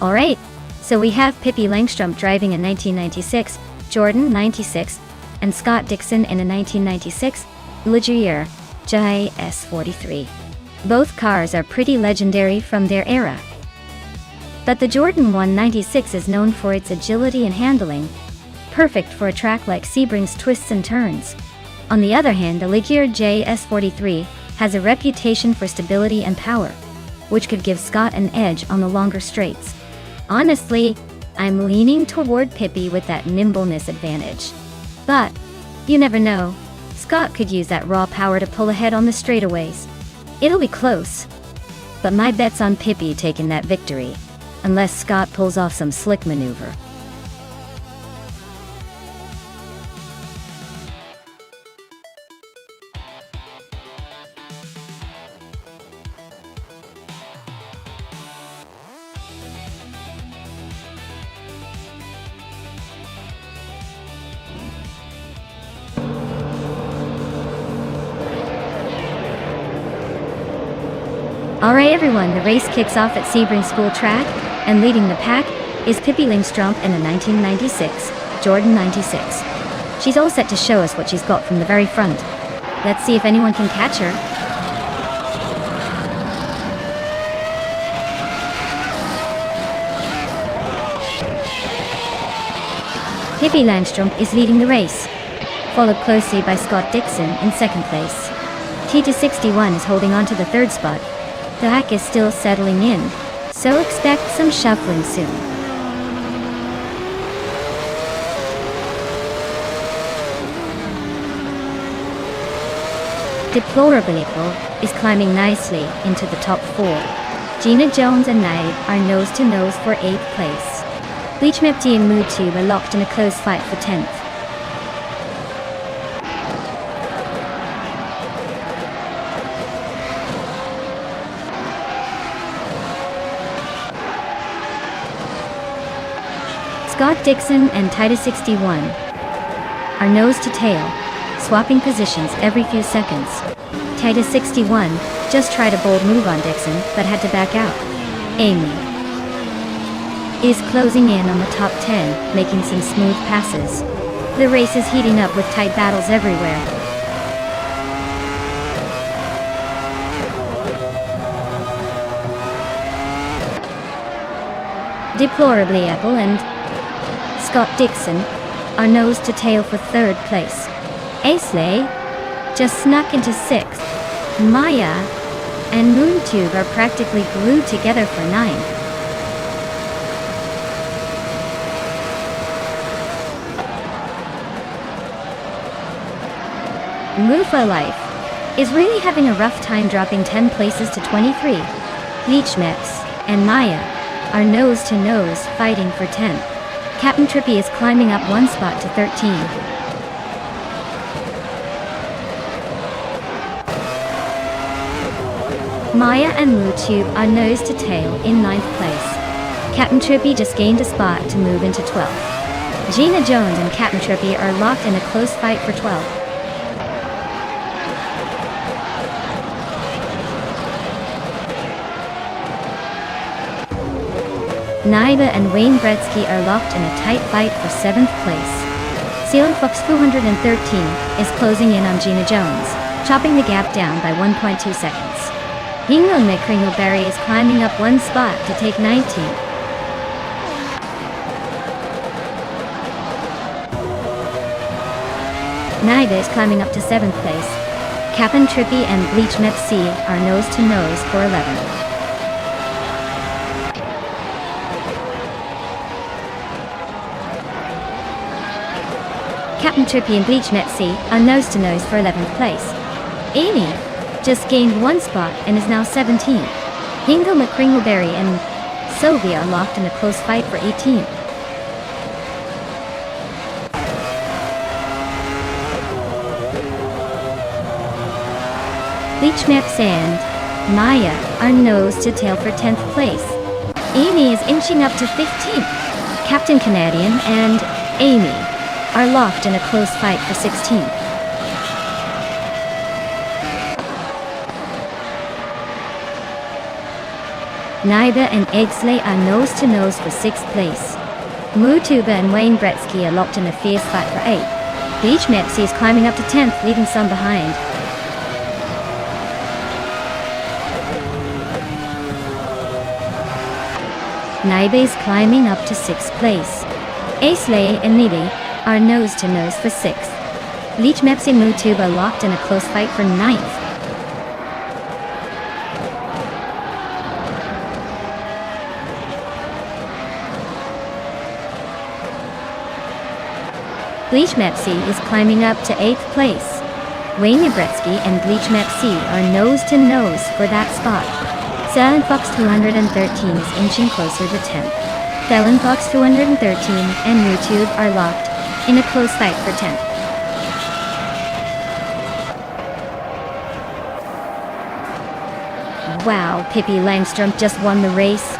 Alright, so we have Pippi Langstrup driving in 1996, Jordan 96, and Scott Dixon in a 1996 Ligier JS43. Both cars are pretty legendary from their era. But the Jordan 196 is known for its agility and handling, perfect for a track like Sebring's twists and turns. On the other hand, the Ligier JS43 has a reputation for stability and power, which could give Scott an edge on the longer straights. Honestly, I'm leaning toward Pippi with that nimbleness advantage. But, you never know, Scott could use that raw power to pull ahead on the straightaways. It'll be close. But my bet's on Pippi taking that victory, unless Scott pulls off some slick maneuver. Alright everyone, the race kicks off at Sebring School Track, and leading the pack is Pippi Langstrup in a 1996 Jordan 96. She's all set to show us what she's got from the very front. Let's see if anyone can catch her. Pippi Langstrup is leading the race, followed closely by Scott Dixon in second place. T261 is holding on to the third spot. The pack is still settling in, so expect some shuffling soon. Deplorably is climbing nicely into the top 4. Gina Jones and Nye are nose-to-nose for 8th place. Leachmepti and Mutu are locked in a close fight for 10th. Scott Dixon and Titus61 are nose to tail, swapping positions every few seconds. Titus61 just tried a bold move on Dixon, but had to back out. Amy is closing in on the top 10, making some smooth passes. The race is heating up with tight battles everywhere. Deplorably Apple and Scott Dixon are nose to tail for 3rd place. Aisley just snuck into 6th. Maya and MoonTube are practically glued together for 9th. Mufa Life is really having a rough time dropping 10 places to 23. Leechmex and Maya are nose to nose fighting for 10th. Captain Trippy is climbing up one spot to 13. Maya and MooTube are nose to tail in 9th place. Captain Trippy just gained a spot to move into 12th. Gina Jones and Captain Trippy are locked in a close fight for 12th. Naiba and Wayne Gretzky are locked in a tight fight for 7th place. Ceiling Fox 213 is closing in on Gina Jones, chopping the gap down by 1.2 seconds. Yingling McCringleberry is climbing up one spot to take 19th. Naiba is climbing up to 7th place. Captain Trippy and Bleach Mepsi are nose to nose for 11th. Captain Trippy and Bleach Mepsi are nose to nose for 11th place. Amy just gained one spot and is now 17th. Hingle McCringleberry and Sylvia are locked in a close fight for 18th. Bleach Meps and Maya are nose to tail for 10th place. Amy is inching up to 15th. Captain Canadian and Amy are locked in a close fight for 16th. Naiba and Eggsley are nose to nose for 6th place. Mutuba and Wayne Gretzky are locked in a fierce fight for 8th. Bleach Mepsi is climbing up to 10th, leaving some behind. Naiba is climbing up to 6th place. Aisley and Nibi are nose to nose for 6th. Leech Meps and Mutube are locked in a close fight for 9th. Bleach Mepsi is climbing up to 8th place. Wayne Gretzky and Bleach Mepsi are nose to nose for that spot. Selen Fox 213 is inching closer to 10th. Selen Fox 213 and YouTube are locked in a close fight for 10th. Wow, Pippi Langstrom just won the race.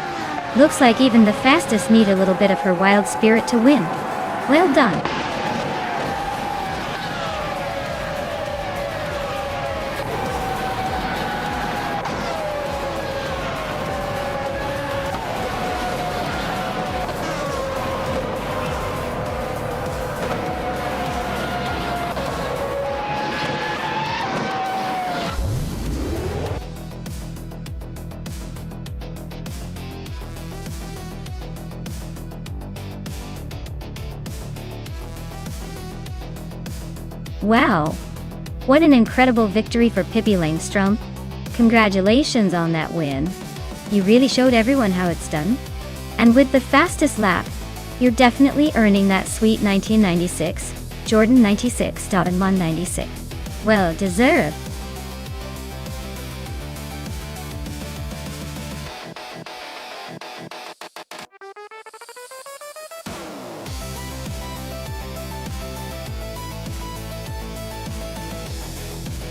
Looks like even the fastest need a little bit of her wild spirit to win. Well done. Wow! What an incredible victory for Pippi Langstrom. Congratulations on that win. You really showed everyone how it's done. And with the fastest lap, you're definitely earning that sweet 1996, Jordan 96. And 196. Well deserved.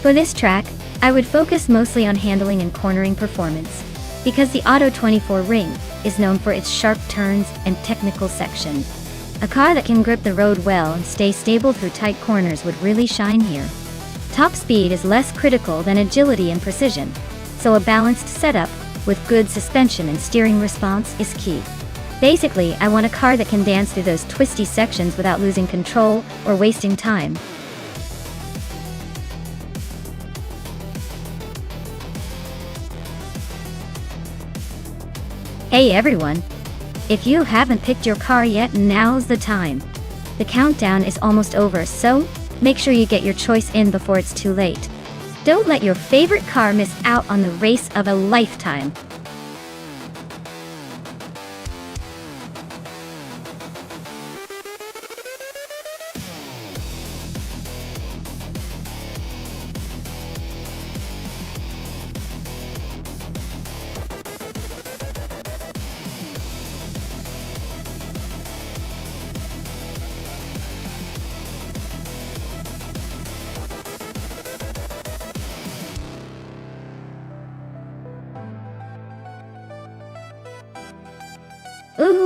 For this track, I would focus mostly on handling and cornering performance, because the Auto 24 Ring is known for its sharp turns and technical section. A car that can grip the road well and stay stable through tight corners would really shine here. Top speed is less critical than agility and precision, so a balanced setup with good suspension and steering response is key. Basically, I want a car that can dance through those twisty sections without losing control or wasting time. Hey everyone! If you haven't picked your car yet, now's the time. The countdown is almost over, so make sure you get your choice in before it's too late. Don't let your favorite car miss out on the race of a lifetime.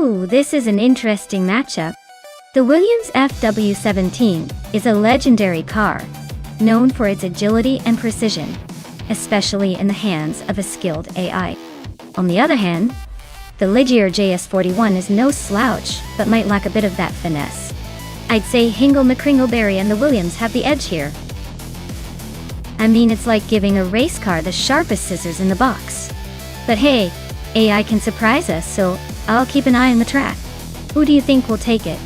Ooh, this is an interesting matchup. The Williams FW17 is a legendary car, known for its agility and precision, especially in the hands of a skilled AI. On the other hand, the Ligier JS41 is no slouch, but might lack a bit of that finesse. I'd say Hingle McCringleberry and the Williams have the edge here. I mean, it's like giving a race car the sharpest scissors in the box. But hey, AI can surprise us, so I'll keep an eye on the track. Who do you think will take it?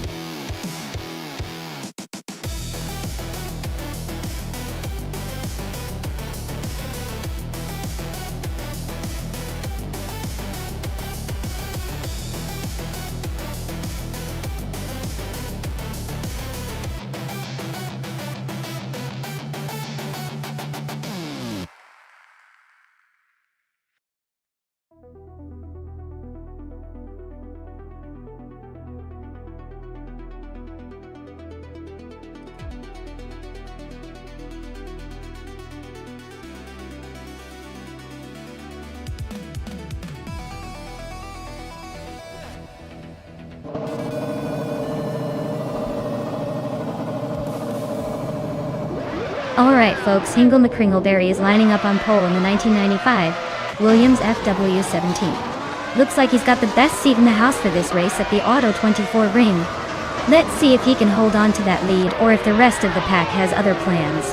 Alright folks, Hingle McCringleberry is lining up on pole in the 1995 Williams FW17. Looks like he's got the best seat in the house for this race at the Auto 24 ring. Let's see if he can hold on to that lead or if the rest of the pack has other plans.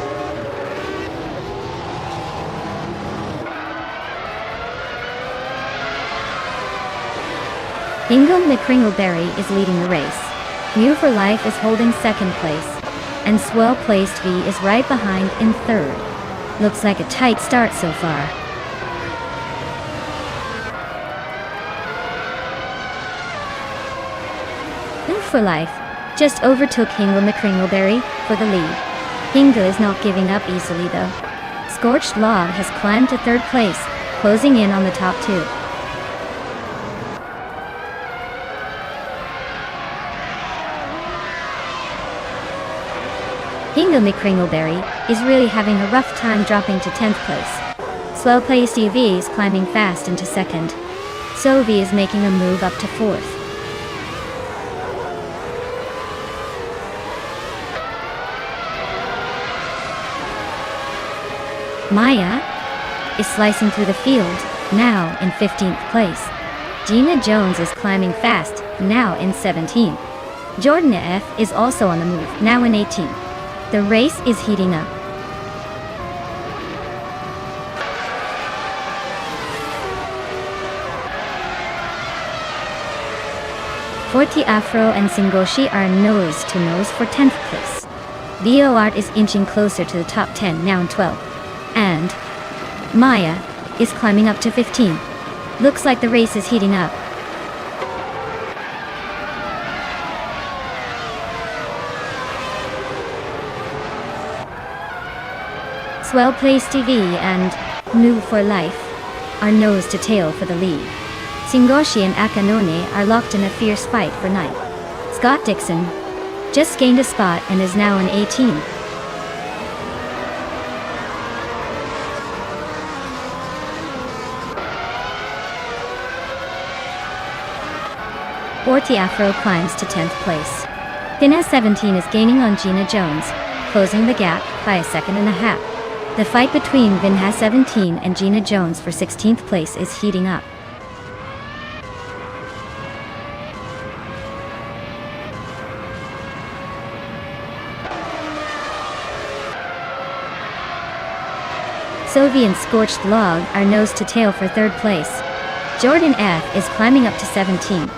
Hingle McCringleberry is leading the race. New for Life is holding second place, and Swell Placed V is right behind in third. Looks like a tight start so far. New for Life just overtook Hingle McCringleberry for the lead. Hingle is not giving up easily though. Scorched Log has climbed to third place, closing in on the top two. Hingle McCringleberry is really having a rough time dropping to 10th place. Swell Placed EV is climbing fast into second. Sovi is making a move up to fourth. Maya is slicing through the field, now in 15th place. Gina Jones is climbing fast, now in 17th. Jordan F is also on the move, now in 18th. The race is heating up. Forti Afro and Singoshi are nose to nose for 10th place. Vio Art is inching closer to the top 10, now in 12th. And Maya is climbing up to 15. Looks like the race is heating up. Swell Placed TV and New for Life are nose to tail for the lead. Singoshi and Akanone are locked in a fierce fight for ninth. Scott Dixon just gained a spot and is now in 18. Forti Afro climbs to 10th place. Finesse 17 is gaining on Gina Jones, closing the gap by a second and a half. The fight between Vinha 17 and Gina Jones for 16th place is heating up. Sovi and Scorched Log are nose to tail for third place. Jordan F is climbing up to 17.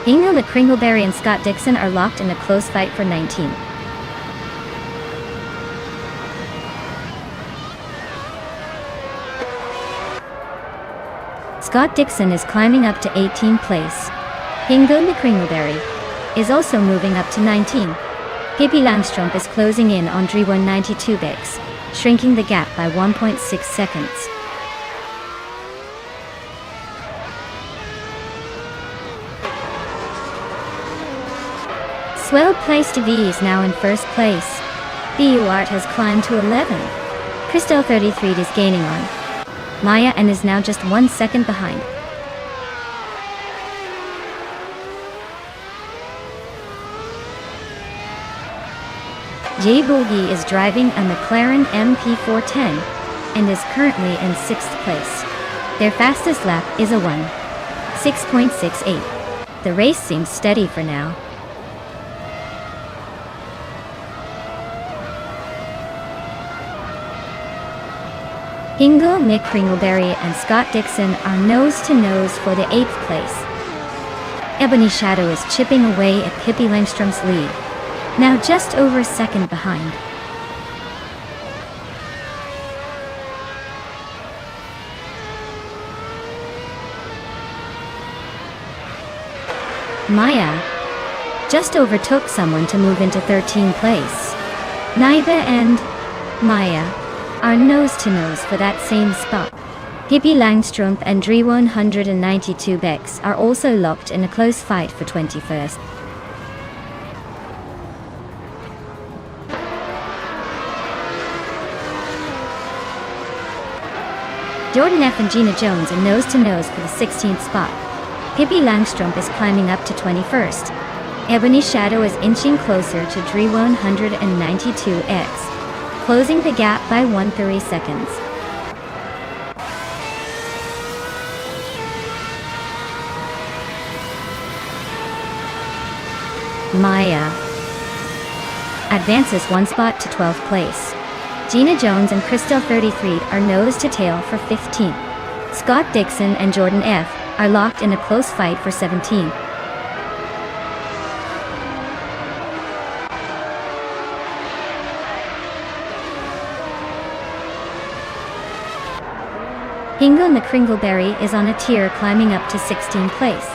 Hingle McCringleberry and Scott Dixon are locked in a close fight for 19. Scott Dixon is climbing up to 18th place. Hingle McCringleberry is also moving up to 19. Pippi Landstrom is closing in on Dre 192 Bix, shrinking the gap by 1.6 seconds. Swell Placed V is now in first place. BU Art has climbed to 11. Christelle 33 is gaining on Maya and is now just 1 second behind. Jay Bogie is driving a McLaren MP410 and is currently in 6th place. Their fastest lap is a 1:6.68. The race seems steady for now. Hingle, Mick Kringleberry and Scott Dixon are nose-to-nose for the 8th place. Ebony Shadow is chipping away at Pippi Langstrom's lead, now just over a second behind. Maya just overtook someone to move into 13th place. Naiva and Maya are nose-to-nose for that same spot. Pippi Langstrom and Dre 192 Becks are also locked in a close fight for 21st. Jordan F and Gina Jones are nose-to-nose for the 16th spot. Pippi Langstrom is climbing up to 21st. Ebony Shadow is inching closer to Dre 192X, closing the gap by 1/30 seconds. Maya advances one spot to 12th place. Gina Jones and Christelle 33 are nose-to-tail for 15th. Scott Dixon and Jordan F are locked in a close fight for 17th. Hingle McCringleberry is on a tier climbing up to 16th place.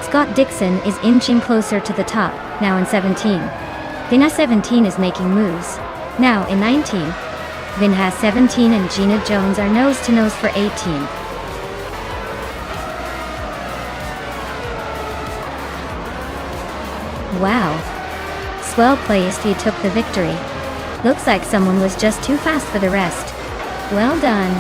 Scott Dixon is inching closer to the top, now in 17. Vin 17 is making moves, now in 19. Vin has 17 and Gina Jones are nose-to-nose for 18. Wow. Swell placed, he took the victory. Looks like someone was just too fast for the rest. Well done.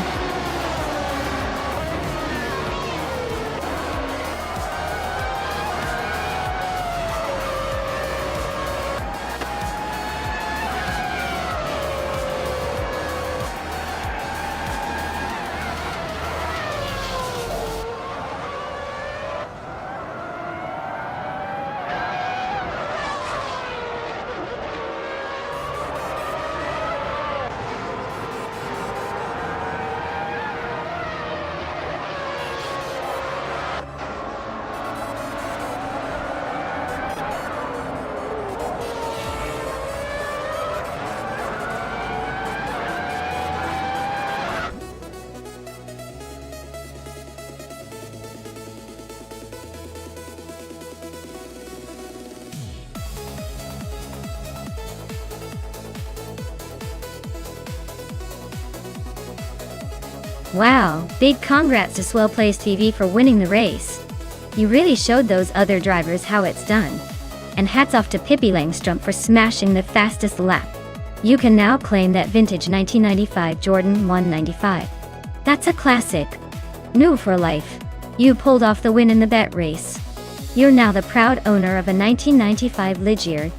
Wow, big congrats to Swell Plays TV for winning the race. You really showed those other drivers how it's done. And hats off to Pippi Langstrom for smashing the fastest lap. You can now claim that vintage 1995 Jordan 195. That's a classic. New for life. You pulled off the win in the bet race. You're now the proud owner of a 1995 Ligier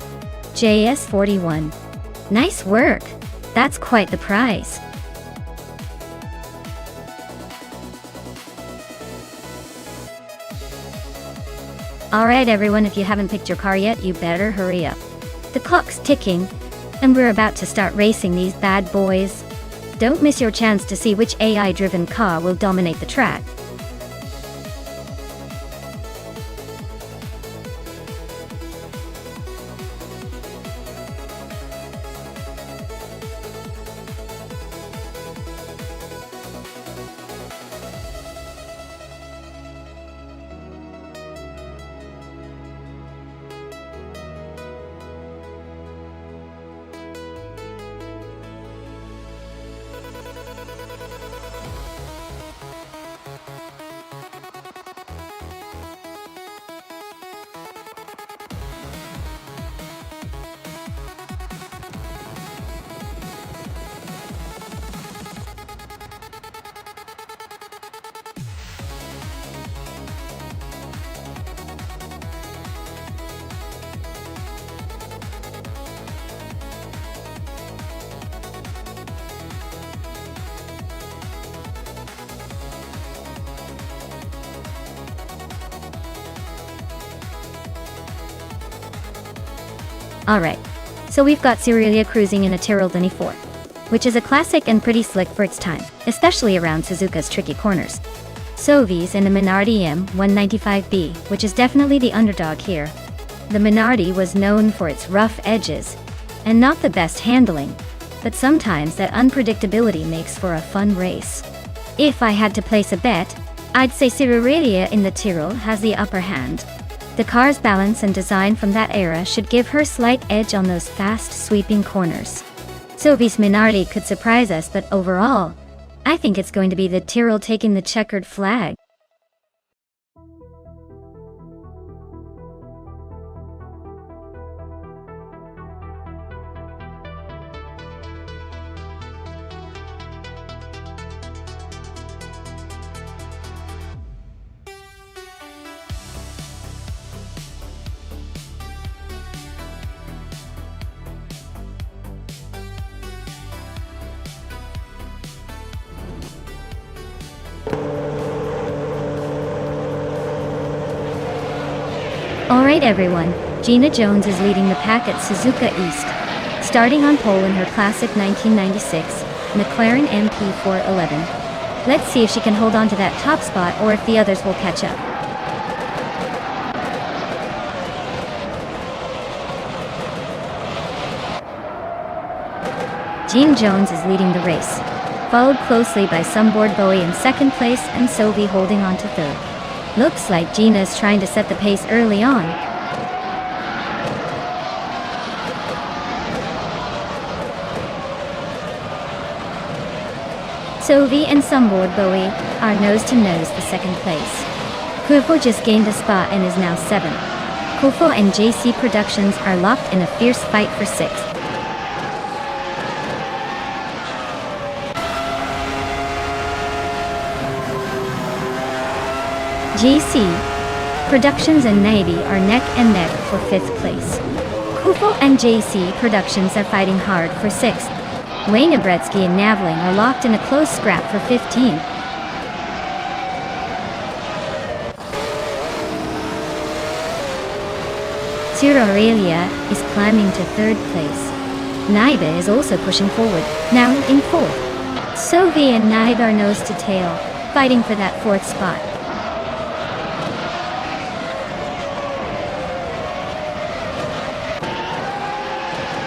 JS41. Nice work. That's quite the prize. Alright everyone, if you haven't picked your car yet, you better hurry up. The clock's ticking, and we're about to start racing these bad boys. Don't miss your chance to see which AI-driven car will dominate the track. Alright, so we've got Cerealia cruising in a Tyrrell 4, which is a classic and pretty slick for its time, especially around Suzuka's tricky corners. Sovi's in the Minardi M195B, which is definitely the underdog here. The Minardi was known for its rough edges, and not the best handling, but sometimes that unpredictability makes for a fun race. If I had to place a bet, I'd say Cerealia in the Tyrrell has the upper hand. The car's balance and design from that era should give her slight edge on those fast sweeping corners. Sovi's Minardi could surprise us, but overall, I think it's going to be the Tyrrell taking the checkered flag. Alright everyone, Gina Jones is leading the pack at Suzuka East. Starting on pole in her classic 1996 McLaren MP411. Let's see if she can hold on to that top spot or if the others will catch up. Gina Jones is leading the race, followed closely by Sunboard Bowie in second place and Sovi holding on to third. Looks like Gina is trying to set the pace early on. Sovi and Sunboard Bowie are nose to nose for second place. Kufo just gained a spot and is now 7th. Kufo and JC Productions are locked in a fierce fight for 6th. JC Productions and Navy are neck and neck for 5th place. Kufo and JC Productions are fighting hard for 6th. Wayne Abretsky and Navling are locked in a close scrap for 15th. Cerealia is climbing to 3rd place. Naiba is also pushing forward, now in 4th. Sovi and Naiba are nose to tail, fighting for that 4th spot.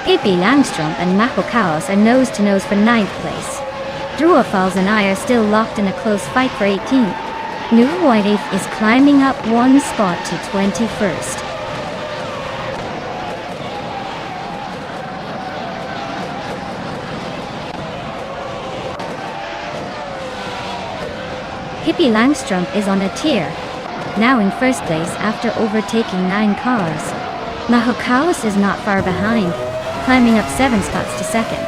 Pippi Langstrom and Mako Chaos are nose to nose for 9th place. Druafals and I are still locked in a close fight for 18th. New Whiteif is climbing up 1 spot to 21st. Pippi Langstrom is on a tear, now in 1st place after overtaking 9 cars. Mako Chaos is not far behind, climbing up 7 spots to 2nd.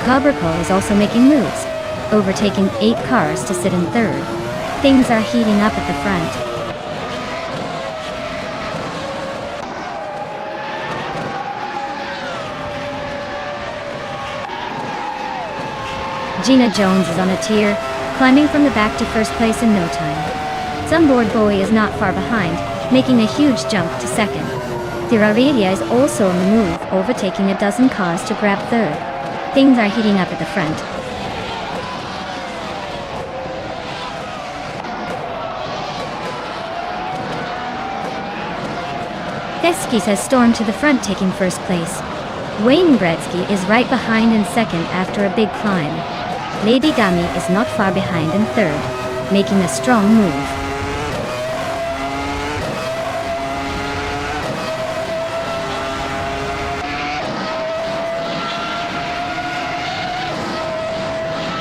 Cobraco is also making moves, overtaking 8 cars to sit in 3rd. Things are heating up at the front. Gina Jones is on a tear, climbing from the back to 1st place in no time. Sunboard Bowie is not far behind, making a huge jump to 2nd. Cerealia is also on the move, overtaking a dozen cars to grab 3rd. Things are heating up at the front. Teskis has stormed to the front, taking 1st place. Wayne Gretzky is right behind in 2nd after a big climb. Lady Gami is not far behind in 3rd, making a strong move.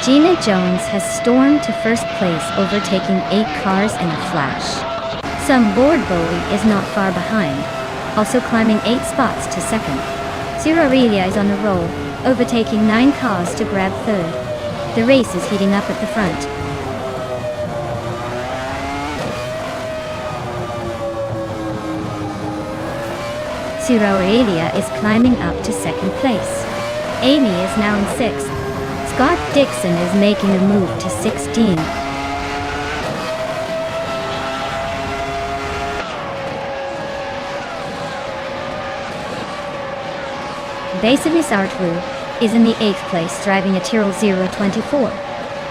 Gina Jones has stormed to 1st place, overtaking 8 cars in a flash. Sunboard Bowie is not far behind, also climbing 8 spots to 2nd. Cerealia is on a roll, overtaking 9 cars to grab 3rd. The race is heating up at the front. Cerealia is climbing up to 2nd place. Amy is now in 6th. Scott Dixon is making a move to 16. Basilis Artwu is in the 8th place driving a Tyrrell 024.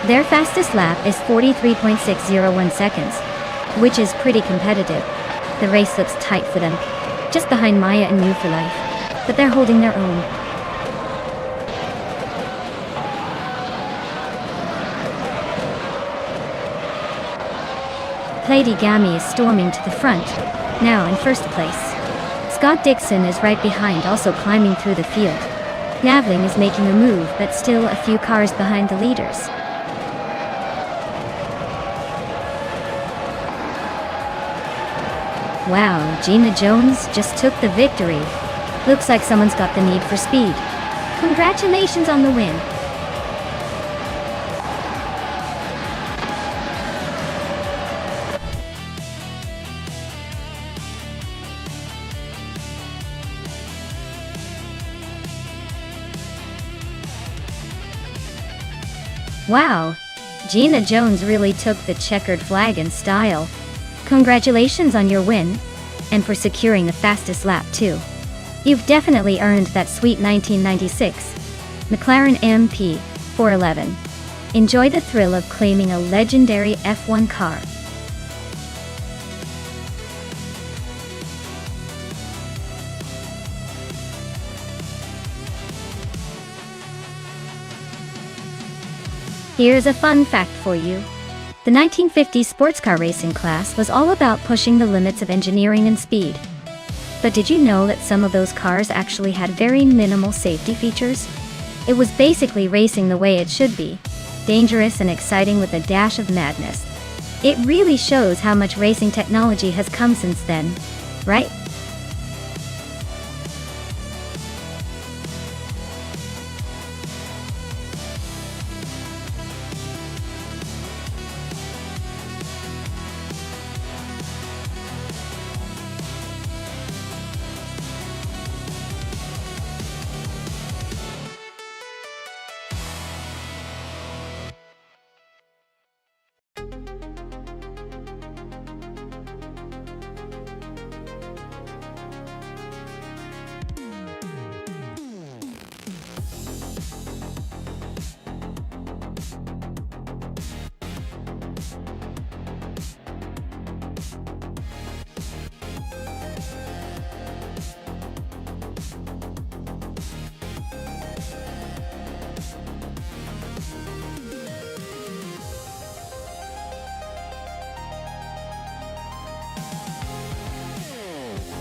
Their fastest lap is 43.601 seconds, which is pretty competitive. The race looks tight for them, just behind Maya and New for Life, but they're holding their own. Plady Gami is storming to the front, now in first place. Scott Dixon is right behind, also climbing through the field. Navling is making a move, but still a few cars behind the leaders. Wow, Gina Jones just took the victory. Looks like someone's got the need for speed. Congratulations on the win. Wow, Gina Jones really took the checkered flag in style. Congratulations on your win, and for securing the fastest lap too. You've definitely earned that sweet 1996 McLaren MP 411. Enjoy the thrill of claiming a legendary F1 car. Here's a fun fact for you. The 1950s sports car racing class was all about pushing the limits of engineering and speed. But did you know that some of those cars actually had very minimal safety features? It was basically racing the way it should be, dangerous and exciting with a dash of madness. It really shows how much racing technology has come since then, right?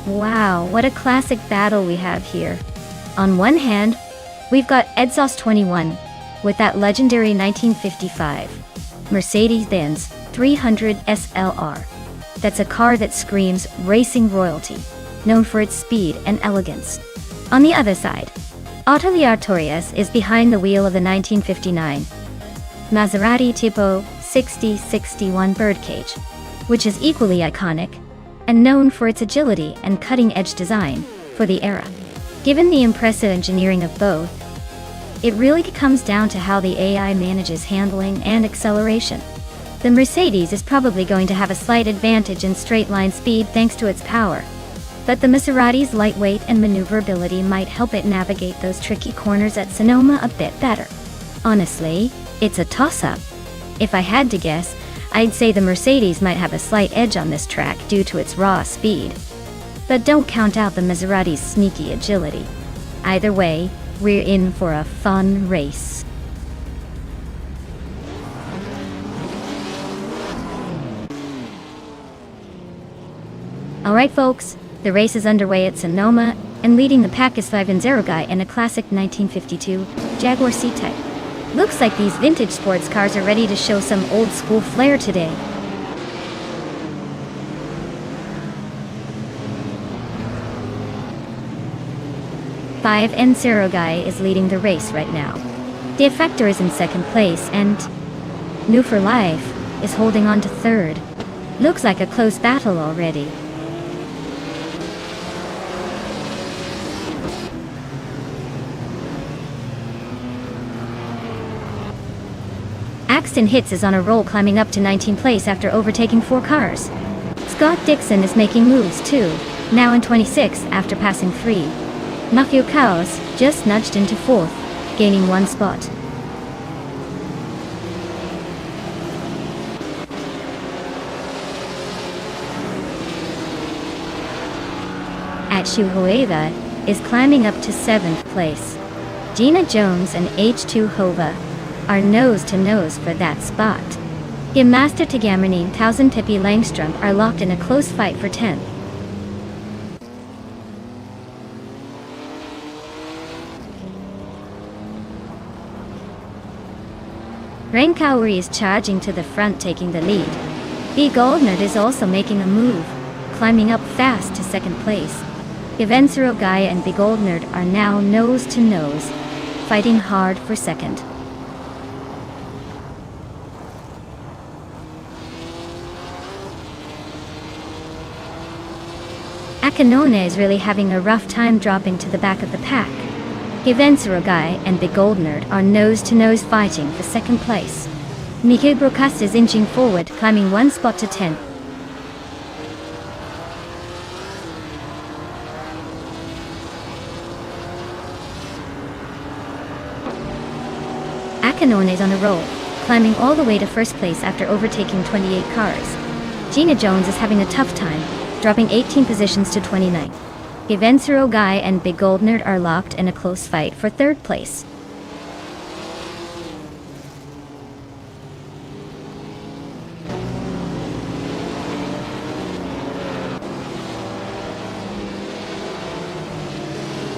Wow, what a classic battle we have here. On one hand, we've got Edsos 21, with that legendary 1955 Mercedes-Benz 300 SLR. That's a car that screams racing royalty, known for its speed and elegance. On the other side, Atelier Torres is behind the wheel of the 1959 Maserati Tipo 6061 Birdcage, which is equally iconic and known for its agility and cutting-edge design for the era. Given the impressive engineering of both, it really comes down to how the AI manages handling and acceleration. The Mercedes is probably going to have a slight advantage in straight-line speed thanks to its power, but the Maserati's lightweight and maneuverability might help it navigate those tricky corners at Sonoma a bit better. Honestly, it's a toss-up. If I had to guess, I'd say the Mercedes might have a slight edge on this track due to its raw speed. But don't count out the Maserati's sneaky agility. Either way, we're in for a fun race. Alright folks, the race is underway at Sonoma, and leading the pack is 5-0 guy in a classic 1952 Jaguar C-Type. Looks like these vintage sports cars are ready to show some old school flair today. Five and Zero Guy is leading the race right now. The Effector is in second place, and New for Life is holding on to third. Looks like a close battle already. Axton Hitz is on a roll, climbing up to 19th place after overtaking 4 cars. Scott Dixon is making moves too, now in 26th after passing 3. Matthew Chaos just nudged into 4th, gaining 1 spot. H2 Hoeva is climbing up to 7th place. Gina Jones and H2 Hova are nose to nose for that spot. Master Tagamarin 1000 Pippi Langstrom are locked in a close fight for 10th. Rain Kauri is charging to the front, taking the lead. B. Goldnerd is also making a move, climbing up fast to 2nd place. Evensero Gaia and B. Goldnerd are now nose to nose, fighting hard for 2nd. Akanone is really having a rough time dropping to the back of the pack. Evensero Gaia and B. Goldnerd are nose to nose fighting for 2nd place. Miku Broadcast is inching forward, climbing 1 spot to 10th. Akanone is on a roll, climbing all the way to 1st place after overtaking 28 cars. Gina Jones is having a tough time, dropping 18 positions to 29. Evensero Gaia and B. Goldnerd are locked in a close fight for 3rd place.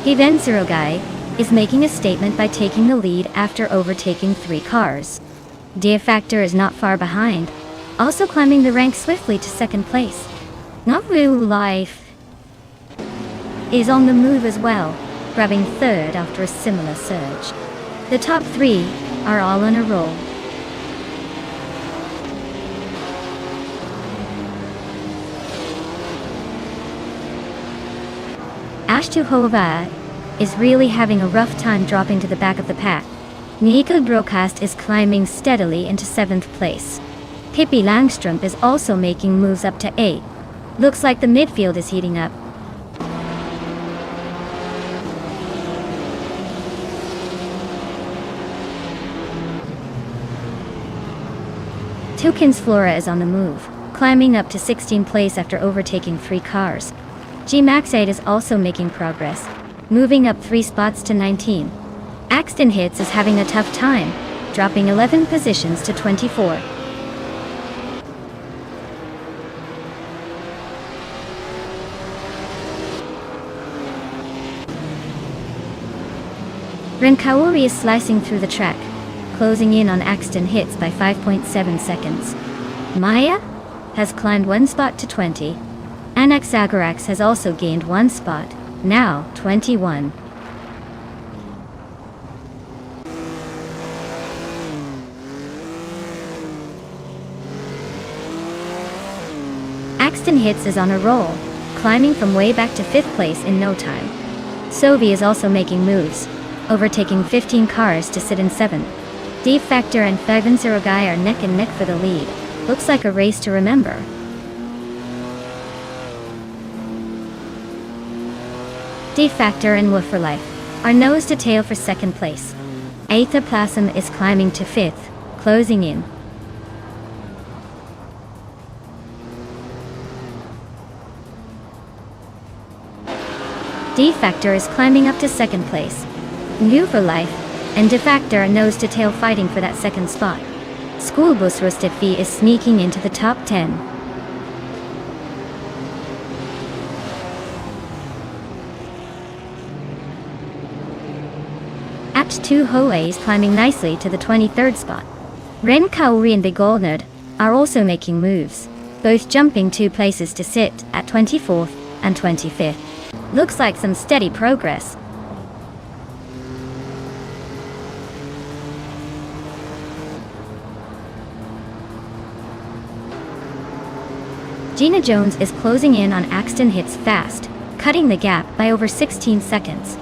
Evensero Gaia is making a statement by taking the lead after overtaking 3 cars. D Factor is not far behind, also climbing the rank swiftly to 2nd place. Not Real Life is on the move as well, grabbing 3rd after a similar surge. The top 3 are all on a roll. H2 Hova is really having a rough time dropping to the back of the pack. Nico Broadcast is climbing steadily into 7th place. Pippi Langstrom is also making moves up to 8. Looks like the midfield is heating up. Tukins Flora is on the move, climbing up to 16th place after overtaking 3 cars. G Max 8 is also making progress, moving up 3 spots to 19. Axton Hits is having a tough time, dropping 11 positions to 24. Renkaori is slicing through the track, closing in on Axton Hits by 5.7 seconds. Maya has climbed 1 spot to 20. Anaxagorax has also gained 1 spot, now 21. Axton Hits is on a roll, climbing from way back to 5th place in no time. Sovi is also making moves, overtaking 15 cars to sit in 7th. D Factor and Evensero Gaia are neck and neck for the lead. Looks like a race to remember. D Factor and Wolf for Life are nose to tail for 2nd place. Aethaplasm is climbing to 5th, closing in. D Factor is climbing up to 2nd place. New for Life and De Factor are nose to tail fighting for that 2nd spot. School Bus Rustifi is sneaking into the top 10. Apt 2 Hoe is climbing nicely to the 23rd spot. Ren Kaori and Big Goldnerd are also making moves, both jumping 2 places to sit at 24th and 25th. Looks like some steady progress. Gina Jones is closing in on Axton Hits fast, cutting the gap by over 16 seconds.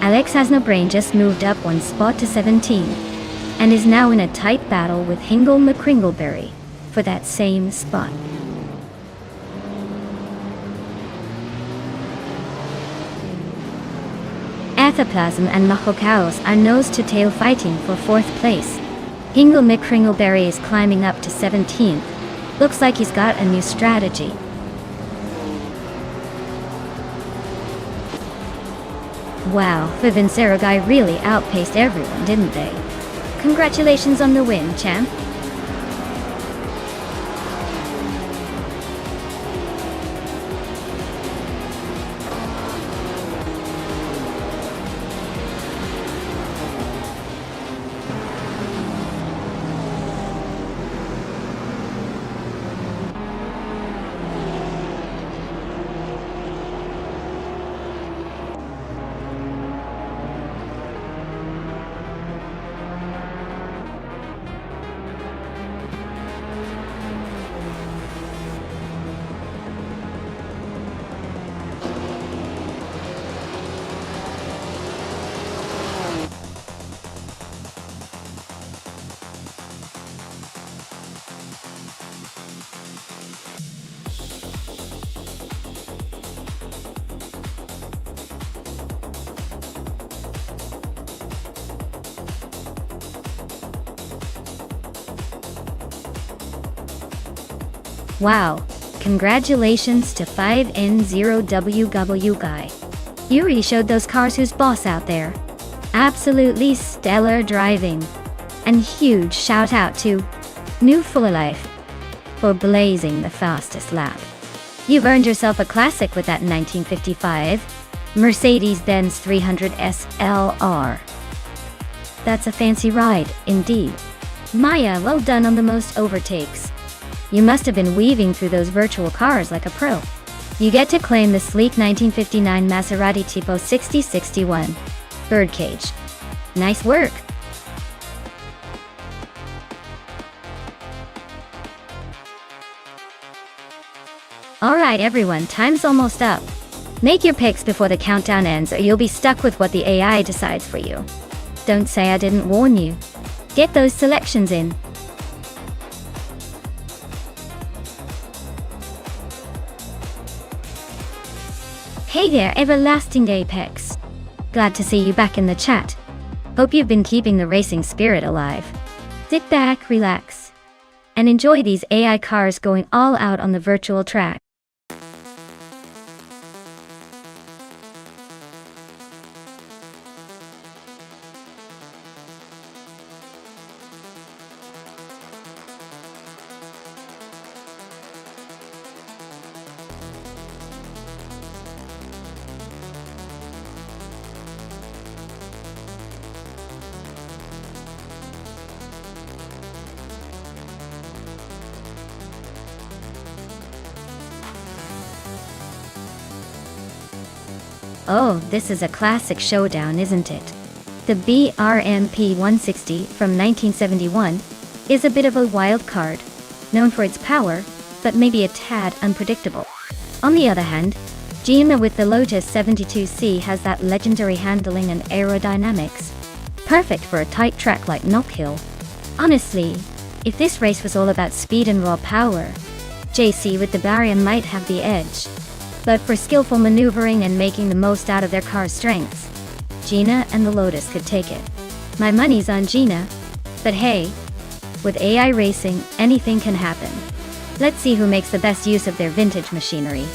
Alex Has No Brain just moved up 1 spot to 17, and is now in a tight battle with Hingle McCringleberry for that same spot. Methaplasm and Mahokaos are nose-to-tail fighting for 4th place. Hingle McCringleberry is climbing up to 17th. Looks like he's got a new strategy. Wow, Vivincero guy really outpaced everyone, didn't they? Congratulations on the win, champ. Wow, congratulations to 5N0WW guy. You really showed those cars who's boss out there. Absolutely stellar driving. And huge shout out to New Full Life for blazing the fastest lap. You've earned yourself a classic with that 1955 Mercedes-Benz 300 SLR. That's a fancy ride, indeed. Maya, well done on the most overtakes. You must have been weaving through those virtual cars like a pro. You get to claim the sleek 1959 Maserati Tipo 6061 Birdcage. Nice work! Alright everyone, time's almost up. Make your picks before the countdown ends or you'll be stuck with what the AI decides for you. Don't say I didn't warn you. Get those selections in. Hey there, Everlasting Apex. Glad to see you back in the chat. Hope you've been keeping the racing spirit alive. Sit back, relax, and enjoy these AI cars going all out on the virtual track. Oh, this is a classic showdown, isn't it? The BRMP 160 from 1971 is a bit of a wild card, known for its power, but maybe a tad unpredictable. On the other hand, Gina with the Lotus 72C has that legendary handling and aerodynamics. Perfect for a tight track like Knockhill. Honestly, if this race was all about speed and raw power, JC with the Barrier might have the edge. But for skillful maneuvering and making the most out of their car's strengths, Gina and the Lotus could take it. My money's on Gina, but hey, with AI racing, anything can happen. Let's see who makes the best use of their vintage machinery.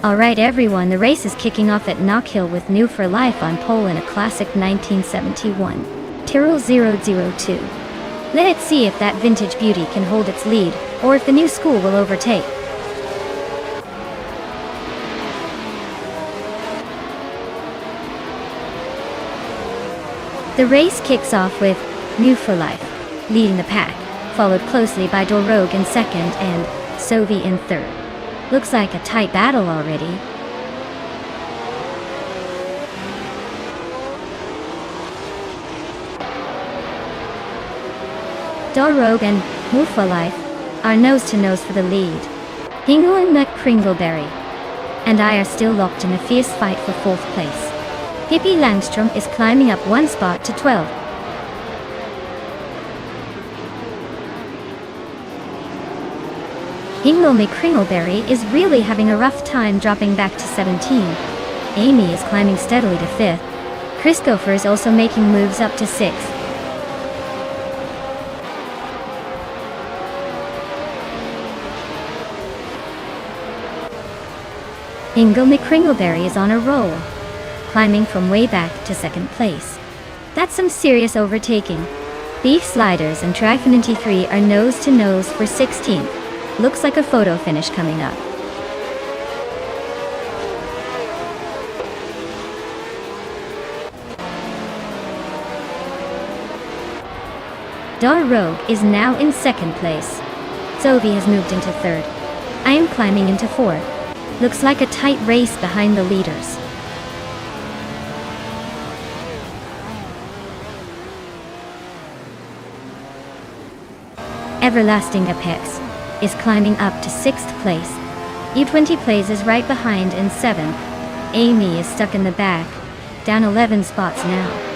Alright everyone, the race is kicking off at Knockhill with New for Life on pole in a classic 1971 Tyrrell 002. Let's see if that vintage beauty can hold its lead, or if the new school will overtake. The race kicks off with New for Life leading the pack, followed closely by Dorogue in second and Sovi in third. Looks like a tight battle already. Dorog and Life are nose-to-nose for the lead. Hingle and McCringleberry and I are still locked in a fierce fight for 4th place. Pippi Langstrom is climbing up 1 spot to 12. Hingle McCringleberry is really having a rough time dropping back to 17. Amy is climbing steadily to 5th. Christopher is also making moves up to 6th. Hingle McCringleberry is on a roll, climbing from way back to 2nd place. That's some serious overtaking. Beef Sliders and Trifinity 3 are nose-to-nose for 16th. Looks like a photo finish coming up. Dar Rogue is now in 2nd place. Zoe has moved into 3rd. I am climbing into 4th. Looks like a tight race behind the leaders. Everlasting Apex is climbing up to 6th place. E20 Plays is right behind in 7th. Amy is stuck in the back, down 11 spots now.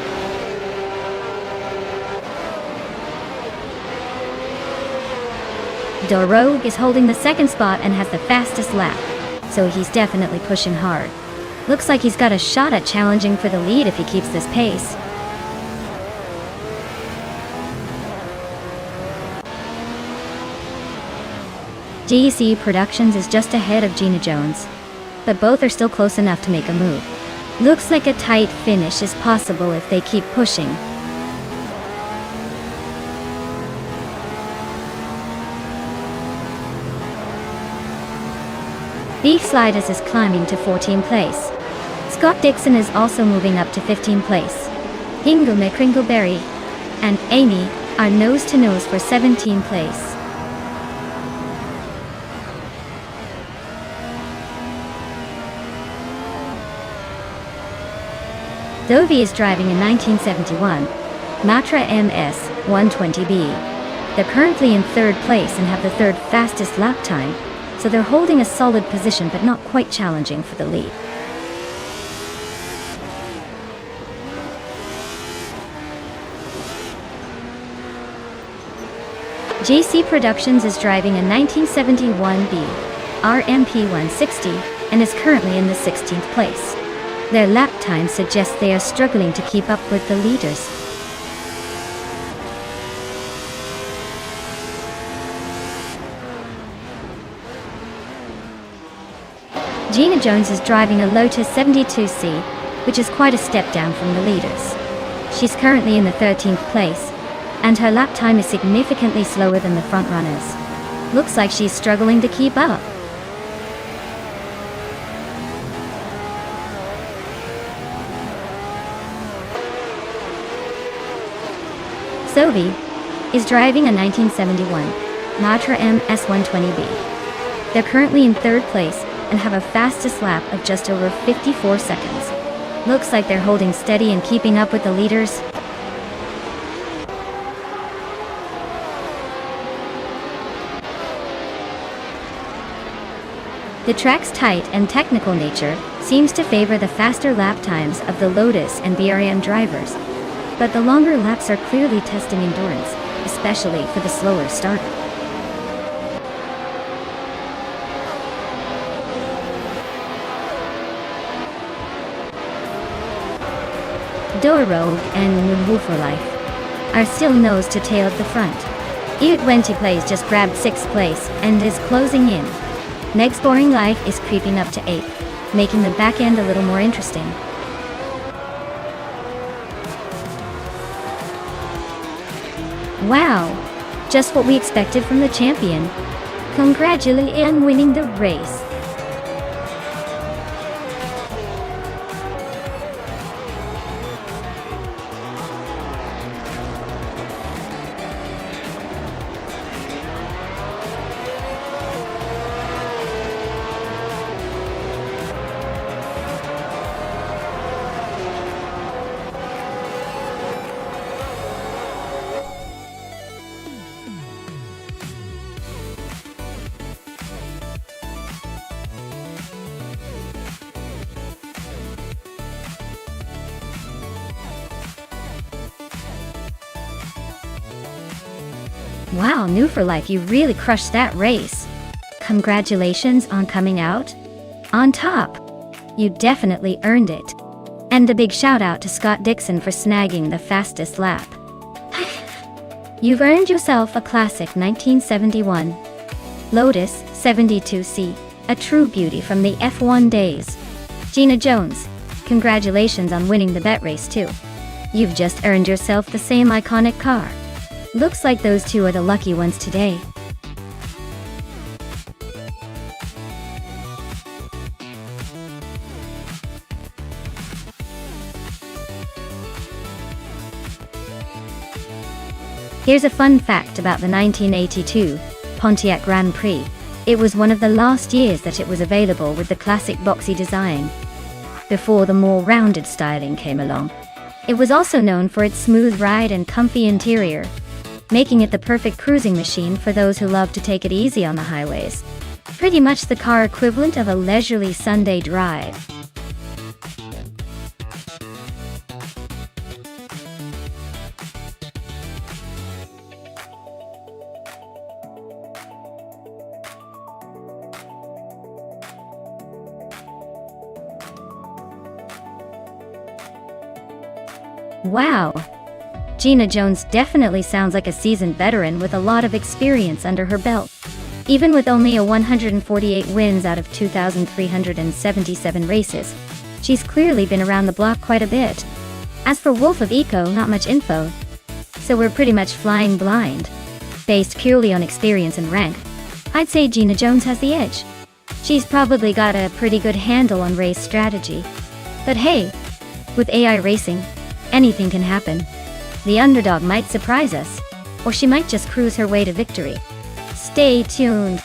Dorogue is holding the 2nd spot and has the fastest lap, so he's definitely pushing hard. Looks like he's got a shot at challenging for the lead if he keeps this pace. GEC Productions is just ahead of Gina Jones, but both are still close enough to make a move. Looks like a tight finish is possible if they keep pushing. Beef Sliders is climbing to 14th place. Scott Dixon is also moving up to 15th place. Hingle McCringleberry and Amy are nose-to-nose for 17th place. Dovey is driving a 1971 Matra MS 120B. They're currently in 3rd place and have the 3rd fastest lap time, so they're holding a solid position but not quite challenging for the lead. JC Productions is driving a 1971B RMP 160 and is currently in the 16th place. Their lap time suggests they are struggling to keep up with the leaders. Gina Jones is driving a Lotus 72C, which is quite a step down from the leaders. She's currently in the 13th place, and her lap time is significantly slower than the front runners. Looks like she's struggling to keep up. Sovi is driving a 1971 Matra MS 120B. They're currently in 3rd place and have a fastest lap of just over 54 seconds. Looks like they're holding steady and keeping up with the leaders. The track's tight and technical nature seems to favor the faster lap times of the Lotus and BRM drivers, but the longer laps are clearly testing endurance, especially for the slower starter. Doro and Life are still nose to tail at the front. E20 Plays just grabbed 6th place and is closing in. Meg's Boring Life is creeping up to 8th, making the back end a little more interesting. Wow! Just what we expected from the champion. Congratulations on winning the race. Wow, New for Life, you really crushed that race. Congratulations on coming out on top. You definitely earned it. And a big shout out to Scott Dixon for snagging the fastest lap. You've earned yourself a classic 1971 Lotus 72C, a true beauty from the F1 days. Gina Jones, congratulations on winning the bet race too. You've just earned yourself the same iconic car. Looks like those two are the lucky ones today. Here's a fun fact about the 1982 Pontiac Grand Prix. It was one of the last years that it was available with the classic boxy design, before the more rounded styling came along. It was also known for its smooth ride and comfy interior, making it the perfect cruising machine for those who love to take it easy on the highways. Pretty much the car equivalent of a leisurely Sunday drive. Wow! Gina Jones definitely sounds like a seasoned veteran with a lot of experience under her belt. Even with only a 148 wins out of 2,377 races, she's clearly been around the block quite a bit. As for Wolf of Eco, not much info, so we're pretty much flying blind. Based purely on experience and rank, I'd say Gina Jones has the edge. She's probably got a pretty good handle on race strategy. But hey, with AI racing, anything can happen. The underdog might surprise us, or she might just cruise her way to victory. Stay tuned.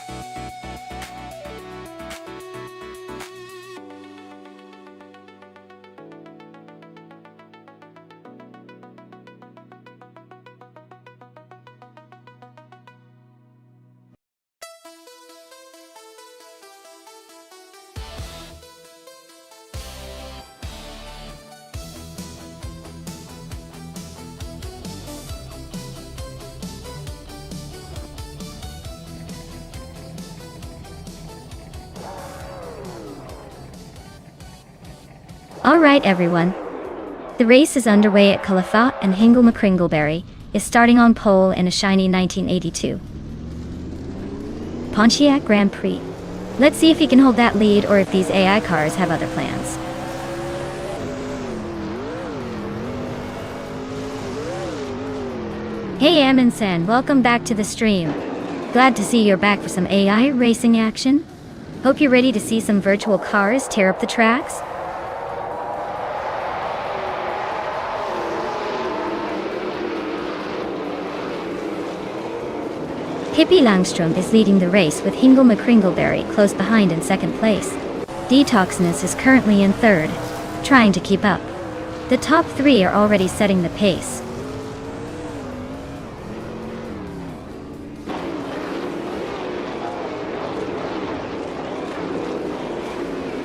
Alright everyone, the race is underway at Caliphate, and Hingle McCringleberry is starting on pole in a shiny 1982 Pontiac Grand Prix. Let's see if he can hold that lead or if these AI cars have other plans. Hey Amundsen, welcome back to the stream. Glad to see you're back for some AI racing action. Hope you're ready to see some virtual cars tear up the tracks. Pippi Langstrom is leading the race with Hingle McCringleberry close behind in second place. Detoxness is currently in third, trying to keep up. The top three are already setting the pace.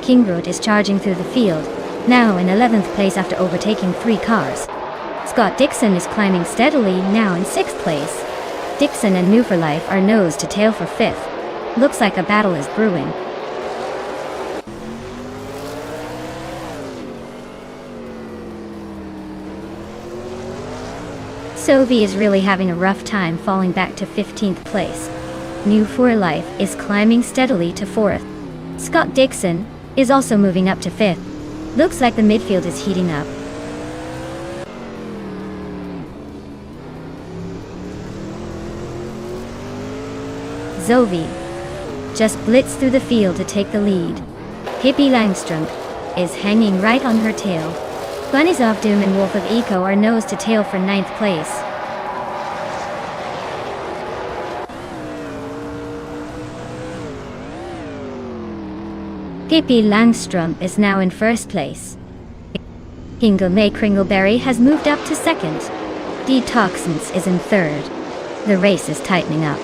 Kingroad is charging through the field, now in 11th place after overtaking 3 cars. Scott Dixon is climbing steadily, now in 6th place. Dixon and New for Life are nose to tail for 5th. Looks like a battle is brewing. Sophie is really having a rough time falling back to 15th place. New for Life is climbing steadily to 4th. Scott Dixon is also moving up to 5th. Looks like the midfield is heating up. Zoe just blitzed through the field to take the lead. Pippi Langstrom is hanging right on her tail. Bunnies of Doom and Wolf of Eco are nose to tail for 9th place. Pippi Langstrom is now in 1st place. Hingle McCringleberry has moved up to 2nd. Detoxness is in 3rd. The race is tightening up.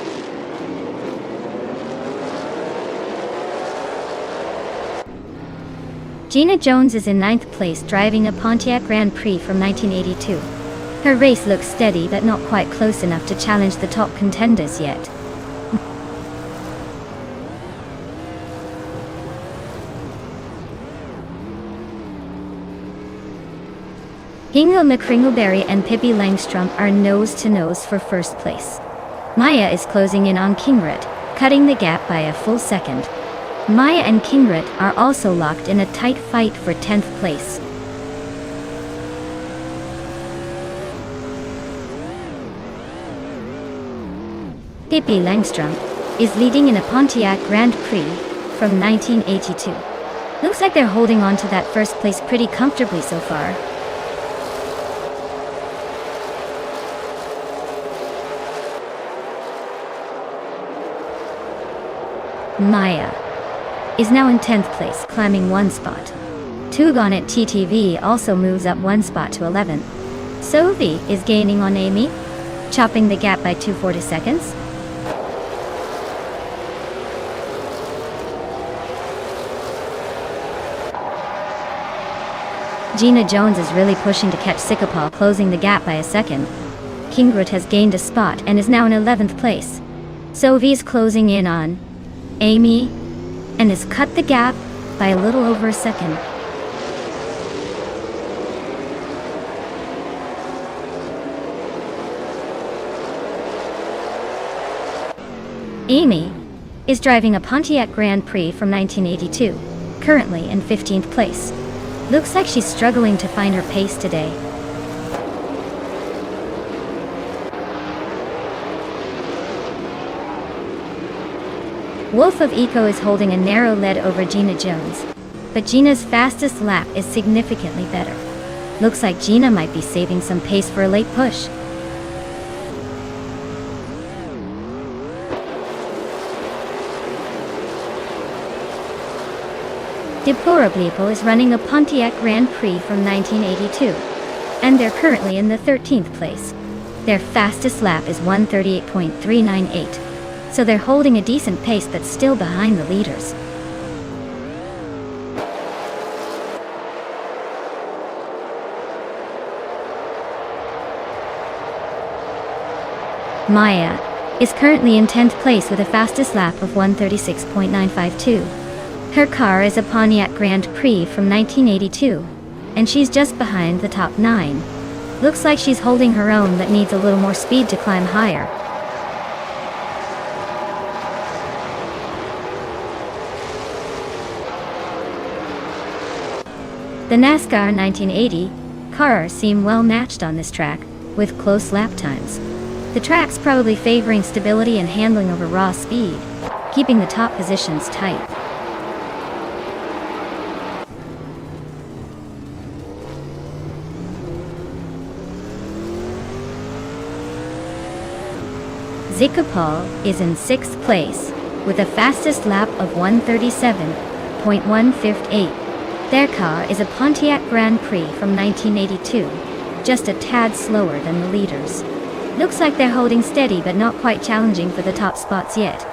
Gina Jones is in 9th place driving a Pontiac Grand Prix from 1982. Her race looks steady but not quite close enough to challenge the top contenders yet. Hingle McCringleberry and Pippi Langstrom are nose-to-nose for first place. Maya is closing in on Kingrit, cutting the gap by a full second. Maya and Kingrit are also locked in a tight fight for 10th place. Pippi Langstrom is leading in a Pontiac Grand Prix from 1982. Looks like they're holding on to that first place pretty comfortably so far. Maya is now in 10th place, climbing one spot. Tugon at TTV also moves up one spot to 11th. Sophie is gaining on Amy, chopping the gap by 240 seconds. Gina Jones is really pushing to catch Sikapal, closing the gap by a second. Kingrit has gained a spot and is now in 11th place. Sophie's closing in on Amy and has cut the gap by a little over a second. Amy is driving a Pontiac Grand Prix from 1982, currently in 15th place. Looks like she's struggling to find her pace today. Wolf of Eco is holding a narrow lead over Gina Jones, but Gina's fastest lap is significantly better. Looks like Gina might be saving some pace for a late push. Deplorable is running a Pontiac Grand Prix from 1982, and they're currently in the 13th place. Their fastest lap is 1:38.398, so they're holding a decent pace but still behind the leaders. Maya is currently in 10th place with a fastest lap of 1:36.952. Her car is a Pontiac Grand Prix from 1982, and she's just behind the top 9. Looks like she's holding her own but needs a little more speed to climb higher. The NASCAR 1980 cars seem well matched on this track, with close lap times. The track's probably favoring stability and handling over raw speed, keeping the top positions tight. Zikapal is in 6th place, with a fastest lap of 1:37.158. Their car is a Pontiac Grand Prix from 1982, just a tad slower than the leaders. Looks like they're holding steady but not quite challenging for the top spots yet.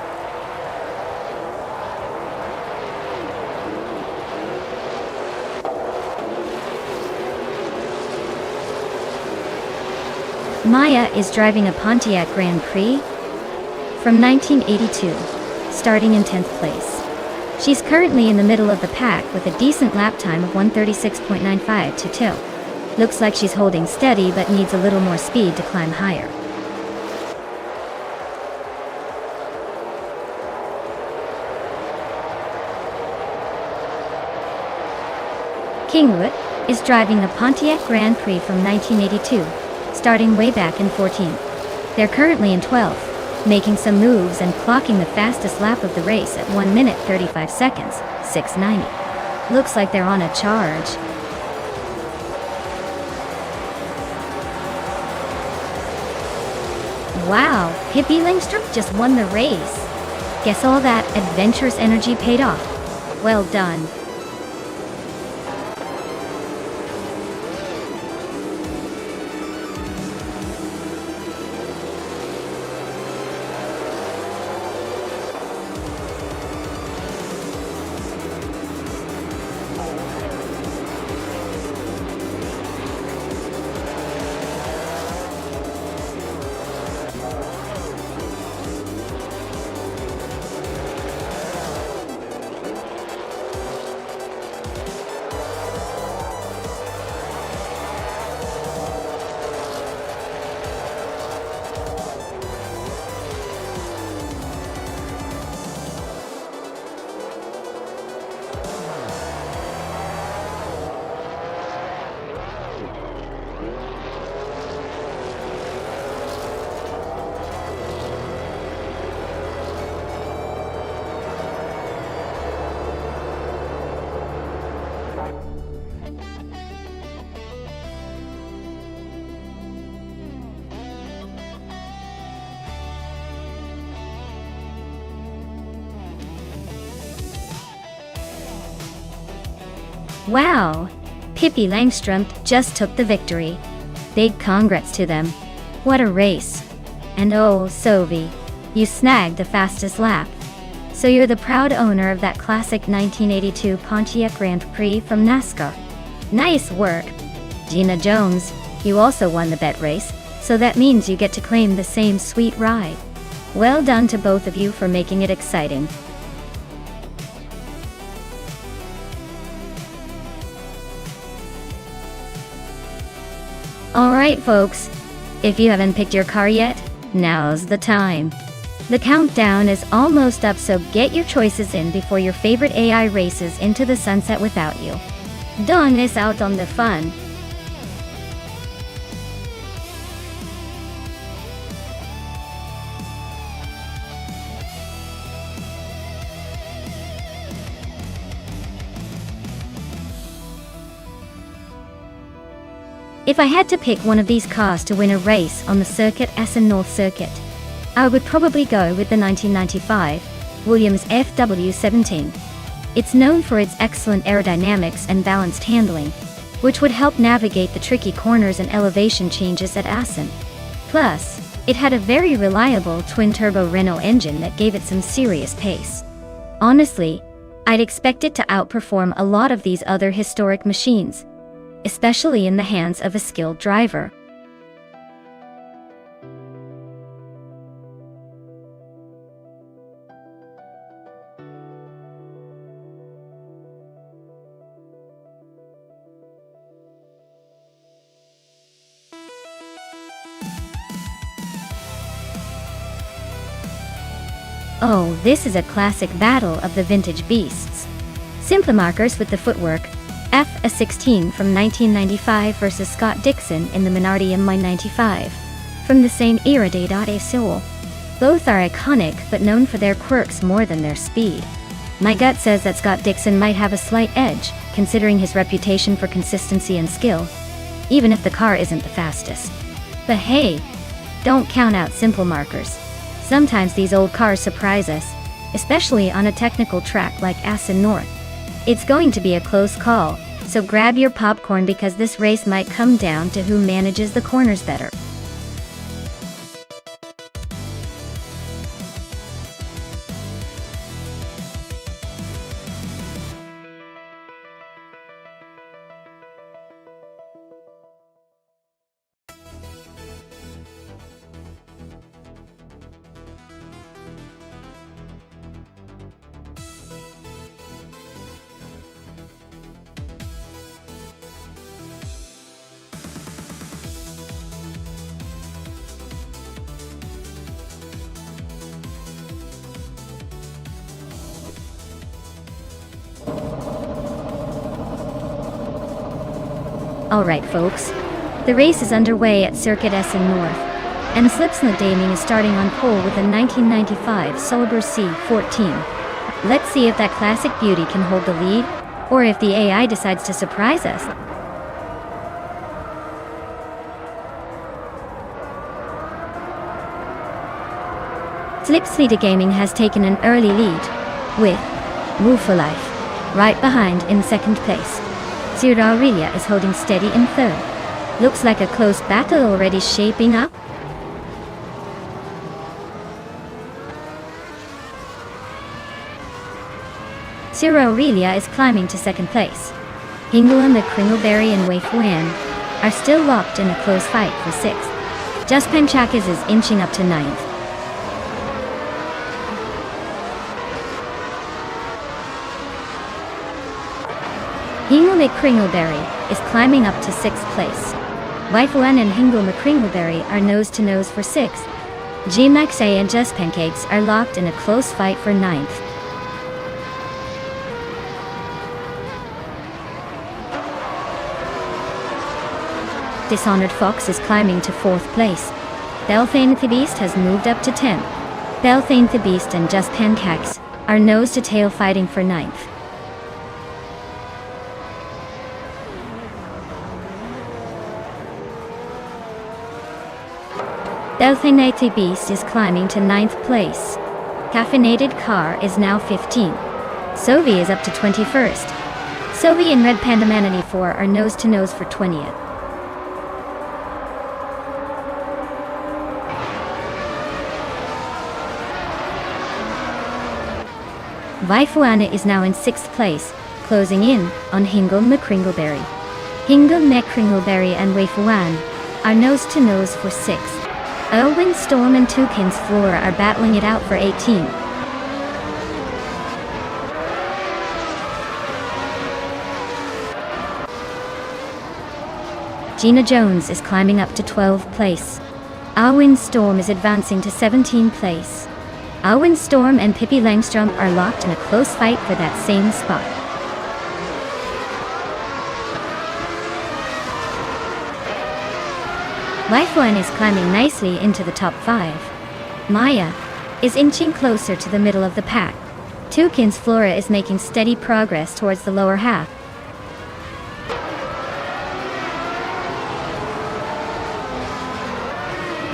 Maya is driving a Pontiac Grand Prix from 1982, starting in 10th place. She's currently in the middle of the pack with a decent lap time of 1:36.95 to 2. Looks like she's holding steady but needs a little more speed to climb higher. Kingwood is driving a Pontiac Grand Prix from 1982, starting way back in 14th. They're currently in 12th, making some moves and clocking the fastest lap of the race at 1:35 seconds, 6:90. Looks like they're on a charge. Wow, Pippi Langstrom just won the race. Guess all that adventurous energy paid off. Well done. Wow! Pippi Langstrumpf just took the victory. Big congrats to them. What a race. And oh, Sophie, you snagged the fastest lap. So you're the proud owner of that classic 1982 Pontiac Grand Prix from NASCAR. Nice work. Gina Jones, you also won the bet race, so that means you get to claim the same sweet ride. Well done to both of you for making it exciting. Alright folks, if you haven't picked your car yet, now's the time. The countdown is almost up, so get your choices in before your favorite AI races into the sunset without you. Don't miss out on the fun. If I had to pick one of these cars to win a race on the Circuit Essen North Circuit, I would probably go with the 1995 Williams FW17. It's known for its excellent aerodynamics and balanced handling, which would help navigate the tricky corners and elevation changes at Essen. Plus, it had a very reliable twin-turbo Renault engine that gave it some serious pace. Honestly, I'd expect it to outperform a lot of these other historic machines, especially in the hands of a skilled driver. Oh, this is a classic battle of the vintage beasts. Simple markers with the footwork. F16 from 1995 versus Scott Dixon in the Minardi Mi95 from the same era. Seoul. Both are iconic but known for their quirks more than their speed. My gut says that Scott Dixon might have a slight edge, considering his reputation for consistency and skill, even if the car isn't the fastest. But hey, don't count out simple markers. Sometimes these old cars surprise us, especially on a technical track like Essen North. It's going to be a close call, so grab your popcorn because this race might come down to who manages the corners better. Alright folks, the race is underway at Circuit Essen North, and Slipsnut Daming is starting on pole with a 1995 Sauber C14. Let's see if that classic beauty can hold the lead, or if the AI decides to surprise us. Slipsnut Gaming has taken an early lead, with Woo for Life right behind in second place. Ciro Aurelia is holding steady in third. Looks like a close battle already shaping up. Ciro Aurelia is climbing to second place. Hingle and the Kringleberry and Wei Fuan are still locked in a close fight for sixth. Just Panchakis is inching up to ninth. Hingle McCringleberry is climbing up to sixth place. Waifuan and Hingle McCringleberry are nose-to-nose for sixth. G-Maxay and Just Pancakes are locked in a close fight for ninth. Dishonored Fox is climbing to fourth place. Belthane the Beast has moved up to 10th. Belthane the Beast and Just Pancakes are nose-to-tail fighting for ninth. Belthane Beast is climbing to 9th place. Caffeinated Car is now 15th. Sovi is up to 21st. Sophie and Red Panda Man 84 are nose-to-nose for 20th. Vaifuana is now in 6th place, closing in on Hingle McCringleberry. Hingle McCringleberry and Waifuan are nose-to-nose for 6th. Owen Storm and Toucan's Flora are battling it out for 18th. Gina Jones is climbing up to 12th place. Owen Storm is advancing to 17th place. Owen Storm and Pippi Langstrom are locked in a close fight for that same spot. Lifeline is climbing nicely into the top 5. Maya is inching closer to the middle of the pack. Toucan's Flora is making steady progress towards the lower half.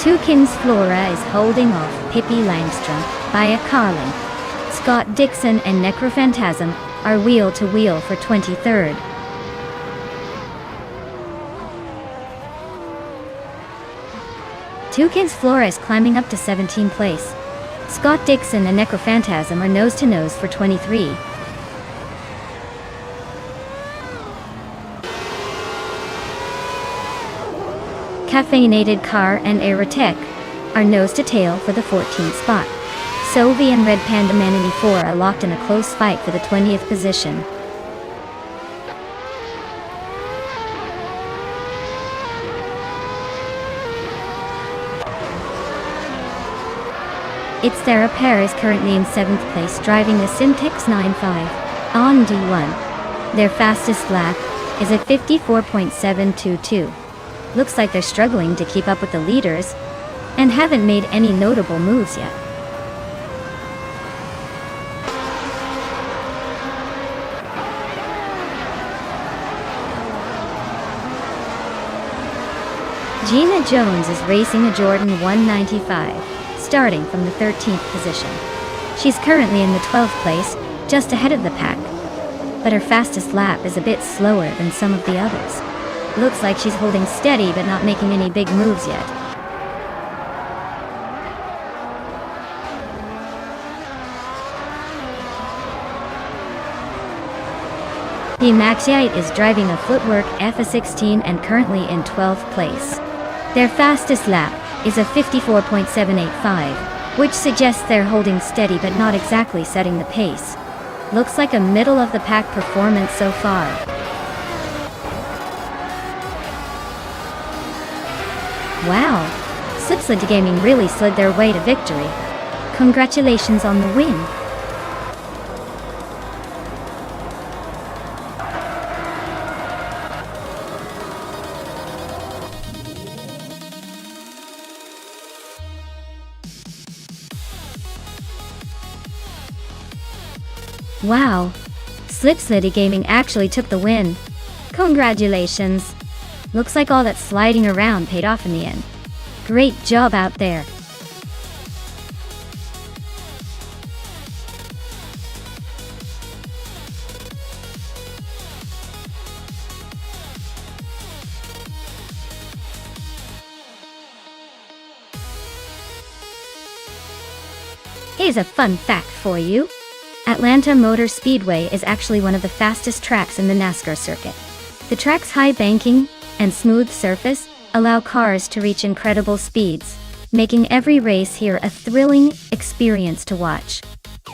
Toucan's Flora is holding off Pippi Langstrom by a car length. Scott Dixon and Necrophantasm are wheel to wheel for 23rd. Toucan's Flora is climbing up to 17th place. Scott Dixon and Necrophantasm are nose-to-nose for 23. Caffeinated Car and Aerotech are nose-to-tail for the 14th spot. Sophie and Red Panda Man 84 are locked in a close fight for the 20th position. It's Sarah Pear is currently in 7th place driving the Syntex 95 on D1. Their fastest lap is at 54.722. Looks like they're struggling to keep up with the leaders and haven't made any notable moves yet. Gina Jones is racing a Jordan 195. Starting from the 13th position. She's currently in the 12th place, just ahead of the pack. But her fastest lap is a bit slower than some of the others. Looks like she's holding steady but not making any big moves yet. The Maxiite is driving a Footwork FA16 and currently in 12th place. Their fastest lap is a 54.785, which suggests they're holding steady but not exactly setting the pace. Looks like a middle-of-the-pack performance so far. Wow! Slipslide Gaming really slid their way to victory. Congratulations on the win! Wow! Slipslide Gaming actually took the win. Congratulations! Looks like all that sliding around paid off in the end. Great job out there! Here's a fun fact for you. Atlanta Motor Speedway is actually one of the fastest tracks in the NASCAR circuit. The track's high banking and smooth surface allow cars to reach incredible speeds, making every race here a thrilling experience to watch.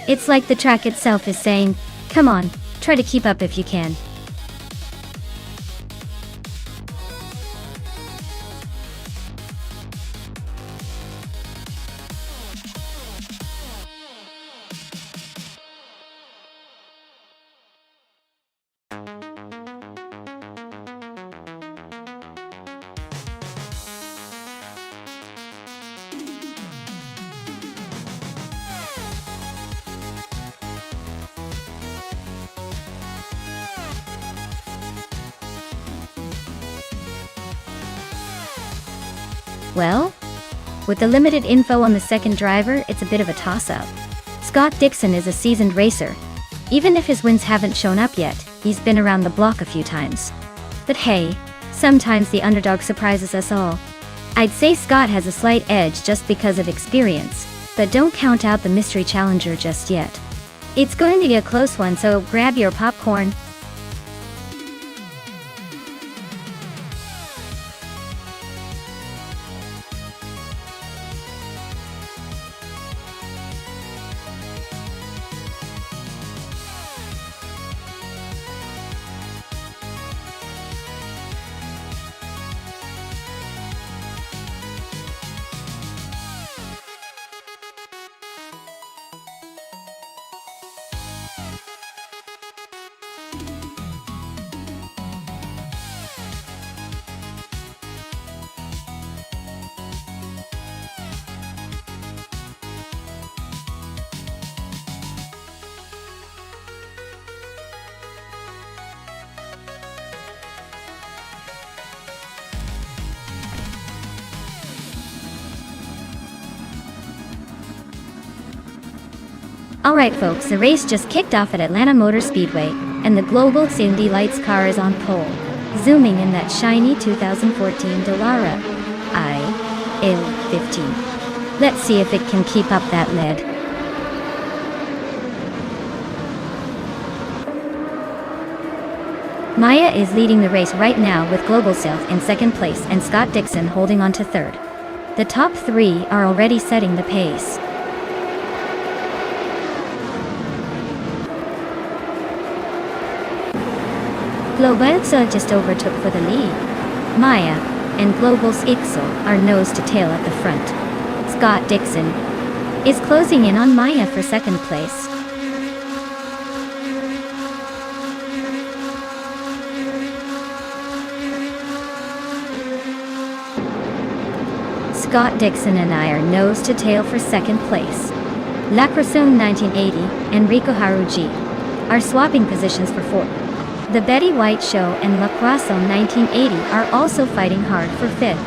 It's like the track itself is saying, "Come on, try to keep up if you can." Well, with the limited info on the second driver, it's a bit of a toss-up. Scott Dixon is a seasoned racer. Even if his wins haven't shown up yet, he's been around the block a few times. But hey, sometimes the underdog surprises us all. I'd say Scott has a slight edge just because of experience, but don't count out the mystery challenger just yet. It's going to be a close one, so grab your popcorn. Alright folks, the race just kicked off at Atlanta Motor Speedway, and the Global Cindy Lights car is on pole, zooming in that shiny 2014 Dallara IL-15. Let's see if it can keep up that lead. Maya is leading the race right now with Global South in second place and Scott Dixon holding on to third. The top three are already setting the pace. Global just overtook for the lead. Maya and Global's Ixel are nose to tail at the front. Scott Dixon is closing in on Maya for second place. Scott Dixon and I are nose to tail for second place. La Croissant 1980 and Rico Haruji are swapping positions for fourth. The Betty White Show and La Croissant 1980 are also fighting hard for fifth.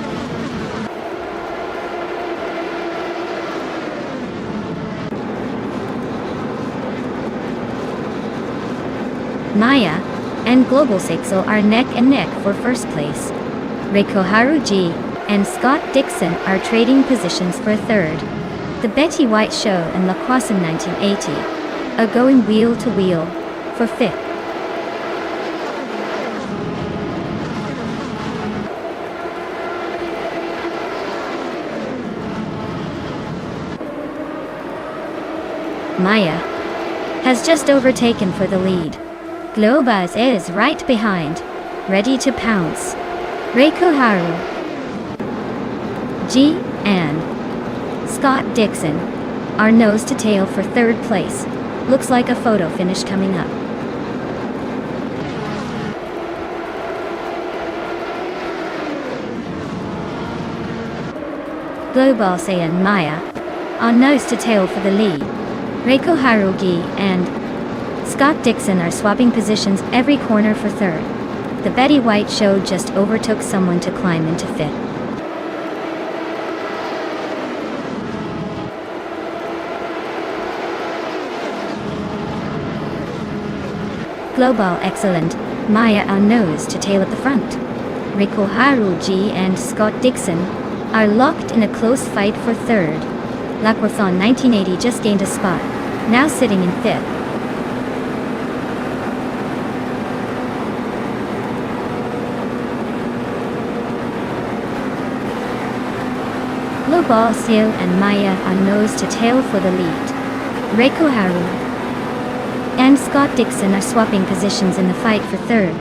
Maya and Global Sixel are neck and neck for first place. Rico Haruji and Scott Dixon are trading positions for third. The Betty White Show and La Croissant 1980 are going wheel to wheel for fifth. Maya has just overtaken for the lead. Globaz is right behind, ready to pounce. Reiko Haru, G and Scott Dixon are nose to tail for third place. Looks like a photo finish coming up. Global and Maya are nose to tail for the lead. Reiko Harugi and Scott Dixon are swapping positions every corner for third. The Betty White Show just overtook someone to climb into fifth. Global Excellent, Maya are nose to tail at the front. Reiko Haruji and Scott Dixon are locked in a close fight for third. La Croissant 1980 just gained a spot, now sitting in fifth. Global Seal and Maya are nose to tail for the lead. Reiko Haru and Scott Dixon are swapping positions in the fight for third.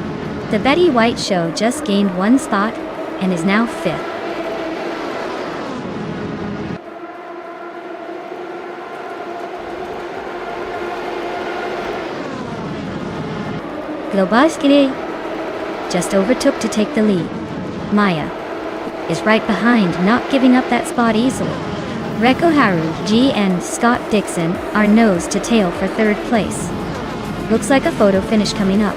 The Betty White Show just gained one spot and is now fifth. Globalski just overtook to take the lead. Maya is right behind, not giving up that spot easily. Reiko Haru, G and Scott Dixon are nose to tail for third place. Looks like a photo finish coming up.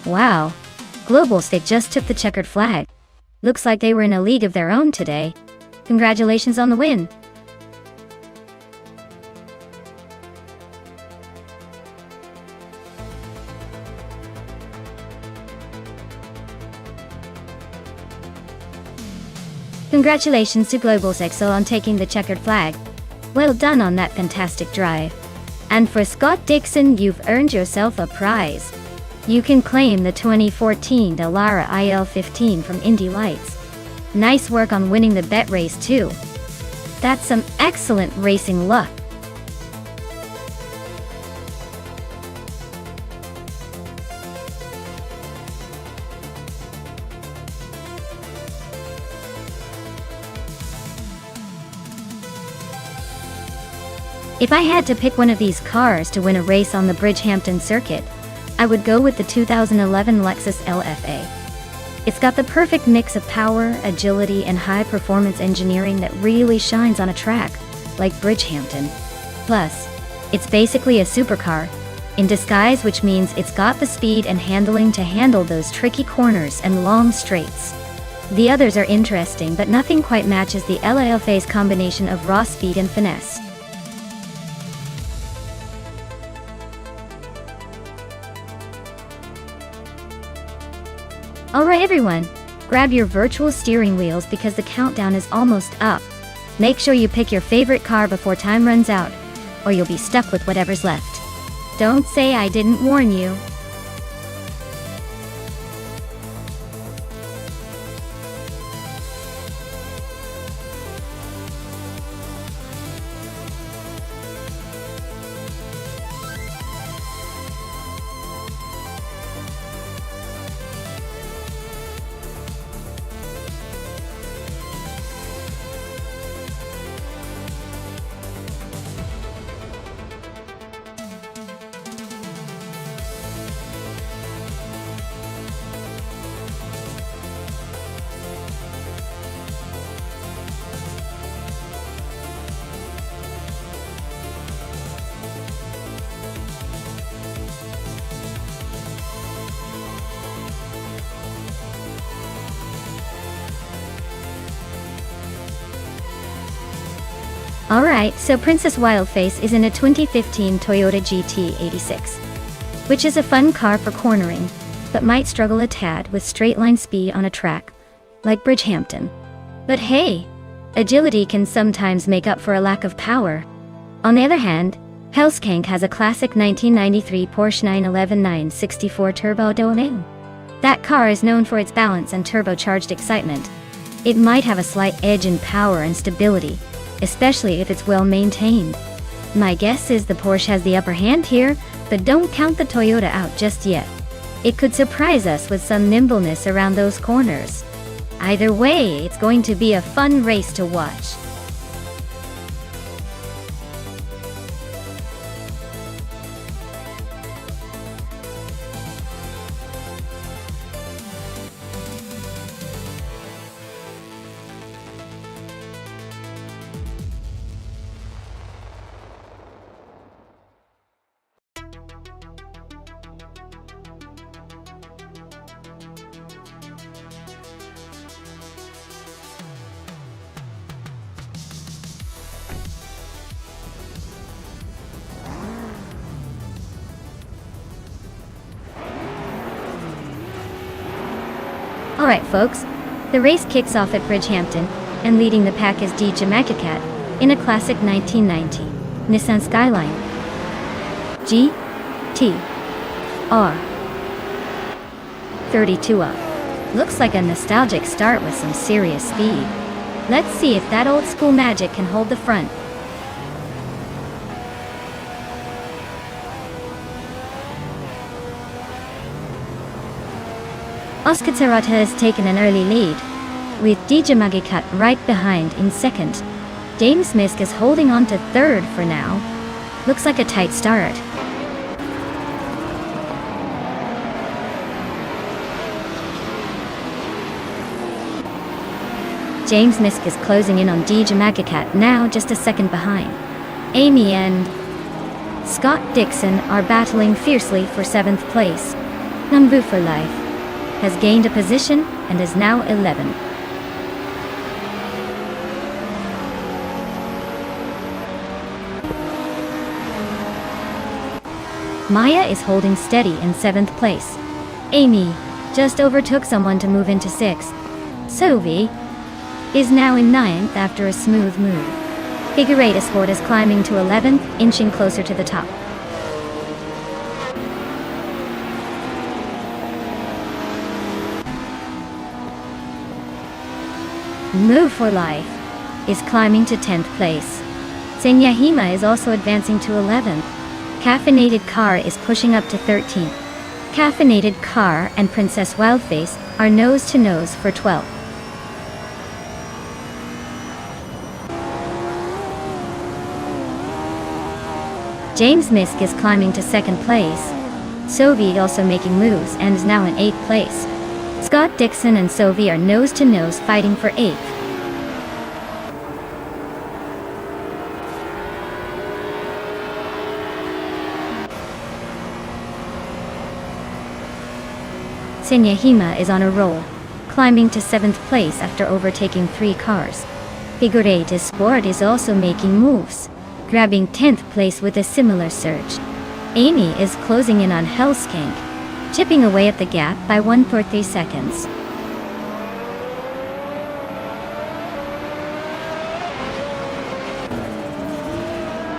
Wow, Globals, they just took the checkered flag. Looks like they were in a league of their own today. Congratulations on the win. Congratulations to Globals Excel on taking the checkered flag. Well done on that fantastic drive. And for Scott Dixon, you've earned yourself a prize. You can claim the 2014 Dallara IL-15 from Indy Lights. Nice work on winning the bet race too. That's some excellent racing luck. If I had to pick one of these cars to win a race on the Bridgehampton circuit, I would go with the 2011 Lexus LFA. It's got the perfect mix of power, agility, and high-performance engineering that really shines on a track like Bridgehampton. Plus, it's basically a supercar in disguise, which means it's got the speed and handling to handle those tricky corners and long straights. The others are interesting, but nothing quite matches the LFA's combination of raw speed and finesse. Alright everyone, grab your virtual steering wheels because the countdown is almost up. Make sure you pick your favorite car before time runs out, or you'll be stuck with whatever's left. Don't say I didn't warn you. Alright, so Princess Wildface is in a 2015 Toyota GT86, which is a fun car for cornering, but might struggle a tad with straight-line speed on a track like Bridgehampton. But hey, agility can sometimes make up for a lack of power. On the other hand, Hellskank has a classic 1993 Porsche 911 964 Turbo Domain. That car is known for its balance and turbocharged excitement. It might have a slight edge in power and stability, especially if it's well maintained. My guess is the Porsche has the upper hand here, but don't count the Toyota out just yet. It could surprise us with some nimbleness around those corners. Either way, it's going to be a fun race to watch. Alright folks, the race kicks off at Bridgehampton, and leading the pack is DJ Magicat in a classic 1990 Nissan Skyline GT-R 32 up. Looks like a nostalgic start with some serious speed. Let's see if that old school magic can hold the front. Oscar Terrata has taken an early lead, with DJ Magicat right behind in second. James Misk is holding on to third for now. Looks like a tight start. James Misk is closing in on DJ Magicat now, just a second behind. Amy and Scott Dixon are battling fiercely for 7th place. Numbu for life. has gained a position and is now 11. Maya is holding steady in 7th place. Amy just overtook someone to move into 6th. Sophie is now in 9th after a smooth move. Figure 8 Escort is climbing to 11th, inching closer to the top. Move for Life is climbing to 10th place. Senyahima is also advancing to 11th. Caffeinated Car is pushing up to 13th. Caffeinated Car and Princess Wildface are nose to nose for 12th. James Misk is climbing to 2nd place. Sophie also making moves and is now in 8th place. Scott Dixon and Sophie are nose to nose fighting for 8th. Senyahima is on a roll, climbing to 7th place after overtaking 3 cars. Figure 8 Sport is also making moves, grabbing 10th place with a similar surge. Amy is closing in on Hellskank, chipping away at the gap by 1.3 seconds.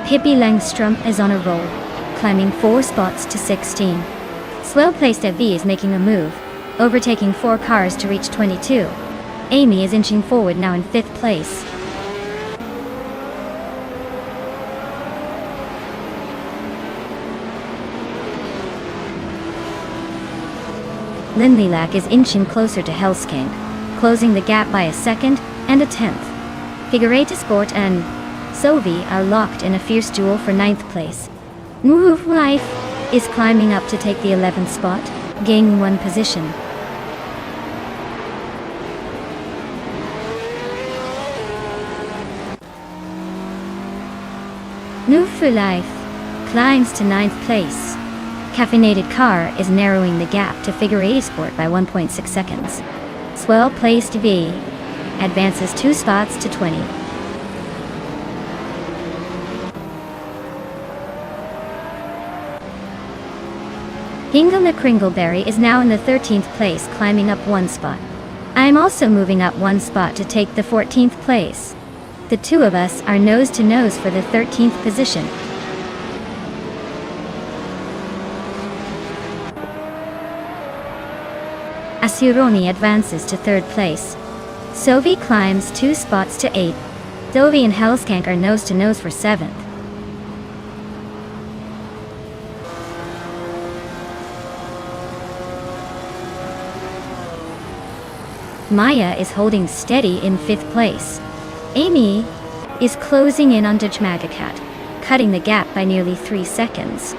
Pippi Langstrom is on a roll, climbing 4 spots to 16. Well-placed V is making a move, overtaking 4 cars to reach 22. Amy is inching forward now in 5th place. Lindley is inching closer to Hellskank, closing the gap by a 2nd and a 10th. Figure 8 Sport and Sophie are locked in a fierce duel for 9th place. Move Life is climbing up to take the 11th spot, gaining 1 position. Move for Life climbs to 9th place. Caffeinated Car is narrowing the gap to Figure 8 Sport by 1.6 seconds. Well-placed V advances 2 spots to 20. Hingle Kringleberry is now in the 13th place, climbing up 1 spot. I am also moving up 1 spot to take the 14th place. The 2 of us are nose to nose for the 13th position. Asironi advances to 3rd place. Sophie climbs 2 spots to 8th. Sophie and Hellskank are nose to nose for 7th. Maya is holding steady in 5th place. Amy is closing in on Djmagakat, cutting the gap by nearly 3 seconds.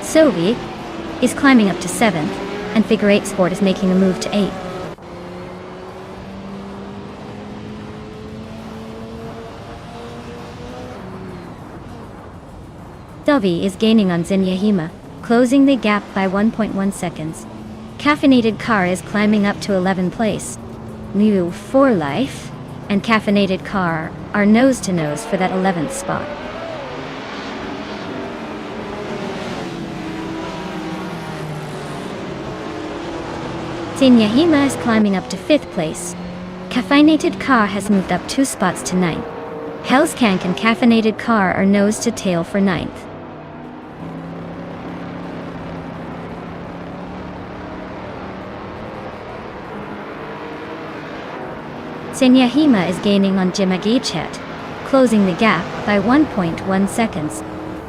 Sophie is climbing up to 7th, and Figure 8 Sport is making a move to 8th. Sophie is gaining on Senyahima, closing the gap by 1.1 seconds. Caffeinated Car is climbing up to 11th place. New for Life and Caffeinated Car are nose to nose for that 11th spot. Senyahima is climbing up to 5th place. Caffeinated Car has moved up 2 spots to 9th. Hellskank and Caffeinated Car are nose to tail for 9th. Senyahima is gaining on Jimagichet, closing the gap by 1.1 seconds.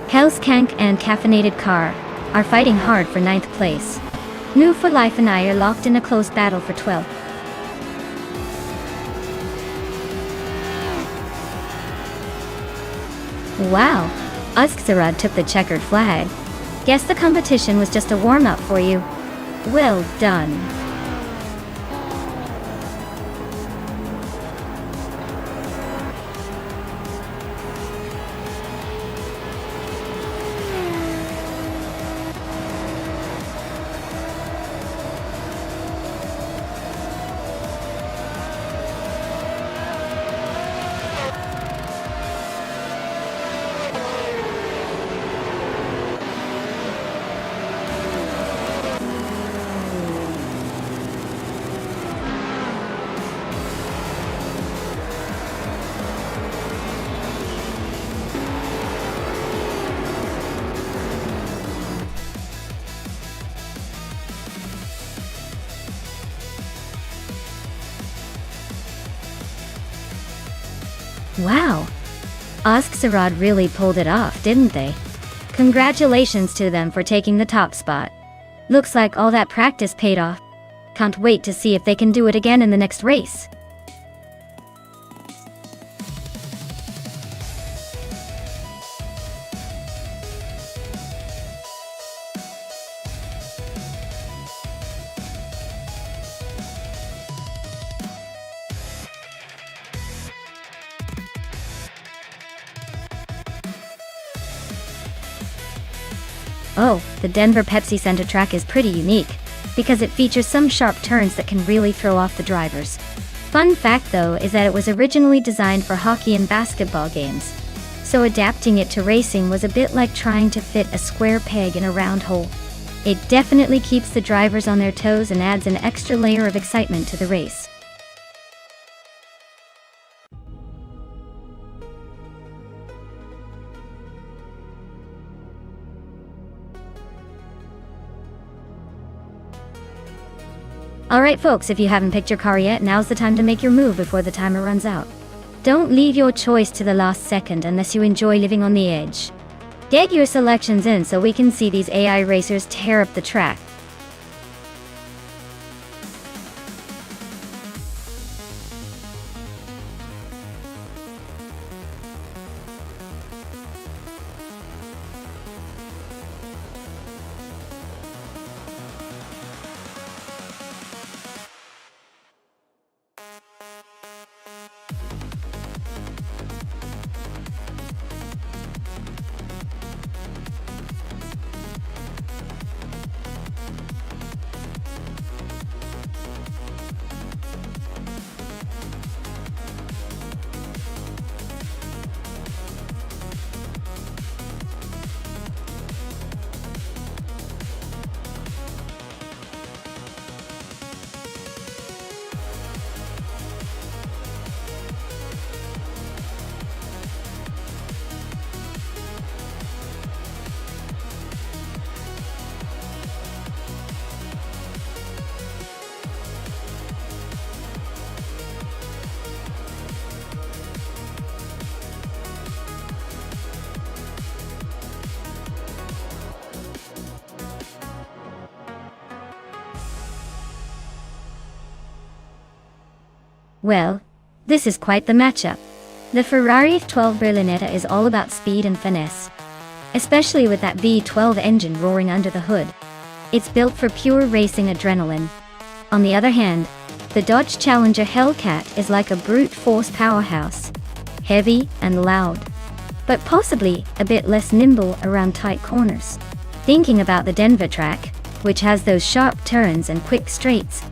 Hellskank and Caffeinated Car are fighting hard for 9th place. New for Life and I are locked in a close battle for 12th. Wow, Usksarad took the checkered flag. Guess the competition was just a warm-up for you. Well done. Wow! Oskserod really pulled it off, didn't they? Congratulations to them for taking the top spot. Looks like all that practice paid off. Can't wait to see if they can do it again in the next race. Oh, the Denver Pepsi Center track is pretty unique, because it features some sharp turns that can really throw off the drivers. Fun fact though is that it was originally designed for hockey and basketball games, so adapting it to racing was a bit like trying to fit a square peg in a round hole. It definitely keeps the drivers on their toes and adds an extra layer of excitement to the race. Alright folks, if you haven't picked your car yet, now's the time to make your move before the timer runs out. Don't leave your choice to the last second unless you enjoy living on the edge. Get your selections in so we can see these AI racers tear up the track. Well, this is quite the matchup. The Ferrari F12 Berlinetta is all about speed and finesse, especially with that V12 engine roaring under the hood. It's built for pure racing adrenaline. On the other hand, the Dodge Challenger Hellcat is like a brute force powerhouse, heavy and loud, but possibly a bit less nimble around tight corners. Thinking about the Denver track, which has those sharp turns and quick straights,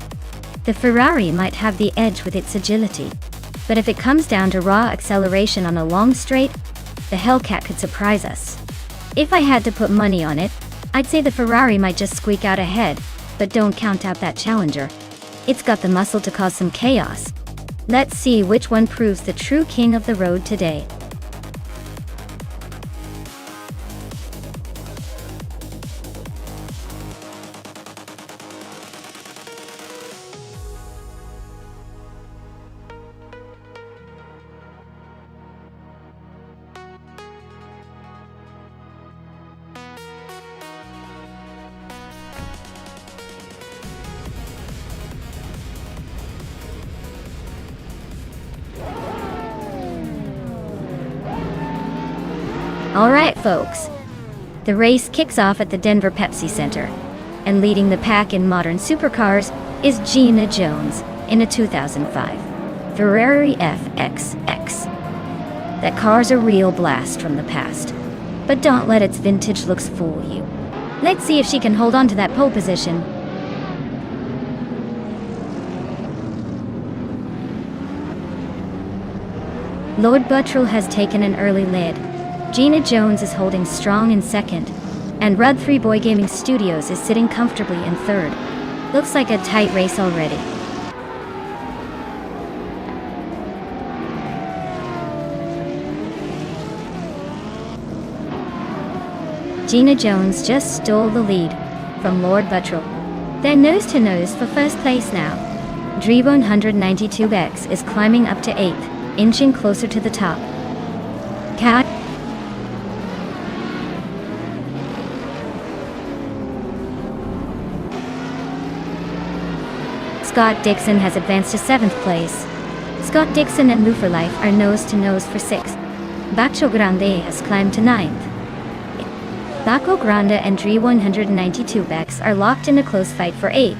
the Ferrari might have the edge with its agility. But if it comes down to raw acceleration on a long straight, the Hellcat could surprise us. If I had to put money on it, I'd say the Ferrari might just squeak out ahead, but don't count out that Challenger. It's got the muscle to cause some chaos. Let's see which one proves the true king of the road today. Alright folks, the race kicks off at the Denver Pepsi Center, and leading the pack in modern supercars is Gina Jones in a 2005 Ferrari FXX. That car's a real blast from the past, but don't let its vintage looks fool you. Let's see if she can hold on to that pole position. Lord Buttrell has taken an early lead. Gina Jones is holding strong in second, and Rud 3 Boy Gaming Studios is sitting comfortably in third. Looks like a tight race already. Gina Jones just stole the lead from Lord Buttrell. They're nose to nose for first place now. Drivon 192X is climbing up to 8th, inching closer to the top. Cat. Scott Dixon has advanced to 7th place. Scott Dixon and Lou for Life are nose to nose for 6th. Bacho Grande has climbed to 9th. Baco Grande and Dre 192 Bex are locked in a close fight for 8th.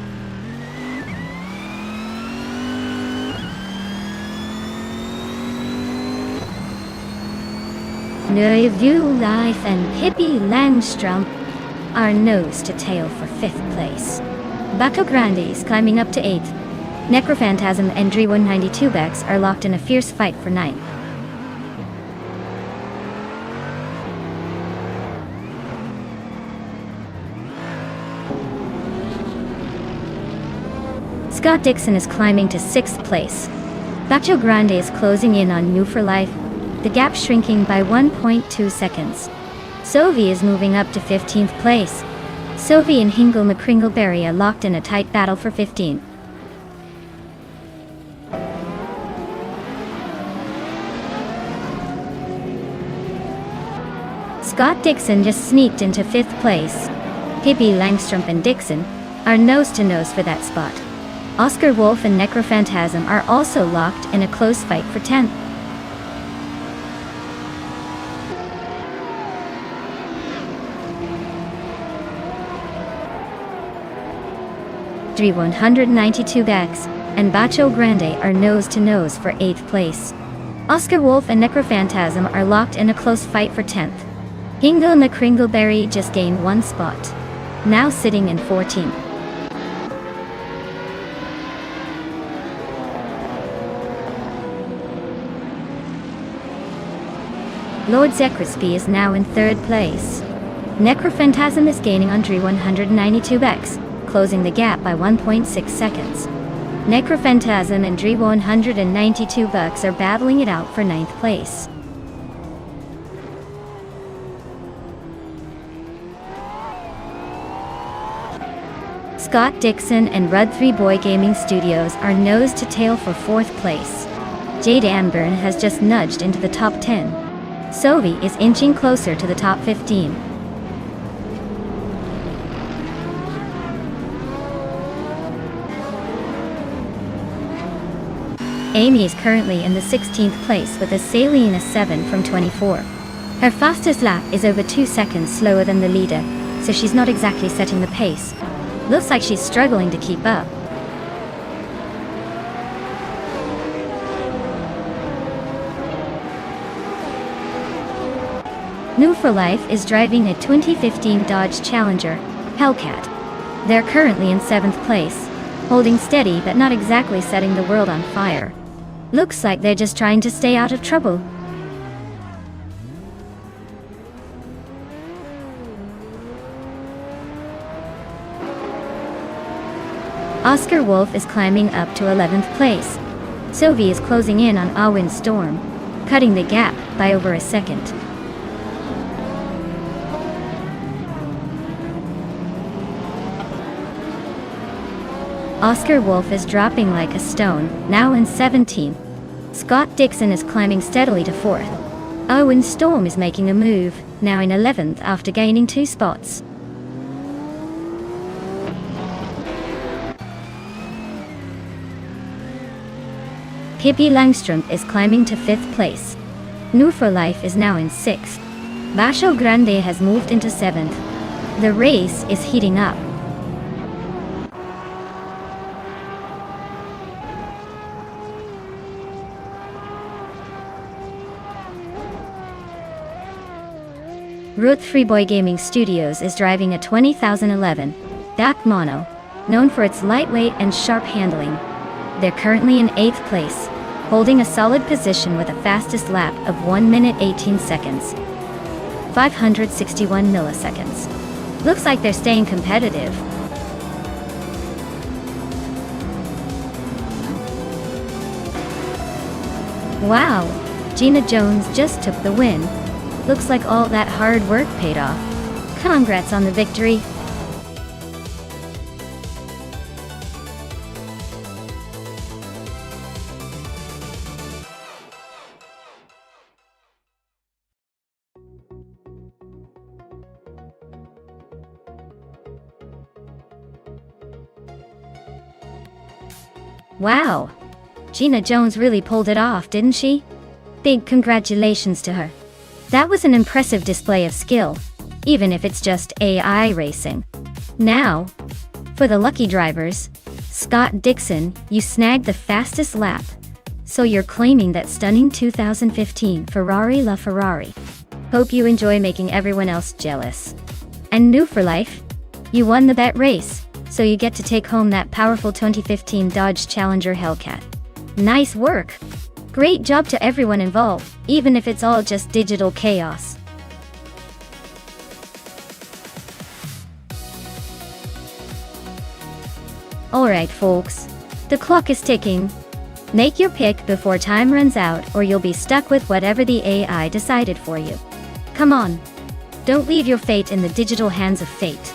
Neuvu Life and Pippi Langstrom are nose to tail for 5th place. Baco Grande is climbing up to 8th. Necrophantasm and Dre 192 Bex are locked in a fierce fight for 9th. Scott Dixon is climbing to 6th place. Bacho Grande is closing in on New for Life, the gap shrinking by 1.2 seconds. Sovi is moving up to 15th place. Sovi and Hingle McCringleberry are locked in a tight battle for 15th. Scott Dixon just sneaked into 5th place. Pippi Langstrom and Dixon are nose to nose for that spot. Oscar Wolf and Necrophantasm are also locked in a close fight for 10th. Dre 192 Bex and Bacho Grande are nose to nose for 8th place. Oscar Wolf and Necrophantasm are locked in a close fight for 10th. Hingle McCringleberry just gained 1 spot, now sitting in 14th. Lord Zekrisby is now in 3rd place. Necrophantasm is gaining on Dre 192 Bex, closing the gap by 1.6 seconds. Necrophantasm and Dre 192 Bex are battling it out for 9th place. Scott Dixon and Rud 3 Boy Gaming Studios are nose to tail for 4th place. Jade Amburn has just nudged into the top 10. Sovi is inching closer to the top 15. Amy is currently in the 16th place with a Salina 7 from 24. Her fastest lap is over 2 seconds slower than the leader, so she's not exactly setting the pace. Looks like she's struggling to keep up. New for Life is driving a 2015 Dodge Challenger, Hellcat. They're currently in 7th place, holding steady but not exactly setting the world on fire. Looks like they're just trying to stay out of trouble. Oscar Wolf is climbing up to 11th place. Sovi is closing in on Awin Storm, cutting the gap by over a second. Oscar Wolf is dropping like a stone, now in 17th. Scott Dixon is climbing steadily to 4th. Owen Storm is making a move, now in 11th after gaining 2 spots. Pippi Langstrom is climbing to 5th place. New for Life is now in 6th. Bacho Grande has moved into 7th. The race is heating up. Root 3 Boy Gaming Studios is driving a 2011 Dak Mono, known for its lightweight and sharp handling. They're currently in 8th place, holding a solid position with a fastest lap of 1 minute 18 seconds, 561 milliseconds. Looks like they're staying competitive. Wow, Gina Jones just took the win. Looks like all that hard work paid off. Congrats on the victory. Wow! Gina Jones really pulled it off, didn't she? Big congratulations to her. That was an impressive display of skill, even if it's just AI racing. Now, for the lucky drivers, Scott Dixon, you snagged the fastest lap. So you're claiming that stunning 2015 Ferrari LaFerrari. Hope you enjoy making everyone else jealous. And new for life, you won the bet race, so you get to take home that powerful 2015 Dodge Challenger Hellcat. Nice work! Great job to everyone involved, even if it's all just digital chaos. Alright folks, the clock is ticking. Make your pick before time runs out, or you'll be stuck with whatever the AI decided for you. Come on, don't leave your fate in the digital hands of fate.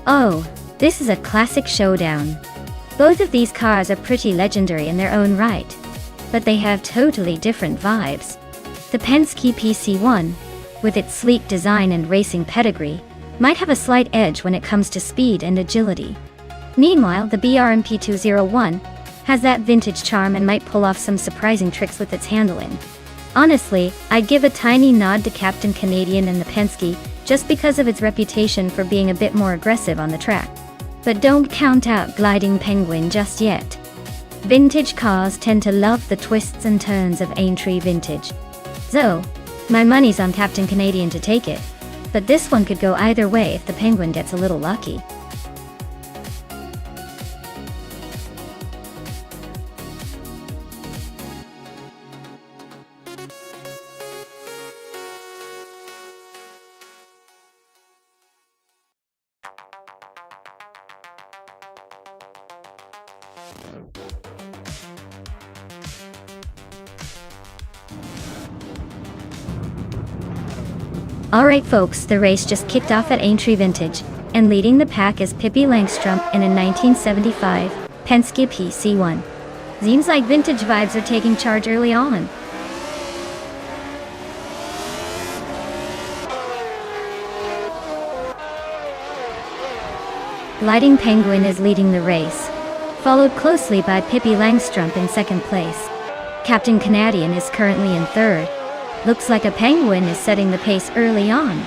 Oh, this is a classic showdown. Both of these cars are pretty legendary in their own right, but they have totally different vibes. The Penske PC1, with its sleek design and racing pedigree, might have a slight edge when it comes to speed and agility. Meanwhile, the BRMP 201 has that vintage charm and might pull off some surprising tricks with its handling. Honestly, I'd give a tiny nod to Captain Canadian and the Penske, just because of its reputation for being a bit more aggressive on the track. But don't count out Gliding Penguin just yet. Vintage cars tend to love the twists and turns of Aintree vintage. So, my money's on Captain Canadian to take it, but this one could go either way if the Penguin gets a little lucky. Alright folks, the race just kicked off at Aintree Vintage, and leading the pack is Pippi Langstrup in a 1975 Penske PC1. Seems like vintage vibes are taking charge early on. Gliding Penguin is leading the race, followed closely by Pippi Langstrup in second place. Captain Canadian is currently in third. Looks like a Penguin is setting the pace early on.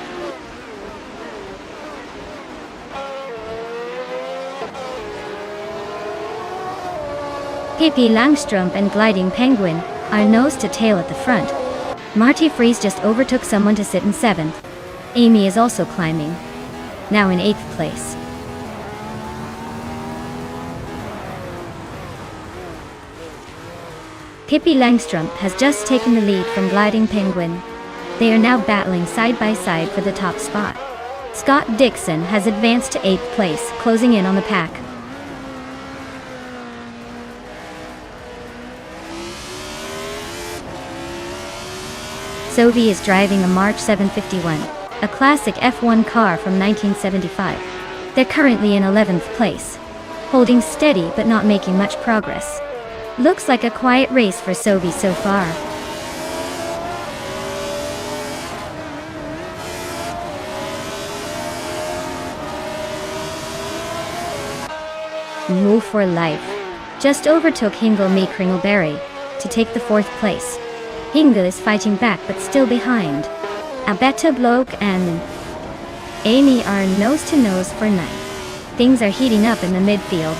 Pippi Langstrup and Gliding Penguin are nose to tail at the front. Marty Freese just overtook someone to sit in seventh. Amy is also climbing, now in eighth place. Pippi Langstrup has just taken the lead from Gliding Penguin. They are now battling side by side for the top spot. Scott Dixon has advanced to 8th place, closing in on the pack. Sophie is driving a March 751, a classic F1 car from 1975. They're currently in 11th place, holding steady but not making much progress. Looks like a quiet race for Sophie so far. Move for Life just overtook Hingle Meekringleberry to take the 4th place. Hingle is fighting back but still behind. Abeta Bloke and Amy are nose to nose for 9th. Things are heating up in the midfield.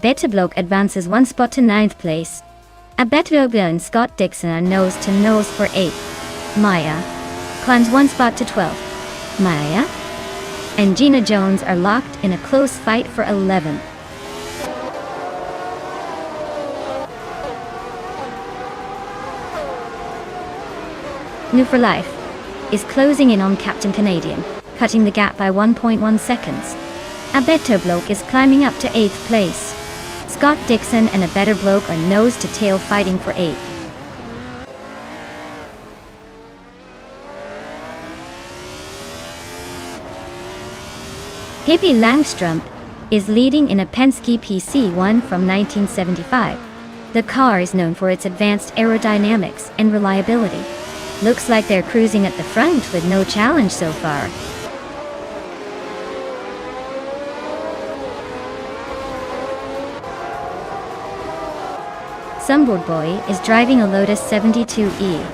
Abeta Bloke advances one spot to 9th place. Abeta and Scott Dixon are nose to nose for 8th. Maya climbs one spot to 12th. Maya and Gina Jones are locked in a close fight for 11th. New for Life is closing in on Captain Canadian, cutting the gap by 1.1 seconds. Abeta Bloke is climbing up to 8th place. Scott Dixon and Abeta Bloke are nose to tail fighting for 8th. Pippi Langstrump is leading in a Penske PC1 from 1975. The car is known for its advanced aerodynamics and reliability. Looks like they're cruising at the front with no challenge so far. Sunboard Boy is driving a Lotus 72E,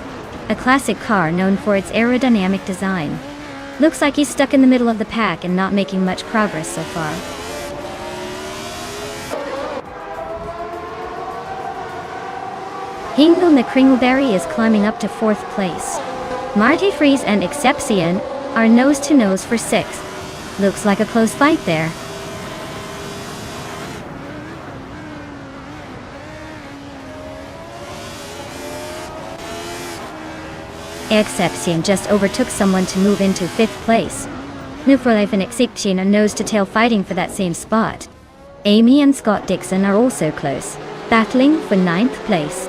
a classic car known for its aerodynamic design. Looks like he's stuck in the middle of the pack and not making much progress so far. Hingle McCringleberry is climbing up to 4th place. Marty Freeze and Exception are nose to nose for 6th. Looks like a close fight there. Exception just overtook someone to move into 5th place. New for Life and Exception are nose to tail fighting for that same spot. Amy and Scott Dixon are also close, battling for 9th place.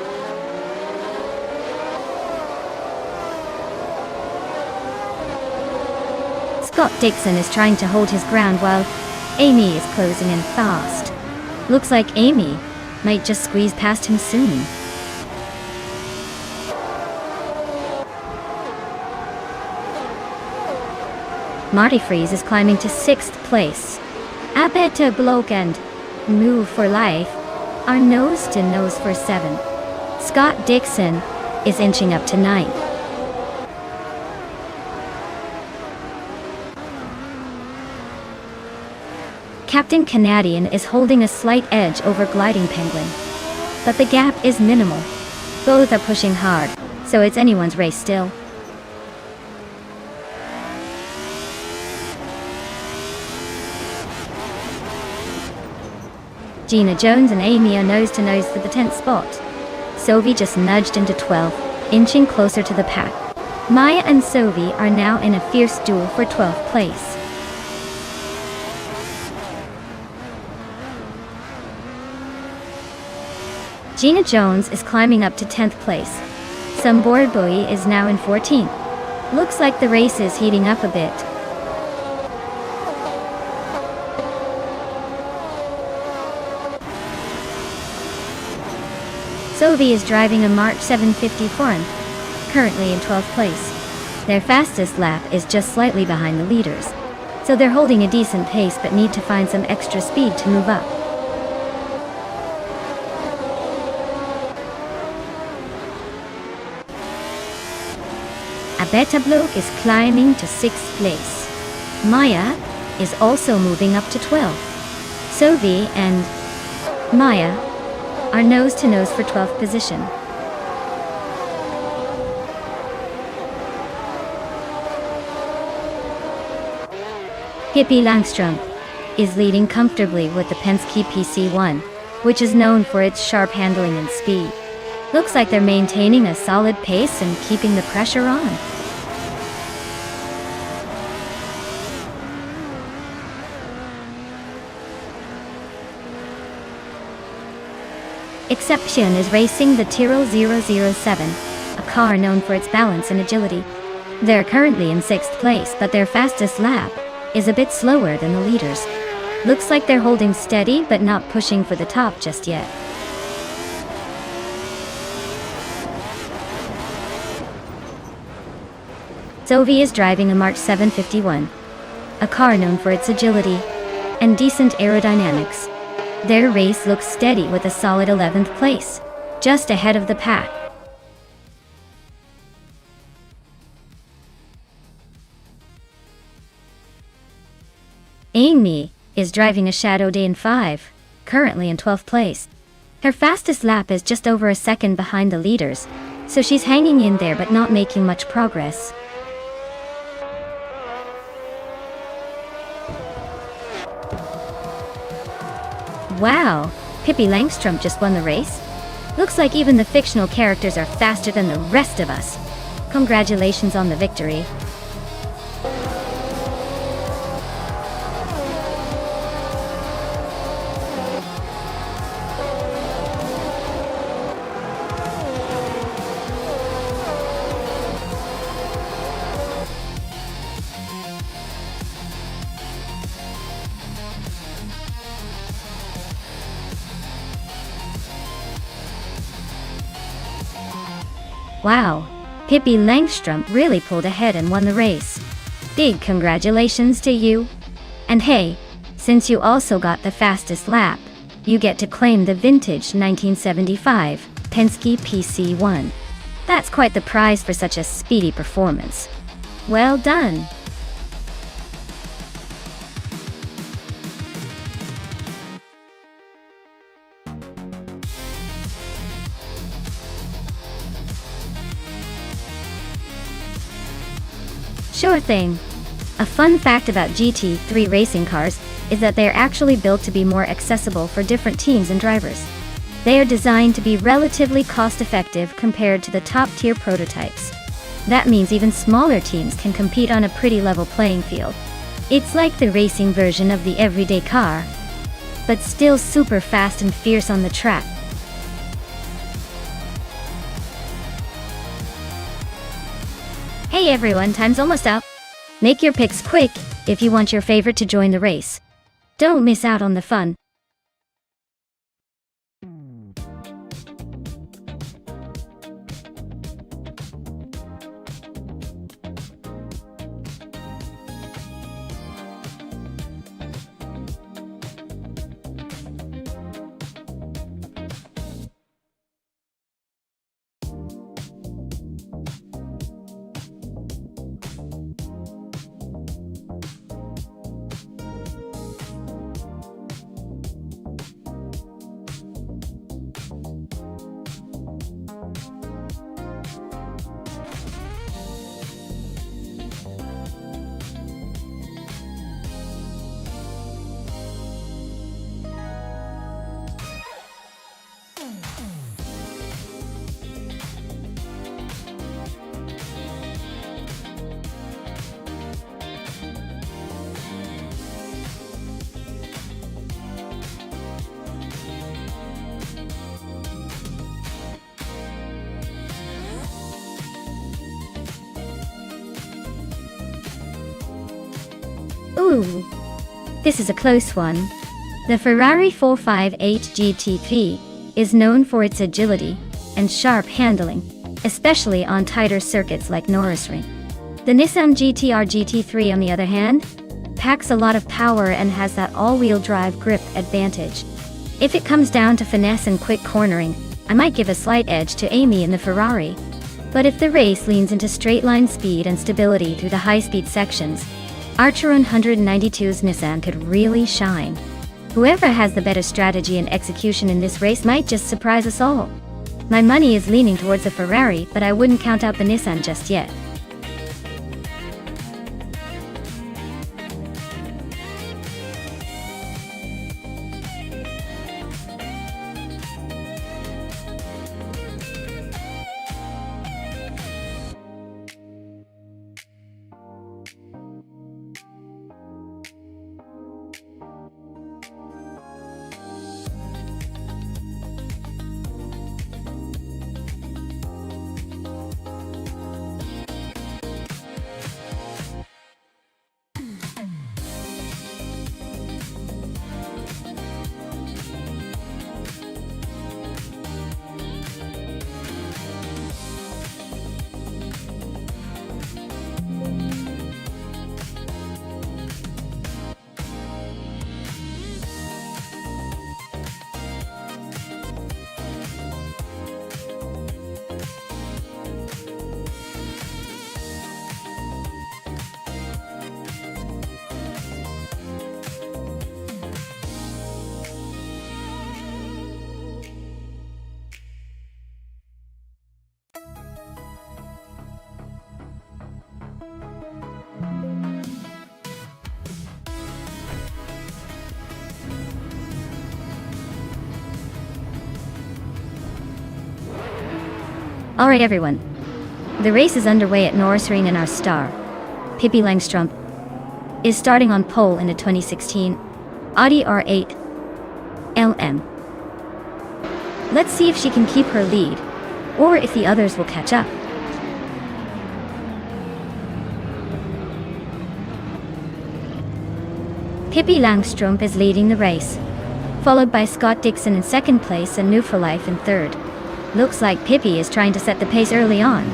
Scott Dixon is trying to hold his ground while Amy is closing in fast. Looks like Amy might just squeeze past him soon. Marty Freeze is climbing to 6th place. Abeta Bloke and Move for Life are nose to nose for 7th. Scott Dixon is inching up to 9th. Captain Canadian is holding a slight edge over Gliding Penguin, but the gap is minimal. Both are pushing hard, so it's anyone's race still. Gina Jones and Amy are nose to nose for the 10th spot. Sophie just nudged into 12th, inching closer to the pack. Maya and Sophie are now in a fierce duel for 12th place. Gina Jones is climbing up to 10th place. Sunboard Boy is now in 14th. Looks like the race is heating up a bit. Sophie is driving a March 754, currently in 12th place. Their fastest lap is just slightly behind the leaders, so they're holding a decent pace but need to find some extra speed to move up. Abeta Bloke is climbing to 6th place. Maya is also moving up to 12th. Sophie and Maya are nose to nose for 12th position. Pippi Langstrump is leading comfortably with the Penske PC1, which is known for its sharp handling and speed. Looks like they're maintaining a solid pace and keeping the pressure on. Exception is racing the Tyrrell 007, a car known for its balance and agility. They're currently in 6th place, but their fastest lap is a bit slower than the leaders. Looks like they're holding steady but not pushing for the top just yet. Sophie is driving a March 751, a car known for its agility and decent aerodynamics. Their race looks steady with a solid 11th place, just ahead of the pack. Amy is driving a Shadow Day in 5, currently in 12th place. Her fastest lap is just over a second behind the leaders, so she's hanging in there but not making much progress. Wow, Pippi Langstrom just won the race? Looks like even the fictional characters are faster than the rest of us. Congratulations on the victory. Wow, Pippi Langstrom really pulled ahead and won the race. Big congratulations to you. And hey, since you also got the fastest lap, you get to claim the vintage 1975 Penske PC1. That's quite the prize for such a speedy performance. Well done. Sure thing. A fun fact about GT3 racing cars is that they are actually built to be more accessible for different teams and drivers. They are designed to be relatively cost-effective compared to the top-tier prototypes. That means even smaller teams can compete on a pretty level playing field. It's like the racing version of the everyday car, but still super fast and fierce on the track. Hey everyone, time's almost up. Make your picks quick if you want your favorite to join the race. Don't miss out on the fun. Ooh, this is a close one. The Ferrari 458 GT3 is known for its agility and sharp handling, especially on tighter circuits like Nürburgring. The Nissan GT-R GT3, on the other hand, packs a lot of power and has that all-wheel drive grip advantage. If it comes down to finesse and quick cornering, I might give a slight edge to Amy in the Ferrari. But if the race leans into straight-line speed and stability through the high-speed sections, Archeron 192's Nissan could really shine. Whoever has the better strategy and execution in this race might just surprise us all. My money is leaning towards the Ferrari, but I wouldn't count out the Nissan just yet. Alright everyone, the race is underway at Norrisring, and our star, Pippi Langstrump, is starting on pole in a 2016 Audi R8 LM. Let's see if she can keep her lead, or if the others will catch up. Pippi Langstrump is leading the race, followed by Scott Dixon in second place and New for Life in third. Looks like Pippi is trying to set the pace early on.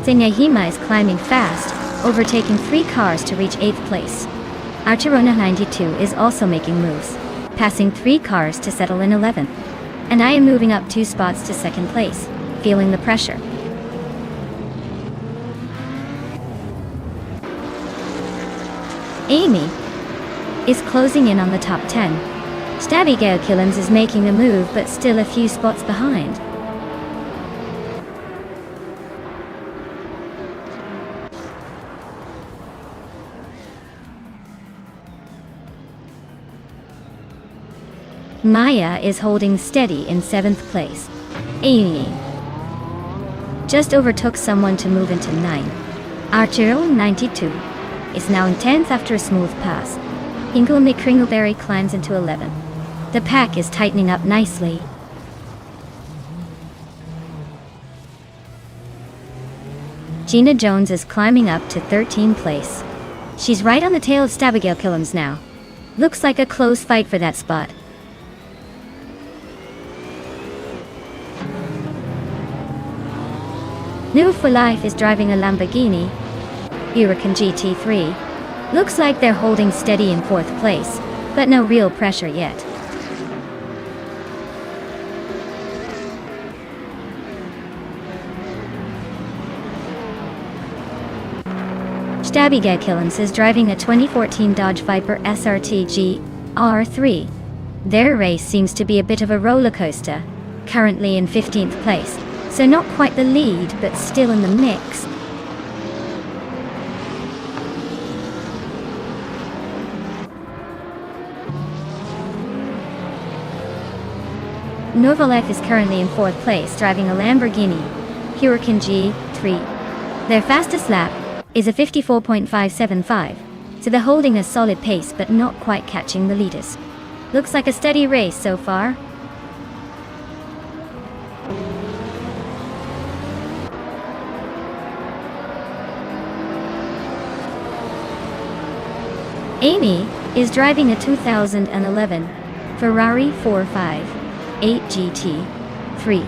Senyahima is climbing fast, overtaking 3 cars to reach 8th place. Archirona 92 is also making moves, passing 3 cars to settle in 11th. And I am moving up 2 spots to 2nd place, feeling the pressure. Amy is closing in on the top 10. Abigail Killens is making a move but still a few spots behind. Maya is holding steady in 7th place. Amy just overtook someone to move into 9. Archero 92 is now in 10th after a smooth pass. Ingle McCringleberry climbs into 11th. The pack is tightening up nicely. Gina Jones is climbing up to 13th place. She's right on the tail of Abigail Killens now. Looks like a close fight for that spot. New for Life is driving a Lamborghini Huracan GT3. Looks like they're holding steady in 4th place, but no real pressure yet. Abigail Killens is driving a 2014 Dodge Viper SRT GR3. Their race seems to be a bit of a roller coaster, currently in 15th place. So not quite the lead, but still in the mix. Novalef is currently in 4th place, driving a Lamborghini Huracan G3. Their fastest lap is a 54.575, so they're holding a solid pace but not quite catching the leaders. Looks like a steady race so far. Amy is driving a 2011 Ferrari 458 GT3.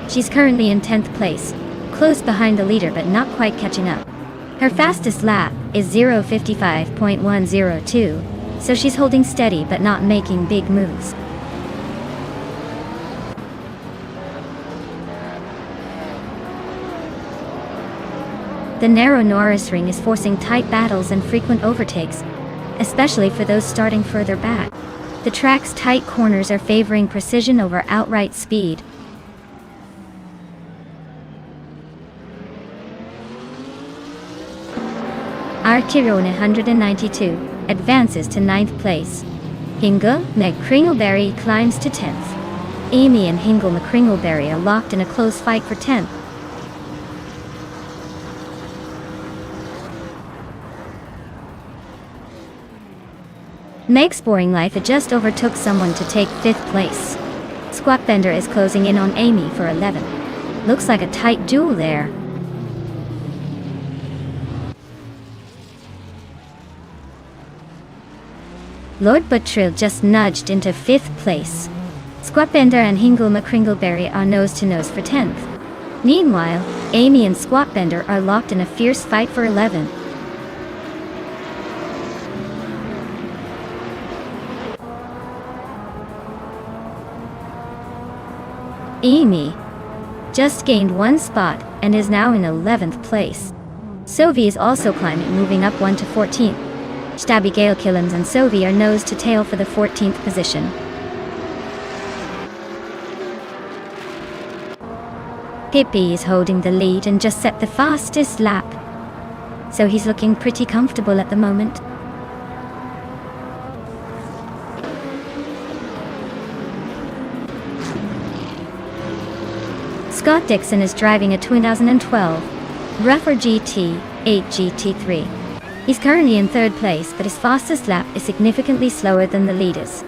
She's currently in 10th place, close behind the leader but not quite catching up. Her fastest lap is 0:55.102, so she's holding steady but not making big moves. The narrow Norrisring is forcing tight battles and frequent overtakes, especially for those starting further back. The track's tight corners are favoring precision over outright speed. Archirone 192 advances to 9th place. Hingle McCringleberry climbs to 10th. Amy and Hingle McCringleberry are locked in a close fight for 10th. Meg's Boring Life just overtook someone to take 5th place. Squatbender is closing in on Amy for 11. Looks like a tight duel there. Lord Buttrill just nudged into 5th place. Squatbender and Hingle McCringleberry are nose to nose for 10th. Meanwhile, Amy and Squatbender are locked in a fierce fight for 11th. Amy just gained 1 spot and is now in 11th place. Sophie is also climbing, moving up 1 to 14th. Abigail Killens and Sophie are nose to tail for the 14th position. Pippi is holding the lead and just set the fastest lap, so he's looking pretty comfortable at the moment. Scott Dixon is driving a 2012 Rougher GT8 GT3. He's currently in third place, but his fastest lap is significantly slower than the leaders.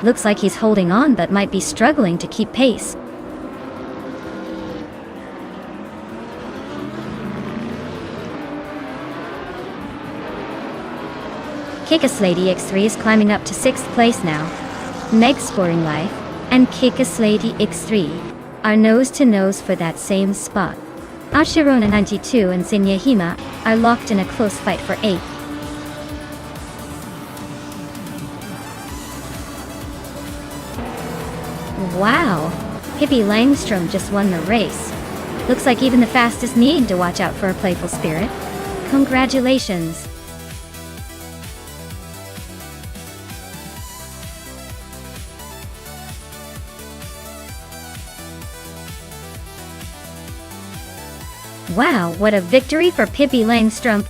Looks like he's holding on but might be struggling to keep pace. Kickaslady X3 is climbing up to 6th place now. Meg Scoring Life and Kickaslady X3 are nose-to-nose for that same spot. Ashirona 92 and Sinya Hima are locked in a close fight for 8th. Wow! Pippi Langstrom just won the race. Looks like even the fastest need to watch out for a playful spirit. Congratulations! Wow, what a victory for Pippi Langstrom!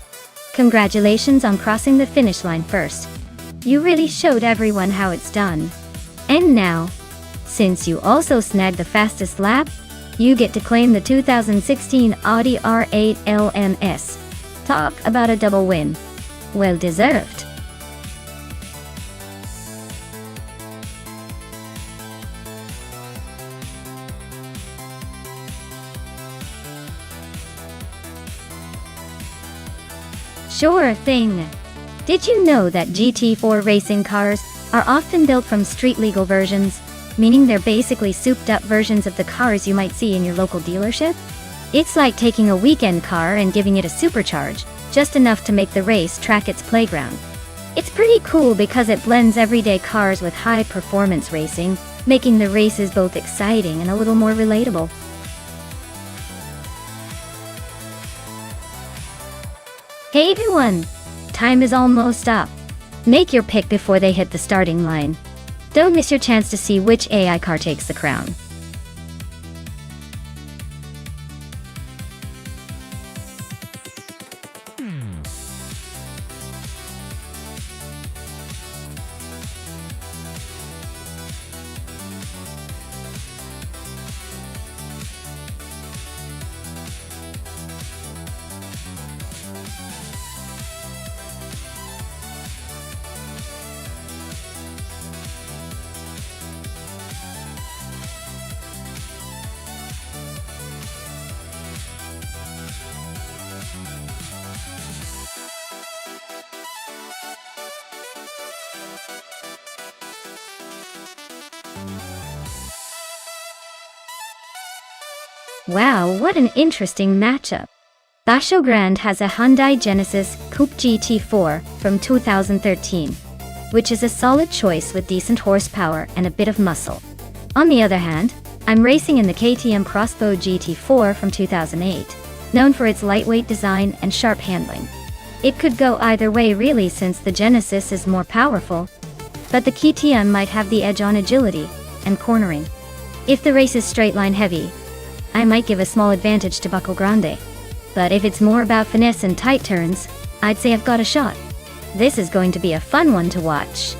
Congratulations on crossing the finish line first. You really showed everyone how it's done. And now, since you also snagged the fastest lap, you get to claim the 2016 Audi R8 LMS. Talk about a double win. Well deserved. Sure thing. Did you know that GT4 racing cars are often built from street-legal versions, meaning they're basically souped-up versions of the cars you might see in your local dealership? It's like taking a weekend car and giving it a supercharge, just enough to make the race track its playground. It's pretty cool because it blends everyday cars with high-performance racing, making the races both exciting and a little more relatable. Hey everyone! Time is almost up. Make your pick before they hit the starting line. Don't miss your chance to see which AI car takes the crown. Wow, what an interesting matchup. Basho Grand has a Hyundai Genesis Coupe GT4 from 2013, which is a solid choice with decent horsepower and a bit of muscle. On the other hand, I'm racing in the KTM Crossbow GT4 from 2008, known for its lightweight design and sharp handling. It could go either way really, since the Genesis is more powerful, but the KTM might have the edge on agility and cornering. If the race is straight line heavy, I might give a small advantage to Buckle Grande. But if it's more about finesse and tight turns, I'd say I've got a shot. This is going to be a fun one to watch.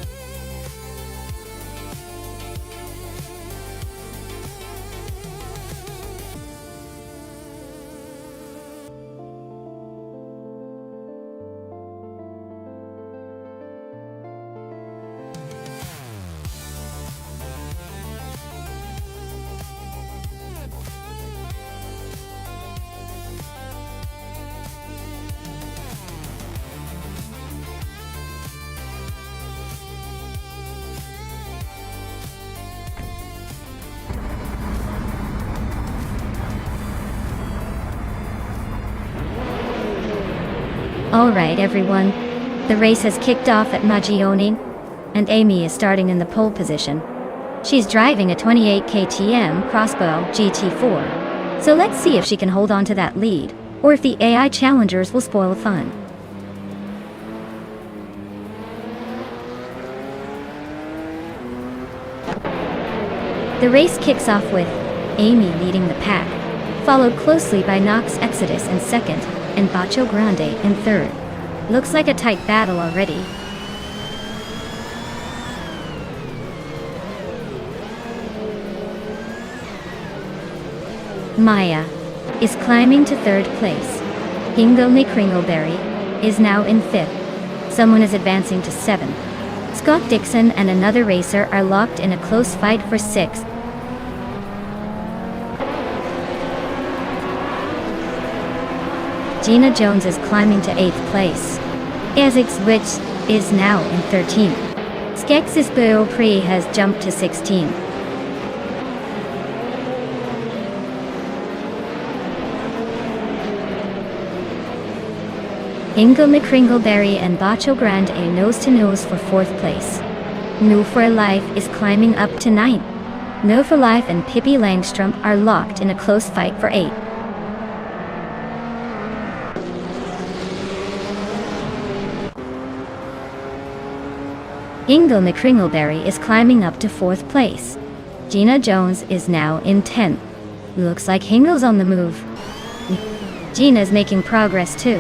Alright everyone, the race has kicked off at Magione, and Amy is starting in the pole position. She's driving a 28 KTM Crossbow GT4, so let's see if she can hold on to that lead, or if the AI challengers will spoil the fun. The race kicks off with Amy leading the pack, followed closely by Nox Exodus in second, and Bacho Grande in third. Looks like a tight battle already. Maya is climbing to 3rd place. Hingle Kringleberry is now in 5th. Someone is advancing to 7th. Scott Dixon and another racer are locked in a close fight for 6th. Gina Jones is climbing to 8th place. Essex Witch is now in 13th. Skex's Beaupré has jumped to 16th. Ingle McCringleberry and Bacho Grande are nose-to-nose for 4th place. No for Life is climbing up to 9th. No for Life and Pippi Langstrom are locked in a close fight for 8th. Ingle McCringleberry is climbing up to 4th place. Gina Jones is now in 10th. Looks like Hingle's on the move. Gina's making progress too.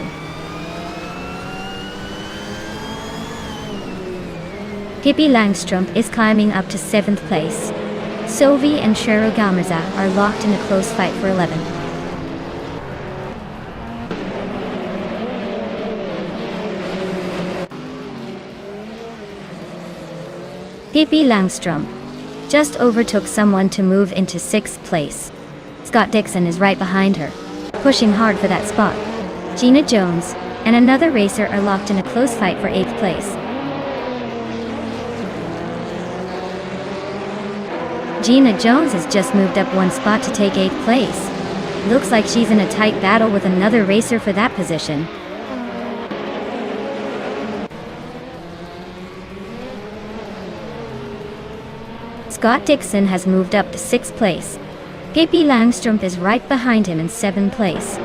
Pippi Langstrom is climbing up to 7th place. Sovi and Cheryl Gamarza are locked in a close fight for 11th. Pippi Langstrom just overtook someone to move into 6th place. Scott Dixon is right behind her, pushing hard for that spot. Gina Jones and another racer are locked in a close fight for 8th place. Gina Jones has just moved up 1 spot to take 8th place. Looks like she's in a tight battle with another racer for that position. Scott Dixon has moved up to 6th place. Pippi Langstrom is right behind him in 7th place.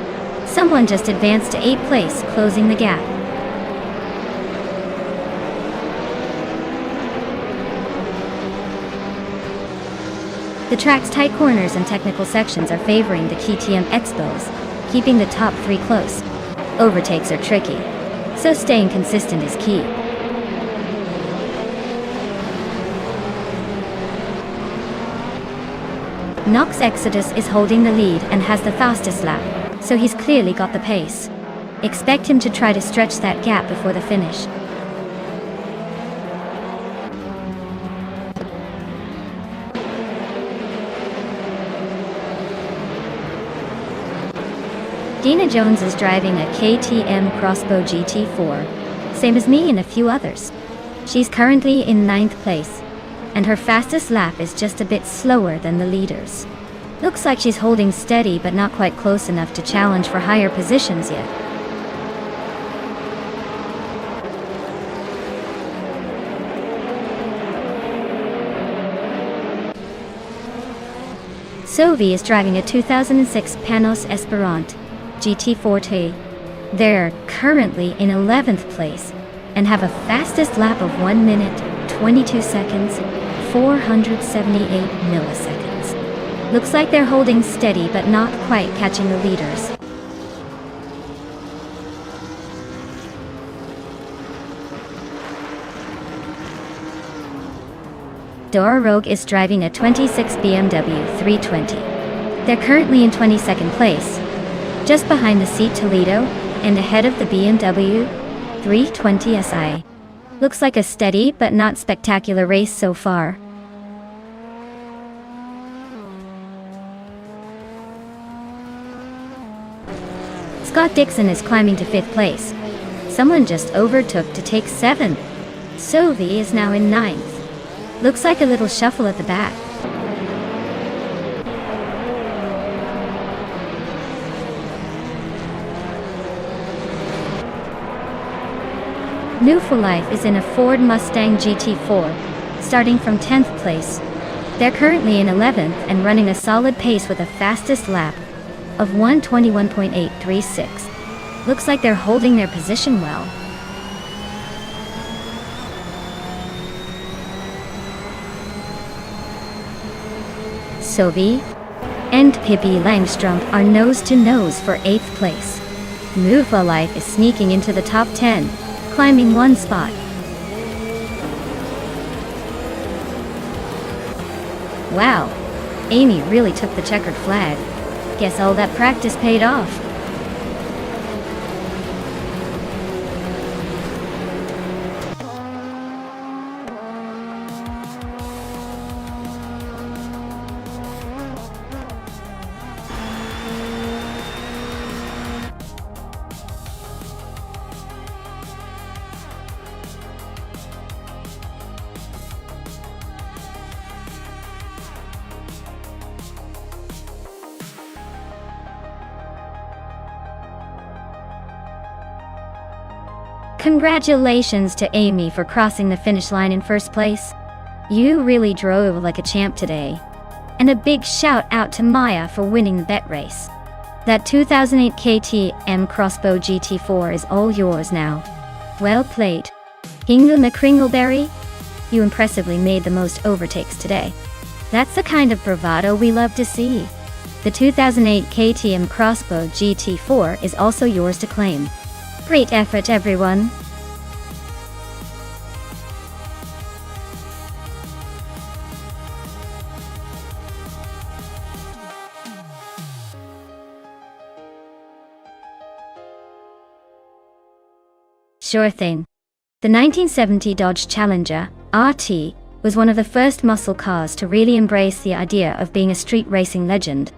Someone just advanced to 8th place, closing the gap. The track's tight corners and technical sections are favoring the KTM Expos, keeping the top 3 close. Overtakes are tricky, so staying consistent is key. Knox Exodus is holding the lead and has the fastest lap, so he's clearly got the pace. Expect him to try to stretch that gap before the finish. Gina Jones is driving a KTM Crossbow GT4, same as me and a few others. She's currently in 9th place, and her fastest lap is just a bit slower than the leaders. Looks like she's holding steady but not quite close enough to challenge for higher positions yet. Sovi is driving a 2006 Panos Esperant GT4T. They're currently in 11th place and have a fastest lap of 1 minute, 22 seconds, 478 milliseconds. Looks like they're holding steady but not quite catching the leaders. Dora Rogue is driving a 26 BMW 320. They're currently in 22nd place, just behind the Seat Toledo and ahead of the BMW 320 SI. Looks like a steady but not spectacular race so far. Scott Dixon is climbing to 5th place. Someone just overtook to take 7th. Sovi is now in 9th. Looks like a little shuffle at the back. New for Life is in a Ford Mustang GT4, starting from 10th place. They're currently in 11th and running a solid pace with a fastest lap of 1:21.836. Looks like they're holding their position well. Sovi and Pippi Langstrom are nose-to-nose for 8th place. New for Life is sneaking into the top 10, climbing 1 spot. Wow, Amy really took the checkered flag. Guess all that practice paid off. Congratulations to Amy for crossing the finish line in first place. You really drove like a champ today. And a big shout out to Maya for winning the bet race. That 2008 KTM Crossbow GT4 is all yours now. Well played. Hingle McCringleberry, you impressively made the most overtakes today. That's the kind of bravado we love to see. The 2008 KTM Crossbow GT4 is also yours to claim. Great effort, everyone. Sure thing. The 1970 Dodge Challenger, RT, was one of the first muscle cars to really embrace the idea of being a street racing legend.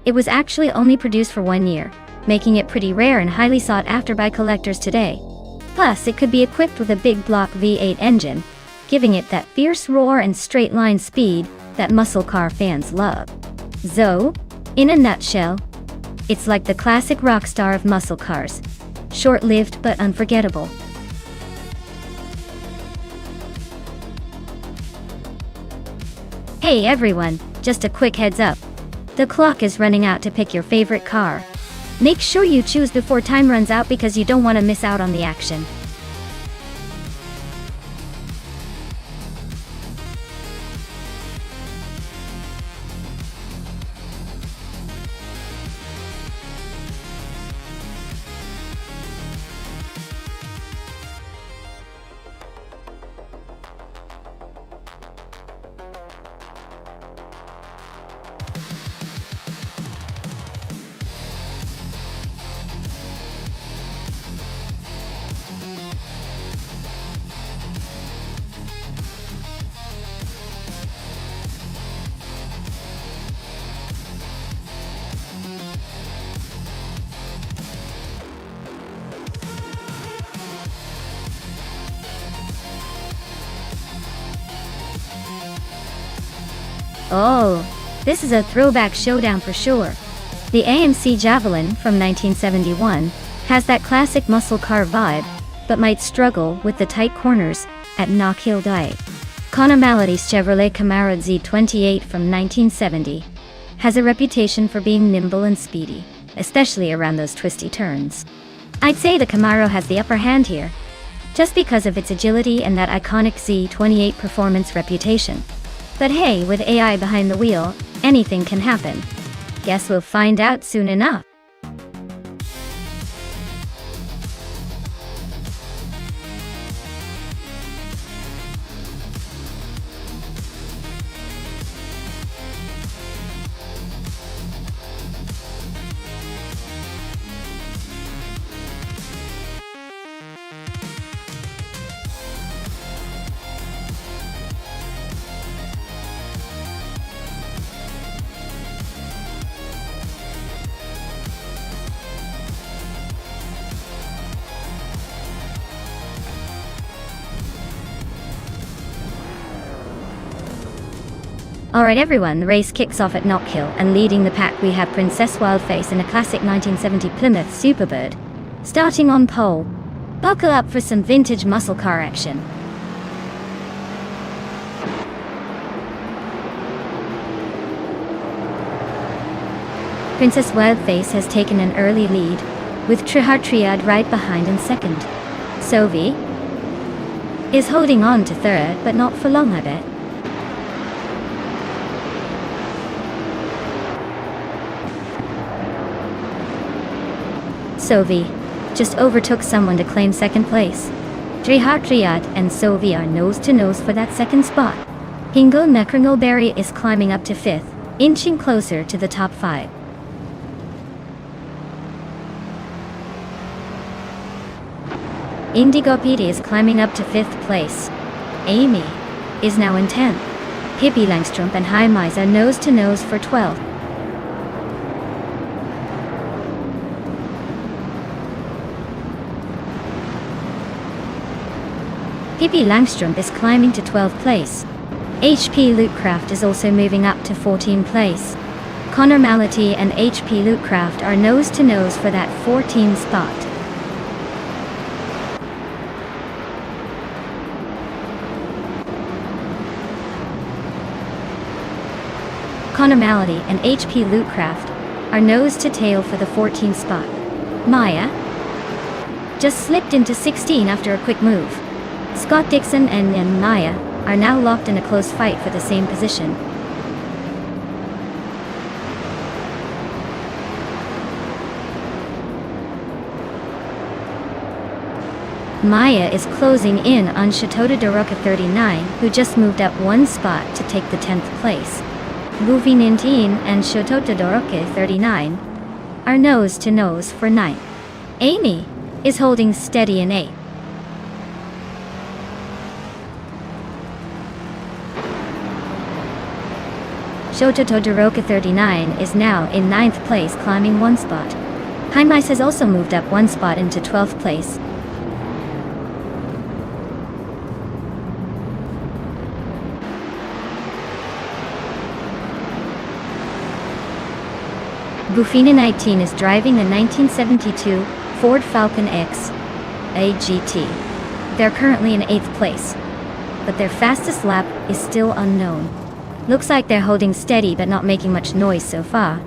It was actually only produced for 1 year, making it pretty rare and highly sought after by collectors today. Plus, it could be equipped with a big block V8 engine, giving it that fierce roar and straight-line speed that muscle car fans love. So, in a nutshell, it's like the classic rock star of muscle cars. Short-lived but unforgettable. Hey everyone, just a quick heads up. The clock is running out to pick your favorite car. Make sure you choose before time runs out because you don't want to miss out on the action. Oh, this is a throwback showdown for sure. The AMC Javelin from 1971 has that classic muscle car vibe, but might struggle with the tight corners at Knock Hill Diet. Connor Malady's Chevrolet Camaro Z28 from 1970 has a reputation for being nimble and speedy, especially around those twisty turns. I'd say the Camaro has the upper hand here, just because of its agility and that iconic Z28 performance reputation. But hey, with AI behind the wheel, anything can happen. Guess we'll find out soon enough. Alright everyone, the race kicks off at Knock Hill, and leading the pack we have Princess Wildface in a classic 1970 Plymouth Superbird. Starting on pole. Buckle up for some vintage muscle car action. Princess Wildface has taken an early lead, with Trihar Triad right behind in second. Sovi is holding on to third, but not for long I bet. Sovi just overtook someone to claim second place. Trihar Triad and Sovi are nose to nose for that second spot. Hingle McCringleberry is climbing up to fifth, inching closer to the top five. Indigo Petey is climbing up to 5th place. Amy is now in 10th. Pippi Langstrup and Heimise are nose to nose for 12th. Pippi Langstrup is climbing to 12th place. HP Lootcraft is also moving up to 14th place. Connor Mality and HP Lootcraft are nose to nose for that 14th spot. Connor Mality and HP Lootcraft are nose to tail for the 14th spot. Maya just slipped into 16 after a quick move. Scott Dixon and Maya are now locked in a close fight for the same position. Maya is closing in on Shatota Doroka 39, who just moved up one spot to take the 10th place. Buvinintin and Shatota Doroka 39 are nose to nose for 9th. Amy is holding steady in 8th. Shota Todoroka 39 is now in 9th place, climbing one spot. Heimise has also moved up one spot into 12th place. Bufina 19 is driving a 1972 Ford Falcon X AGT. They're currently in 8th place, but their fastest lap is still unknown. Looks like they're holding steady but not making much noise so far.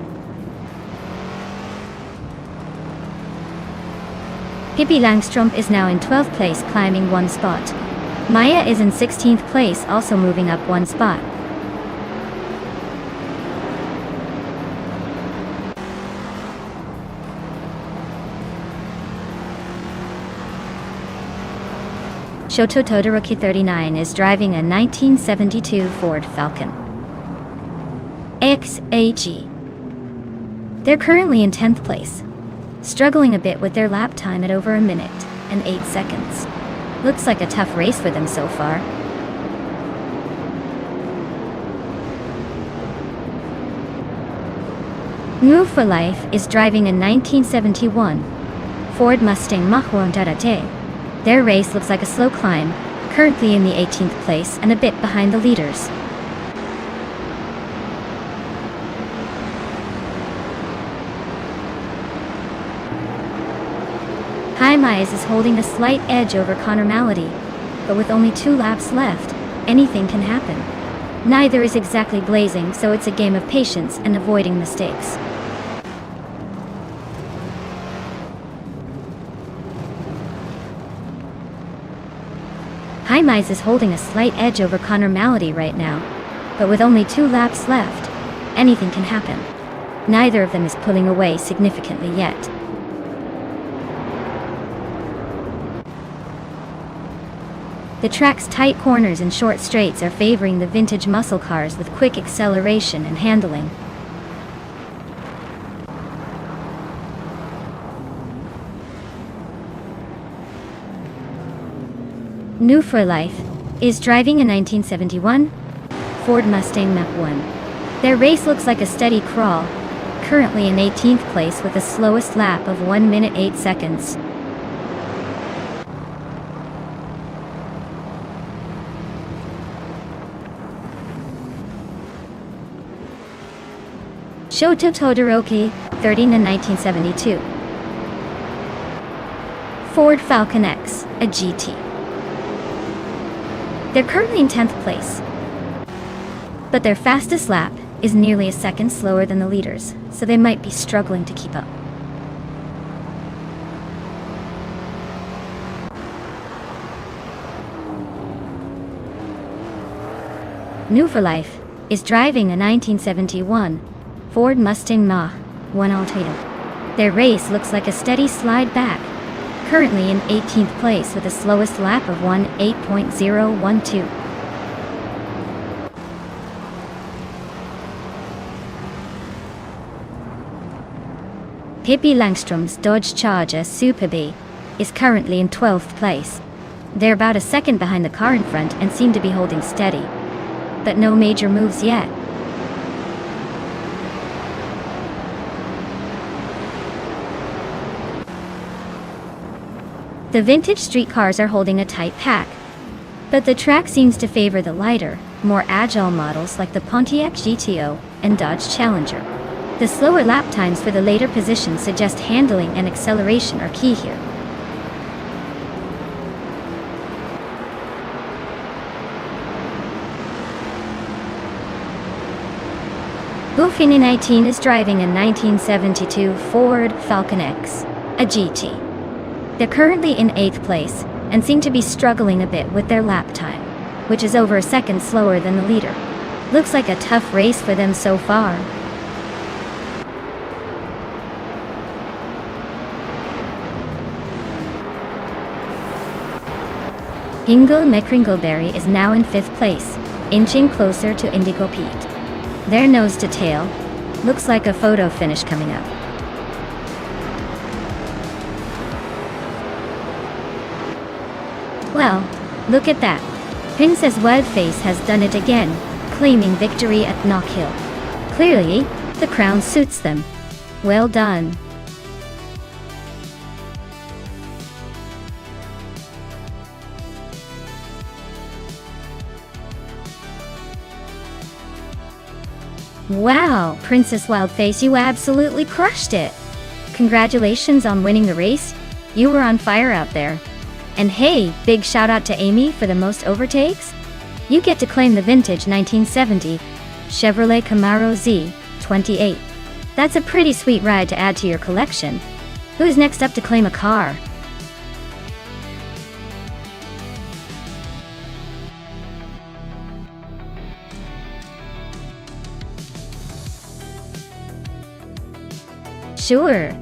Pippi Langstrup is now in 12th place, climbing one spot. Maya is in 16th place, also moving up one spot. Shoto Todoroki 39 is driving a 1972 Ford Falcon XAG. They're currently in 10th place, struggling a bit with their lap time at over a minute and 8 seconds. Looks like a tough race for them so far. Move for Life is driving a 1971 Ford Mustang Mach-1 Darate. Their race looks like a slow climb, currently in the 18th place and a bit behind the leaders. Heimise is holding a slight edge over Connor Mality, but with only 2 laps left, anything can happen. Neither is exactly blazing, so it's a game of patience and avoiding mistakes. Heimise is holding a slight edge over Connor Mality right now, but with only 2 laps left, anything can happen. Neither of them is pulling away significantly yet. The track's tight corners and short straights are favoring the vintage muscle cars with quick acceleration and handling. New for Life is driving a 1971 Ford Mustang Mach-1. Their race looks like a steady crawl, currently in 18th place with the slowest lap of 1 minute 8 seconds. Shoto Todoroki 30 in 1972 Ford Falcon X, a GT. They're currently in 10th place, but their fastest lap is nearly a second slower than the leaders, so they might be struggling to keep up. New for Life is driving a 1971 Ford Mustang Mach-1 Altoona. Their race looks like a steady slide back, currently in 18th place with the slowest lap of 1:8.012. Pippi Langstrup's Dodge Charger Super B is currently in 12th place. They're about a second behind the car in front and seem to be holding steady. But no major moves yet. The vintage street cars are holding a tight pack. But the track seems to favor the lighter, more agile models like the Pontiac GTO and Dodge Challenger. The slower lap times for the later positions suggest handling and acceleration are key here. Buffini 19 is driving a 1972 Ford Falcon X, a GT. They're currently in 8th place and seem to be struggling a bit with their lap time, which is over a second slower than the leader. Looks like a tough race for them so far. Hingle McCringleberry is now in 5th place, inching closer to Indigo Pete. Their nose to tail. Looks like a photo finish coming up. Well, look at that. Princess Wildface has done it again, claiming victory at Knock Hill. Clearly, the crown suits them. Well done. Wow, Princess Wildface, you absolutely crushed it! Congratulations on winning the race. You were on fire out there. And hey, big shout out to Amy for the most overtakes. You get to claim the vintage 1970 Chevrolet Camaro Z28. That's a pretty sweet ride to add to your collection. Who's next up to claim a car? Sure.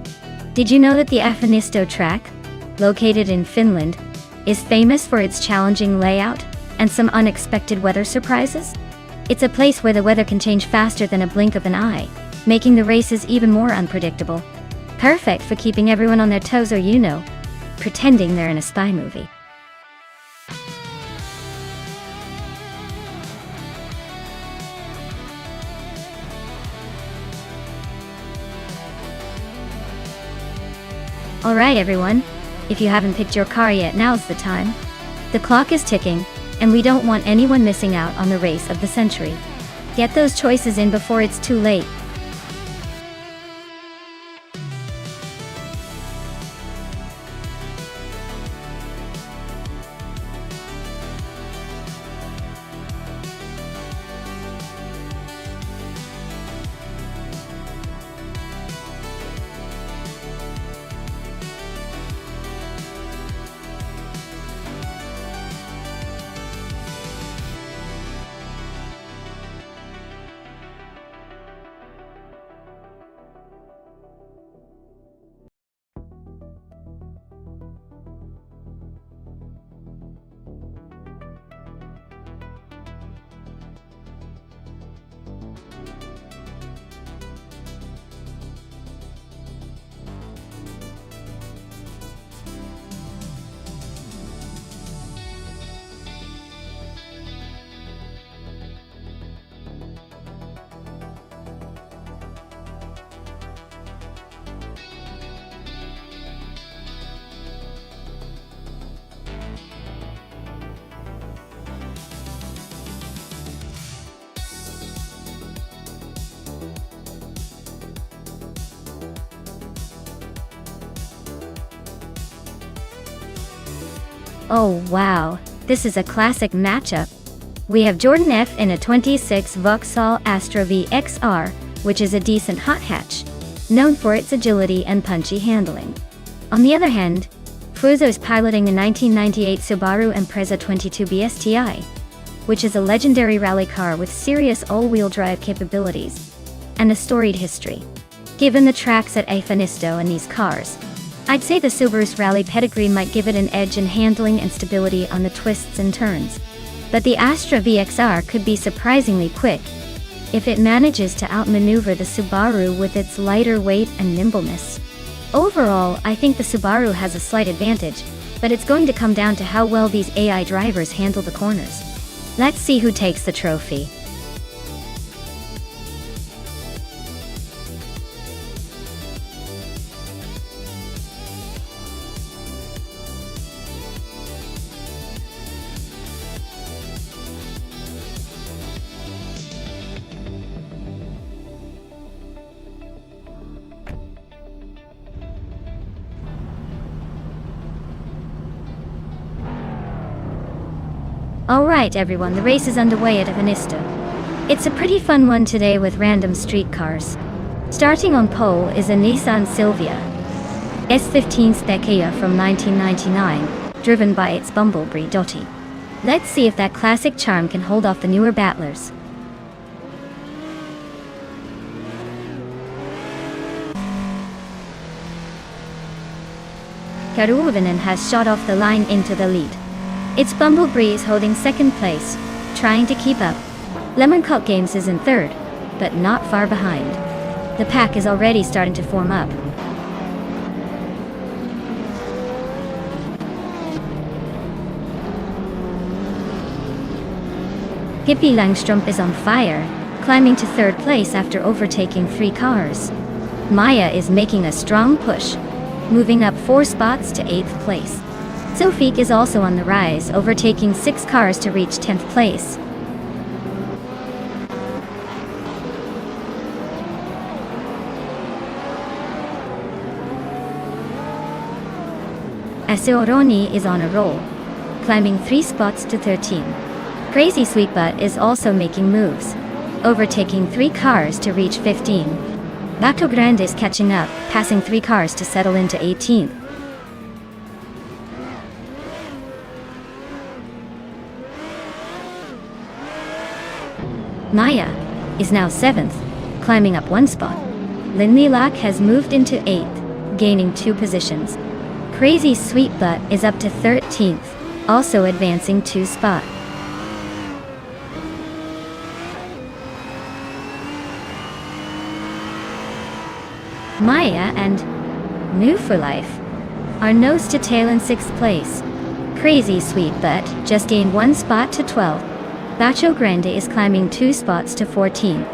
Did you know that the Afanisto track, located in Finland, is famous for its challenging layout and some unexpected weather surprises? It's a place where the weather can change faster than a blink of an eye, making the races even more unpredictable. Perfect for keeping everyone on their toes or, pretending they're in a spy movie. Alright everyone, if you haven't picked your car yet, now's the time. The clock is ticking, and we don't want anyone missing out on the race of the century. Get those choices in before it's too late. Oh wow, this is a classic matchup. We have Jordan F in a 26 Vauxhall Astra VXR, which is a decent hot hatch, known for its agility and punchy handling. On the other hand, Fruzo is piloting the 1998 Subaru Impreza 22 BSTI, which is a legendary rally car with serious all-wheel drive capabilities and a storied history. Given the tracks at Afanisto and these cars, I'd say the Subaru's rally pedigree might give it an edge in handling and stability on the twists and turns. But the Astra VXR could be surprisingly quick if it manages to outmaneuver the Subaru with its lighter weight and nimbleness. Overall, I think the Subaru has a slight advantage, but it's going to come down to how well these AI drivers handle the corners. Let's see who takes the trophy. Alright everyone, the race is underway at Avanista. It's a pretty fun one today with random street cars. Starting on pole is a Nissan Silvia S15 Stecchia from 1999, driven by its bumblebee Dottie. Let's see if that classic charm can hold off the newer battlers. Karuvanen has shot off the line into the lead. Its Bumblebee is holding second place, trying to keep up. Lemon Cup Games is in third, but not far behind. The pack is already starting to form up. Hippie Langstrup is on fire, climbing to third place after overtaking 3 cars. Maya is making a strong push, moving up 4 spots to 8th place. Sofik is also on the rise, overtaking 6 cars to reach 10th place. Aseoroni is on a roll, climbing 3 spots to 13. Crazy Sweetbutt is also making moves, overtaking 3 cars to reach 15. Bato Grande is catching up, passing 3 cars to settle into 18th. Maya is now 7th, climbing up 1 spot. Linlilak has moved into 8th, gaining 2 positions. Crazy Sweetbutt is up to 13th, also advancing 2 spots. Maya and New for Life are nose to tail in 6th place. Crazy Sweetbutt just gained 1 spot to 12th. Bacho Grande is climbing 2 spots to 14.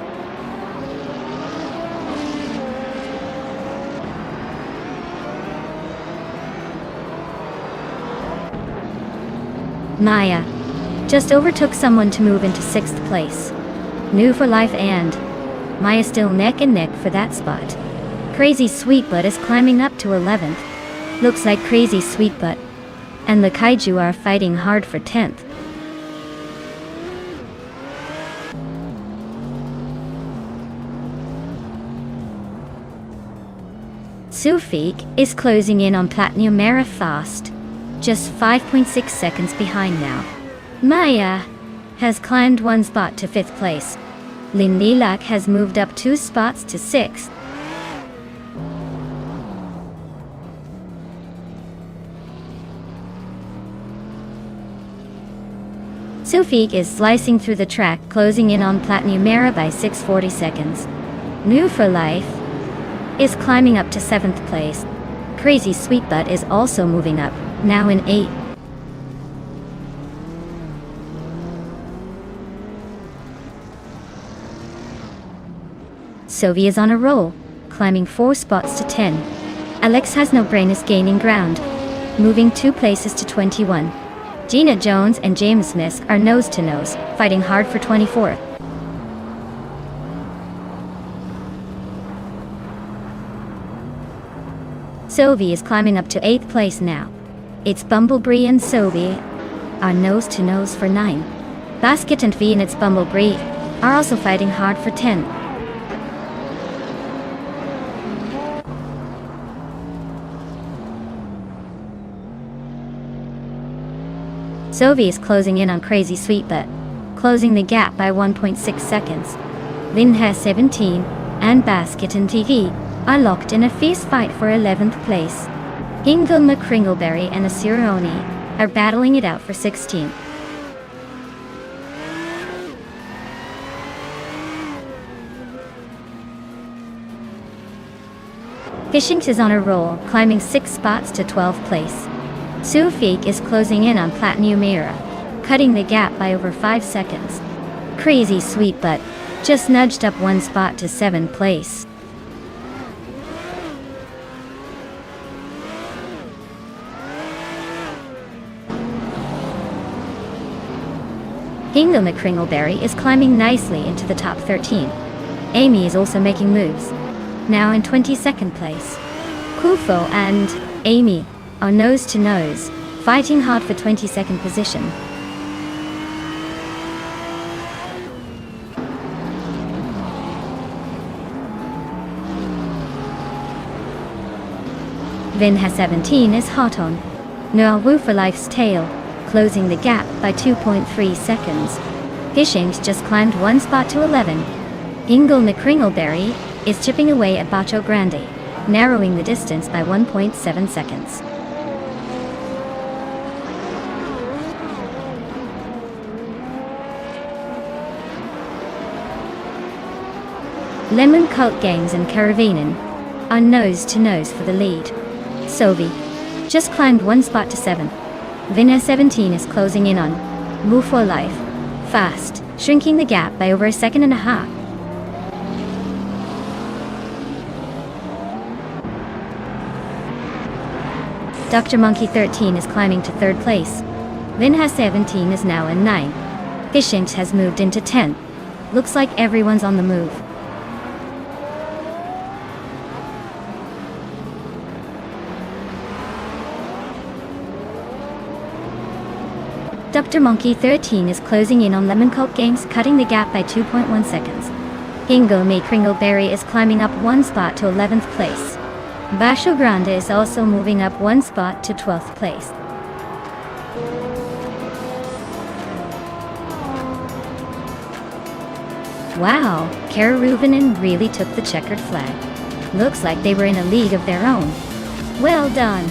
Maya just overtook someone to move into 6th place. New for Life and Maya still neck and neck for that spot. Crazy Sweetbutt is climbing up to 11th. Looks like Crazy Sweetbutt and the Kaiju are fighting hard for 10th. Sufik is closing in on Platinum Mara fast, just 5.6 seconds behind now. Maya has climbed 1 spot to 5th place. Linlilak has moved up 2 spots to 6th. Sufik is slicing through the track, closing in on Platinum Mara by 640 seconds. New for Life is climbing up to 7th place. Crazy Sweetbutt is also moving up, now in 8th. Sovi is on a roll, climbing 4 spots to 10. Alex Has No Brain is gaining ground, moving 2 places to 21. Gina Jones and James Smith are nose to nose, fighting hard for 24th. Sovi is climbing up to 8th place now. Its Bumblebee and Sovi are nose to nose for 9. Basket and V and its Bumblebee are also fighting hard for 10. Sovi is closing in on Crazy Sweetbutt, closing the gap by 1.6 seconds. Lin has 17, and Basket and TV are locked in a fierce fight for 11th place. Hingle McCringleberry and Asironi are battling it out for 16th. Fishing is on a roll, climbing 6 spots to 12th place. Sufik is closing in on Platinum Era, cutting the gap by over 5 seconds. Crazy Sweet Butt just nudged up 1 spot to 7th place. Hingle McCringleberry is climbing nicely into the top 13. Amy is also making moves, now in 22nd place. Kufo and Amy are nose to nose, fighting hard for 22nd position. Vin has 17 is hot on Noah Wu for Life's Tale, closing the gap by 2.3 seconds. Fishing's just climbed 1 spot to 11. Hingle McCringleberry is chipping away at Bacho Grande, narrowing the distance by 1.7 seconds. Lemon Cult Games and Caravanin are nose to nose for the lead. Sovi just climbed 1 spot to 7. Vinna 17 is closing in on Move for Life, fast, shrinking the gap by over 1.5 seconds. Dr. Monkey 13 is climbing to 3rd place. Vinha 17 is now in 9. Fishinks has moved into 10. Looks like everyone's on the move. Dr. Monkey 13 is closing in on Lemon Cult Games, cutting the gap by 2.1 seconds. Hingle Me Kringleberry is climbing up 1 spot to 11th place. Bacho Grande is also moving up 1 spot to 12th place. Wow, Kararuvinen really took the checkered flag. Looks like they were in a league of their own. Well done.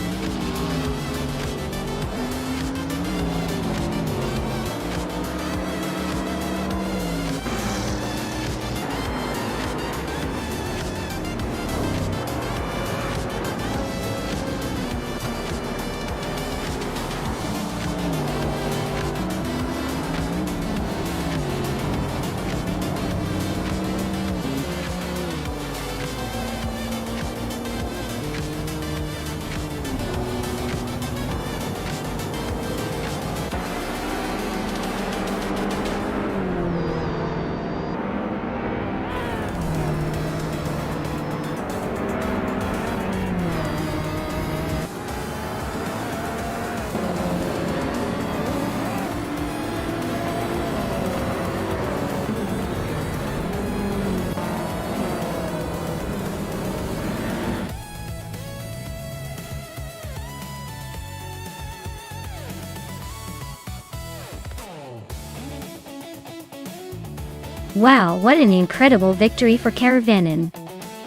Wow, what an incredible victory for Caravanin.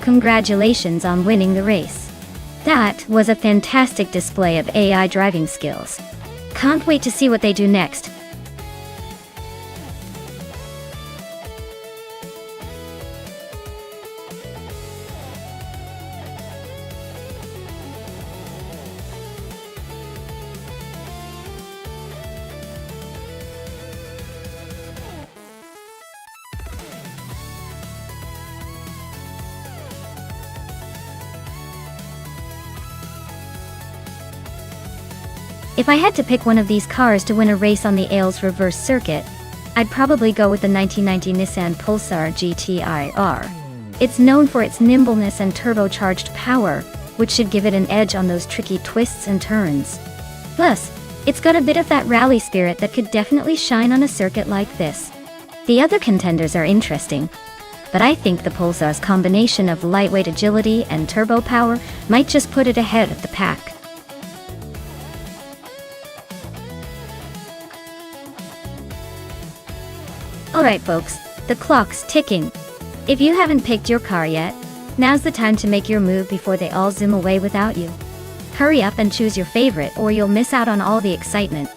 Congratulations on winning the race. That was a fantastic display of AI driving skills. Can't wait to see what they do next. If I had to pick one of these cars to win a race on the Ailes reverse circuit, I'd probably go with the 1990 Nissan Pulsar GT-IR. It's known for its nimbleness and turbocharged power, which should give it an edge on those tricky twists and turns. Plus, it's got a bit of that rally spirit that could definitely shine on a circuit like this. The other contenders are interesting, but I think the Pulsar's combination of lightweight agility and turbo power might just put it ahead of the pack. Alright folks, the clock's ticking. If you haven't picked your car yet, now's the time to make your move before they all zoom away without you. Hurry up and choose your favorite or you'll miss out on all the excitement.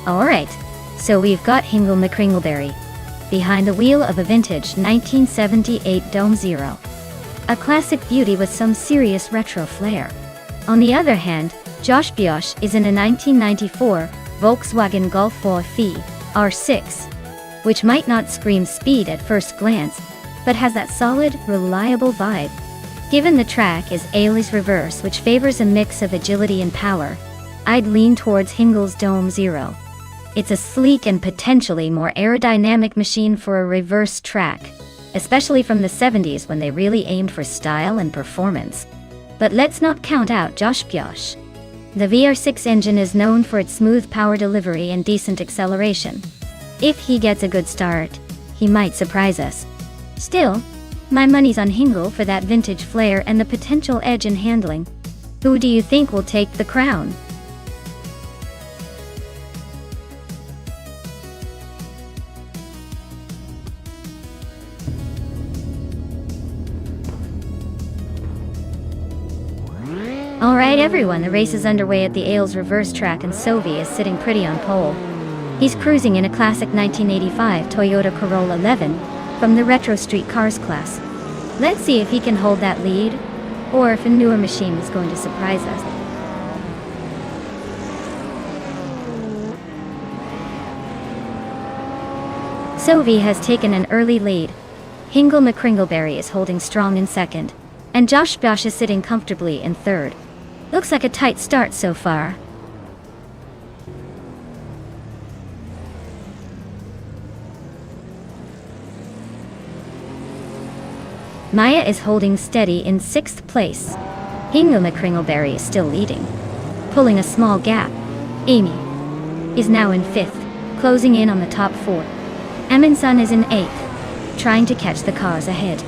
Alright, so we've got Hingle McCringleberry behind the wheel of a vintage 1978 Dome Zero. A classic beauty with some serious retro flair. On the other hand, Josh Biosh is in a 1994 Volkswagen Golf 4 R6, which might not scream speed at first glance, but has that solid, reliable vibe. Given the track is Ailey's reverse, which favors a mix of agility and power, I'd lean towards Hingle's Dome Zero. It's a sleek and potentially more aerodynamic machine for a reverse track, especially from the 70s when they really aimed for style and performance. But let's not count out Josh Biosh. The VR6 engine is known for its smooth power delivery and decent acceleration. If he gets a good start, he might surprise us. Still, my money's on Hingle for that vintage flair and the potential edge in handling. Who do you think will take the crown? Alright everyone, the race is underway at the Ailes reverse track and Sovi is sitting pretty on pole. He's cruising in a classic 1985 Toyota Corolla 11 from the retro street cars class. Let's see if he can hold that lead, or if a newer machine is going to surprise us. Sovi has taken an early lead. Hingle McCringleberry is holding strong in second, and Josh Biosh is sitting comfortably in third. Looks like a tight start so far. Maya is holding steady in 6th place. Hingle McCringleberry is still leading, pulling a small gap. Amy is now in 5th, closing in on the top 4. Amundsen is in 8th, trying to catch the cars ahead.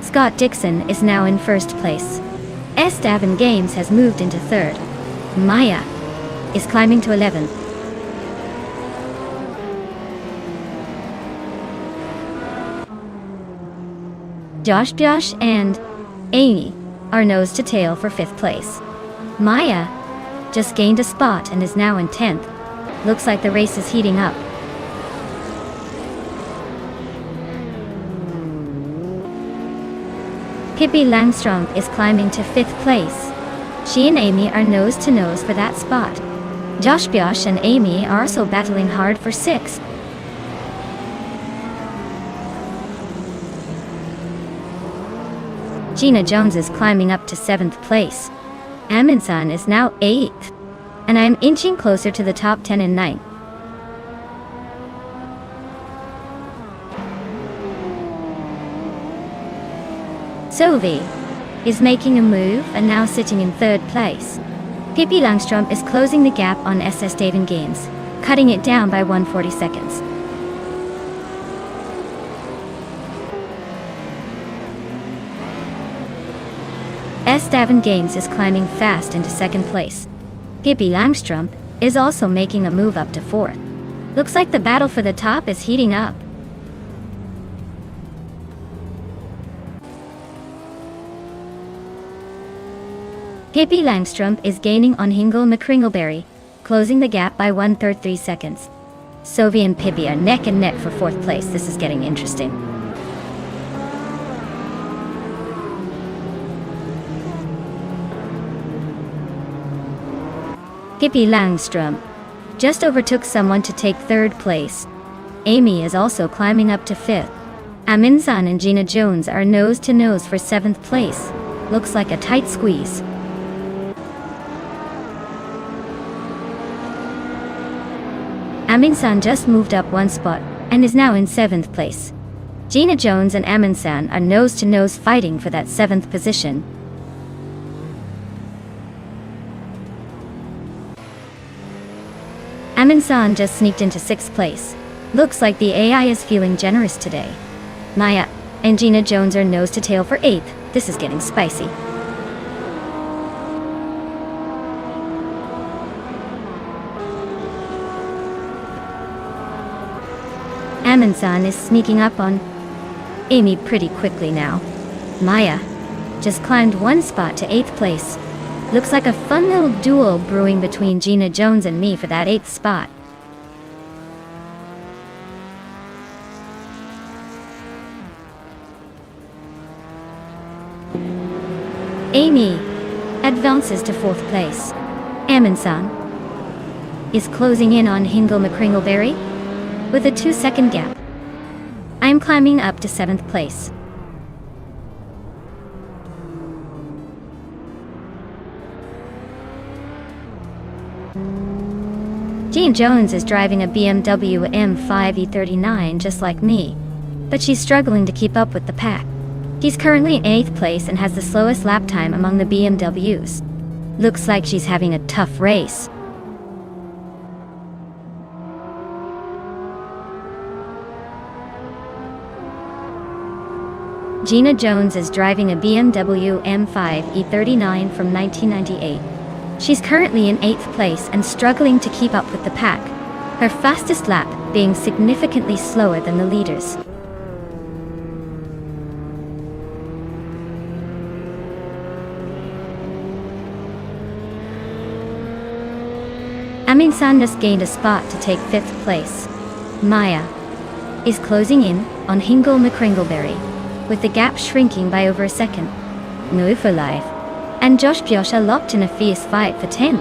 Scott Dixon is now in 1st place. Esteban Games has moved into 3rd. Maya is climbing to 11th. Josh Biosh and Amy are nose to tail for 5th place. Maya just gained a spot and is now in 10th. Looks like the race is heating up. Pippi Langström is climbing to 5th place. She and Amy are nose to nose for that spot. Josh Biosh and Amy are also battling hard for 6th. Gina Jones is climbing up to 7th place. Amundsen is now 8th, and I'm inching closer to the top 10 and 9th. Sovi is making a move and now sitting in 3rd place. Pippi Langström is closing the gap on Esteban Games, cutting it down by 140 seconds. Esteban Games is climbing fast into 2nd place. Pippi Langström is also making a move up to 4th. Looks like the battle for the top is heating up. Pippi Langström is gaining on Hingle McCringleberry, closing the gap by 133 seconds. Sovi and Pippi are neck and neck for 4th place. This is getting interesting. Pippi Langström just overtook someone to take 3rd place. Amy is also climbing up to 5th. Amundsen and Gina Jones are nose to nose for 7th place. Looks like a tight squeeze. Amundsen just moved up 1 spot and is now in 7th place. Gina Jones and Amundsen are nose to nose fighting for that 7th position. Amundsen just sneaked into 6th place. Looks like the AI is feeling generous today. Maya and Gina Jones are nose to tail for 8th. This is getting spicy. Amundsen is sneaking up on Amy pretty quickly now. Maya just climbed 1 spot to 8th place. Looks like a fun little duel brewing between Gina Jones and me for that 8th spot. Amy advances to 4th place. Amundsen is closing in on Hingle McCringleberry with a 2-second gap. I'm climbing up to 7th place. Gina Jones is driving a BMW M5 E39 just like me, but she's struggling to keep up with the pack. She's currently in 8th place and has the slowest lap time among the BMWs. Looks like she's having a tough race. Gina Jones is driving a BMW M5 E39 from 1998. She's currently in 8th place and struggling to keep up with the pack, her fastest lap being significantly slower than the leaders. Amundsen just gained a spot to take 5th place. Maya is closing in on Hingle McCringleberry, with the gap shrinking by over a second. No for life. And Josh Biosh are locked in a fierce fight for 10.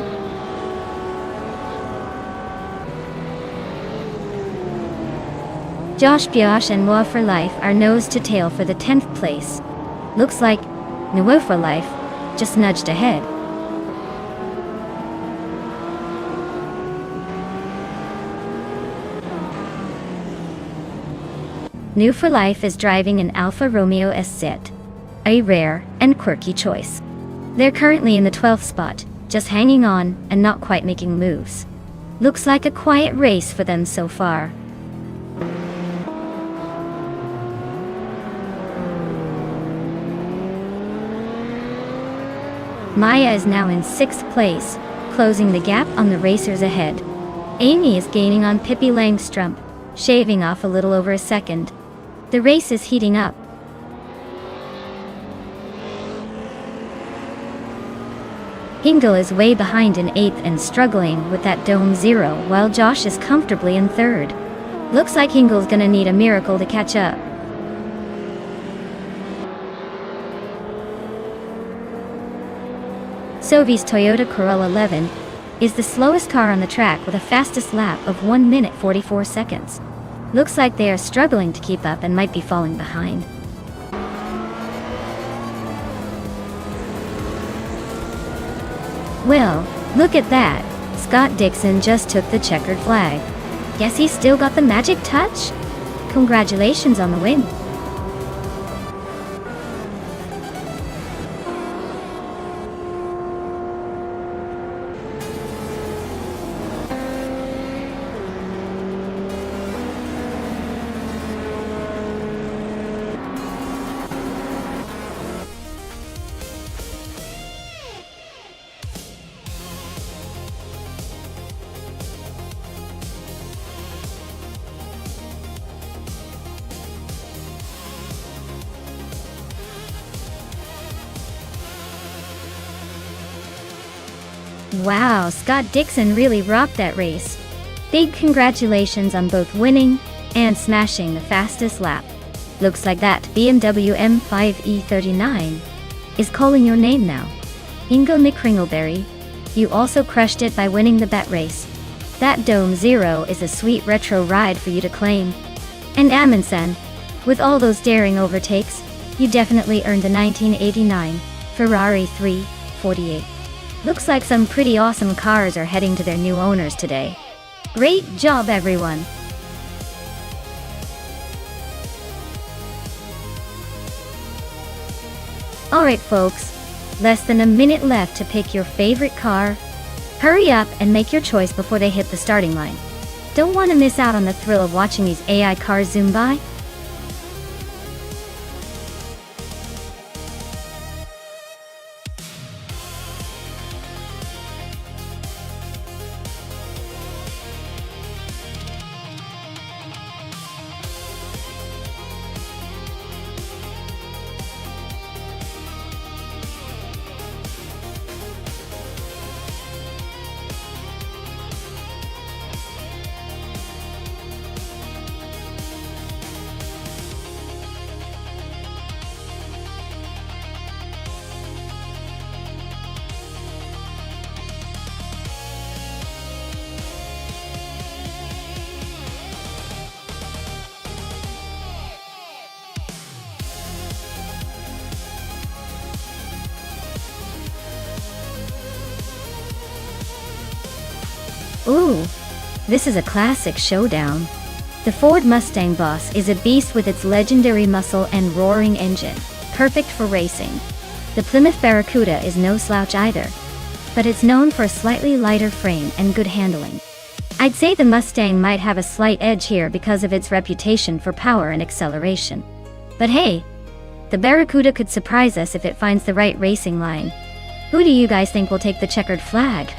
Josh Biosh and Noah for Life are nose to tail for the 10th place. Looks like Noah for Life just nudged ahead. New for Life is driving an Alfa Romeo SZ, a rare and quirky choice. They're currently in the 12th spot, just hanging on and not quite making moves. Looks like a quiet race for them so far. Maya is now in 6th place, closing the gap on the racers ahead. Amy is gaining on Pippi Langstrup, shaving off a little over a second. The race is heating up. Hingle is way behind in 8th and struggling with that Dome Zero, while Josh is comfortably in 3rd. Looks like Hingle's gonna need a miracle to catch up. Sovi's Toyota Corolla 11 is the slowest car on the track with a fastest lap of 1 minute 44 seconds. Looks like they are struggling to keep up and might be falling behind. Well, look at that. Scott Dixon just took the checkered flag. Guess he's still got the magic touch? Congratulations on the win. Wow, Scott Dixon really rocked that race. Big congratulations on both winning and smashing the fastest lap. Looks like that BMW M5 E39 is calling your name now. Hingle McCringleberry, you also crushed it by winning the bet race. That Dome Zero is a sweet retro ride for you to claim. And Amundsen, with all those daring overtakes, you definitely earned the 1989 Ferrari 348. Looks like some pretty awesome cars are heading to their new owners today. Great job, everyone! Alright folks, less than a minute left to pick your favorite car. Hurry up and make your choice before they hit the starting line. Don't want to miss out on the thrill of watching these AI cars zoom by? Ooh, this is a classic showdown. The Ford Mustang Boss is a beast with its legendary muscle and roaring engine, perfect for racing. The Plymouth Barracuda is no slouch either, but it's known for a slightly lighter frame and good handling. I'd say the Mustang might have a slight edge here because of its reputation for power and acceleration. But hey, the Barracuda could surprise us if it finds the right racing line. Who do you guys think will take the checkered flag?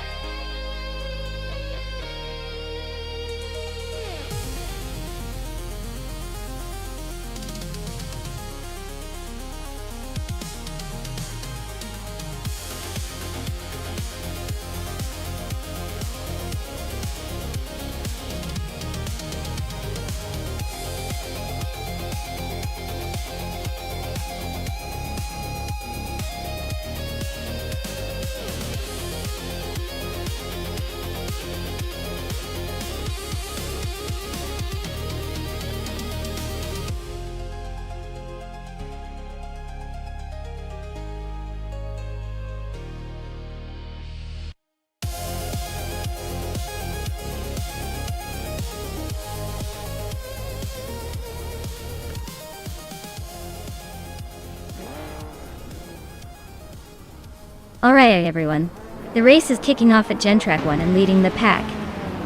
Alright everyone, the race is kicking off at Gentrack 1 and leading the pack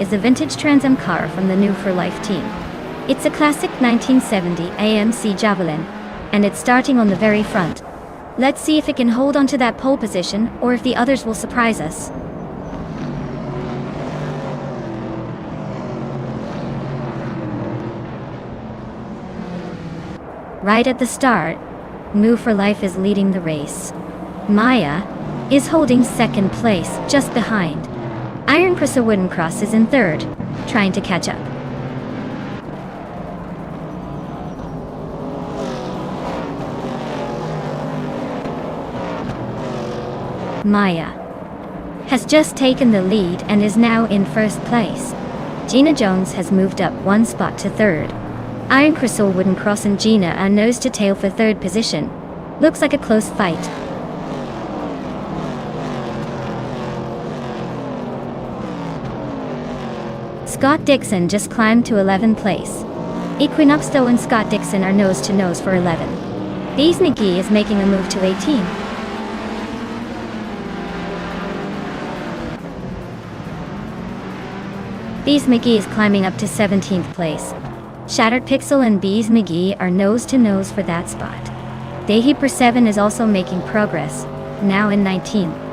is the vintage Trans Am car from the New for Life team. It's a classic 1970 AMC Javelin, and it's starting on the very front. Let's see if it can hold onto that pole position or if the others will surprise us. Right at the start, New for Life is leading the race. Maya is holding second place, just behind. Iron Crystal Wooden Cross is in third, trying to catch up. Maya has just taken the lead and is now in first place. Gina Jones has moved up one spot to third. Iron Crystal Wooden Cross and Gina are nose to tail for third position. Looks like a close fight. Scott Dixon just climbed to 11th place. Equinox Stowe and Scott Dixon are nose to nose for 11. Bees McGee is making a move to 18. Bees McGee is climbing up to 17th place. Shattered Pixel and Bees McGee are nose to nose for that spot. Dayheeper 7 is also making progress, now in 19.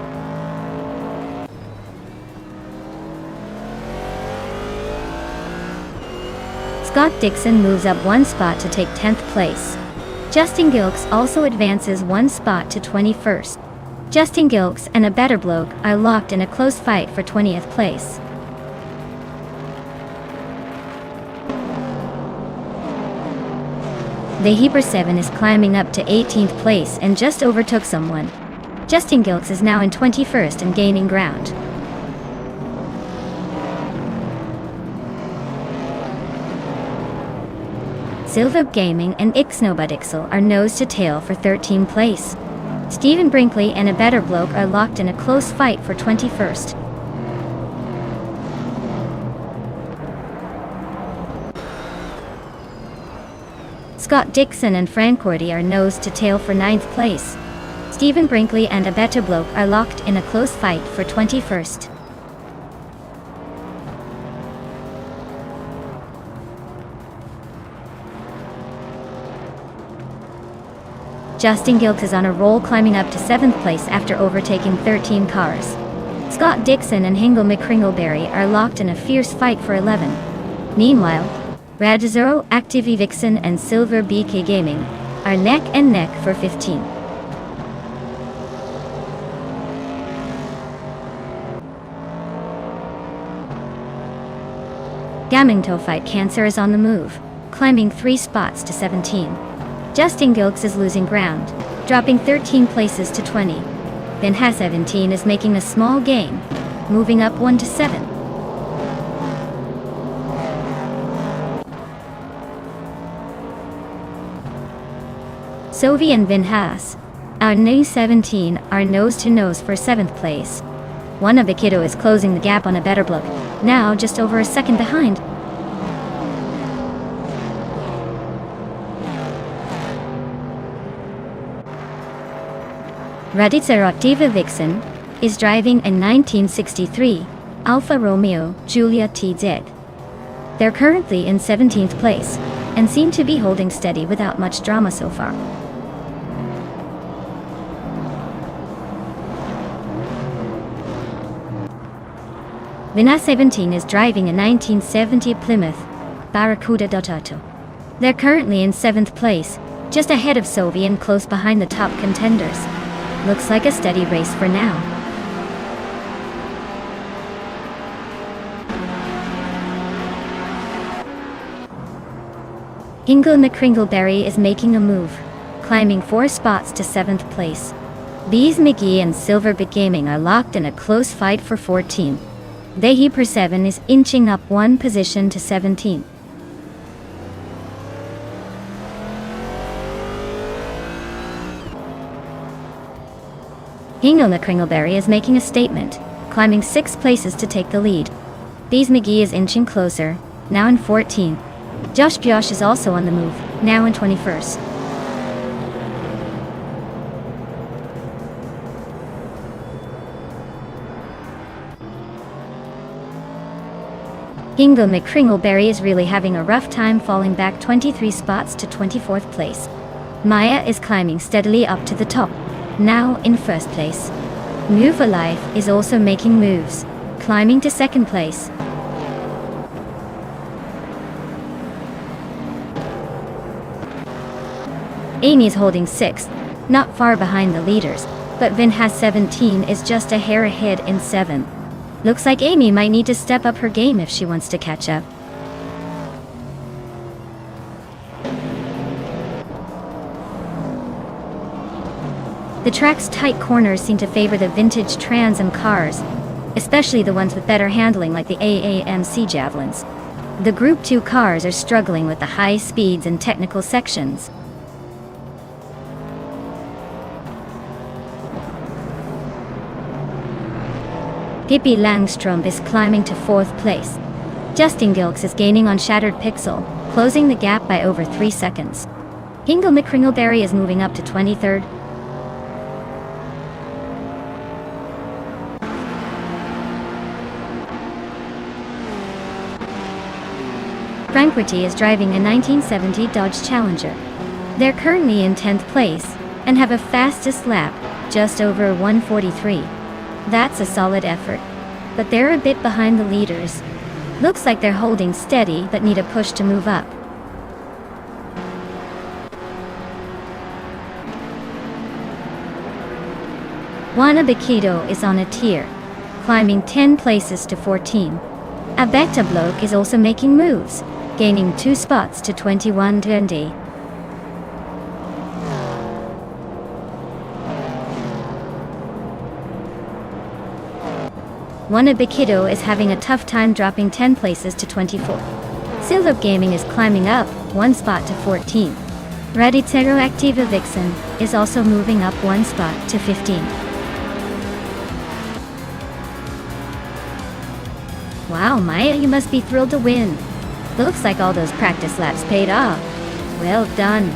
Scott Dixon moves up one spot to take 10th place. Justin Gilks also advances one spot to 21st. Justin Gilks and a Better Bloke are locked in a close fight for 20th place. Dayheeper 7 is climbing up to 18th place and just overtook someone. Justin Gilks is now in 21st and gaining ground. Silver Gaming and Ixnobudixel are nose to tail for 13th place. Stephen Brinkley and a Better Bloke are locked in a close fight for 21st. Scott Dixon and Fran Cordy are nose to tail for 9th place. Stephen Brinkley and a Better Bloke are locked in a close fight for 21st. Justin Gilks is on a roll, climbing up to 7th place after overtaking 13 cars. Scott Dixon and Hingle McCringleberry are locked in a fierce fight for 11. Meanwhile, Radzero, Activi Vixen and Silver BK Gaming are neck and neck for 15. Gamingto Fight Cancer is on the move, climbing 3 spots to 17. Justin Gilks is losing ground, dropping 13 places to 20. Ben Ha17 is making a small gain, moving up 1 to 7. Sovi and Ben Haas, our new 17, are nose to nose for 7th place. One of the kiddo is closing the gap on a Better Bloke. now just over a second behind. Radicera Vixen is driving a 1963 Alfa Romeo Giulia TZ. They're currently in 17th place and seem to be holding steady without much drama so far. Vina 17 is driving a 1970 Plymouth Barracuda Dotato. They're currently in 7th place, just ahead of Sovi and close behind the top contenders. Looks like a steady race for now. Hingle McCringleberry is making a move, climbing 4 spots to 7th place. Bees McGee and Silverbit Gaming are locked in a close fight for 14. Dehi Per 7 is inching up 1 position to 17. Hingle McCringleberry is making a statement, climbing 6 places to take the lead. Bees McGee is inching closer, now in 14. Josh Biosh is also on the move, now in 21st. Hingle McCringleberry is really having a rough time, falling back 23 spots to 24th place. Maya is climbing steadily up to the top, now in 1st place. Move Alive is also making moves, climbing to 2nd place. Amy is holding 6th, not far behind the leaders, but Vin has 17 is just a hair ahead in 7th. Looks like Amy might need to step up her game if she wants to catch up. The track's tight corners seem to favor the vintage Trans Am cars, especially the ones with better handling like the AAMC Javelins. The Group 2 cars are struggling with the high speeds and technical sections. Pippi Langstrom is climbing to 4th place. Justin Gilks is gaining on Shattered Pixel, closing the gap by over 3 seconds. Hingle McCringleberry is moving up to 23rd. Frank Ritty is driving a 1970 Dodge Challenger. They're currently in 10th place and have a fastest lap, just over 1:43. That's a solid effort, but they're a bit behind the leaders. Looks like they're holding steady but need a push to move up. Juana Baquido is on a tier, climbing 10 places to 14. Abeta Bloke is also making moves, gaining 2 spots to 21-20. Juana Baquido is having a tough time, dropping 10 places to 24. Silver Gaming is climbing up 1 spot to 14. Radicero Activa Vixen is also moving up 1 spot to 15. Wow, Maya, you must be thrilled to win. Looks like all those practice laps paid off. Well done.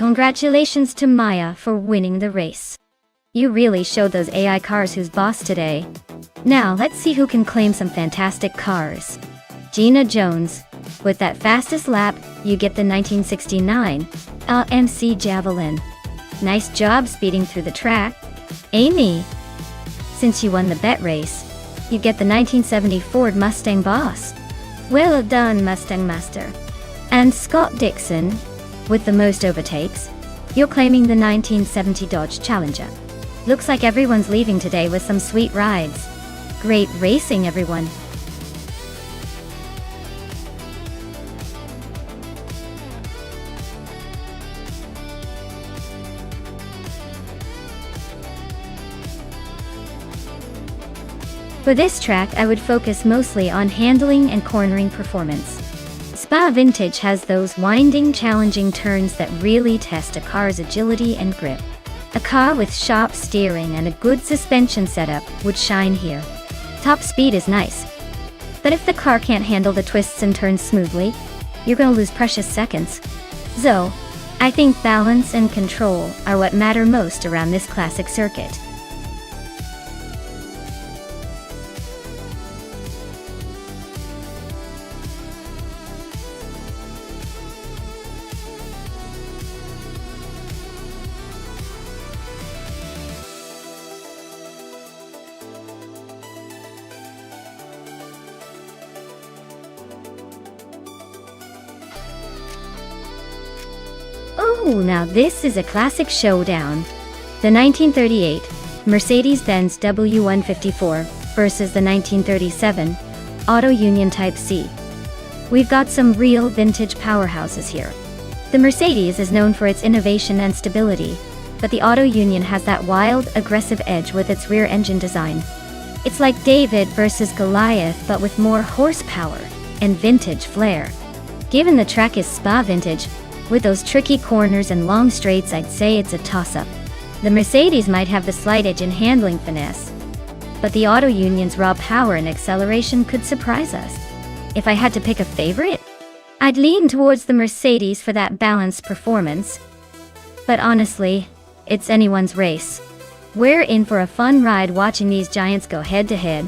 Congratulations to Maya for winning the race. You really showed those AI cars who's boss today. Now let's see who can claim some fantastic cars. Gina Jones. With that fastest lap, you get the 1969 AMC Javelin. Nice job speeding through the track. Amy. Since you won the bet race, you get the 1970 Ford Mustang Boss. Well done, Mustang Master. And Scott Dixon. With the most overtakes, you're claiming the 1970 Dodge Challenger. Looks like everyone's leaving today with some sweet rides. Great racing, everyone. For this track, I would focus mostly on handling and cornering performance. Spa Vintage has those winding, challenging turns that really test a car's agility and grip. A car with sharp steering and a good suspension setup would shine here. Top speed is nice, but if the car can't handle the twists and turns smoothly, you're gonna lose precious seconds. So, I think balance and control are what matter most around this classic circuit. Oh, now this is a classic showdown. The 1938 Mercedes-Benz W154 versus the 1937 Auto Union Type C. We've got some real vintage powerhouses here. The Mercedes is known for its innovation and stability, but the Auto Union has that wild, aggressive edge with its rear engine design. It's like David versus Goliath, but with more horsepower and vintage flair. Given the track is Spa Vintage, with those tricky corners and long straights, I'd say it's a toss-up. The Mercedes might have the slight edge in handling finesse, but the Auto Union's raw power and acceleration could surprise us. If I had to pick a favorite, I'd lean towards the Mercedes for that balanced performance. But honestly, it's anyone's race. We're in for a fun ride watching these giants go head-to-head.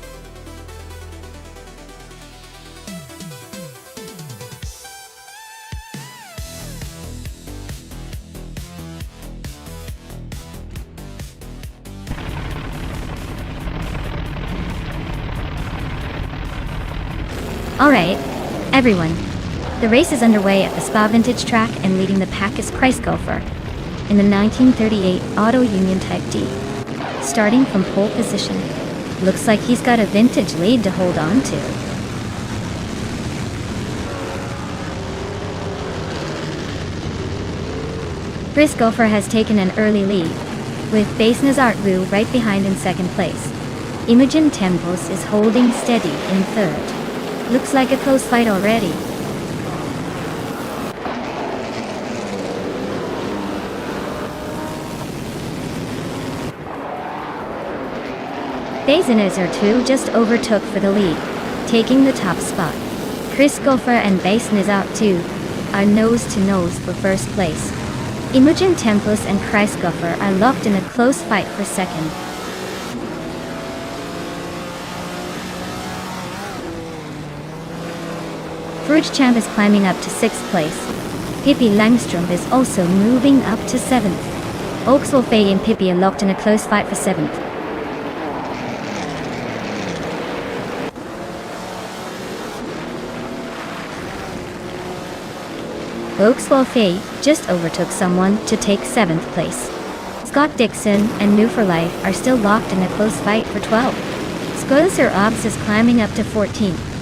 Alright, everyone. The race is underway at the Spa Vintage track, and leading the pack is Kreisgopher in the 1938 Auto Union Type D. Starting from pole position, looks like he's got a vintage lead to hold on to. Kreisgopher has taken an early lead, with Basenazartlu right behind in second place. Imogen Tempos is holding steady in third. Looks like a close fight already. Basenazartlu just overtook for the lead, taking the top spot. Kreisgopher and Basenazartlu are nose-to-nose for first place. Imogen Tempos and Kreisgopher are locked in a close fight for second. Champ is climbing up to 6th place. Pippi Langstrom is also moving up to 7th. Oxwolfay and Pippi are locked in a close fight for 7th. Oxwolfay just overtook someone to take 7th place. Scott Dixon and New for Life are still locked in a close fight for 12th. Scozer Obs is climbing up to 14th.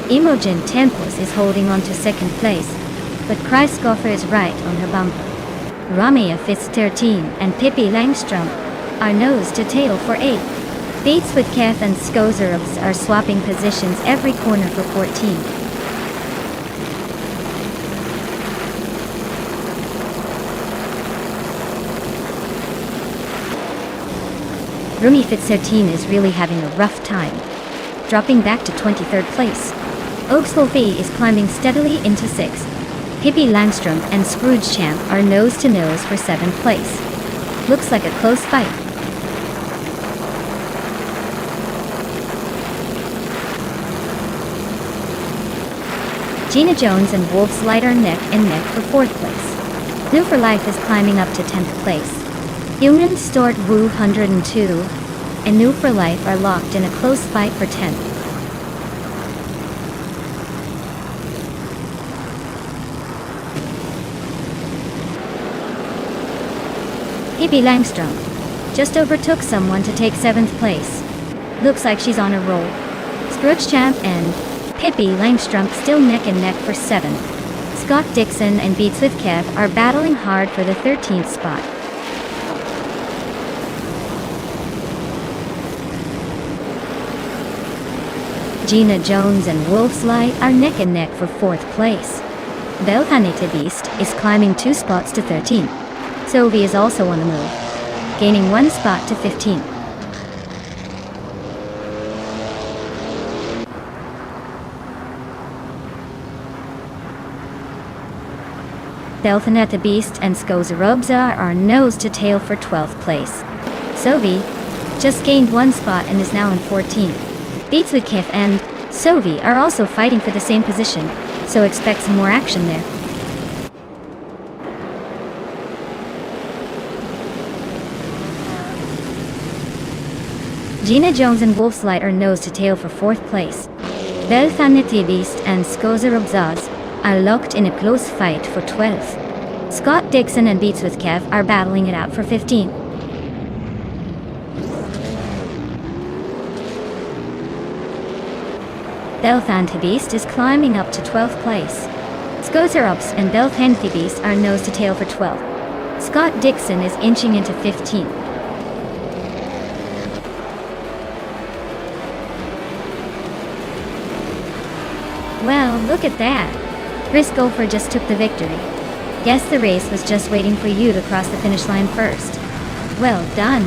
Imogen Tempos is holding on to 2nd place, but Kreisgopher is right on her bumper. Ramia Fitz 13 and Pippi Langstrom are nose to tail for 8th. Bates with Kath and Skozerobs are swapping positions every corner for 14. Rumi Fit 13 is really having a rough time, dropping back to 23rd place. Oaksolfi is climbing steadily into 6th. Pippi Langstrom and Scrooge Champ are nose to nose for 7th place. Looks like a close fight. Gina Jones and Wolf's Light are neck and neck for 4th place. New for Life is climbing up to 10th place. Yungnan Stort Wu 102 and New for Life are locked in a close fight for 10th. Pippi Langstrom just overtook someone to take 7th place. Looks like she's on a roll. Scrooge Champ and Pippi Langstrom still neck and neck for 7th. Scott Dixon and Beats with Kev are battling hard for the 13th spot. Gina Jones and Wolf's Light are neck and neck for 4th place. Belhanita Beast is climbing 2 spots to 13. Sovi is also on the move, gaining 1 spot to 15. Belthaneta Beast and Skozarobza are nose to tail for 12th place. Sovi just gained 1 spot and is now in 14th. Beats with Kif and Sovi are also fighting for the same position, so expect some more action there. Gina Jones and Wolf's Light are nose to tail for 4th place. Belthaneti Beast and Skozarobzaz are locked in a close fight for 12th. Scott Dixon and Beats with Kev are battling it out for 15th. Belthaneti Beast is climbing up to 12th place. Skozarobz and Belthaneti Beast are nose to tail for 12th. Scott Dixon is inching into 15th. Well, look at that. Chris Gopher just took the victory. Guess the race was just waiting for you to cross the finish line first. Well done.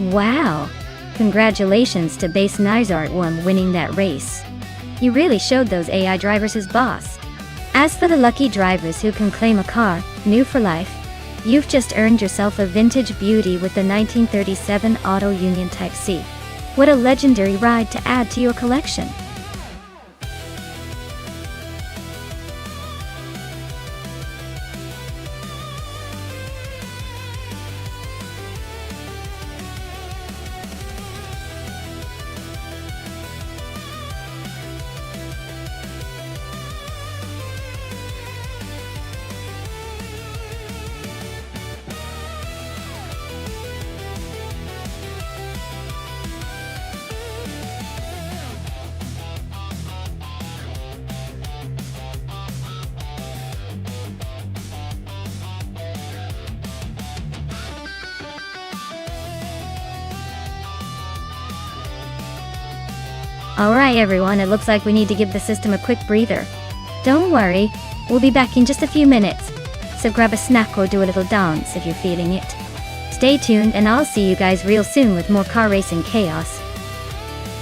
Wow! Congratulations to Base Nizart 1 winning that race. You really showed those AI drivers his boss. As for the lucky drivers who can claim a car, new for life, you've just earned yourself a vintage beauty with the 1937 Auto Union Type C. What a legendary ride to add to your collection. Alright everyone, it looks like we need to give the system a quick breather. Don't worry, we'll be back in just a few minutes. So grab a snack or do a little dance if you're feeling it. Stay tuned and I'll see you guys real soon with more car racing chaos.